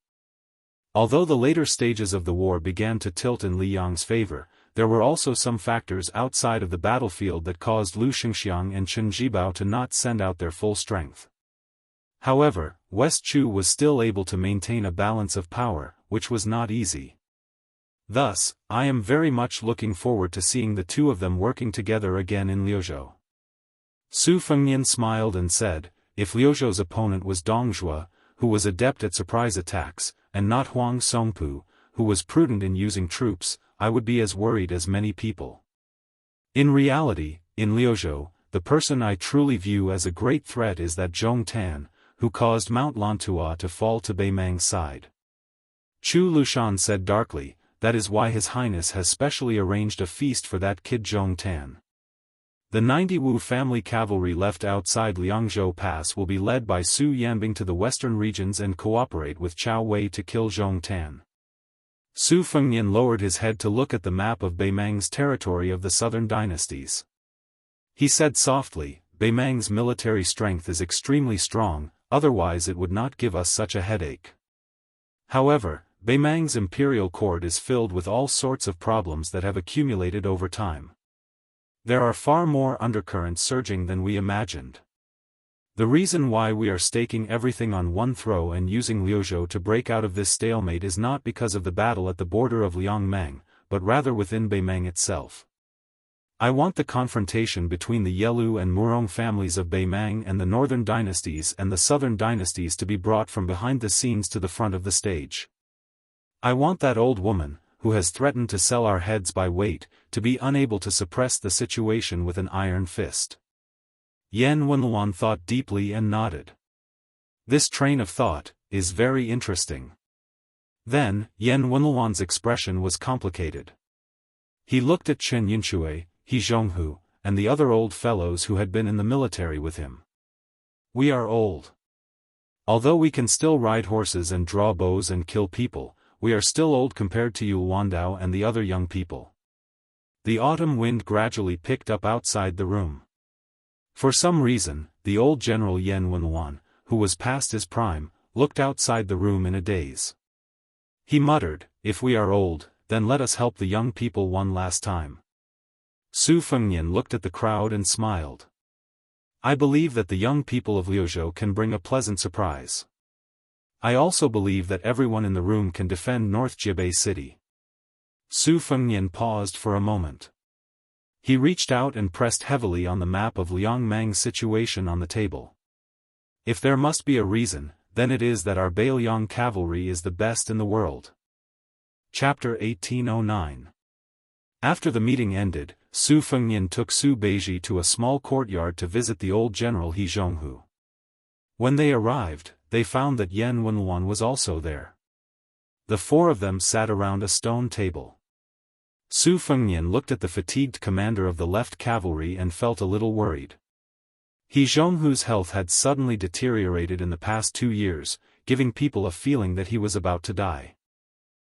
Although the later stages of the war began to tilt in Li Yang's favor, there were also some factors outside of the battlefield that caused Lu Xingxiang and Chen Jibao to not send out their full strength. However, West Chu was still able to maintain a balance of power, which was not easy. Thus, I am very much looking forward to seeing the two of them working together again in Liuzhou. Su Fengnian smiled and said, if Liuzhou's opponent was Dong Zhuo, who was adept at surprise attacks, and not Huang Songpu, who was prudent in using troops, I would be as worried as many people. In reality, in Liuzhou, the person I truly view as a great threat is that Zhong Tan, who caused Mount Lantua to fall to Bei Mang's side. Chu Lushan said darkly, that is why His Highness has specially arranged a feast for that kid Zhong Tan. The 90 Wu family cavalry left outside Liangzhou Pass will be led by Su Yanbing to the western regions and cooperate with Chao Wei to kill Zhong Tan. Su Fengnian lowered his head to look at the map of Bei Mang's territory of the southern dynasties. He said softly, Bei Mang's military strength is extremely strong, otherwise it would not give us such a headache. However, Bei Mang's imperial court is filled with all sorts of problems that have accumulated over time. There are far more undercurrents surging than we imagined. The reason why we are staking everything on one throw and using Liuzhou to break out of this stalemate is not because of the battle at the border of Liangmeng, but rather within Bei Mang itself. I want the confrontation between the Yelu and Murong families of Bei Mang and the northern dynasties and the southern dynasties to be brought from behind the scenes to the front of the stage. I want that old woman, who has threatened to sell our heads by weight, to be unable to suppress the situation with an iron fist. Yan Wenluan thought deeply and nodded. This train of thought is very interesting. Then, Yan Wenluan's expression was complicated. He looked at Chen Yinxue, He Zhonghu, and the other old fellows who had been in the military with him. We are old. Although we can still ride horses and draw bows and kill people, we are still old compared to Yu Wandao and the other young people. The autumn wind gradually picked up outside the room. For some reason, the old general Yan Wenluan, who was past his prime, looked outside the room in a daze. He muttered, if we are old, then let us help the young people one last time. Su Fengnian looked at the crowd and smiled. I believe that the young people of Liuzhou can bring a pleasant surprise. I also believe that everyone in the room can defend North Jibei City. Su Fengnian paused for a moment. He reached out and pressed heavily on the map of Liangmang's situation on the table. If there must be a reason, then it is that our Beiliang cavalry is the best in the world. Chapter 1809. After the meeting ended, Su Fengnian took Su Beiji to a small courtyard to visit the old general He Zhonghu. When they arrived, they found that Yan Wenluan was also there. The four of them sat around a stone table. Su Fengnian looked at the fatigued commander of the left cavalry and felt a little worried. He Zhonghu's health had suddenly deteriorated in the past 2 years, giving people a feeling that he was about to die.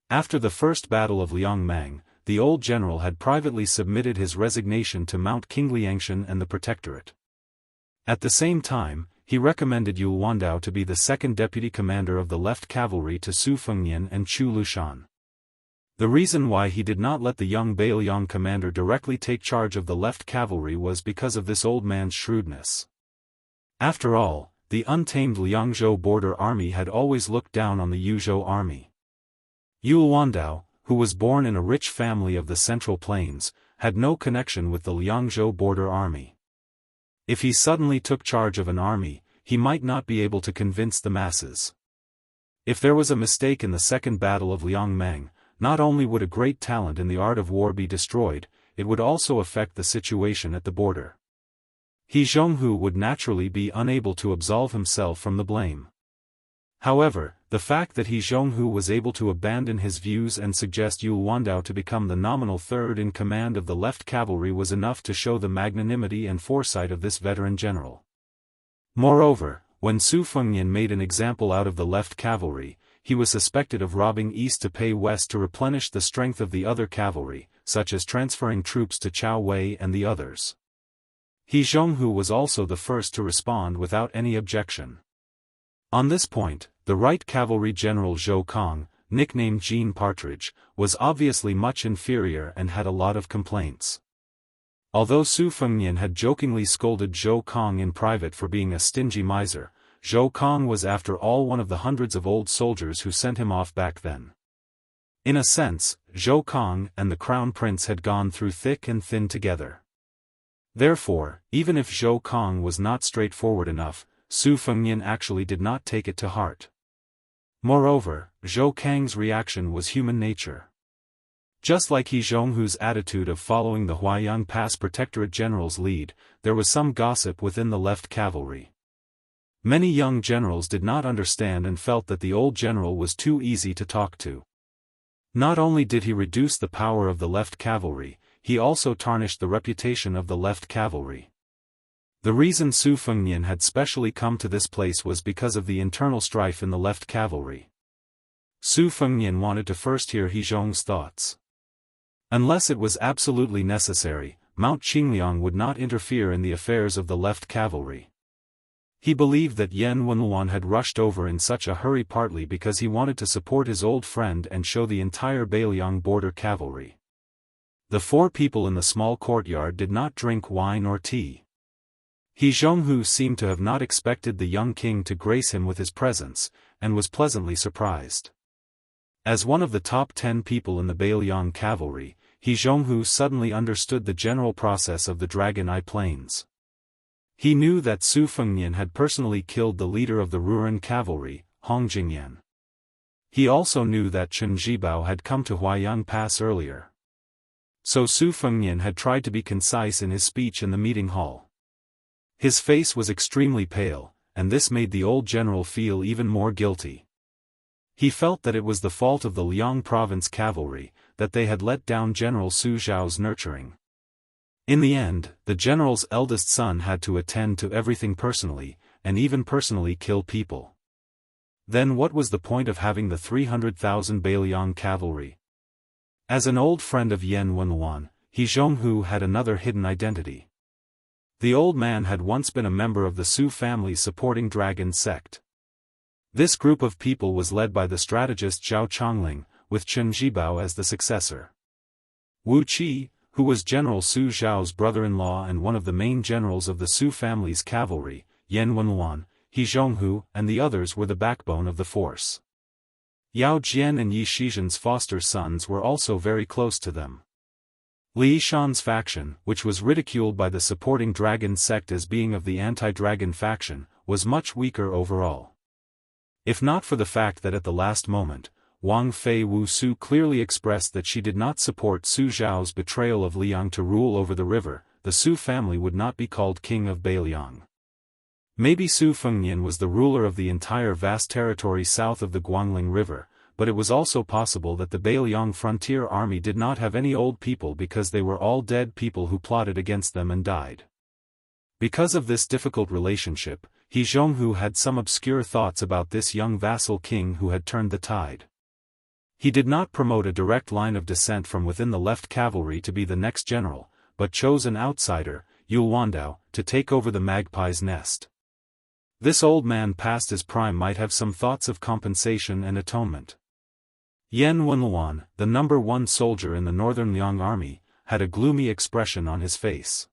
After the first battle of Liangmang, the old general had privately submitted his resignation to Mount Qingliangshan and the Protectorate. At the same time, he recommended Yu Wandao to be the second deputy commander of the left cavalry to Su Fengnian and Chu Lushan. The reason why he did not let the young Beiliang commander directly take charge of the left cavalry was because of this old man's shrewdness. After all, the untamed Liangzhou border army had always looked down on the Yuzhou army. Yu Wandao, who was born in a rich family of the Central Plains, had no connection with the Liangzhou border army. If he suddenly took charge of an army, he might not be able to convince the masses. If there was a mistake in the second battle of Liangmang, not only would a great talent in the art of war be destroyed, it would also affect the situation at the border. He Zhonghu would naturally be unable to absolve himself from the blame. However, the fact that He Zhonghu was able to abandon his views and suggest Yu Wandao to become the nominal third in command of the left cavalry was enough to show the magnanimity and foresight of this veteran general. Moreover, when Su Fengnian made an example out of the left cavalry, he was suspected of robbing east to pay west to replenish the strength of the other cavalry, such as transferring troops to Chao Wei and the others. He Zhonghu was also the first to respond without any objection. On this point, the right cavalry general Zhou Kong, nicknamed Jean Partridge, was obviously much inferior and had a lot of complaints. Although Su Fengnian had jokingly scolded Zhou Kong in private for being a stingy miser, Zhou Kong was after all one of the hundreds of old soldiers who sent him off back then. In a sense, Zhou Kong and the Crown Prince had gone through thick and thin together. Therefore, even if Zhou Kong was not straightforward enough, Su Fengnian actually did not take it to heart. Moreover, Zhou Kang's reaction was human nature. Just like He Zhonghu's attitude of following the Huaiyang Pass Protectorate General's lead, there was some gossip within the left cavalry. Many young generals did not understand and felt that the old general was too easy to talk to. Not only did he reduce the power of the left cavalry, he also tarnished the reputation of the left cavalry. The reason Su Fengnian had specially come to this place was because of the internal strife in the left cavalry. Su Fengnian wanted to first hear He Zhong's thoughts. Unless it was absolutely necessary, Mount Qingliang would not interfere in the affairs of the left cavalry. He believed that Yan Wenluan had rushed over in such a hurry partly because he wanted to support his old friend and show the entire Beiliang border cavalry. The four people in the small courtyard did not drink wine or tea. He Zhonghu seemed to have not expected the young king to grace him with his presence, and was pleasantly surprised. As one of the top 10 people in the Beiliang cavalry, He Zhonghu suddenly understood the general process of the Dragon Eye Plains. He knew that Su Fengnian had personally killed the leader of the Ruren cavalry, Hong Jingyan. He also knew that Chen Zhibao had come to Huaiyang Pass earlier. So Su Fengnian had tried to be concise in his speech in the meeting hall. His face was extremely pale, and this made the old general feel even more guilty. He felt that it was the fault of the Liang province cavalry, that they had let down General Su Zhao's nurturing. In the end, the general's eldest son had to attend to everything personally, and even personally kill people. Then what was the point of having the 300,000 Beiliang cavalry? As an old friend of Yan Wenluan, He Zhonghu had another hidden identity. The old man had once been a member of the Su family's supporting dragon sect. This group of people was led by the strategist Zhao Chongling, with Chen Zhibao as the successor. Wu Qi, who was General Su Zhao's brother-in-law and one of the main generals of the Su family's cavalry, Yan Wenluan, He Zhonghu, and the others were the backbone of the force. Yao Jian and Yi Shizhen's foster sons were also very close to them. Li Shan's faction, which was ridiculed by the supporting dragon sect as being of the anti-dragon faction, was much weaker overall. If not for the fact that at the last moment, Wang Fei Wu Su clearly expressed that she did not support Su Zhao's betrayal of Liang to rule over the river, the Su family would not be called king of Beiliang. Maybe Su Fengnian was the ruler of the entire vast territory south of the Guangling River, but it was also possible that the Beiliang frontier army did not have any old people because they were all dead people who plotted against them and died. Because of this difficult relationship, He Zhonghu had some obscure thoughts about this young vassal king who had turned the tide. He did not promote a direct line of descent from within the left cavalry to be the next general, but chose an outsider, Yul Wandao, to take over the magpie's nest. This old man past his prime might have some thoughts of compensation and atonement. Yan Wenluan, the number 1 soldier in the northern Liang army, had a gloomy expression on his face.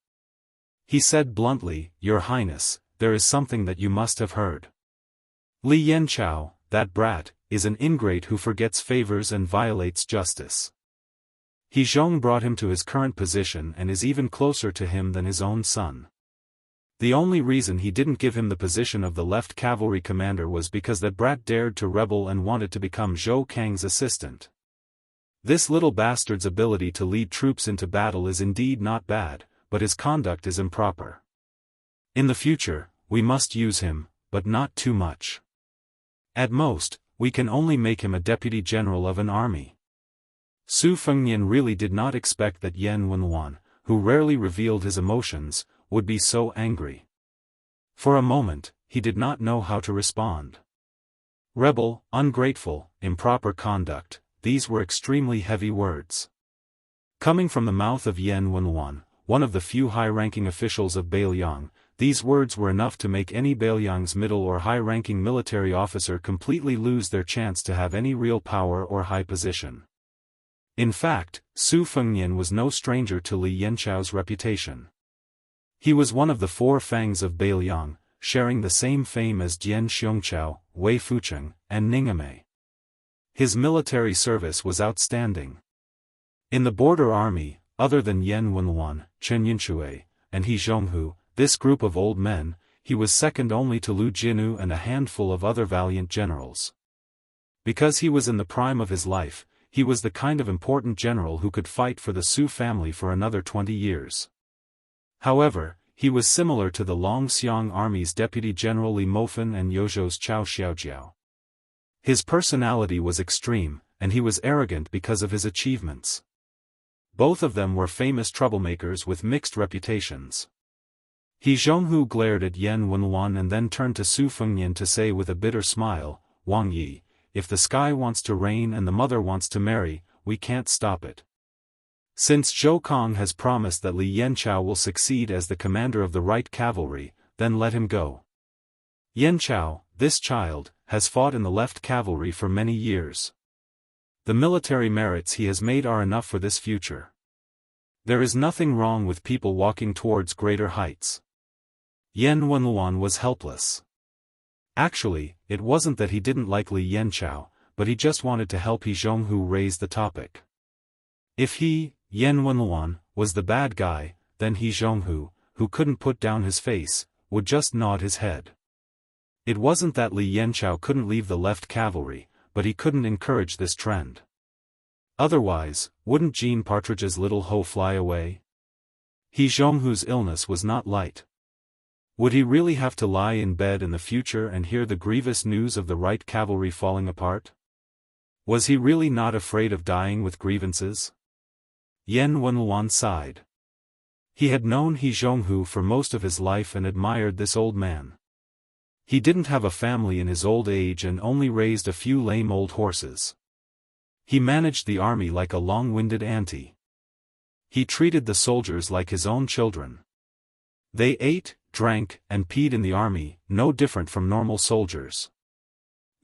He said bluntly, "Your Highness, there is something that you must have heard. Li Yanchao, that brat, is an ingrate who forgets favors and violates justice. He Zhong brought him to his current position and is even closer to him than his own son. The only reason he didn't give him the position of the left cavalry commander was because that brat dared to rebel and wanted to become Zhou Kang's assistant. This little bastard's ability to lead troops into battle is indeed not bad, but his conduct is improper. In the future, we must use him, but not too much. At most, we can only make him a deputy general of an army." Su Fengnian really did not expect that Yan Wenluan, who rarely revealed his emotions, would be so angry. For a moment, he did not know how to respond. Rebel, ungrateful, improper conduct, these were extremely heavy words. Coming from the mouth of Yan Wenluan, one of the few high-ranking officials of Beiliang, these words were enough to make any Beiliang's middle or high-ranking military officer completely lose their chance to have any real power or high position. In fact, Su Fengnian was no stranger to Li Yanchao's reputation. He was one of the four fangs of Beiliang, sharing the same fame as Jian Xiongqiao, Wei Fucheng, and Ningame. His military service was outstanding. In the border army, other than Yan Wenluan, Chen Yinxue, and He Zhonghu, this group of old men, he was second only to Lu Jinu and a handful of other valiant generals. Because he was in the prime of his life, he was the kind of important general who could fight for the Su family for another 20 years. However, he was similar to the Longxiang army's deputy general Li Mofen and Yozhou's Chao Xiaojiao. His personality was extreme, and he was arrogant because of his achievements. Both of them were famous troublemakers with mixed reputations. He Zhonghu glared at Yan Wenluan and then turned to Su Fengnian to say with a bitter smile, "Wang Yi, if the sky wants to rain and the mother wants to marry, we can't stop it. Since Zhou Kong has promised that Li Yanchao will succeed as the commander of the right cavalry, then let him go. Yanchao, this child, has fought in the left cavalry for many years. The military merits he has made are enough for this future. There is nothing wrong with people walking towards greater heights." Yan Wenluan was helpless. Actually, it wasn't that he didn't like Li Yanchao, but he just wanted to help He Zhonghu raise the topic. If he, Yan Wenluan, was the bad guy, then He Zhonghu, who couldn't put down his face, would just nod his head. It wasn't that Li Yanchao couldn't leave the left cavalry, but he couldn't encourage this trend. Otherwise, wouldn't Jean Partridge's little hoe fly away? He Zhonghu's illness was not light. Would he really have to lie in bed in the future and hear the grievous news of the right cavalry falling apart? Was he really not afraid of dying with grievances? Yan Wenluan sighed. He had known He Zhonghu for most of his life and admired this old man. He didn't have a family in his old age and only raised a few lame old horses. He managed the army like a long-winded auntie. He treated the soldiers like his own children. They ate, drank, and peed in the army, no different from normal soldiers.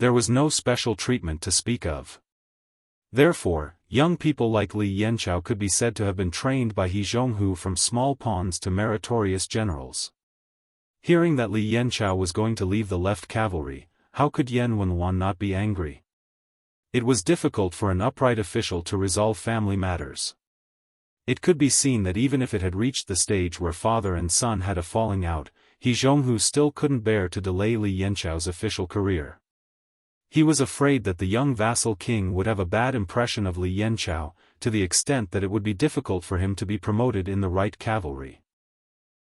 There was no special treatment to speak of. Therefore, young people like Li Yanchao could be said to have been trained by He Zhonghu from small pawns to meritorious generals. Hearing that Li Yanchao was going to leave the left cavalry, how could Yan Wenluan not be angry? It was difficult for an upright official to resolve family matters. It could be seen that even if it had reached the stage where father and son had a falling out, He Zhonghu still couldn't bear to delay Li Yanchao's official career. He was afraid that the young vassal king would have a bad impression of Li Yanchao, to the extent that it would be difficult for him to be promoted in the right cavalry.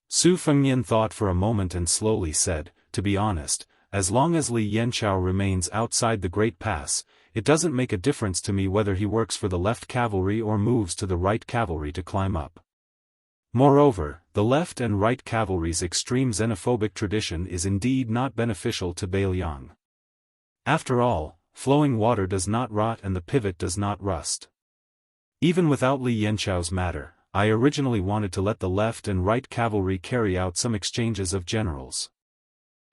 Su Fengnian thought for a moment and slowly said, "To be honest, as long as Li Yanchao remains outside the Great Pass, it doesn't make a difference to me whether he works for the left cavalry or moves to the right cavalry to climb up. Moreover, the left and right cavalry's extreme xenophobic tradition is indeed not beneficial to Beiliang. After all, flowing water does not rot and the pivot does not rust. Even without Li Yanchao's matter, I originally wanted to let the left and right cavalry carry out some exchanges of generals.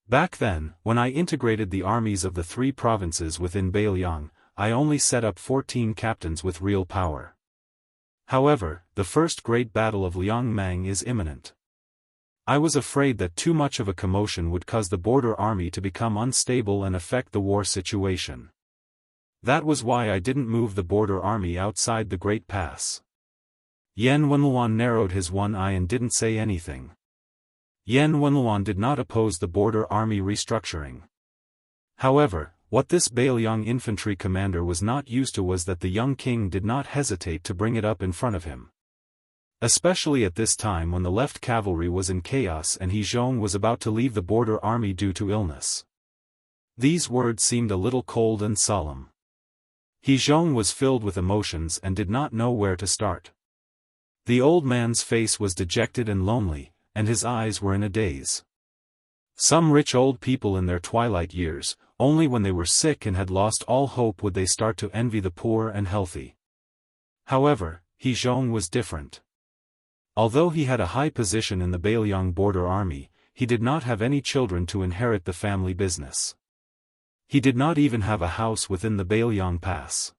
Back then, when I integrated the armies of the 3 provinces within Beiliang, I only set up 14 captains with real power. However, the first great battle of Liangmang is imminent. I was afraid that too much of a commotion would cause the border army to become unstable and affect the war situation. That was why I didn't move the border army outside the Great Pass." Yan Wenluan narrowed his one eye and didn't say anything. Yan Wenluan did not oppose the border army restructuring. However, what this Beiliang infantry commander was not used to was that the young king did not hesitate to bring it up in front of him. Especially at this time when the left cavalry was in chaos and He Zhong was about to leave the border army due to illness. These words seemed a little cold and solemn. He Zhong was filled with emotions and did not know where to start. The old man's face was dejected and lonely, and his eyes were in a daze. Some rich old people in their twilight years, only when they were sick and had lost all hope would they start to envy the poor and healthy. However, He Zhong was different. Although he had a high position in the Beiliang border army, he did not have any children to inherit the family business. He did not even have a house within the Bailiang Pass.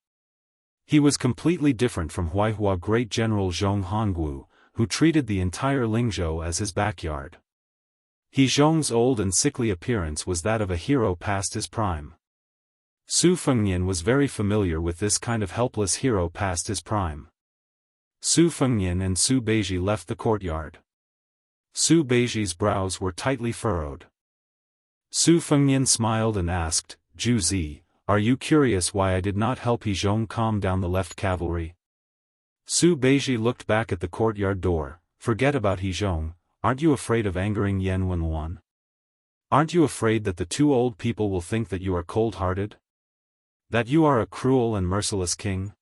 He was completely different from Huaihua great general Zhong Hongwu, who treated the entire Lingzhou as his backyard. He Zhong's old and sickly appearance was that of a hero past his prime. Su Fengnian was very familiar with this kind of helpless hero past his prime. Su Fengnian and Su Beiji left the courtyard. Su Beiji's brows were tightly furrowed. Su Fengnian smiled and asked, "Zhu Zi, are you curious why I did not help He Zhong calm down the left cavalry?" Su Beiji looked back at the courtyard door. "Forget about He Zhong, aren't you afraid of angering Yan Wenluan? Aren't you afraid that the two old people will think that you are cold-hearted? That you are a cruel and merciless king?"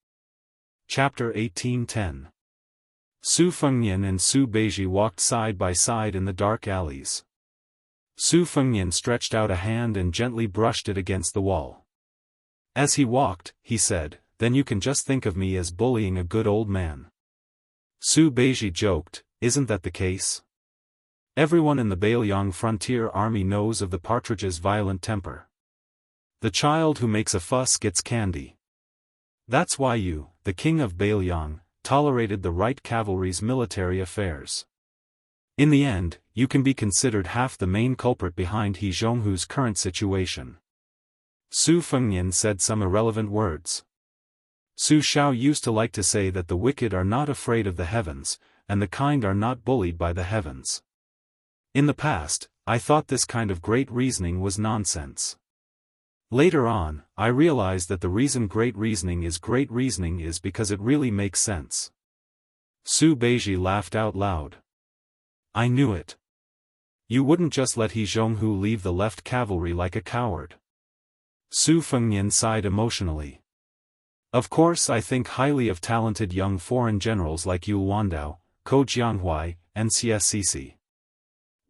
Chapter 18:10. Su Fengnian and Su Beiji walked side by side in the dark alleys. Su Fengnian stretched out a hand and gently brushed it against the wall. As he walked, he said, "Then you can just think of me as bullying a good old man." Su Beiji joked, "Isn't that the case? Everyone in the Bailiang frontier army knows of the partridge's violent temper. The child who makes a fuss gets candy. That's why you, the king of Bailiang, tolerated the right cavalry's military affairs. In the end, you can be considered half the main culprit behind He Zhonghu's current situation." Su Fengnian said some irrelevant words. Su Shao used to like to say that the wicked are not afraid of the heavens, and the kind are not bullied by the heavens. In the past, I thought this kind of great reasoning was nonsense. Later on, I realized that the reason great reasoning is because it really makes sense. Su Beiji laughed out loud. "I knew it. You wouldn't just let He Zhonghu leave the left cavalry like a coward." Su Fengnian sighed emotionally. "Of course I think highly of talented young foreign generals like Yu Wandao, Ko Jianghuai, and Xie Sisi.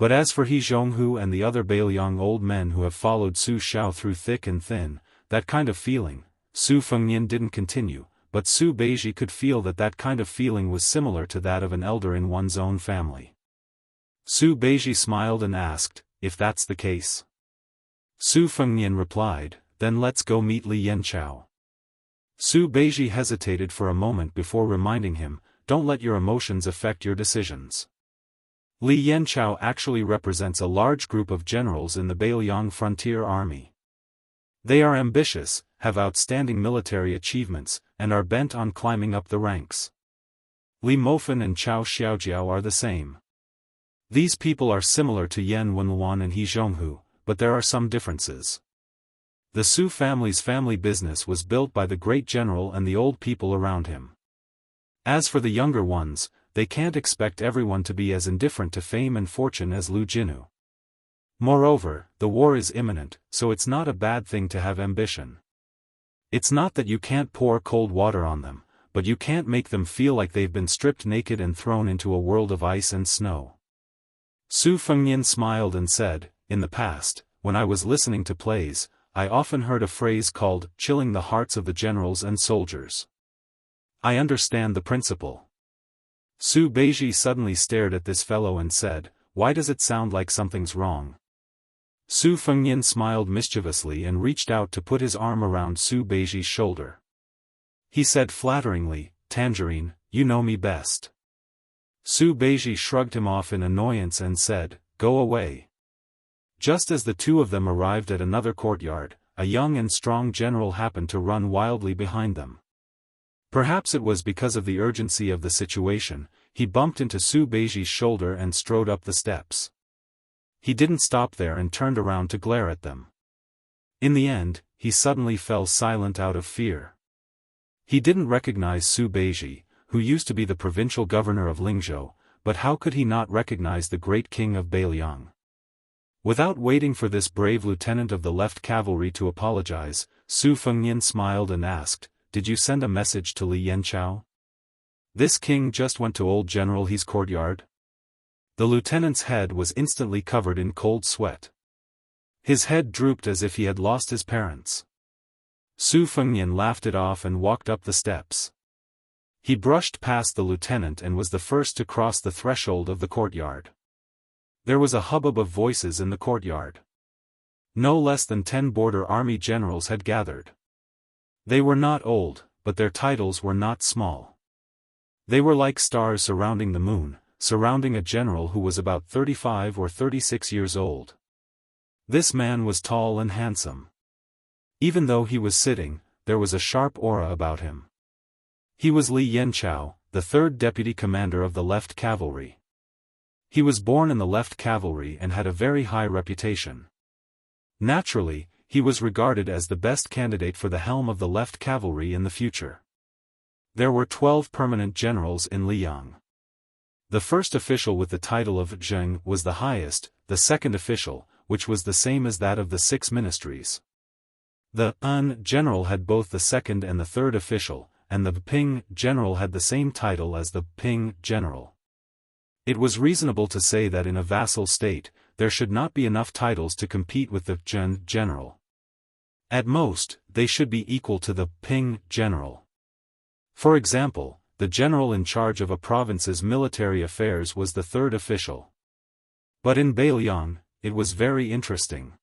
But as for He Zhonghu and the other Bailiang old men who have followed Su Shao through thick and thin, that kind of feeling," Su Fengnian didn't continue, but Su Beiji could feel that that kind of feeling was similar to that of an elder in one's own family. Su Beiji smiled and asked, "If that's the case?" Su Fengnian replied, "Then let's go meet Li Yanchao." Su Beiji hesitated for a moment before reminding him, "Don't let your emotions affect your decisions." Li Yanchao actually represents a large group of generals in the Bailiang frontier army. They are ambitious, have outstanding military achievements, and are bent on climbing up the ranks. Li Mofan and Chao Xiaojiao are the same. These people are similar to Yan Wenluan and He Zhonghu, but there are some differences. The Su family's family business was built by the great general and the old people around him. As for the younger ones, they can't expect everyone to be as indifferent to fame and fortune as Lu Jinu. Moreover, the war is imminent, so it's not a bad thing to have ambition. It's not that you can't pour cold water on them, but you can't make them feel like they've been stripped naked and thrown into a world of ice and snow. Su Fengnian smiled and said, "In the past, when I was listening to plays, I often heard a phrase called, chilling the hearts of the generals and soldiers. I understand the principle." Su Beiji suddenly stared at this fellow and said, "Why does it sound like something's wrong?" Su Fengnian smiled mischievously and reached out to put his arm around Su Beiji's shoulder. He said flatteringly, "Tangerine, you know me best." Su Beiji shrugged him off in annoyance and said, "Go away." Just as the two of them arrived at another courtyard, a young and strong general happened to run wildly behind them. Perhaps it was because of the urgency of the situation, he bumped into Su Beiji's shoulder and strode up the steps. He didn't stop there and turned around to glare at them. In the end, he suddenly fell silent out of fear. He didn't recognize Su Beiji, who used to be the provincial governor of Lingzhou, but how could he not recognize the great king of Bailiang? Without waiting for this brave lieutenant of the left cavalry to apologize, Su Fengnian smiled and asked, "Did you send a message to Li Yanchao? This king just went to old General He's courtyard?" The lieutenant's head was instantly covered in cold sweat. His head drooped as if he had lost his parents. Su Fengnian laughed it off and walked up the steps. He brushed past the lieutenant and was the first to cross the threshold of the courtyard. There was a hubbub of voices in the courtyard. No less than 10 border army generals had gathered. They were not old, but their titles were not small. They were like stars surrounding the moon, surrounding a general who was about 35 or 36 years old. This man was tall and handsome. Even though he was sitting, there was a sharp aura about him. He was Li Yanchao, the 3rd deputy commander of the Left Cavalry. He was born in the Left Cavalry and had a very high reputation. Naturally, he was regarded as the best candidate for the helm of the Left Cavalry in the future. There were 12 permanent generals in Liang. The first official with the title of Zheng was the highest, the second official, which was the same as that of the 6 ministries. The Un general had both the second and the third official, and the Ping general had the same title as the Ping general. It was reasonable to say that in a vassal state, there should not be enough titles to compete with the Zheng general. At most, they should be equal to the Ping general. For example, the general in charge of a province's military affairs was the third official. But in Beiliang, it was very interesting.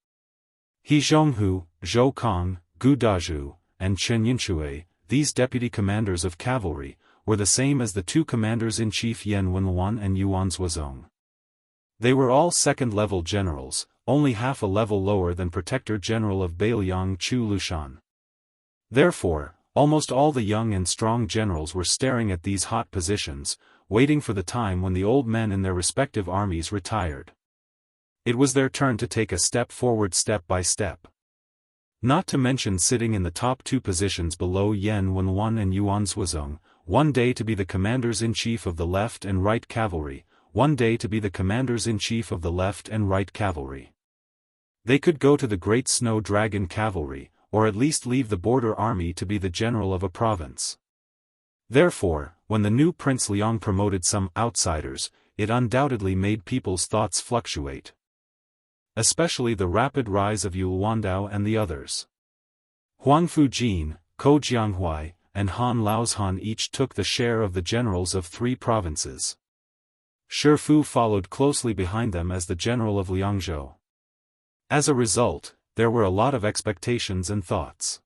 He Jianghu, Zhou Kong, Gu Dazhu, and Chen Yinshui, these deputy commanders of cavalry, were the same as the 2 commanders-in-chief Yan Wenluan and Yuan Zuozong. They were all second-level generals, only half a level lower than Protector General of Beiliang Chu Lushan. Therefore, almost all the young and strong generals were staring at these hot positions, waiting for the time when the old men in their respective armies retired. It was their turn to take a step forward step by step. Not to mention sitting in the top 2 positions below Yan Wenluan and Yuan Zuozong, one day to be the commanders-in-chief of the left and right cavalry, one day to be the commanders-in-chief of the left and right cavalry. They could go to the Great Snow Dragon Cavalry, or at least leave the border army to be the general of a province. Therefore, when the new Prince Liang promoted some outsiders, it undoubtedly made people's thoughts fluctuate. Especially the rapid rise of Yu Luandao and the others. Huang Fujin, Ko Jianghuai, and Han Laozhan each took the share of the generals of 3 provinces. Shi Fu followed closely behind them as the general of Liangzhou. As a result, there were a lot of expectations and thoughts.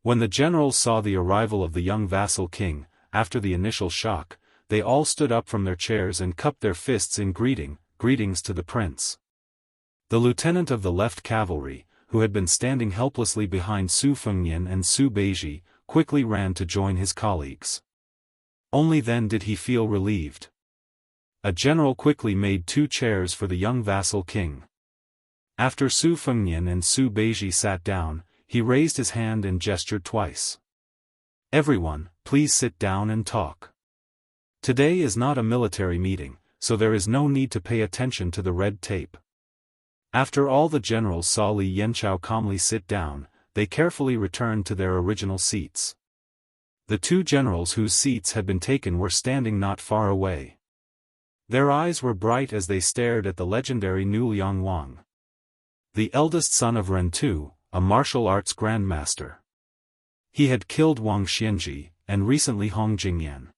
When the generals saw the arrival of the young vassal king, after the initial shock, they all stood up from their chairs and cupped their fists in greetings to the prince. The lieutenant of the left cavalry, who had been standing helplessly behind Su Fengnian and Su Beiji, quickly ran to join his colleagues. Only then did he feel relieved. A general quickly made 2 chairs for the young vassal king. After Su Fengnian and Su Beiji sat down, he raised his hand and gestured twice. "Everyone, please sit down and talk. Today is not a military meeting, so there is no need to pay attention to the red tape." After all the generals saw Li Yanchao calmly sit down, they carefully returned to their original seats. The 2 generals whose seats had been taken were standing not far away. Their eyes were bright as they stared at the legendary Nu Liang Wang, the eldest son of Ren Tu, a martial arts grandmaster. He had killed Wang Xianji, and recently Hong Jingyan.